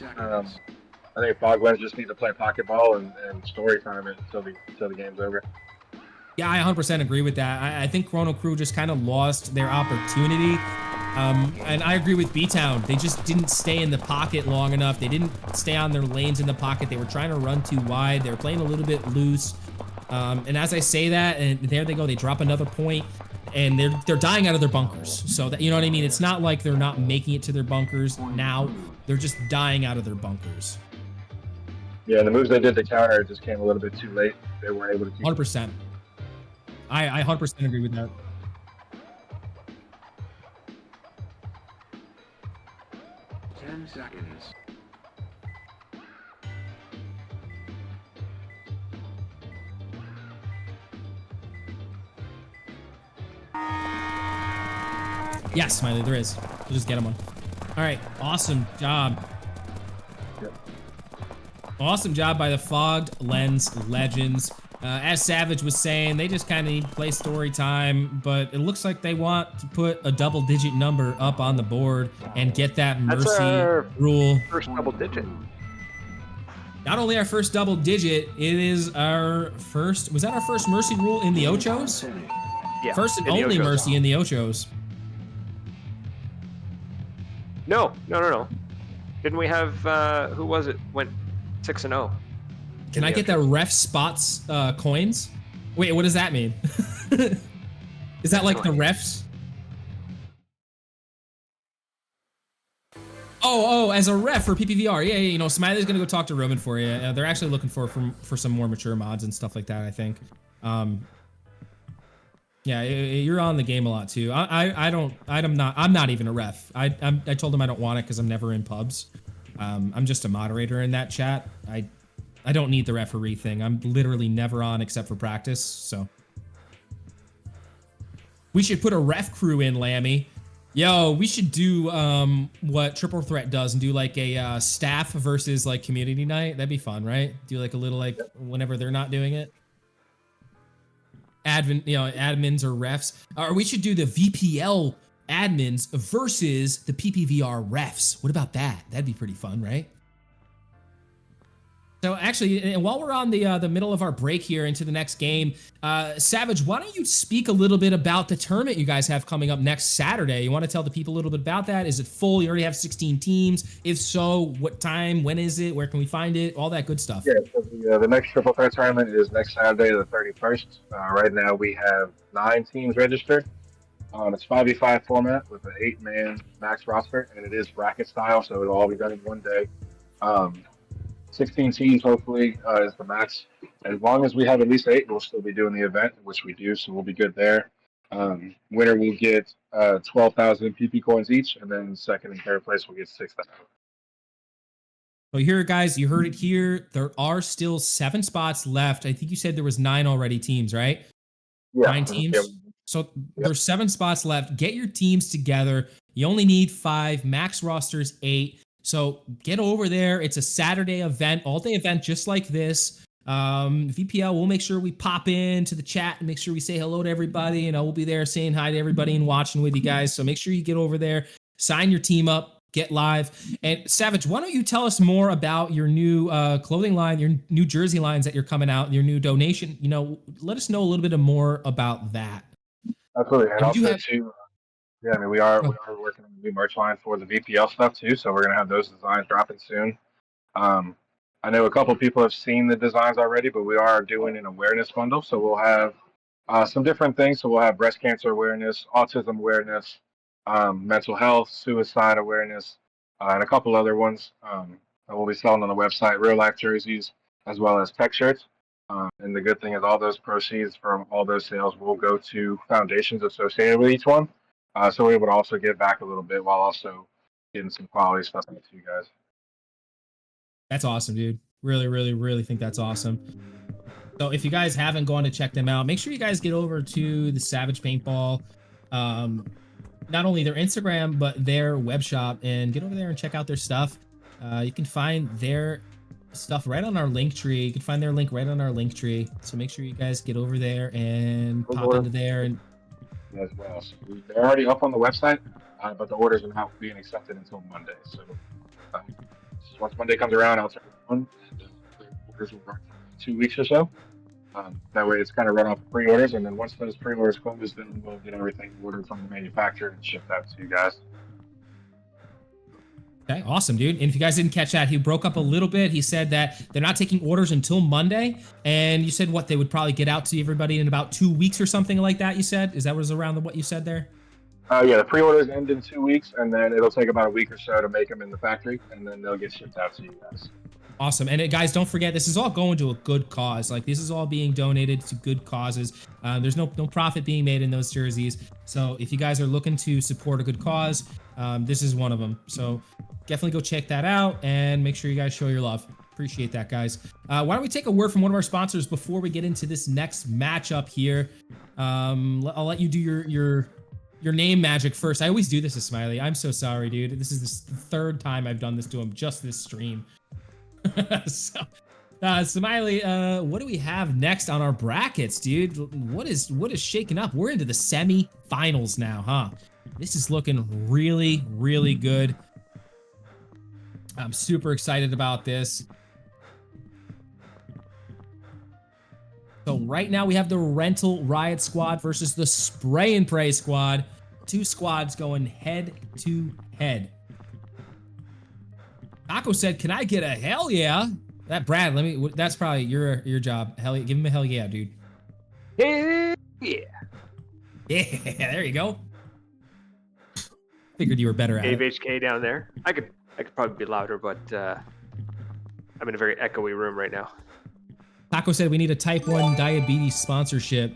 Foglands just need to play pocket ball and story time it until the game's over. Yeah, I 100% agree with that. I think Chrono Crew just kind of lost their opportunity. And I agree with B-Town. They just didn't stay in the pocket long enough. They didn't stay on their lanes in the pocket. They were trying to run too wide. They were playing a little bit loose. And as I say that, and there they go, they drop another point, and they're dying out of their bunkers. So that, you know what I mean? It's not like they're not making it to their bunkers now. They're just dying out of their bunkers. Yeah, the moves they did to counter just came a little bit too late. They weren't able to keep 100%. I 100% agree with that. Seconds. Yes, Smiley, there is. We'll just get him on. All right, awesome job. Yep. Awesome job by the Fogged Lens Legends. As Savage was saying, they just kind of need to play story time, but it looks like they want to put a double-digit number up on the board and get that That's mercy our rule. First double digit. Not only our first double digit, it is our first. Was that our first mercy rule in the Ochos? Yeah. First and in the only Ochos. mercy in the Ochos. No. Didn't we have who was it? Went 6-0. Can I get the ref spots coins? Wait, what does that mean? Is that like the refs? Oh, as a ref for PPVR. Yeah, you know, Smiley's gonna go talk to Roman for you. They're actually looking for some more mature mods and stuff like that, I think. Yeah, you're on the game a lot too. I'm not even a ref. I told him I don't want it because I'm never in pubs. I'm just a moderator in that chat. I don't need the referee thing. I'm literally never on except for practice, so. We should put a ref crew in, Lammy. Yo, we should do what Triple Threat does and do like a staff versus like community night. That'd be fun, right? Do like a little like whenever they're not doing it. Admins or refs. Or we should do the VPL admins versus the PPVR refs. What about that? That'd be pretty fun, right? So actually, while we're on the middle of our break here into the next game, Savage, why don't you speak a little bit about the tournament you guys have coming up next Saturday? You want to tell the people a little bit about that? Is it full? You already have 16 teams. If so, what time? When is it? Where can we find it? All that good stuff. Yeah, so the next Triple Threat tournament is next Saturday, the 31st. Right now we have 9 teams registered. It's 5v5 format with an 8-man max roster, and it is bracket style, so it'll all be done in one day. 16 teams, hopefully, is the max. As long as we have at least 8, we'll still be doing the event, which we do, so we'll be good there. Winner will get 12,000 PP coins each, and then second and third place will get 6,000. Well, here, guys, you heard it here. There are still 7 spots left. I think you said there was 9 already teams, right? Yeah. 9 teams. Yep. So there's 7 spots left. Get your teams together. You only need 5. Max roster's 8. So get over there. It's a Saturday event, all-day event just like this. VPL, we'll make sure we pop into the chat and make sure we say hello to everybody. You know, we'll be there saying hi to everybody and watching with you guys. So make sure you get over there, sign your team up, get live. And Savage, why don't you tell us more about your new clothing line, your new jersey lines that you're coming out, your new donation. You know, let us know a little bit more about that. Absolutely. And And also, you have- too, yeah, I mean, we are working on a new merch line for the VPL stuff, too, so we're going to have those designs dropping soon. I know a couple people have seen the designs already, but we are doing an awareness bundle, so we'll have some different things. So we'll have breast cancer awareness, autism awareness, mental health, suicide awareness, and a couple other ones that we'll be selling on the website, real life jerseys, as well as tech shirts. And the good thing is all those proceeds from all those sales will go to foundations associated with each one. So we're able to also give back a little bit while also getting some quality stuff to you guys. That's awesome, dude. Really, really, really think that's awesome. So if you guys haven't gone to check them out, make sure you guys get over to the Savage Paintball. Not only their Instagram, but their web shop, and get over there and check out their stuff. You can find their stuff right on our link tree. You can find their link right on our link tree. So make sure you guys get over there and pop into there. And as well. So they're already up on the website, but the orders are not being accepted until Monday. So once Monday comes around, I'll turn it on. The orders will run for 2 weeks or so. That way, it's kind of run off pre-orders, and then once those pre-orders close, then we'll get everything ordered from the manufacturer and shipped out to you guys. okay, awesome, dude. And if you guys didn't catch that, he broke up a little bit. He said that they're not taking orders until Monday. And you said what, they would probably get out to everybody in about 2 weeks or something like that, you said? Is that was around what you said there? Yeah, the pre-orders end in 2 weeks, and then it'll take about a week or so to make them in the factory, and then they'll get shipped out to you guys. Awesome. And guys, don't forget, this is all going to a good cause. Like, this is all being donated to good causes. There's no profit being made in those jerseys. So if you guys are looking to support a good cause, this is one of them. So definitely go check that out and make sure you guys show your love. Appreciate that, guys. Why don't we take a word from one of our sponsors before we get into this next matchup here? I'll let you do your name magic first. I always do this to Smiley. I'm so sorry, dude. This is the third time I've done this to him, just this stream. So, Smiley, what do we have next on our brackets, dude? What is shaking up? We're into the semi-finals now, huh? This is looking really, really good. I'm super excited about this. So right now we have the Rental Riot Squad versus the Spray and Pray Squad. Two squads going head to head. Taco said, "Can I get a hell yeah?" That Brad, that's probably your job. Hell yeah, give him a hell yeah, dude. Hell yeah. Yeah, there you go. Figured you were better at Dave it. HK down there. I could probably be louder, but I'm in a very echoey room right now. Taco said we need a type 1 diabetes sponsorship.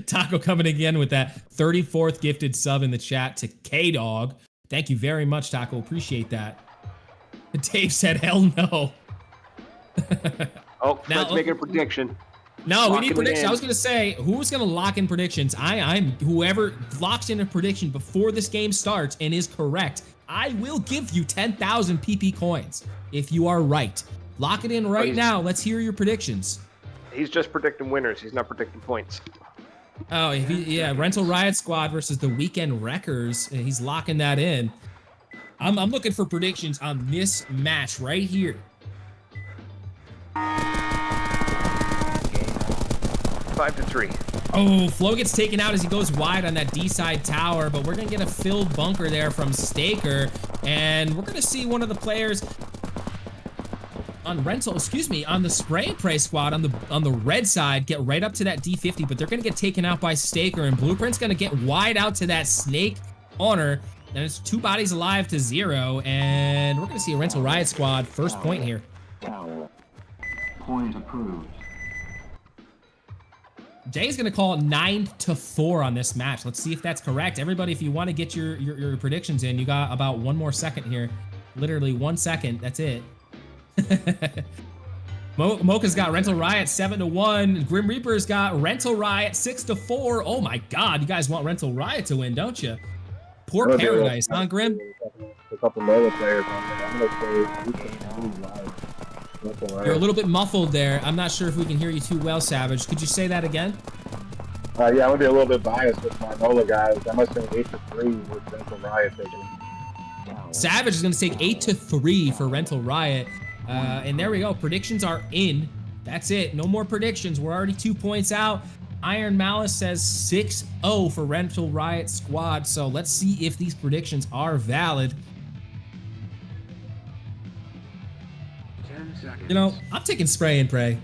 Taco coming again with that 34th gifted sub in the chat to K-Dog. Thank you very much, Taco. Appreciate that. Dave said, hell no. Oh, let's make a prediction. No, we need predictions. in. I was going to say, who's going to lock in predictions? I'm whoever locks in a prediction before this game starts and is correct, I will give you 10,000 PP coins if you are right. Lock it in right now. Let's hear your predictions. He's just predicting winners. He's not predicting points. Oh, yeah, Rental Riot Squad versus the Weekend Wreckers. He's locking that in. I'm looking for predictions on this match right here. 5-3. Oh, Flo gets taken out as he goes wide on that D-side tower, but we're going to get a filled bunker there from Staker, and we're going to see one of the players on on the Spray and Pray squad on the red side get right up to that D50, but they're going to get taken out by Staker, and Blueprint's going to get wide out to that Snake Honor, and it's 2 bodies alive to 0, and we're going to see a Rental Riot Squad first point here. Tower. Point approved. Jay's going to call it 9-4 on this match. Let's see if that's correct. Everybody, if you want to get your predictions in, you got about 1 more second here. Literally 1 second. That's it. Mocha's got Rental Riot 7-1. Grim Reaper's got Rental Riot 6-4. Oh my God, you guys want Rental Riot to win, don't you? Poor Paradise, huh, Grim? A couple Lola players on there. I'm gonna play You're a little bit muffled there. I'm not sure if we can hear you too well, Savage. Could you say that again? Yeah, I'm gonna be a little bit biased with my Nola guys. I must say 8-3 with Rental Riot taking. Savage is gonna take 8-3 for Rental Riot. And there we go. Predictions are in. That's it. No more predictions. We're already 2 points out. Iron Malice says 6-0 for Rental Riot Squad. So let's see if these predictions are valid. You know, I'm taking Spray and Pray.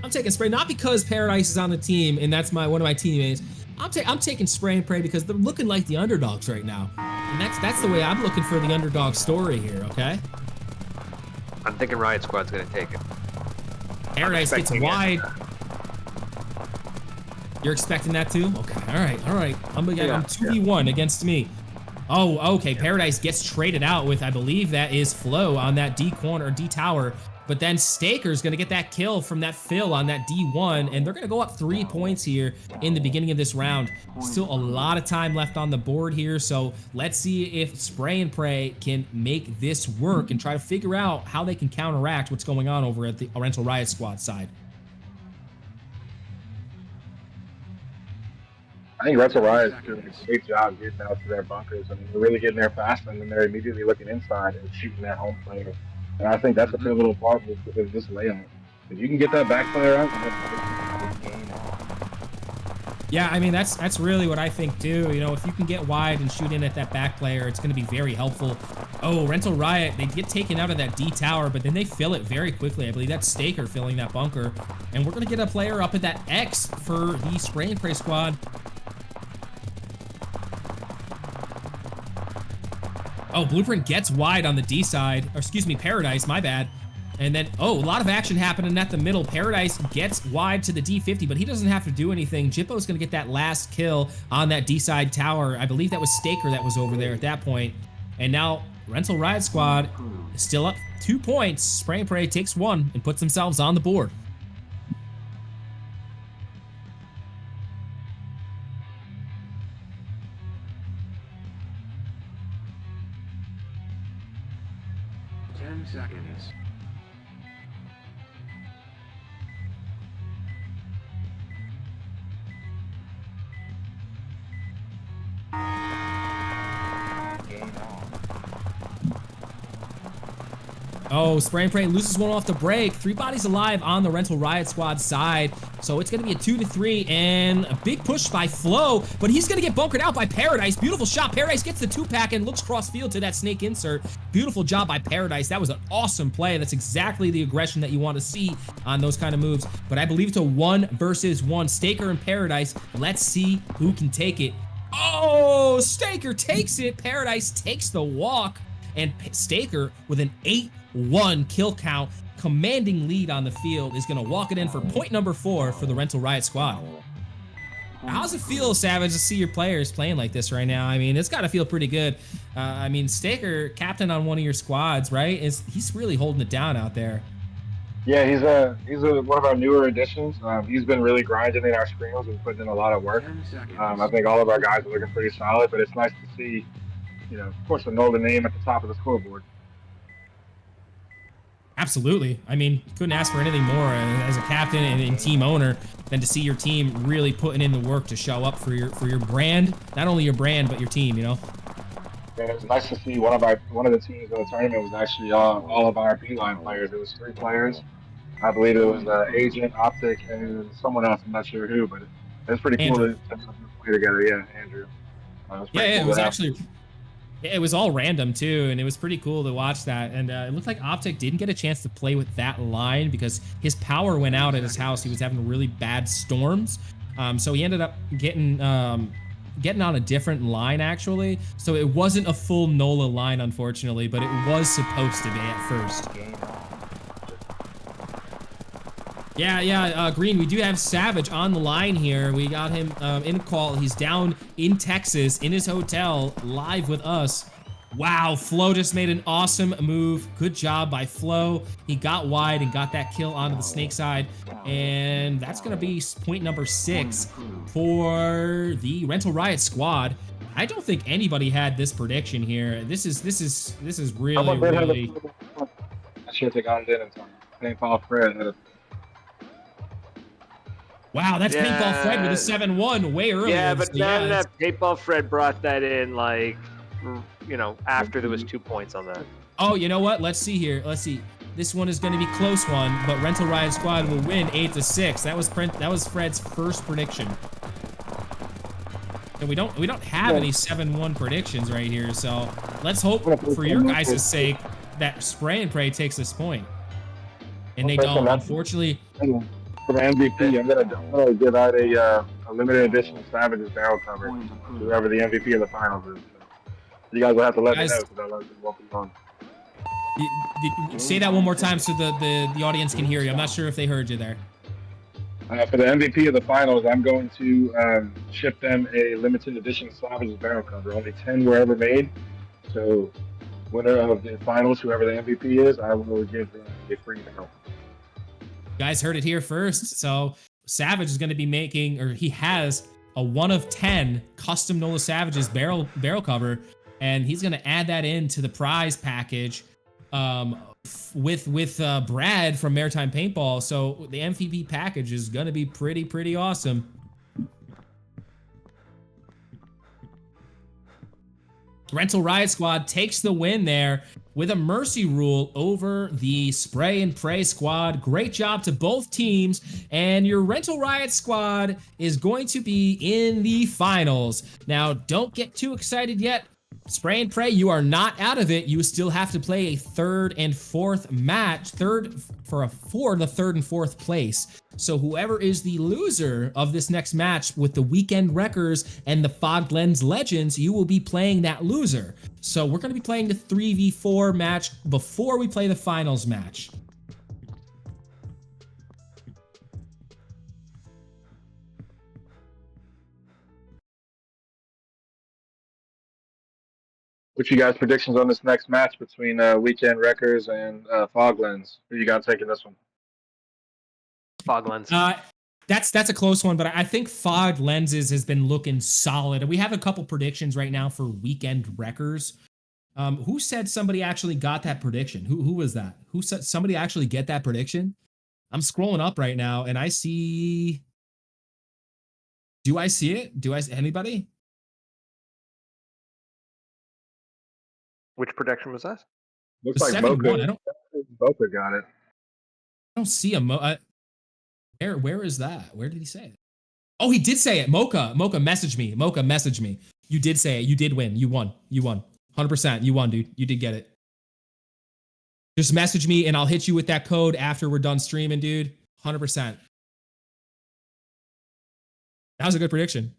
I'm taking Spray not because Paradise is on the team and that's one of my teammates. I'm taking Spray and Pray because they're looking like the underdogs right now, and that's the way I'm looking for the underdog story here. Okay. I'm thinking Riot Squad's gonna take it. Paradise gets wide. You're expecting that too? Okay. All right. I'm 2v1 against me. Oh, okay. Paradise gets traded out with, I believe that is Flo on that D corner, D tower. But then Staker's going to get that kill from that fill on that D1, and they're going to go up 3 points here in the beginning of this round. Still a lot of time left on the board here, so let's see if Spray and Pray can make this work and try to figure out how they can counteract what's going on over at the Rental Riot Squad side. I think Rental Riot is doing a great job getting out to their bunkers. I mean, they're really getting there fast, and then they're immediately looking inside and shooting that home player. And I think that's a pivotal part of this layout. If you can get that back player out, yeah, I mean, that's really what I think too. You know, if you can get wide and shoot in at that back player, it's going to be very helpful. Oh, Rental Riot, they get taken out of that D tower, but then they fill it very quickly. I believe that's Staker filling that bunker. And we're going to get a player up at that X for the Spray and Pray squad. Oh, Blueprint gets wide on the D side, or excuse me, Paradise, my bad. And then, oh, a lot of action happening at the middle. Paradise gets wide to the D50, but he doesn't have to do anything. Jippo's gonna get that last kill on that D side tower. I believe that was Staker that was over there at that point. And now Rental Riot Squad is still up 2 points. Spray and Pray takes 1 and puts themselves on the board. Seconds. Oh, Spray and Pray loses one off the break. 3 bodies alive on the Rental Riot Squad side. So it's going to be a 2-3 and a big push by Flo, but he's going to get bunkered out by Paradise. Beautiful shot. Paradise gets the 2-pack and looks cross field to that snake insert. Beautiful job by Paradise. That was an awesome play. That's exactly the aggression that you want to see on those kind of moves. But I believe it's a 1 versus 1. Staker and Paradise. Let's see who can take it. Oh, Staker takes it. Paradise takes the walk. And Staker with an 8-1 kill count, commanding lead on the field, is going to walk it in for point number 4 for the Rental Riot Squad. How's it feel, Savage, to see your players playing like this right now? I mean, it's got to feel pretty good. I mean, Staker, captain on one of your squads, right? He's really holding it down out there. yeah, he's one of our newer additions. He's been really grinding in our scrims and putting in a lot of work. I think all of our guys are looking pretty solid, but it's nice to see, you know, of course, to know the name at the top of the scoreboard. Absolutely. I mean, couldn't ask for anything more as a captain and team owner than to see your team really putting in the work to show up for your brand, not only your brand but your team. You know. And it was nice to see one of the teams in the tournament was actually all of our Beeline players. It was 3 players. I believe it was Agent, Optic, and someone else. I'm not sure who, but it was pretty cool to play together. Yeah, Andrew. It was actually. It was all random too, and it was pretty cool to watch that. And it looked like Optic didn't get a chance to play with that line because his power went out at his house. He was having really bad storms, so he ended up getting on a different line actually. So it wasn't a full NOLA line, unfortunately, but it was supposed to be at first. Yeah, Green, we do have Savage on the line here. We got him in a call. He's down in Texas in his hotel live with us. Wow, Flo just made an awesome move. Good job by Flo. He got wide and got that kill onto the snake side. And that's going to be point number 6 for the Rental Riot Squad. I don't think anybody had this prediction here. This is really. I should have got it in time. Paintball Fred had a. Wow, that's Paintball Fred with a 7-1 way earlier. Yeah, but then that Paintball Fred brought that in, like, you know, after there was 2 points on that. Oh, you know what? Let's see here. Let's see. This one is going to be close one, but Rental Riot Squad will win 8-6. That was Fred's first prediction. And we don't have any 7-1 predictions right here, so let's hope for your guys' sake that Spray and Pray takes this point. And they don't, unfortunately. For the MVP, I'm gonna give out a limited edition Savage's barrel cover to whoever the MVP of the finals is. So you guys will have to let me know because I'll let you walk on. Say that one more time so the audience can hear you. I'm not sure if they heard you there. For the MVP of the finals, I'm going to ship them a limited edition Savage's barrel cover. Only 10 were ever made, so winner of the finals, whoever the MVP is, I will give them a free barrel. You guys heard it here first. So Savage is going to be making, or he has a 1 of 10 custom NOLA Savages barrel cover, and he's going to add that into the prize package with Brad from Maritime Paintball. So the MVP package is going to be pretty awesome. Rental Riot Squad takes the win there with a mercy rule over the Spray and Pray squad. Great job to both teams, and your Rental Riot Squad is going to be in the finals. Now, don't get too excited yet. Spray and Pray, you are not out of it. You still have to play a third and fourth match, for the third and fourth place. So whoever is the loser of this next match with the Weekend Wreckers and the Fog Lens Legends, you will be playing that loser. So we're going to be playing the 3v4 match before we play the finals match. What's you guys' predictions on this next match between Weekend Wreckers and Fog Lens? Who you got taking this one? Fog Lens. That's a close one, but I think Fog Lenses has been looking solid. And we have a couple predictions right now for Weekend Wreckers. Who said somebody actually got that prediction? Who was that? Who said somebody actually get that prediction? I'm scrolling up right now and I see. Do I see it? Anybody? Which prediction was that? Looks like 7-1. Boca got it. I don't see a where is that? Where did he say it? Oh, he did say it. Mocha messaged me. Mocha messaged me. You did say it. You did win. You won. 100%. You won, dude. You did get it. Just message me and I'll hit you with that code after we're done streaming, dude. 100%. That was a good prediction.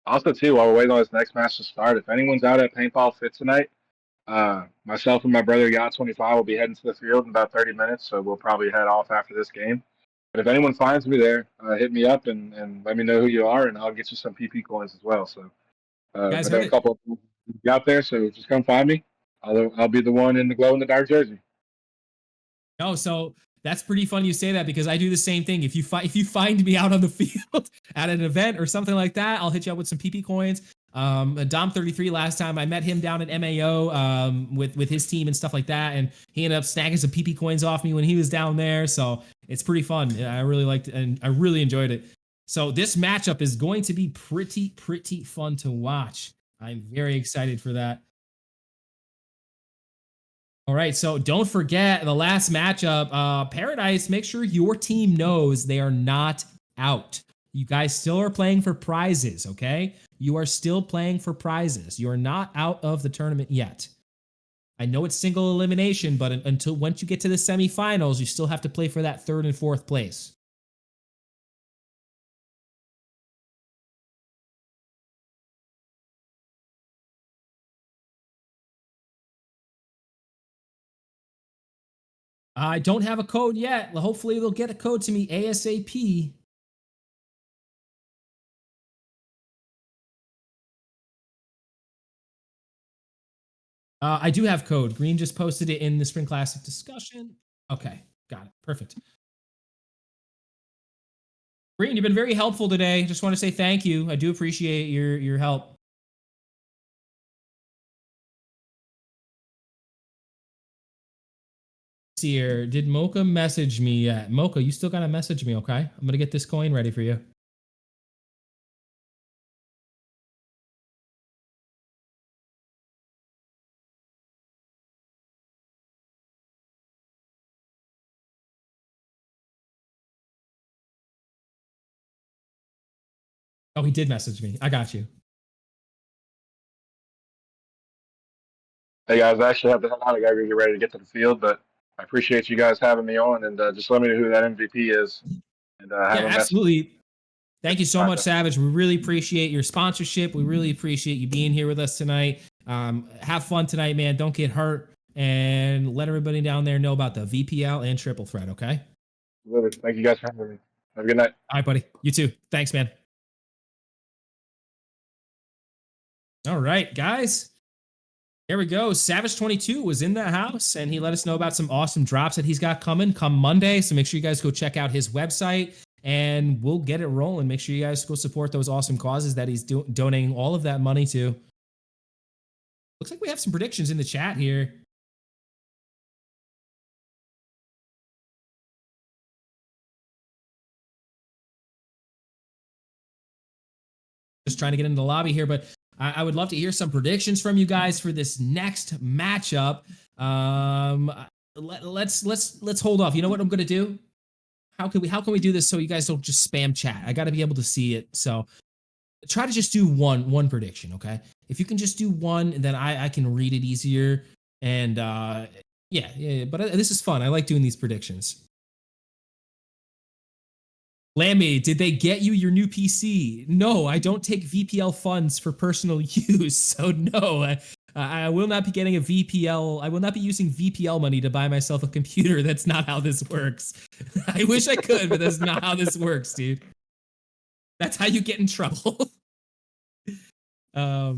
Also, too, while we're waiting on this next match to start, if anyone's out at Paintball Fit tonight, myself and my brother Yacht25 will be heading to the field in about 30 minutes, so we'll probably head off after this game. But if anyone finds me there, hit me up and let me know who you are, and I'll get you some PP coins as well. So I Guys, got a couple of people out there, so just come find me. I'll be the one in the glow-in-the-dark jersey. No, so that's pretty funny you say that because I do the same thing. If you find me out on the field at an event or something like that, I'll hit you up with some PP coins. Dom33 last time I met him down at MAO with his team and stuff like that, and he ended up snagging some PP coins off me when he was down there. So it's pretty fun. I really liked it and I really enjoyed it. So this matchup is going to be pretty fun to watch. I'm very excited for that. All right, so don't forget the last matchup, Paradise. Make sure your team knows they are not out. You guys still are playing for prizes, okay? You are still playing for prizes. You are not out of the tournament yet. I know it's single elimination, but until once you get to the semifinals, you still have to play for that third and fourth place. I don't have a code yet. Hopefully they'll get a code to me ASAP. I do have code. Green just posted it in the Spring Classic discussion. Okay, got it. Perfect. Green, you've been very helpful today. Just want to say thank you. I do appreciate your help. Here, did Mocha message me yet? Mocha, you still gotta message me, okay? I'm gonna get this coin ready for you. Oh, he did message me. I got you. Hey guys, I actually have to head out. I gotta get ready to get to the field, but I appreciate you guys having me on, and just let me know who that MVP is. And have Yeah, a absolutely. Thank you so much, Savage. We really appreciate your sponsorship. We really appreciate you being here with us tonight. Have fun tonight, man. Don't get hurt, and let everybody down there know about the VPL and Triple Threat, okay? Thank you guys for having me. Have a good night. All right, buddy. You too. Thanks, man. All right, guys. There we go. Savage22 was in the house and he let us know about some awesome drops that he's got coming come Monday. So make sure you guys go check out his website and we'll get it rolling. Make sure you guys go support those awesome causes that he's donating all of that money to. Looks like we have some predictions in the chat here. Just trying to get into the lobby here, but I would love to hear some predictions from you guys for this next matchup. Let's hold off. You know what I'm gonna do? How can we do this so you guys don't just spam chat? I got to be able to see it. So try to just do one prediction, okay? If you can just do one, then I can read it easier. And yeah. But this is fun. I like doing these predictions. Lammy, did they get you your new PC? No, I don't take VPL funds for personal use, so no. I will not be getting a VPL. I will not be using VPL money to buy myself a computer. That's not how this works. I wish I could, but that's not how this works, dude. That's how you get in trouble. I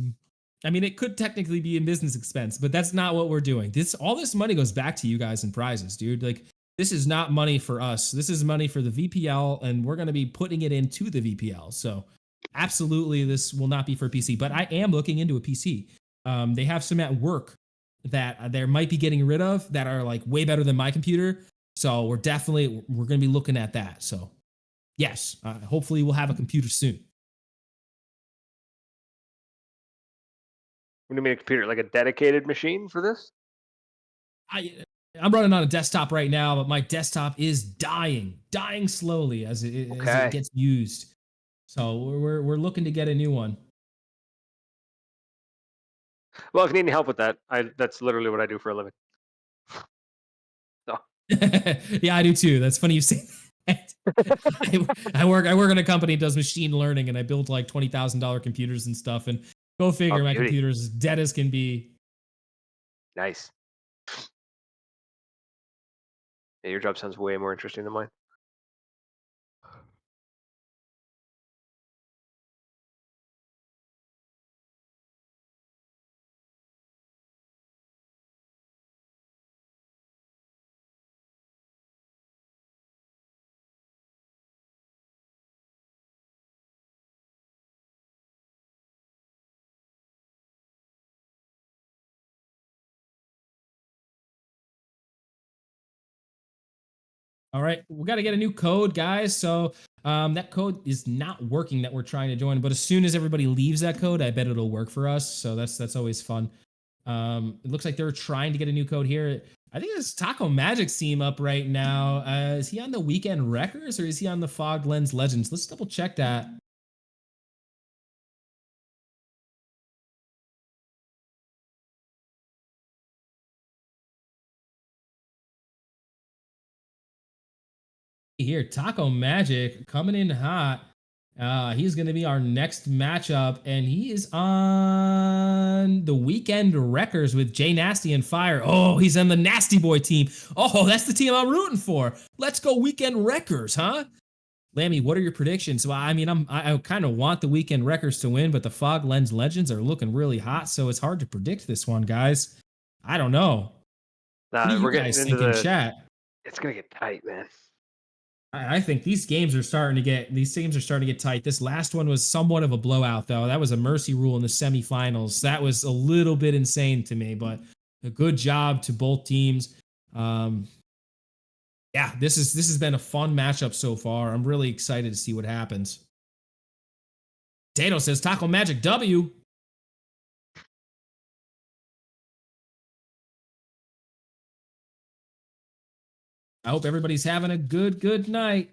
mean, it could technically be a business expense, but that's not what we're doing. All this money goes back to you guys in prizes, dude. Like, this is not money for us. This is money for the VPL, and we're going to be putting it into the VPL. So absolutely, this will not be for PC, but I am looking into a PC. They have some at work that they might be getting rid of that are like way better than my computer. So we're going to be looking at that. So yes, hopefully we'll have a computer soon. What do you mean a computer? Like a dedicated machine for this? I'm running on a desktop right now, but my desktop is dying slowly as it gets used. So we're looking to get a new one. Well, if you need any help with that, that's literally what I do for a living. So. Yeah, I do too. That's funny you say that. I work in a company that does machine learning, and I build like $20,000 computers and stuff. And go figure, my computer's as dead as can be. Nice. Yeah, your job sounds way more interesting than mine. All right, we got to get a new code, guys. So that code is not working that we're trying to join, but as soon as everybody leaves that code, I bet it'll work for us. So that's always fun. It looks like they're trying to get a new code here. I think it's Taco Magic's team up right now. Is he on the Weekend Wreckers or is he on the Fog Lens Legends? Let's double check that. Here, Taco Magic coming in hot. He's going to be our next matchup, and he is on the Weekend Wreckers with Jay Nasty and Fire. Oh, he's on the Nasty Boy team. Oh, that's the team I'm rooting for. Let's go Weekend Wreckers, huh? Lammy, what are your predictions? Well, I mean, I kind of want the Weekend Wreckers to win, but the Fog Lens Legends are looking really hot, so it's hard to predict this one, guys. I don't know. What do you guys think in chat? It's gonna get tight, man. I think these games are starting to get tight. This last one was somewhat of a blowout, though. That was a mercy rule in the semifinals. That was a little bit insane to me, but a good job to both teams. Yeah, this has been a fun matchup so far. I'm really excited to see what happens. Tato says Taco Magic W. I hope everybody's having a good night.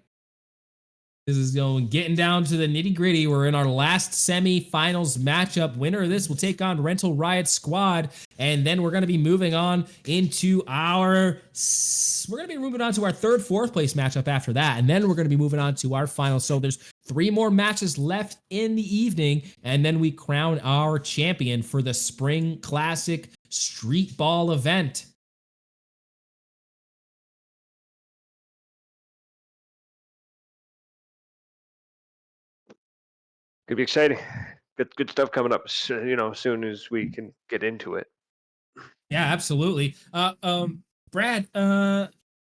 This is getting down to the nitty gritty. We're in our last semi-finals matchup. Winner of this will take on Rental Riot Squad, and then we're going to be moving on into our third, fourth place matchup after that, and then we're going to be moving on to our final. So there's 3 more matches left in the evening, and then we crown our champion for the Spring Classic Street Ball event. Could be exciting. good stuff coming up. You know, as soon as we can get into it. Yeah, absolutely. Brad,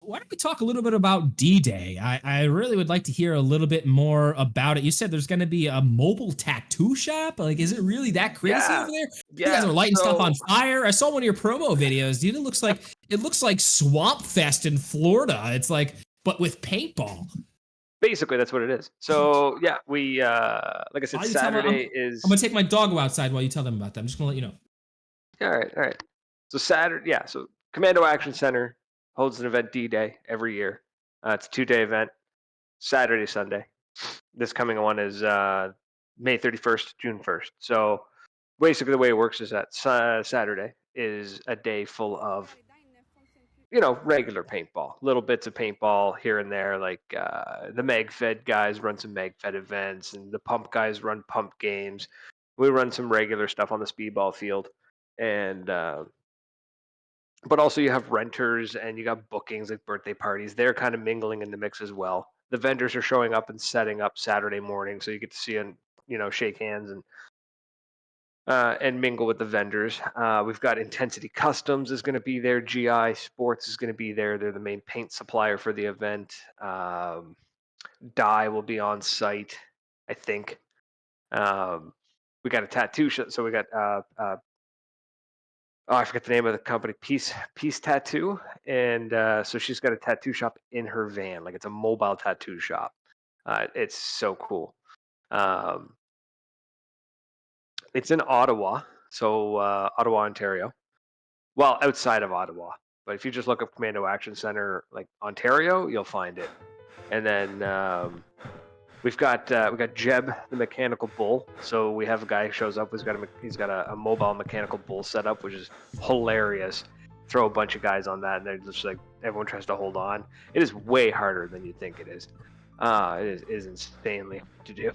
why don't we talk a little bit about D-Day? I really would like to hear a little bit more about it. You said there's going to be a mobile tattoo shop. Like, is it really that crazy Yeah, over there? You guys yeah. are lighting stuff on So fire. I saw one of your promo videos, dude. It looks like Swamp Fest in Florida. It's like, but with paintball. basically, that's what it is. So yeah, we like I said, Why you tell me- Saturday is. I'm gonna take my dog outside while you tell them about that. I'm just gonna let you know. All right, all right. So Saturday, yeah. So Commando Action Center holds an event D-Day every year. It's a 2-day event, Saturday, Sunday. This coming one is May 31st, June 1st. So basically, the way it works is that Saturday is a day full of, you know, regular paintball, little bits of paintball here and there. Like the MagFed guys run some MagFed events, and the Pump guys run pump games. We run some regular stuff on the speedball field, and but also you have renters and you got bookings like birthday parties. They're kind of mingling in the mix as well. The vendors are showing up and setting up Saturday morning, so you get to see and, you know, shake hands and mingle with the vendors. We've got Intensity Customs is going to be there. GI Sports is going to be there. They're the main paint supplier for the event. Dye will be on site, I think. We got a tattoo shop, so we got oh, I forget the name of the company, Peace Tattoo, and so she's got a tattoo shop in her van, like it's a mobile tattoo shop. It's so cool. It's in Ottawa, so Ottawa, Ontario. Well, outside of Ottawa, but if you just look up Commando Action Center, like Ontario, you'll find it. And then we got Jeb, the mechanical bull. So we have a guy who shows up. He's got a mobile mechanical bull set up, which is hilarious. Throw a bunch of guys on that, and they're just like everyone tries to hold on. It is way harder than you think it is. It is insanely hard to do.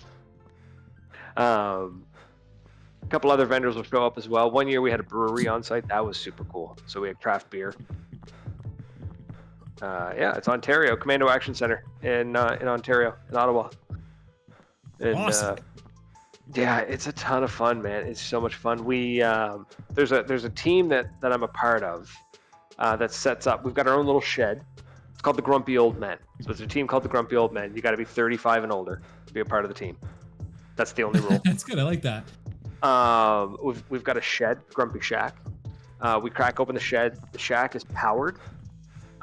A couple other vendors will show up as well. One year we had a brewery on site. That was super cool. So we had craft beer. Yeah, it's Ontario Commando Action Center in Ontario, in Ottawa. And, Awesome. Yeah, it's a ton of fun, man. It's so much fun. We there's a team that I'm a part of that sets up. We've got our own little shed. It's called the Grumpy Old Men. So it's a team called the Grumpy Old Men. You got to be 35 and older to be a part of the team. That's the only rule. That's good. I like that. We've got a shed, Grumpy Shack. We crack open the shed. The shack is powered.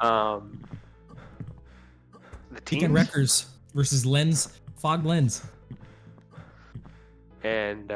The Weekend team Wreckers versus Fog Lens. and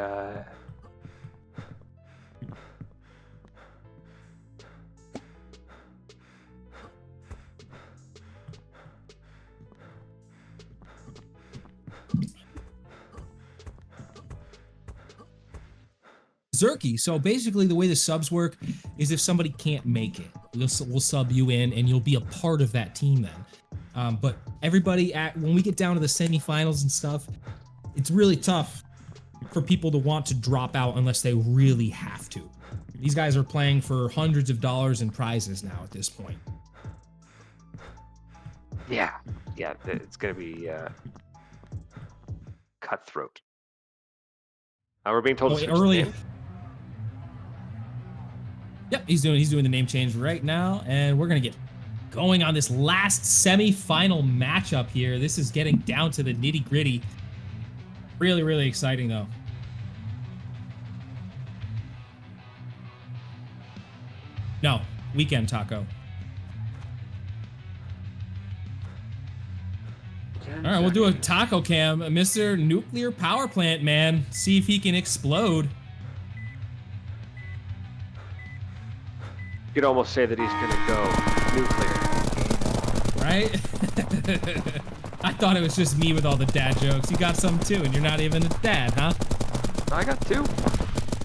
Zerky. So basically, the way the subs work is if somebody can't make it, we'll sub you in, and you'll be a part of that team then. But everybody when we get down to the semifinals and stuff, it's really tough for people to want to drop out unless they really have to. These guys are playing for hundreds of dollars in prizes now at this point. yeah, it's gonna be cutthroat. We're being told to switch the Early. name. Yep, he's doing the name change right now, and we're gonna get going on this last semi-final matchup here. This is getting down to the nitty-gritty. Really, really exciting though. No, Weekend Taco. All right, we'll do a taco cam. Mr. Nuclear Power Plant, man. See if he can explode. You could almost say that he's gonna go nuclear. Right? I thought it was just me with all the dad jokes. You got some too, and you're not even a dad, huh? I got two.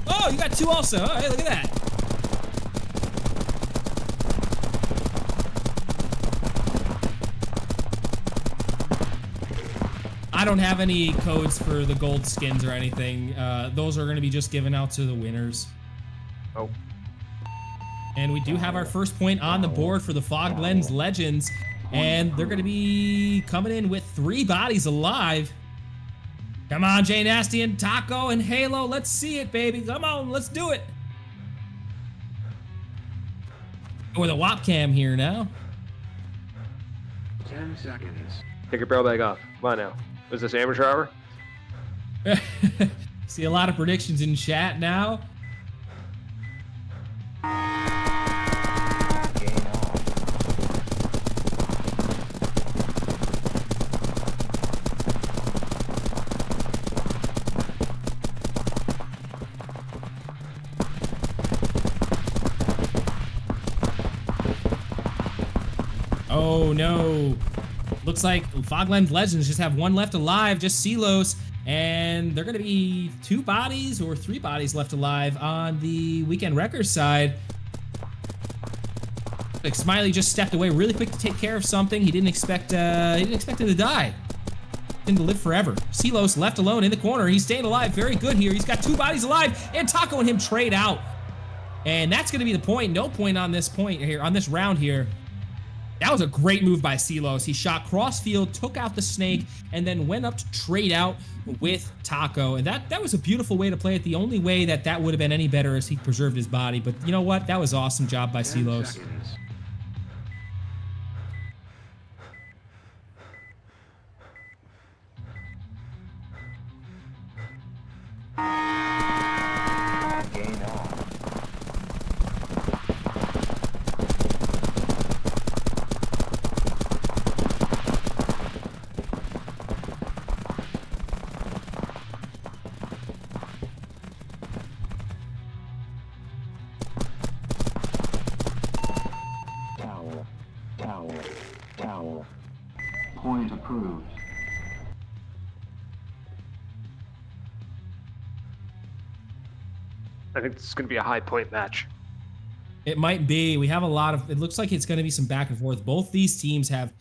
Oh, you got two also. All right, look at that. I don't have any codes for the gold skins or anything. Those are going to be just given out to the winners. Oh. And we do have our first point on the board for the Fog Lens Legends. And they're going to be coming in with 3 bodies alive. Come on, Jay Nasty and Taco and Halo. Let's see it, baby. Come on, let's do it. With a WAP cam here now. 10 seconds. Take your barrel bag off. Come on now. Was this amateur hour? See a lot of predictions in chat now. Game on. Oh no. Looks like Fogland Legends just have one left alive, just Silos, and they're gonna be 2 bodies or 3 bodies left alive on the Weekend Wreckers side. Like Smiley just stepped away really quick to take care of something. He didn't expect him to die. Him to live forever. Silos left alone in the corner. He's staying alive. Very good here. He's got 2 bodies alive, and Taco and him trade out. And that's gonna be the point. No point on this point here, on this round here. That was a great move by Silos. He shot crossfield, took out the snake, and then went up to trade out with Taco. And that was a beautiful way to play it. The only way that would have been any better is he preserved his body. But you know what? That was awesome job by 10 Silos. seconds. Game on. Tower. Tower. Tower. Point approved. I think this is going to be a high point match. It might be. We have a lot of, it looks like it's going to be some back and forth. Both these teams have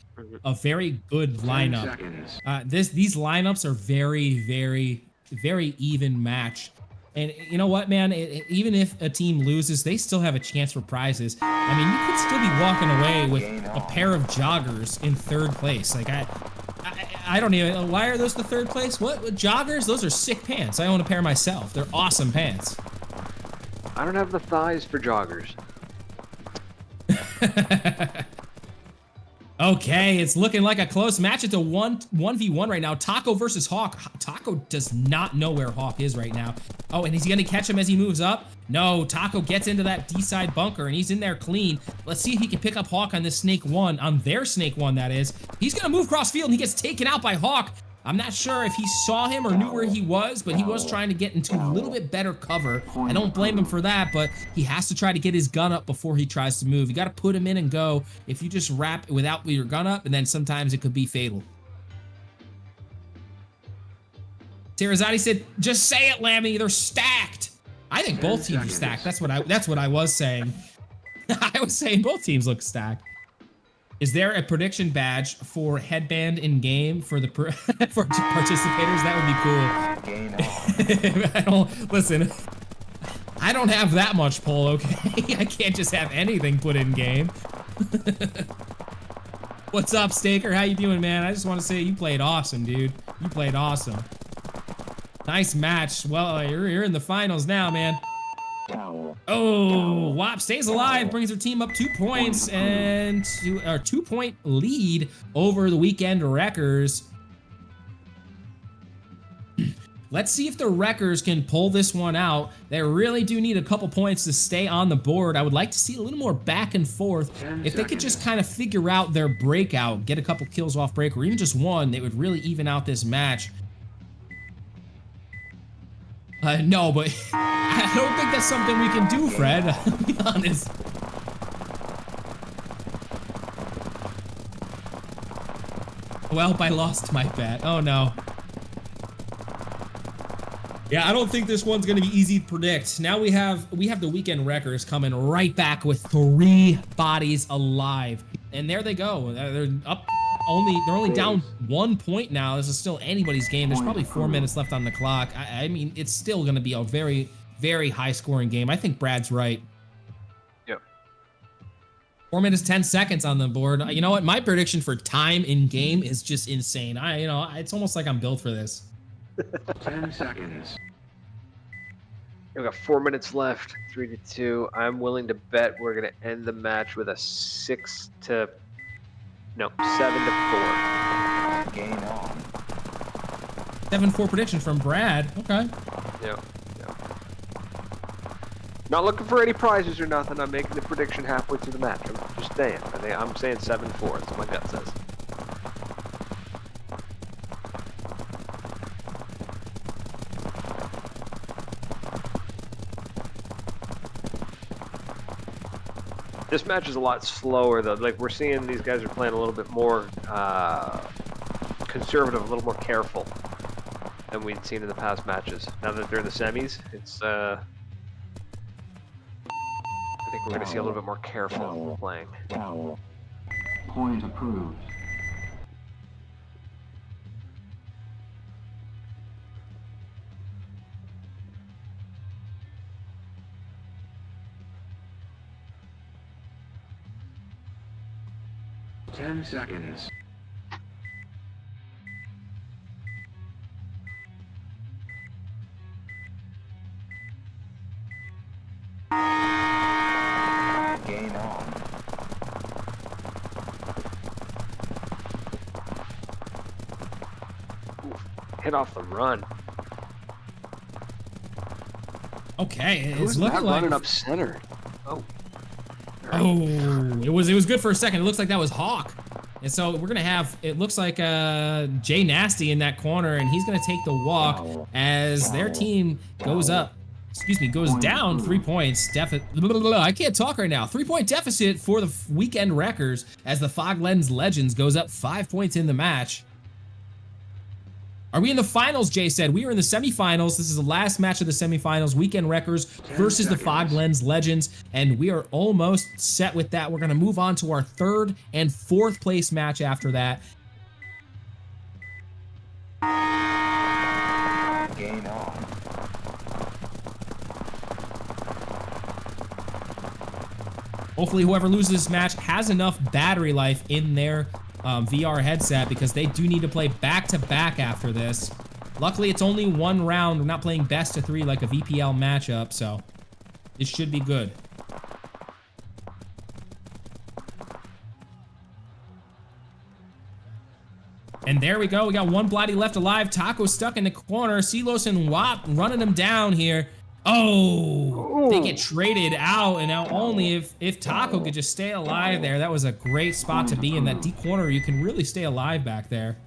a very good 10 lineup. seconds. These lineups are very, very, very even match. And you know what, man? Even if a team loses, they still have a chance for prizes. I mean, you could still be walking away with a pair of joggers in 3rd place. Like I don't even. Why are those the 3rd place? What joggers? Those are sick pants. I own a pair myself. They're awesome pants. I don't have the thighs for joggers. Okay, it's looking like a close match. It's a 1v1 right now. Taco versus Hawk. Taco does not know where Hawk is right now. Oh, and is he gonna catch him as he moves up? No, Taco gets into that D-side bunker and he's in there clean. Let's see if he can pick up Hawk on this Snake 1, on their Snake 1 that is. He's gonna move cross field and he gets taken out by Hawk. I'm not sure if he saw him or knew where he was, but he was trying to get into a little bit better cover. I don't blame him for that, but he has to try to get his gun up before he tries to move. You got to put him in and go. If you just wrap without your gun up, and then sometimes it could be fatal. Terazati said, "Just say it, Lammy. They're stacked." I think both teams are stacked. That's what I was saying. I was saying both teams look stacked. Is there a prediction badge for headband in game for the for participators? That would be cool. I don't listen. I don't have that much pull, okay? I can't just have anything put in game. What's up, Staker? How you doing, man? I just want to say you played awesome, dude. You played awesome. Nice match. Well, you're in the finals now, man. Oh, WAP stays alive, brings their team up 2 points and to a 2-point lead over the Weekend Wreckers. Let's see if the Wreckers can pull this one out. They really do need a couple points to stay on the board. I would like to see a little more back and forth. If they could just kind of figure out their breakout, get a couple kills off break, or even just one, they would really even out this match. No, but I don't think that's something we can do, Fred. I'll be honest. Well, I lost my bet. Oh, no. Yeah, I don't think this one's gonna be easy to predict. Now we have the Weekend Wreckers coming right back with 3 bodies alive, and there they go. They're up. They're only down 1 point now. This is still anybody's game. There's probably 4 minutes left on the clock. I mean, it's still going to be a very, very high-scoring game. I think Brad's right. Yep. 4 minutes, 10 seconds on the board. You know what? My prediction for time in game is just insane. It's almost like I'm built for this. 10 seconds. We've got 4 minutes left. 3-2. I'm willing to bet we're gonna end the match with a 7-4. Game on. 7-4 prediction from Brad. Okay. Yeah. Not looking for any prizes or nothing. I'm making the prediction halfway through the match. I'm just saying. I'm saying 7-4. That's what my gut says. This match is a lot slower though. Like we're seeing these guys are playing a little bit more conservative, a little more careful than we'd seen in the past matches. Now that they're in the semis, it's I think we're going to see a little bit more careful playing. Foul. Point approved. Ten seconds. Game on. Oof, hit off the run. Okay, it's Who's looking that like running up center? Oh. Oh, it was good for a second. It looks like that was Hawk. And so we're gonna have, it looks like Jay Nasty in that corner, and he's gonna take the walk as their team goes up. Goes down 3 points. I can't talk right now. 3-point deficit for the weekend Wreckers as the Fog Lens Legends goes up 5 points in the match. Are we in the finals, Jay said? We are in the semifinals. This is the last match of the semifinals. Weekend Wreckers versus the Fog Lens Legends. And we are almost set with that. We're going to move on to our 3rd and 4th place match after that. Game on. Hopefully whoever loses this match has enough battery life in their VR headset, because they do need to play back-to-back after this. Luckily, it's only 1 round. We're not playing best of 3 like a VPL matchup, so it should be good. And there we go. We got one Bloody left alive. Taco stuck in the corner. Silos and Wap running him down here. Oh, they get traded out, and now only if Taco could just stay alive there. That was a great spot to be in. That deep corner, you can really stay alive back there.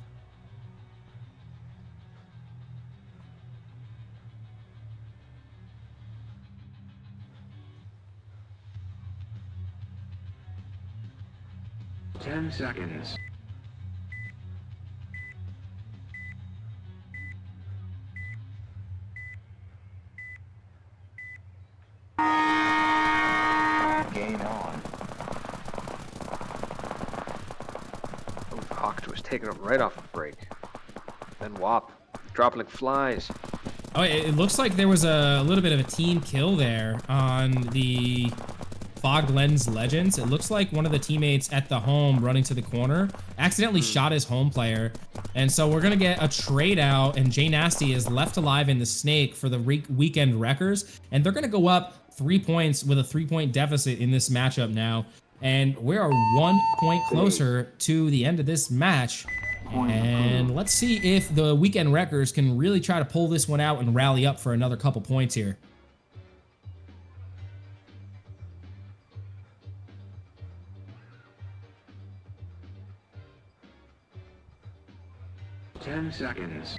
Ten seconds. Game on. Hawk was taking him right off the break. Then Wap dropping like flies. Oh, it looks like there was a little bit of a team kill there on the Fog Lens Legends. It looks like one of the teammates at the home running to the corner accidentally shot his home player. And so we're going to get a trade out, and Jay Nasty is left alive in the snake for the weekend Wreckers. And they're going to go up 3 points with a 3-point deficit in this matchup now. And we are 1 point closer to the end of this match. And let's see if the weekend Wreckers can really try to pull this one out and rally up for another couple points here. Ten seconds.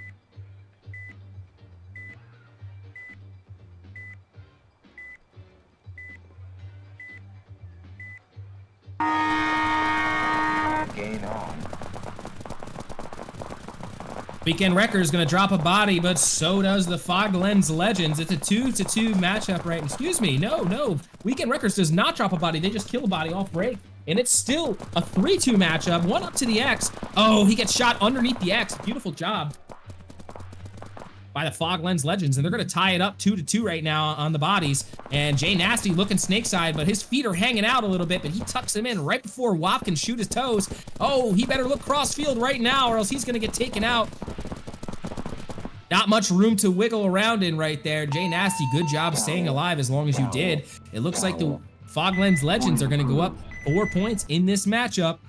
Game on. Weekend Wreckers gonna drop a body, but so does the Fog Lens Legends. It's a 2-2 matchup, right? Excuse me, no. Weekend Wreckers does not drop a body. They just kill a body off break. And it's still a 3-2 matchup. One up to the X. Oh, he gets shot underneath the X. Beautiful job by the Fog Lens Legends. And they're gonna tie it up 2-2 right now on the bodies. And Jay Nasty looking snake side, but his feet are hanging out a little bit, but he tucks him in right before Wap can shoot his toes. Oh, he better look cross field right now or else he's gonna get taken out. Not much room to wiggle around in right there. Jay Nasty, good job staying alive as long as you did. It looks like the Foglands Legends are going to go up 4 points in this matchup.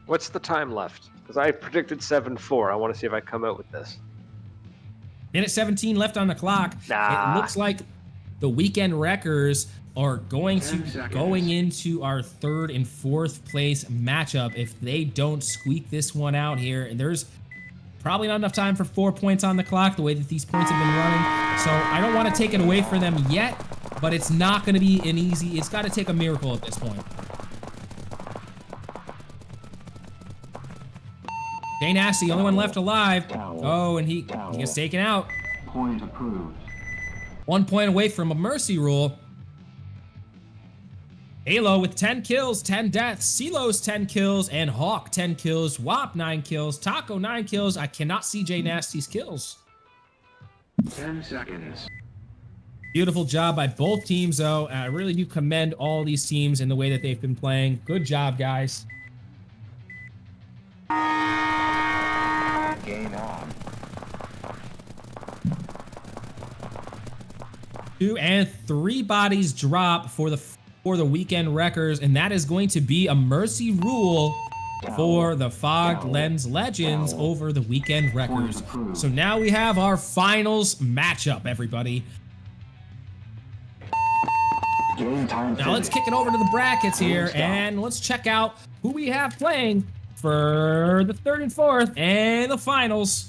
What's the time left? Because I predicted 7-4. I want to see if I come out with this. Minute 17 left on the clock. Nah. It looks like the Weekend Wreckers are going into our 3rd and 4th place matchup. If they don't squeak this one out here, and there's probably not enough time for 4 points on the clock the way that these points have been running. So I don't want to take it away from them yet, but it's not going to be an easy, it's got to take a miracle at this point. Jay Nasty, the only one left alive. Oh, and he gets taken out. Point approved. 1 point away from a mercy rule. Halo with 10 kills, 10 deaths, CeeLo's 10 kills, and Hawk 10 kills, WAP 9 kills, Taco 9 kills. I cannot see Jay Nasty's kills. 10 seconds. Beautiful job by both teams, though. I really do commend all these teams in the way that they've been playing. Good job, guys. Game on. 2 and 3 bodies drop for the Weekend Wreckers, and that is going to be a mercy rule for the Foglands Legends over the Weekend Wreckers. So now we have our finals matchup, everybody. Now let's kick it over to the brackets here, and let's check out who we have playing for the 3rd and 4th and the finals.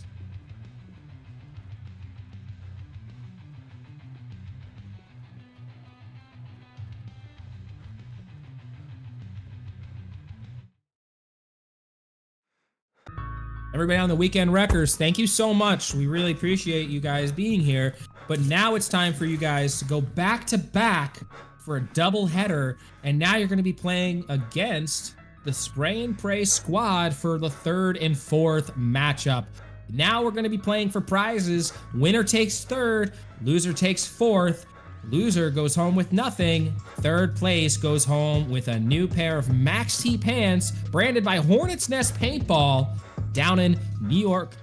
Everybody on the Weekend Wreckers, thank you so much. We really appreciate you guys being here. But now it's time for you guys to go back to back for a double header. And now you're going to be playing against the Spray and Pray squad for the 3rd and 4th matchup. Now we're going to be playing for prizes. Winner takes 3rd, loser takes 4th. Loser goes home with nothing. 3rd place goes home with a new pair of Max T pants branded by Hornet's Nest Paintball down in New York.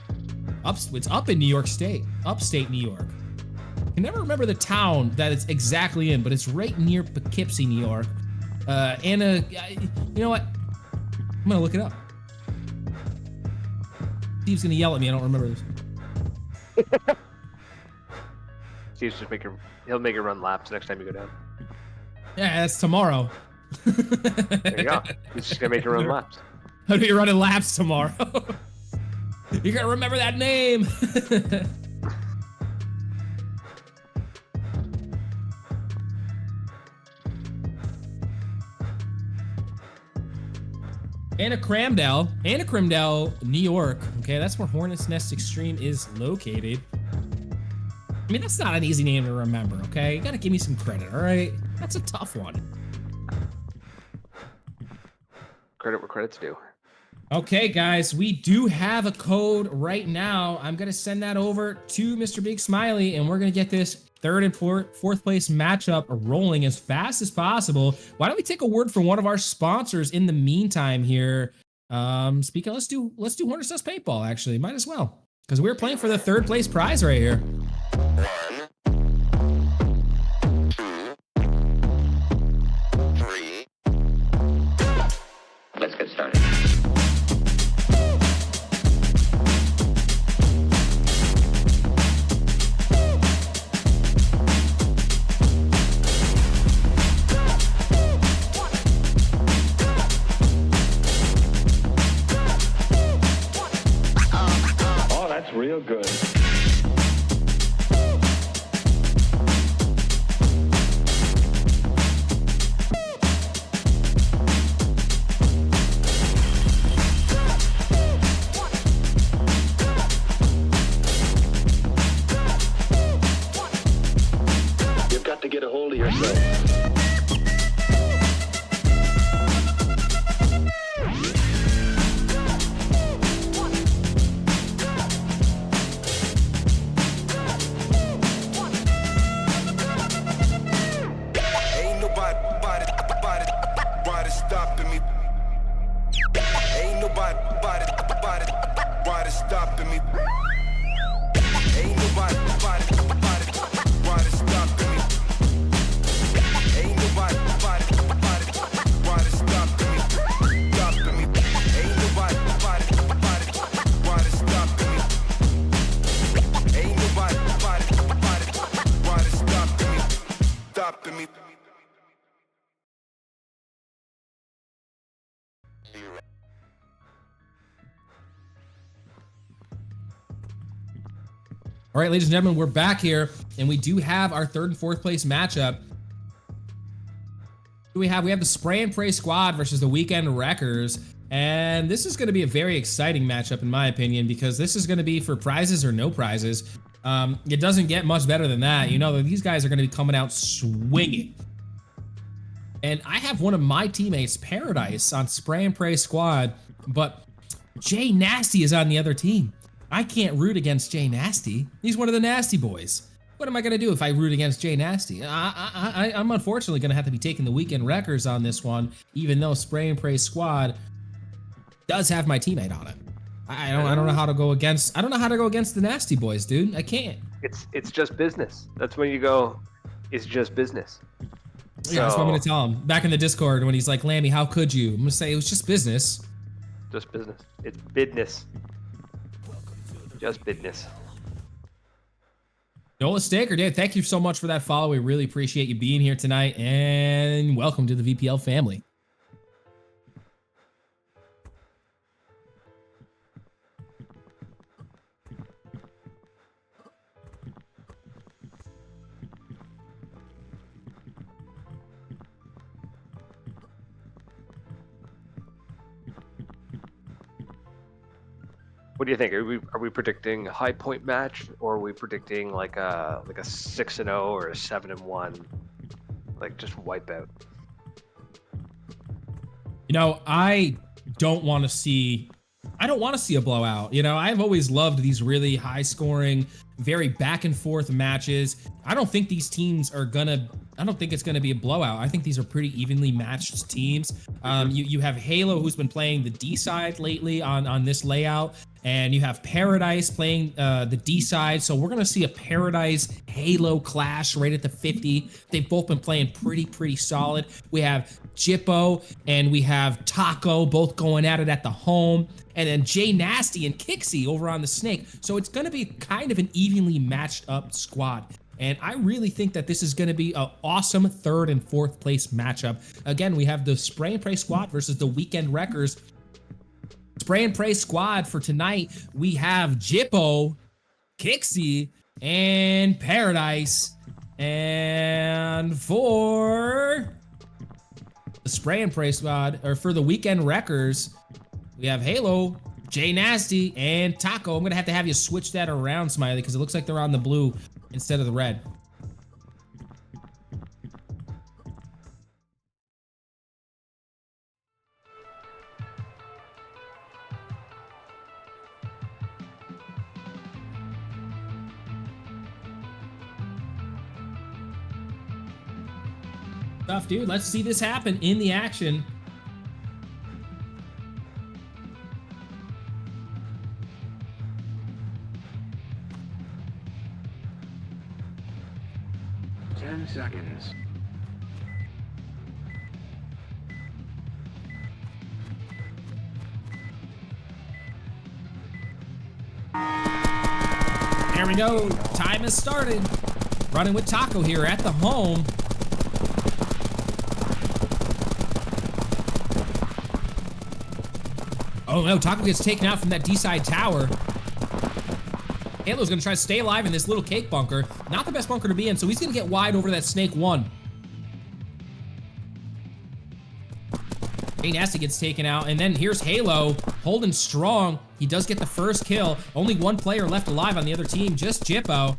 It's up in New York State, upstate New York. I can never remember the town that it's exactly in, but it's right near Poughkeepsie, New York. You know what? I'm gonna look it up. Steve's gonna yell at me. I don't remember this. Steve's just he'll make you run laps next time you go down. Yeah, that's tomorrow. There you go. He's just gonna make you run laps. I'll be running laps tomorrow. You gotta remember that name. Anna Crimdale, New York. Okay, that's where Hornet's Nest Extreme is located. I mean, that's not an easy name to remember, okay? You gotta give me some credit, all right? That's a tough one. Credit where credit's due. Okay, guys, we do have a code right now. I'm gonna send that over to Mr. Big Smiley, and we're gonna get this 3rd and 4th place matchup rolling as fast as possible. Why don't we take a word from one of our sponsors in the meantime here? Speaking, let's do Hornet's Nest Paintball. Actually, might as well, because we're playing for the 3rd place prize right here. 1, 2, 3. Let's get started. Oh, that's real good. You've got to get a hold of yourself. Ain't nobody stopping me. Ain't nobody stopping me. All right, ladies and gentlemen, we're back here, and we do have our 3rd and 4th place matchup. We have the Spray and Pray squad versus the Weekend Wreckers, and this is going to be a very exciting matchup in my opinion, because this is going to be for prizes or no prizes. It doesn't get much better than that. You know, these guys are going to be coming out swinging. And I have one of my teammates, Paradise, on Spray and Pray squad, but Jay Nasty is on the other team. I can't root against Jay Nasty. He's one of the Nasty Boys. What am I gonna do if I root against Jay Nasty? I'm unfortunately gonna have to be taking the Weekend Wreckers on this one, even though Spray and Pray squad does have my teammate on it. I don't know how to go against. I don't know how to go against the Nasty Boys, dude. I can't. It's just business. That's when you go. It's just business. Yeah, that's what I'm gonna tell him. Back in the Discord when he's like, Lammy, how could you? I'm gonna say it was just business. Just business. It's business. Just business. Nola Staker, Dave, thank you so much for that follow. We really appreciate you being here tonight, and welcome to the VPL family. What do you think? Are we predicting a high point match, or are we predicting like a 6-0 or a 7-1, like just wipeout? You know, I don't want to see a blowout. You know, I've always loved these really high scoring, very back and forth matches. I don't think these teams are I don't think it's gonna be a blowout. I think these are pretty evenly matched teams. You have Halo, who's been playing the D side lately on this layout, and you have Paradise playing the D side. So we're gonna see a Paradise Halo clash right at the 50. They've both been playing pretty solid. We have Jippo and we have Taco both going at it at the home, and then Jay Nasty and Kixie over on the Snake. So it's gonna be kind of an evenly matched up squad. And I really think that this is going to be an awesome 3rd and 4th place matchup. Again, we have the Spray and Pray squad versus the Weekend Wreckers. Spray and Pray squad for tonight, we have Jippo, Kixie, and Paradise. And for the Spray and Pray squad, or for the Weekend Wreckers, we have Halo, Jay Nasty, and Taco. I'm going to have you switch that around, Smiley, because it looks like they're on the blue instead of the red. Tough, dude. Let's see this happen in the action. Seconds. There we go. Time has started. Running with Taco here at the home. Oh no, Taco gets taken out from that D-side tower. Halo's gonna try to stay alive in this little cake bunker. Not the best bunker to be in, so he's gonna get wide over that Snake 1. Jay Nasty gets taken out, and then here's Halo holding strong. He does get the first kill. Only one player left alive on the other team, just Jippo.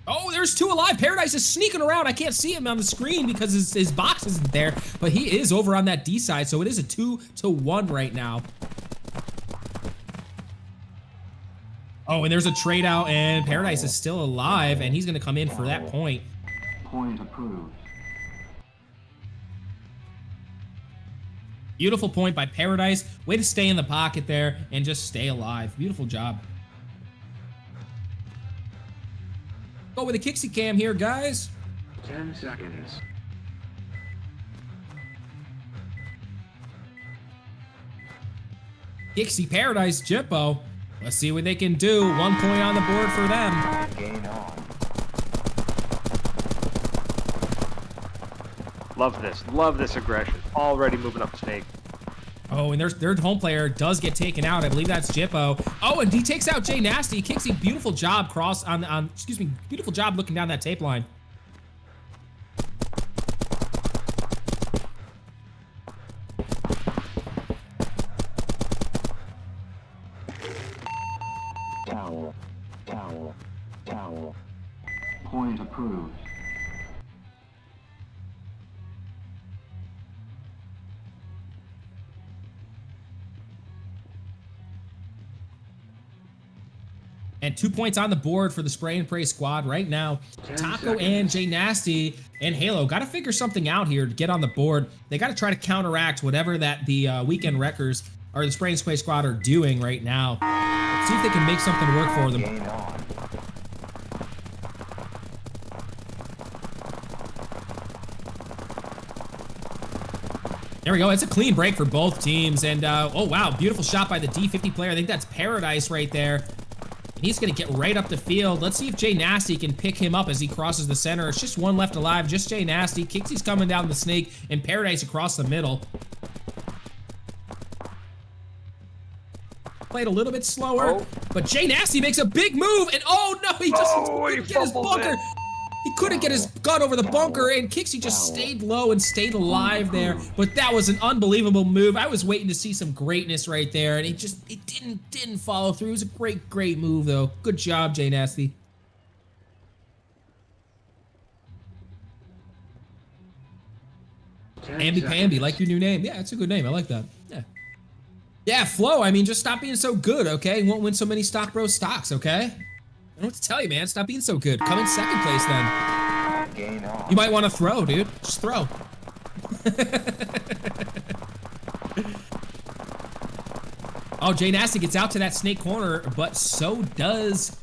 Oh, there's 2 alive. Paradise is sneaking around. I can't see him on the screen because his box isn't there, but he is over on that D side, so it is a 2-1 right now. Oh, and there's a trade out, and Paradise is still alive, and he's gonna come in for that point. Point approved. Beautiful point by Paradise. Way to stay in the pocket there and just stay alive. Beautiful job. Go with a Kixie cam here, guys. 10 seconds. Kixie, Paradise, Jippo. Let's see what they can do. 1 point on the board for them. Gain on. Love this. Love this aggression. Already moving up snake. Oh, and their home player does get taken out. I believe that's Jippo. Oh, and he takes out Jay Nasty. Kixie, beautiful job beautiful job looking down that tape line. Towel. Towel. Towel. Point approved. And 2 points on the board for the Spray and Pray squad right now. Taco and Jay Nasty and Halo got to figure something out here to get on the board. They got to try to counteract whatever that the Weekend Wreckers or the Spray and Pray squad are doing right now. Let's see if they can make something work for them. Gain on. There we go. It's a clean break for both teams. And oh, wow. Beautiful shot by the D50 player. I think that's Paradise right there. And he's going to get right up the field. Let's see if Jay Nasty can pick him up as he crosses the center. It's just one left alive. Just Jay Nasty. Kixie's coming down the snake and Paradise across the middle. Played a little bit slower, but Jay Nasty makes a big move. And oh, no, he just couldn't get his bunker. It. He couldn't get his gun over the bunker, and Kixie just stayed low and stayed alive there. But that was an unbelievable move. I was waiting to see some greatness right there, and it didn't follow through. It was a great move, though. Good job, Jay Nasty. Amby Pamby, like your new name. Yeah, it's a good name. I like that. Yeah. Yeah, Flo, I mean, just stop being so good, okay? You won't win so many Stock Bros stocks, okay? I don't know what to tell you, man. Stop being so good. Come in second place, then. Gain on. You might want to throw, dude. Just throw. Oh, Jay Nasty gets out to that snake corner, but so does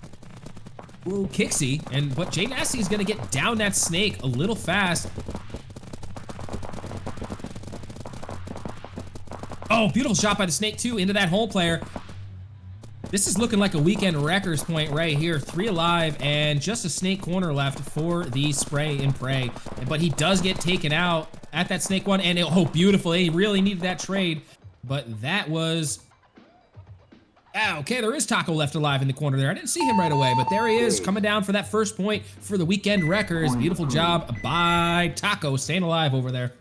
Kixie. But Jay Nasty is going to get down that snake a little fast. Oh, beautiful shot by the snake, too, into that hole player. This is looking like a Weekend Wreckers point right here. 3 alive and just a snake corner left for the Spray and Pray. But he does get taken out at that snake one. And oh, beautiful. He really needed that trade. But that was... Ah, okay, there is Taco left alive in the corner there. I didn't see him right away, but there he is coming down for that first point for the Weekend Wreckers. Beautiful job by Taco staying alive over there.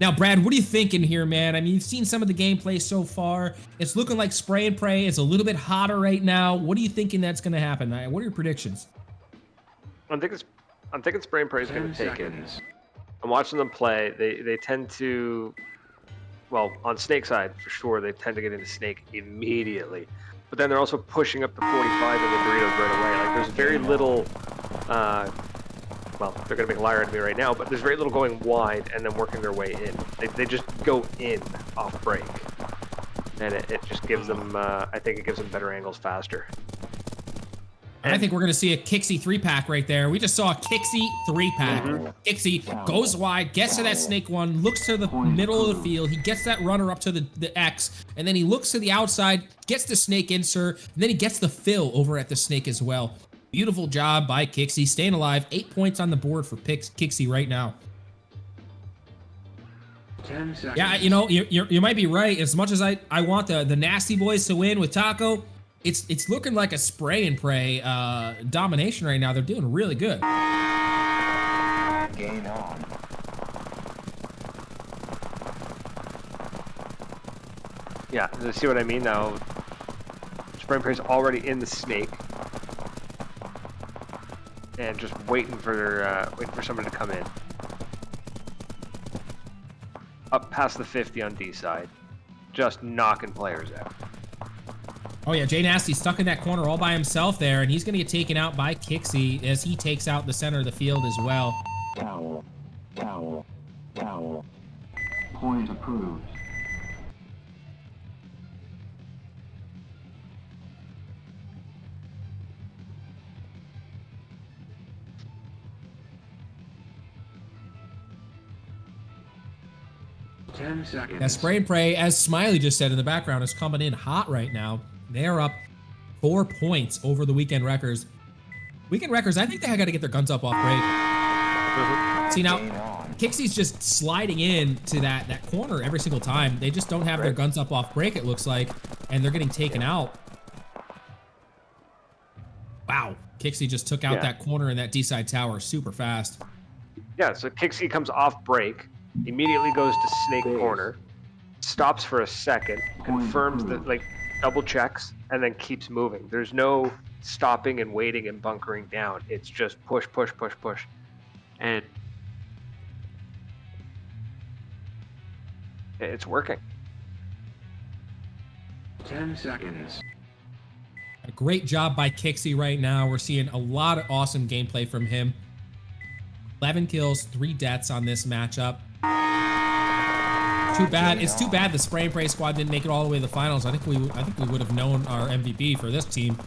Now, Brad, what are you thinking here, man? I mean, you've seen some of the gameplay so far. It's looking like Spray and Pray is a little bit hotter right now. What are you thinking that's going to happen? What are your predictions? I'm thinking Spray and Pray is going to take it. I'm watching them play. They tend to, well, on Snake side for sure, they tend to get into Snake immediately. But then they're also pushing up the 45 and the Doritos right away. Like, there's very little. Well, they're going to make a liar out of me right now, but there's very little going wide and then working their way in. They just go in off break. And it just gives them, I think it gives them better angles faster. And I think we're going to see a Kixie 3-pack right there. We just saw a Kixie 3-pack. Kixie goes wide, gets to that snake one, looks to the middle of the field. He gets that runner up to the X, and then he looks to the outside, gets the snake insert, and then he gets the fill over at the snake as well. Beautiful job by Kixie, staying alive. 8 points on the board for Kixie right now. 10 seconds. Yeah, you know, you might be right. As much as I want the Nasty Boys to win with Taco, it's looking like a Spray and Pray domination right now. They're doing really good. Gain on. Yeah, see what I mean now? Spray and Pray's already in the snake. And just waiting for somebody to come in. Up past the 50 on D side. Just knocking players out. Oh yeah, Jay Nasty stuck in that corner all by himself there, and he's gonna get taken out by Kixie as he takes out the center of the field as well. Towel. Towel. Towel. Point approved. Now, Spray and Pray, as Smiley just said in the background, is coming in hot right now. They're up 4 points over the Weekend Wreckers. Weekend Wreckers, I think they got to get their guns up off break. See now, Kixie's just sliding in to that corner every single time. They just don't have their guns up off break, it looks like, and they're getting taken out. Wow, Kixie just took out that corner in that D-side tower super fast. Yeah, so Kixie comes off break, immediately goes to snake corner, stops for a second, confirms that, like, double checks, and then keeps moving. There's no stopping and waiting and bunkering down. It's just push, push, push, push. And it's working. 10 seconds. A great job by Kixie right now. We're seeing a lot of awesome gameplay from him. 11 kills, 3 deaths on this matchup. Too bad. It's too bad the Spray and Pray squad didn't make it all the way to the finals. I think we would have known our MVP for this team.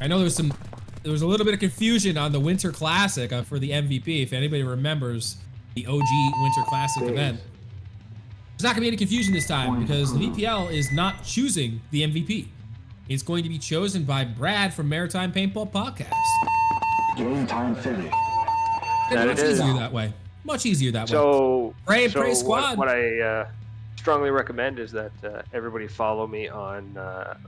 I know there was a little bit of confusion on the Winter Classic for the MVP. If anybody remembers the OG Winter Classic event, there's not gonna be any confusion this time because the VPL is not choosing the MVP. It's going to be chosen by Brad from Maritime Paintball Podcast. Game time finished. Much easier that way. Much easier that way. So, Pray and Pray squad. What I strongly recommend is that everybody follow me on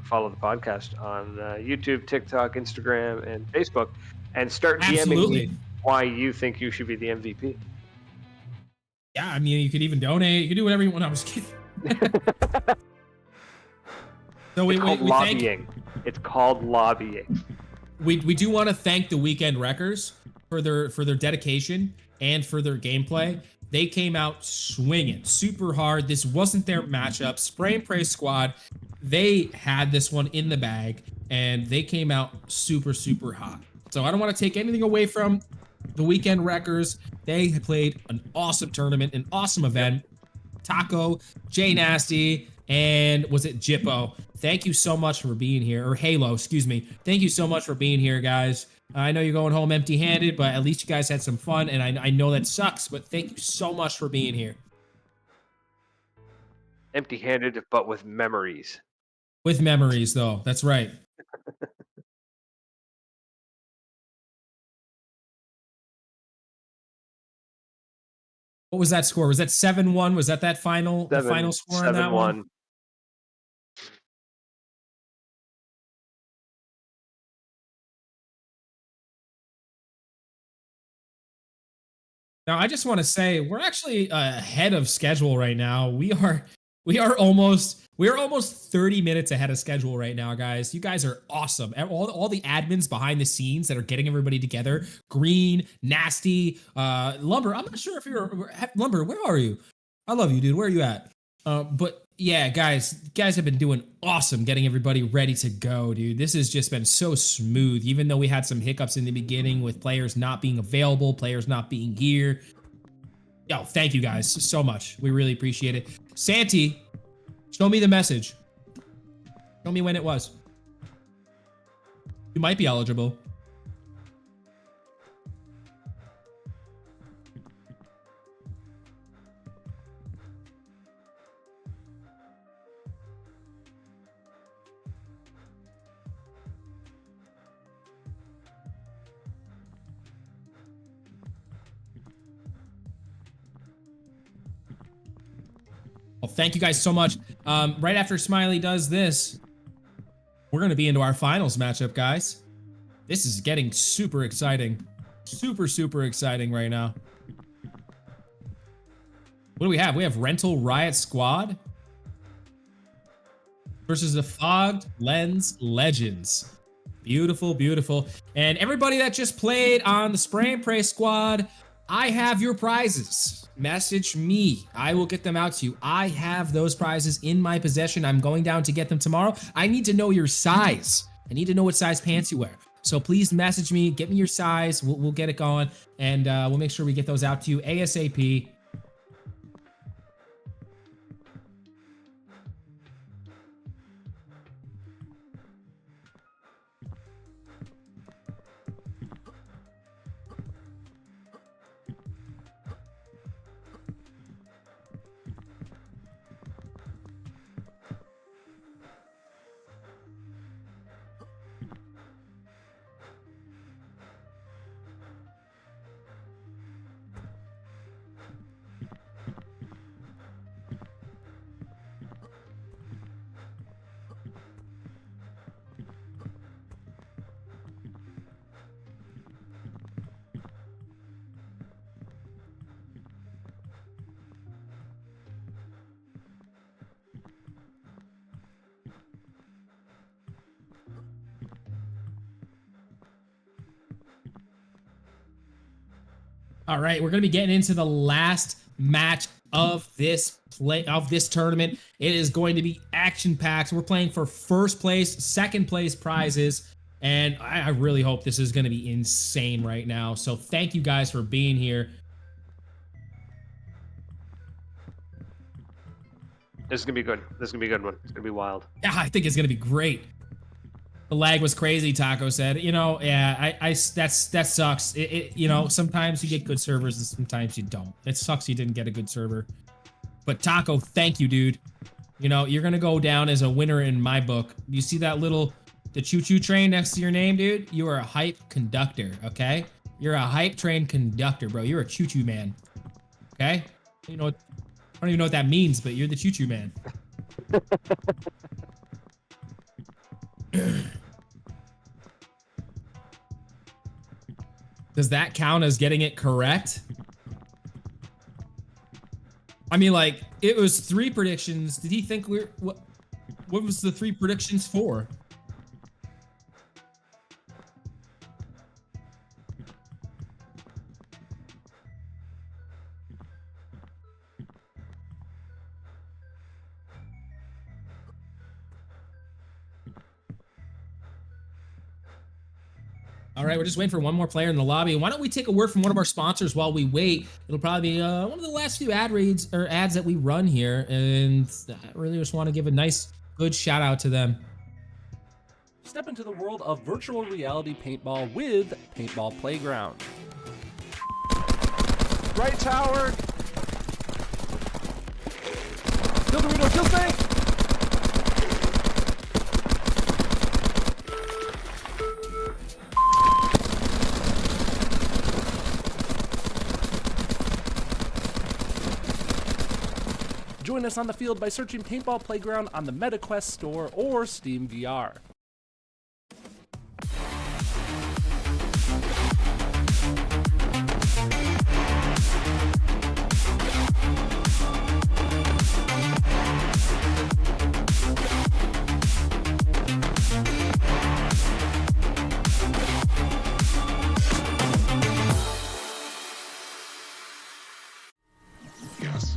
follow the podcast on YouTube, TikTok, Instagram, and Facebook, and start DMing me why you think you should be the MVP. Yeah, I mean, you could even donate. You could do whatever you want. I was kidding. So it's called lobbying. It's called lobbying. We do want to thank the Weekend Wreckers for their dedication and for their gameplay. They came out swinging super hard. This wasn't their matchup. Spray and Pray squad, they had this one in the bag, and they came out super, super hot. So I don't want to take anything away from the Weekend Wreckers. They played an awesome tournament, an awesome event. Taco, Jay Nasty, and was it Jippo? Thank you so much for being here, or Halo, excuse me. Thank you so much for being here, guys. I know you're going home empty-handed, but at least you guys had some fun, and I know that sucks, but thank you so much for being here. Empty-handed, but with memories. With memories, though. That's right. What was that score? Was that 7-1? Was that final the final score on that one? 7-1. Now, I just want to say we're actually ahead of schedule right now. We are almost 30 minutes ahead of schedule right now, guys. You guys are awesome. All the admins behind the scenes that are getting everybody together. Green, Nasty, Lumber. I'm not sure if you're Lumber. Where are you? I love you, dude. Where are you at? But yeah, guys have been doing awesome getting everybody ready to go, dude. This has just been so smooth, even though we had some hiccups in the beginning with players not being available, players not being here. Yo, thank you guys so much. We really appreciate it. Santi, show me the message. Show me when it was. You might be eligible. Well, thank you guys so much. Right after Smiley does this, we're going to be into our finals matchup, guys. This is getting super exciting. Super, super exciting right now. What do we have? We have Rental Riot Squad versus the Fogged Lens Legends. Beautiful, beautiful. And everybody that just played on the Spray and Pray squad, I have your prizes. Message me. I will get them out to you. I have those prizes in my possession. I'm going down to get them tomorrow. I need to know your size. I need to know what size pants you wear. So please message me. Get me your size. We'll get it going. And we'll make sure we get those out to you ASAP. All right, we're gonna be getting into the last match of this tournament. It is going to be action-packed. We're playing for first place, second place prizes, and I really hope this is gonna be insane right now. So thank you guys for being here. This is gonna be good. This is gonna be a good one. It's gonna be wild. Yeah, I think it's gonna be great. The lag was crazy, Taco said. You know, yeah, that sucks. You know, sometimes you get good servers and sometimes you don't. It sucks you didn't get a good server. But Taco, thank you, dude. You know, you're gonna go down as a winner in my book. You see that the choo-choo train next to your name, dude? You are a hype conductor, okay? You're a hype train conductor, bro. You're a choo-choo man, okay? You know, I don't even know what that means, but you're the choo-choo man. Does that count as getting it correct? I mean, like, it was 3 predictions. Did he think what was the 3 predictions for? All right, we're just waiting for one more player in the lobby. Why don't we take a word from one of our sponsors while we wait? It'll probably be one of the last few ads that we run here, and I really just want to give a nice, good shout out to them. Step into the world of virtual reality paintball with Paintball Playground. Right tower. Kill Dorito, kill Snake. Join us on the field by searching Paintball Playground on the MetaQuest store or Steam VR. Yes.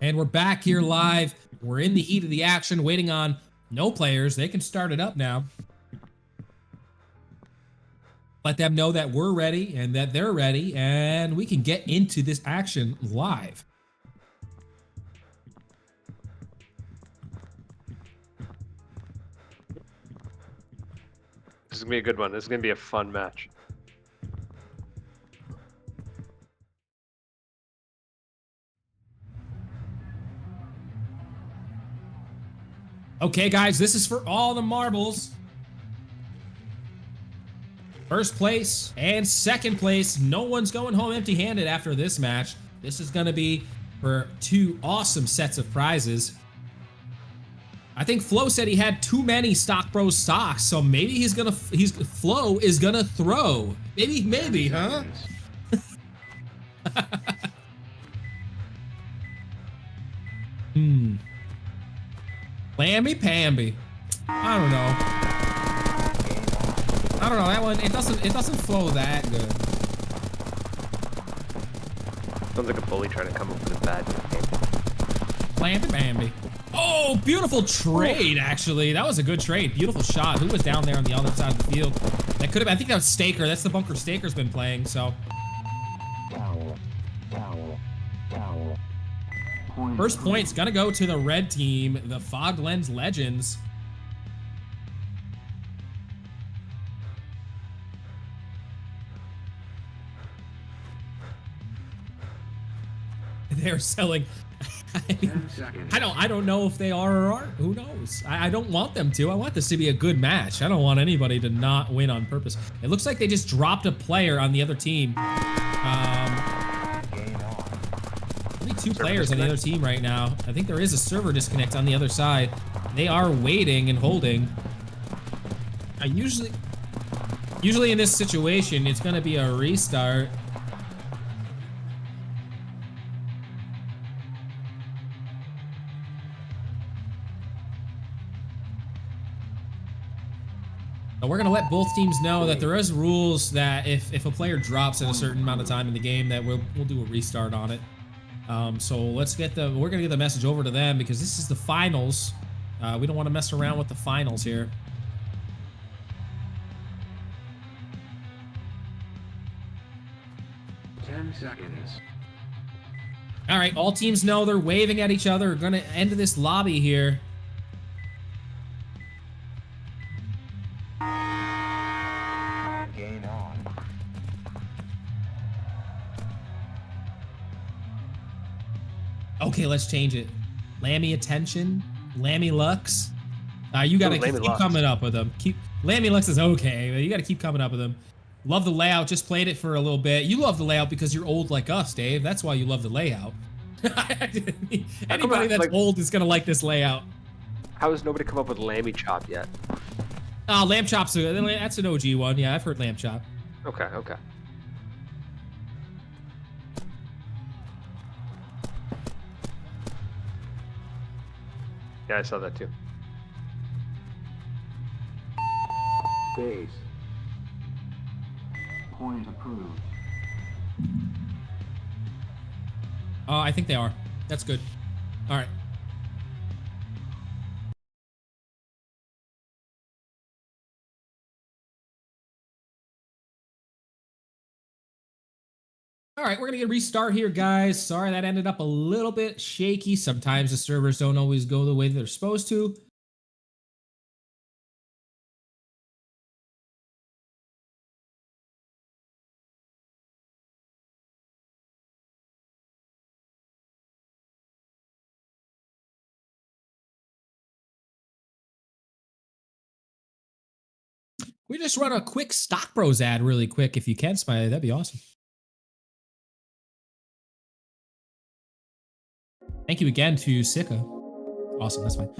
And we're back here live. We're in the heat of the action, waiting on no players. They can start it up now. Let them know that we're ready and that they're ready, and we can get into this action live. This is gonna be a good one. This is gonna be a fun match. Okay, guys, this is for all the marbles. First place and second place. No one's going home empty-handed after this match. This is gonna be for 2 awesome sets of prizes. I think Flo said he had too many Stock Bros socks, so maybe Flo is gonna throw. Maybe, huh? Lamby Pamby. I don't know. That one, it doesn't flow that good. Sounds like a bully trying to come up with a bad nickname. Lamby Bamby. Oh, beautiful trade, actually. That was a good trade. Beautiful shot. Who was down there on the other side of the field? That could have, I think that was Staker. That's the bunker Staker's been playing, so. First point's gonna go to the red team, the Foglands Legends. They're selling 10 seconds. I don't know if they are or aren't. Who knows? I don't want them to. I want this to be a good match. I don't want anybody to not win on purpose. It looks like they just dropped a player on the other team. Only 2 players on the other team right now. I think there is a server disconnect on the other side. They are waiting and holding. Usually in this situation, it's gonna be a restart. We're gonna let both teams know that there is rules that if a player drops at a certain amount of time in the game, that we'll do a restart on it. So we're gonna get the message over to them because this is the finals. We don't want to mess around with the finals here. Seconds. All right, all teams know they're waving at each other. We're gonna end this lobby here. Gain on. Okay, let's change it. Lammy attention, Lammy Lux. You gotta Lammy keep Lux. coming up with them. Lammy Lux is okay, but you gotta keep coming up with them. Love the layout. Just played it for a little bit. You love the layout because you're old like us, Dave. That's why you love the layout. Anybody that's old is gonna like this layout. How has nobody come up with Lammy Chop yet? Lamb Chop's that's an OG one. Yeah, I've heard Lamb Chop. Okay, okay. Yeah, I saw that too. Base. Point approved. I think they are. That's good. All right. All right, we're gonna get a restart here, guys. Sorry that ended up a little bit shaky. Sometimes the servers don't always go the way they're supposed to. We just run a quick Stock Bros ad really quick if you can, Smiley. That'd be awesome. Thank you again to Sika. Awesome, that's fine.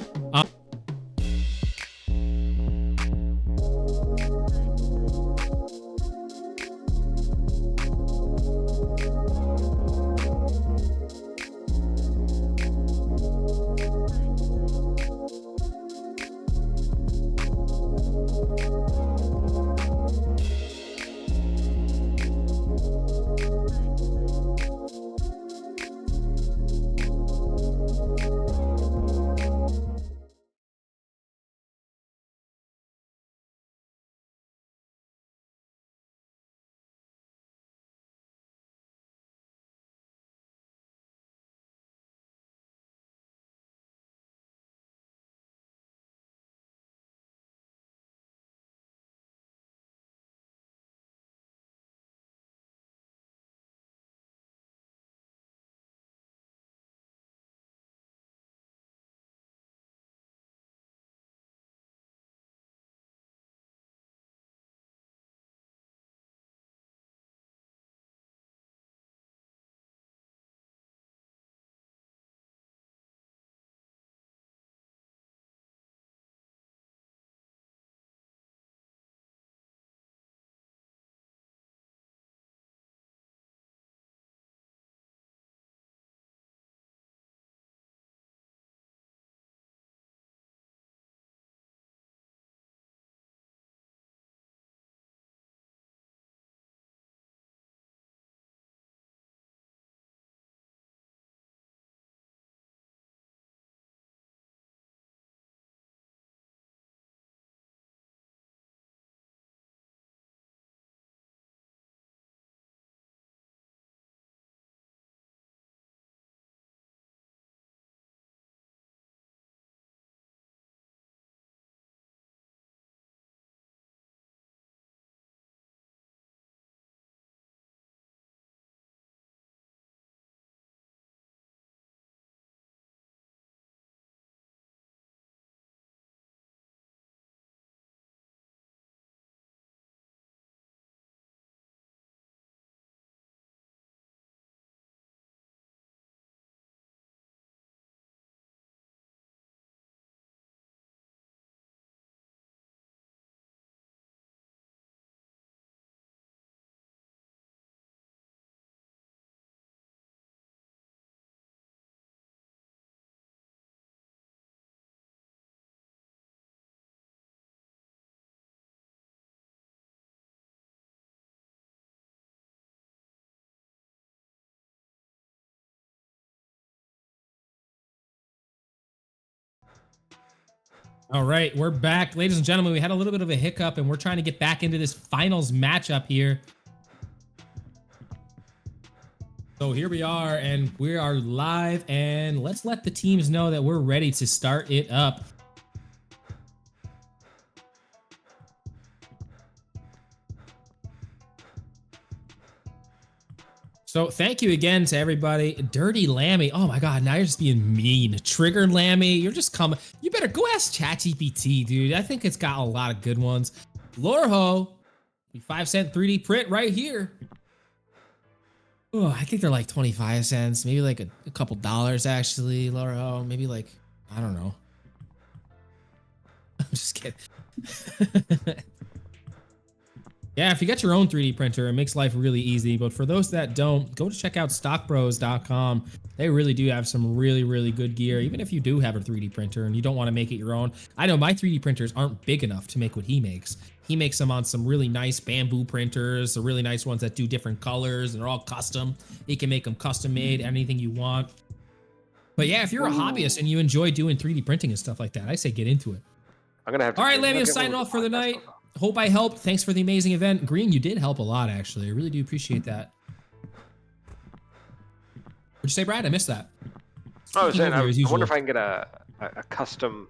All right, we're back. Ladies and gentlemen, we had a little bit of a hiccup, and we're trying to get back into this finals matchup here. So here we are, and we are live, and let's let the teams know that we're ready to start it up. So thank you again to everybody. Dirty Lammy. Oh my God, now you're just being mean. Triggered Lammy, you're just coming. You better go ask ChatGPT, dude. I think it's got a lot of good ones. Lorho, 5-cent 3D print right here. Oh, I think they're like 25 cents, maybe like a couple dollars actually, Lorho. Maybe like, I don't know. I'm just kidding. Yeah, if you get your own 3D printer, it makes life really easy. But for those that don't, go to check out stockbros.com. They really do have some really, really good gear. Even if you do have a 3D printer and you don't want to make it your own. I know my 3D printers aren't big enough to make what he makes. He makes them on some really nice bamboo printers, the really nice ones that do different colors and they're all custom. He can make them custom made, anything you want. But yeah, if you're a hobbyist and you enjoy doing 3D printing and stuff like that, I say get into it. I'm gonna have to. All right, Lammy, I'm signing off for the night. Hope I helped. Thanks for the amazing event. Green, you did help a lot, actually. I really do appreciate that. What'd you say, Brad? I missed that. I was saying, I wonder if I can get a custom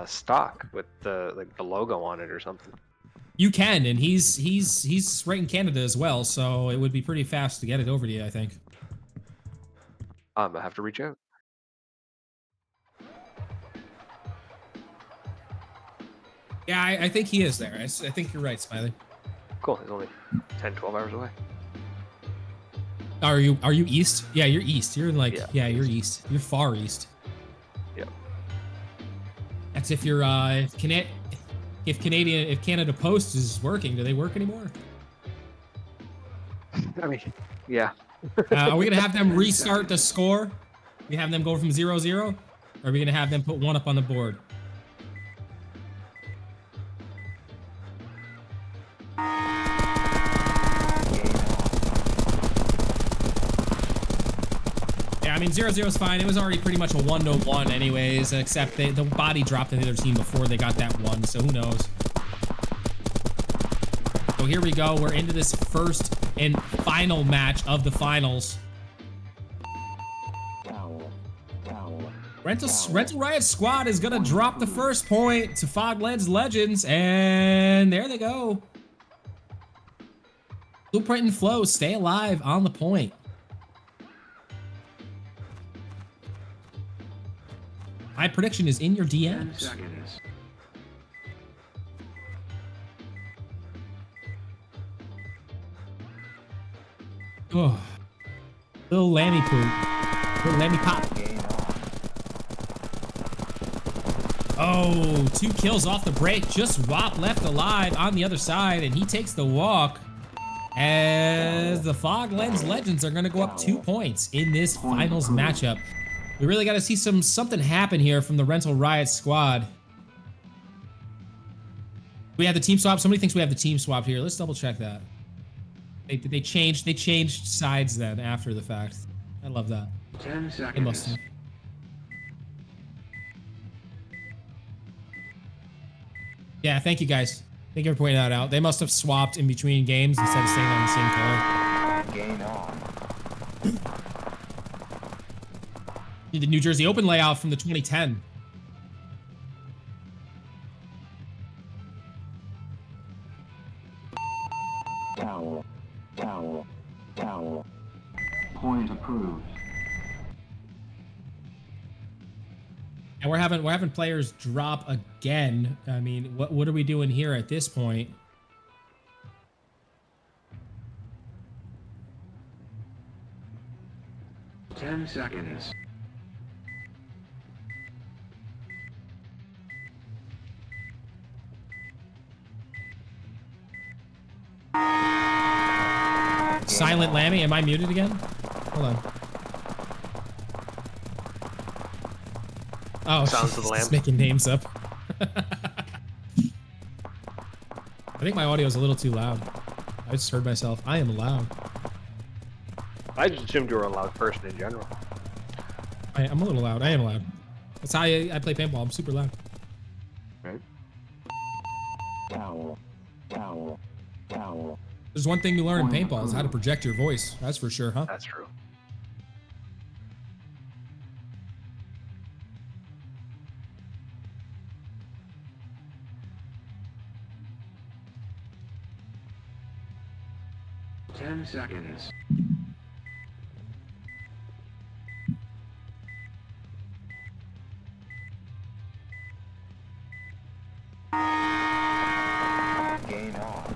stock with the logo on it or something. You can, and he's right in Canada as well, so it would be pretty fast to get it over to you, I think. I have to reach out. Yeah, I think he is there. I think you're right, Smiley. Cool. He's only 10, 12 hours away. Are you east? Yeah, you're east. You're like Yeah, you're east. You're far east. Yep. That's if you're if Canada Post is working. Do they work anymore? I mean, yeah. Are we gonna have them restart the score? We have them go from 0-0? Or are we gonna have them put one up on the board? Yeah, I mean 0-0 is fine. It was already pretty much a 1-1 anyways, except the body dropped to the other team before they got that one, so who knows. So here we go. We're into this first and final match of the finals. Rental Riot Squad is gonna drop the first point to Foglands Legends, and there they go. Blueprint and Flow stay alive on the point. My prediction is in your DMs. Oh, little Lammy poop, little Lammy pop. Oh, 2 kills off the break. Just Wop left alive on the other side, and he takes the walk. As the Foglands Legends are gonna go up 2 points in this finals matchup. We really gotta see something happen here from the Rental Riot Squad. We have the team swap. Somebody thinks we have the team swap here. Let's double check that. They changed sides then after the fact. I love that. 10 seconds. They must have. Yeah, thank you guys. Thank you for pointing that out. They must have swapped in between games instead of staying on the same color. Gain on. The New Jersey Open layout from the 2010. Towel. Towel. Towel. Point approved. And we're having players drop again. I mean, what are we doing here at this point? Ten seconds. Silent Lammy, am I muted again? Hold on. Oh, Sounds of the Lamb. just making names up. I think my audio is a little too loud. I just heard myself. I am loud. I just assumed you were a loud person in general. I'm a little loud. I am loud. That's how I play paintball. I'm super loud. Towel. Towel. There's one thing you learn in paintball is how to project your voice. That's for sure, huh? That's true. Ten seconds. Game on.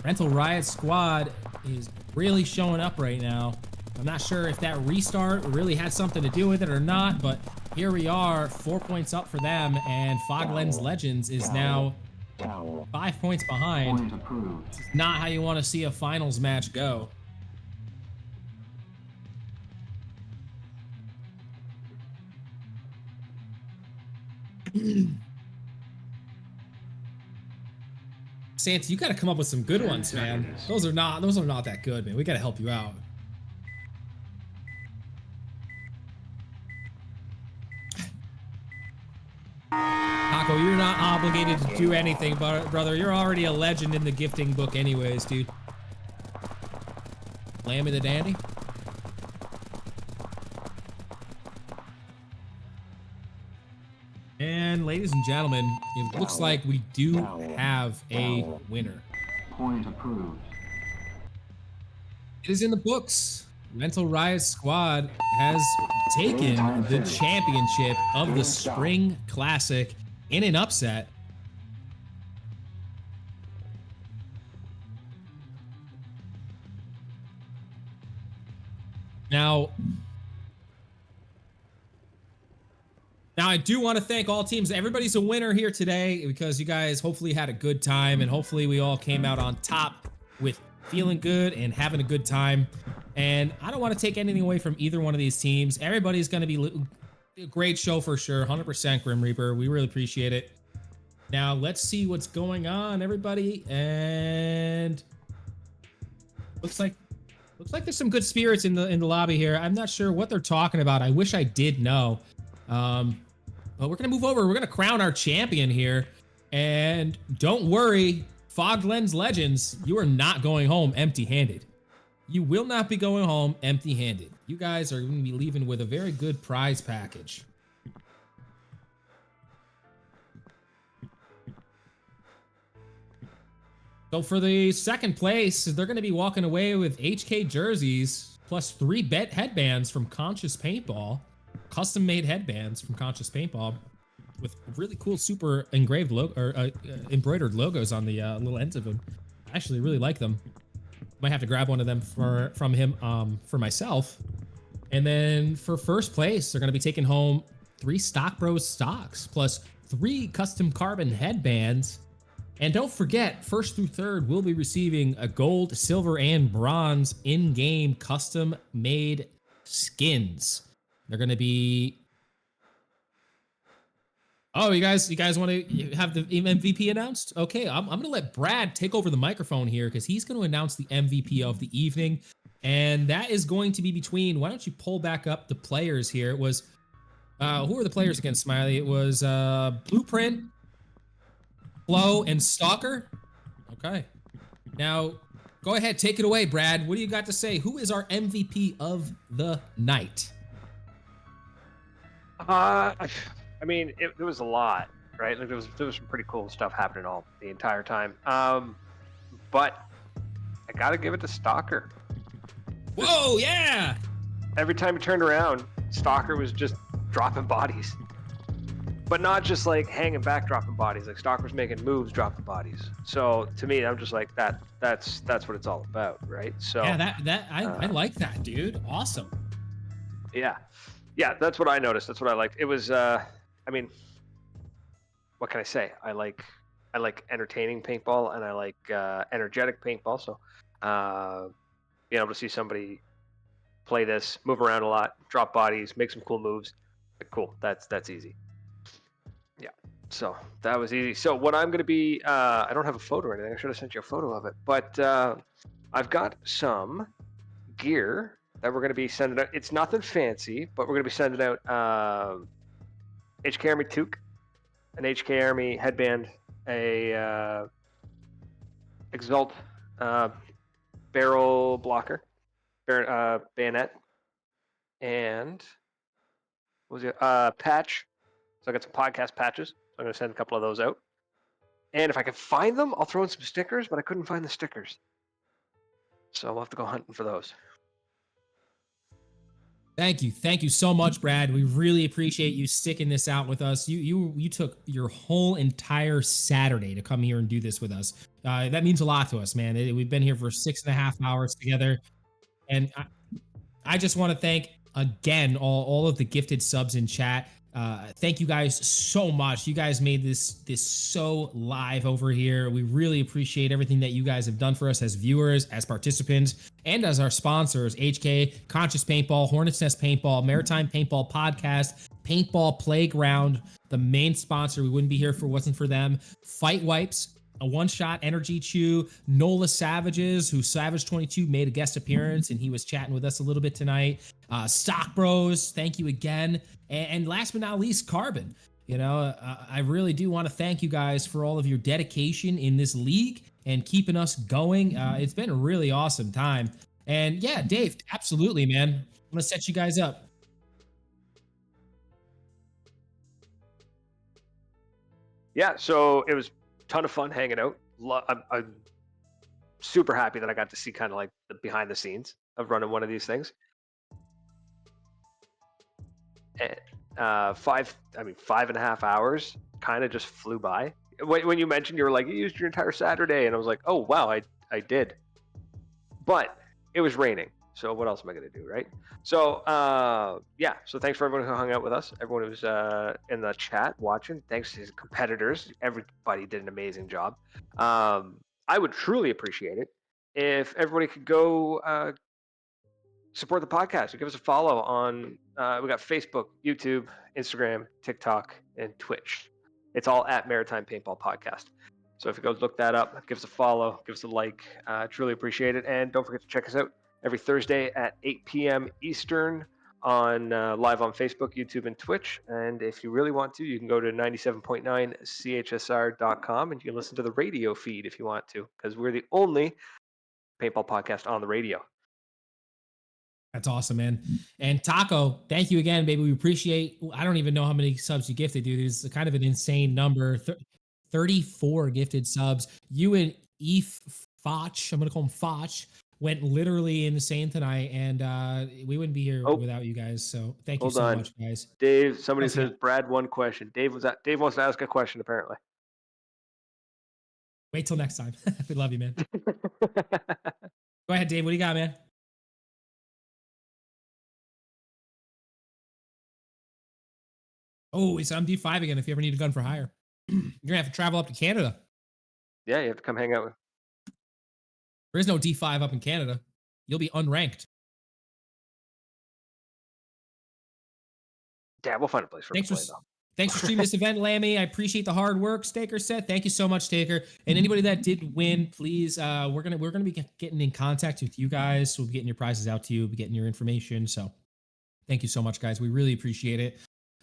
Rental Riot Squad is really showing up right now. I'm not sure if that restart really had something to do with it or not, but here we are, 4 points up for them, and Foglands Legends is now Towel. 5 points behind. Point approved. This is not how you want to see a finals match go. Sans, you got to come up with some good ones, man. Those are not that good, man. We got to help you out. Taco, you're not obligated to do anything, brother. You're already a legend in the gifting book anyways, dude. Lammy the Dandy. And ladies and gentlemen, it looks like we do have a winner. Point approved. It is in the books. Mental Riot Squad has taken the championship of the Spring Classic in an upset. Now I do want to thank all teams. Everybody's a winner here today because you guys hopefully had a good time, and hopefully we all came out on top with feeling good and having a good time. And I don't want to take anything away from either one of these teams. Everybody's going to be a great show for sure. 100% Grim Reaper. We really appreciate it. Now let's see what's going on, everybody. And looks like there's some good spirits in the lobby here. I'm not sure what they're talking about. I wish I did know. But we're gonna move over. We're gonna crown our champion here. And don't worry, Foglands Legends, you are not going home empty-handed. You will not be going home empty-handed. You guys are gonna be leaving with a very good prize package. So for the second place, they're gonna be walking away with HK jerseys plus 3 bet headbands from Conscious Paintball. Custom-made headbands from Conscious Paintball with really cool super engraved embroidered logos on the little ends of them. I actually really like them. Might have to grab one of them from him for myself. And then for first place, they're going to be taking home 3 Stock Bros stocks plus 3 custom carbon headbands. And don't forget, first through third will be receiving a gold, silver, and bronze in-game custom-made skins. They're going to be... Oh, you guys want to have the MVP announced? Okay, I'm going to let Brad take over the microphone here because he's going to announce the MVP of the evening. And that is going to be between... Why don't you pull back up the players here? It was... who were the players again, Smiley? It was Blueprint, Flo, and Stalker. Okay. Now, go ahead, take it away, Brad. What do you got to say? Who is our MVP of the night? I mean, there was a lot, right? Like there was some pretty cool stuff happening the entire time. But I gotta give it to Stalker. Whoa, yeah! Every time you turned around, Stalker was just dropping bodies. But not just like hanging back, dropping bodies. Like Stalker was making moves, dropping bodies. So to me, I'm just like that's what it's all about, right? So yeah, I like that, dude. Awesome. Yeah, that's what I noticed. That's what I liked. It was, I mean, what can I say? I like entertaining paintball, and I like energetic paintball. So, being able to see somebody play this, move around a lot, drop bodies, make some cool moves, cool. That's easy. Yeah. So that was easy. So what I'm gonna be, I don't have a photo or anything. I should have sent you a photo of it, but I've got some gear that we're going to be sending out. It's nothing fancy, but we're going to be sending out HK Army Toque an HK Army headband, a Exalt barrel blocker, bayonet, and what was it? Patch. So I got some podcast patches. So I'm gonna send a couple of those out. And if I can find them, I'll throw in some stickers. But I couldn't find the stickers, so we'll have to go hunting for those. Thank you so much, Brad. We really appreciate you sticking this out with us. You took your whole entire Saturday to come here and do this with us. That means a lot to us, man. We've been here for 6.5 hours together, and I just want to thank again all of the gifted subs in chat. Thank you guys so much. You guys made this so live over here. We really appreciate everything that you guys have done for us as viewers, as participants, and as our sponsors: HK, Conscious Paintball, Hornets Nest Paintball, Maritime Paintball Podcast, Paintball Playground, the main sponsor. We wouldn't be here if it wasn't for them. Fight Wipes, a one-shot energy chew, Nola Savages, who Savage 22 made a guest appearance and he was chatting with us a little bit tonight. Stock Bros, thank you again. And last but not least, Carbon. You know, I really do want to thank you guys for all of your dedication in this league and keeping us going. It's been a really awesome time. And yeah, Dave, absolutely, man. I'm gonna set you guys up. Yeah, so it was a ton of fun hanging out. I'm super happy that I got to see kind of like the behind the scenes of running one of these things. And 5.5 hours kind of just flew by. When you mentioned you were like, you used your entire Saturday, and I was like, oh wow, I did. But it was raining, so what else am I gonna do, right? So yeah, so thanks for everyone who hung out with us, everyone who was in the chat watching. Thanks to his competitors, everybody did an amazing job. I would truly appreciate it if everybody could go support the podcast. Give us a follow on we got Facebook, YouTube, Instagram, TikTok, and Twitch. It's all at Maritime Paintball Podcast. So if you go look that up, give us a follow, give us a like. Truly appreciate it. And don't forget to check us out every Thursday at 8 p.m. Eastern on live on Facebook, YouTube, and Twitch. And if you really want to, you can go to 97.9 CHSR.com and you can listen to the radio feed if you want to, because we're the only paintball podcast on the radio. That's awesome, man. And Taco, thank you again, baby. We appreciate, I don't even know how many subs you gifted, dude. It's kind of an insane number. 34 gifted subs. You and Foch, I'm going to call him Foch, went literally insane tonight. And we wouldn't be here without you guys. So thank you so much, guys. Dave, somebody says, Brad, one question. Dave wants to ask a question, apparently. Wait till next time. We love you, man. Go ahead, Dave. What do you got, man? Oh, it's D5 again if you ever need a gun for hire. You're going to have to travel up to Canada. Yeah, you have to come hang out with. There is no D5 up in Canada. You'll be unranked. Yeah, we'll find a place for him to play, though. Thanks for streaming this event, Lammy. I appreciate the hard work. Staker said, thank you so much, Staker. And anybody that did win, please, we're gonna be getting in contact with you guys. So we'll be getting your prizes out to you, we'll be getting your information. So thank you so much, guys. We really appreciate it.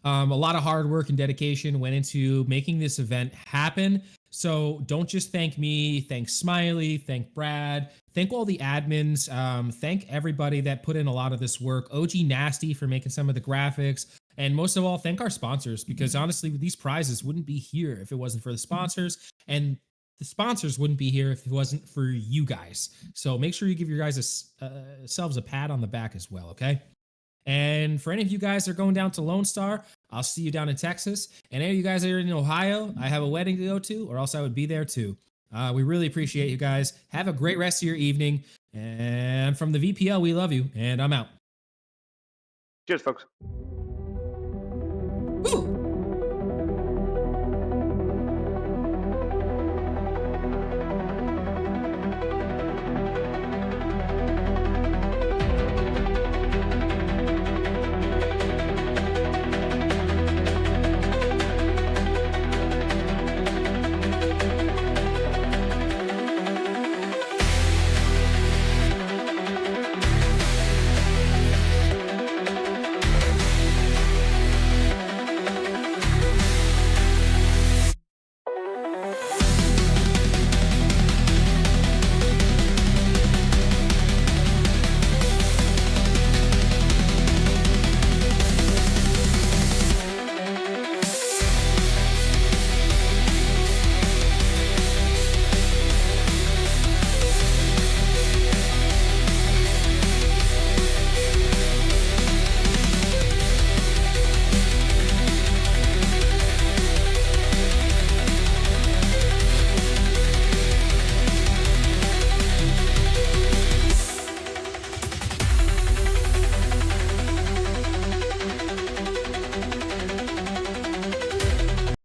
A lot of hard work and dedication went into making this event happen. So don't just thank me, thank Smiley, thank Brad, thank all the admins, thank everybody that put in a lot of this work. OG Nasty for making some of the graphics. And most of all, thank our sponsors, because honestly, these prizes wouldn't be here if it wasn't for the sponsors. And the sponsors wouldn't be here if it wasn't for you guys. So make sure you give your guys selves a pat on the back as well, okay? And for any of you guys that are going down to Lone Star, I'll see you down in Texas. And any of you guys that are in Ohio, I have a wedding to go to, or else I would be there too. We really appreciate you guys. Have a great rest of your evening. And from the VPL, we love you. And I'm out. Cheers, folks.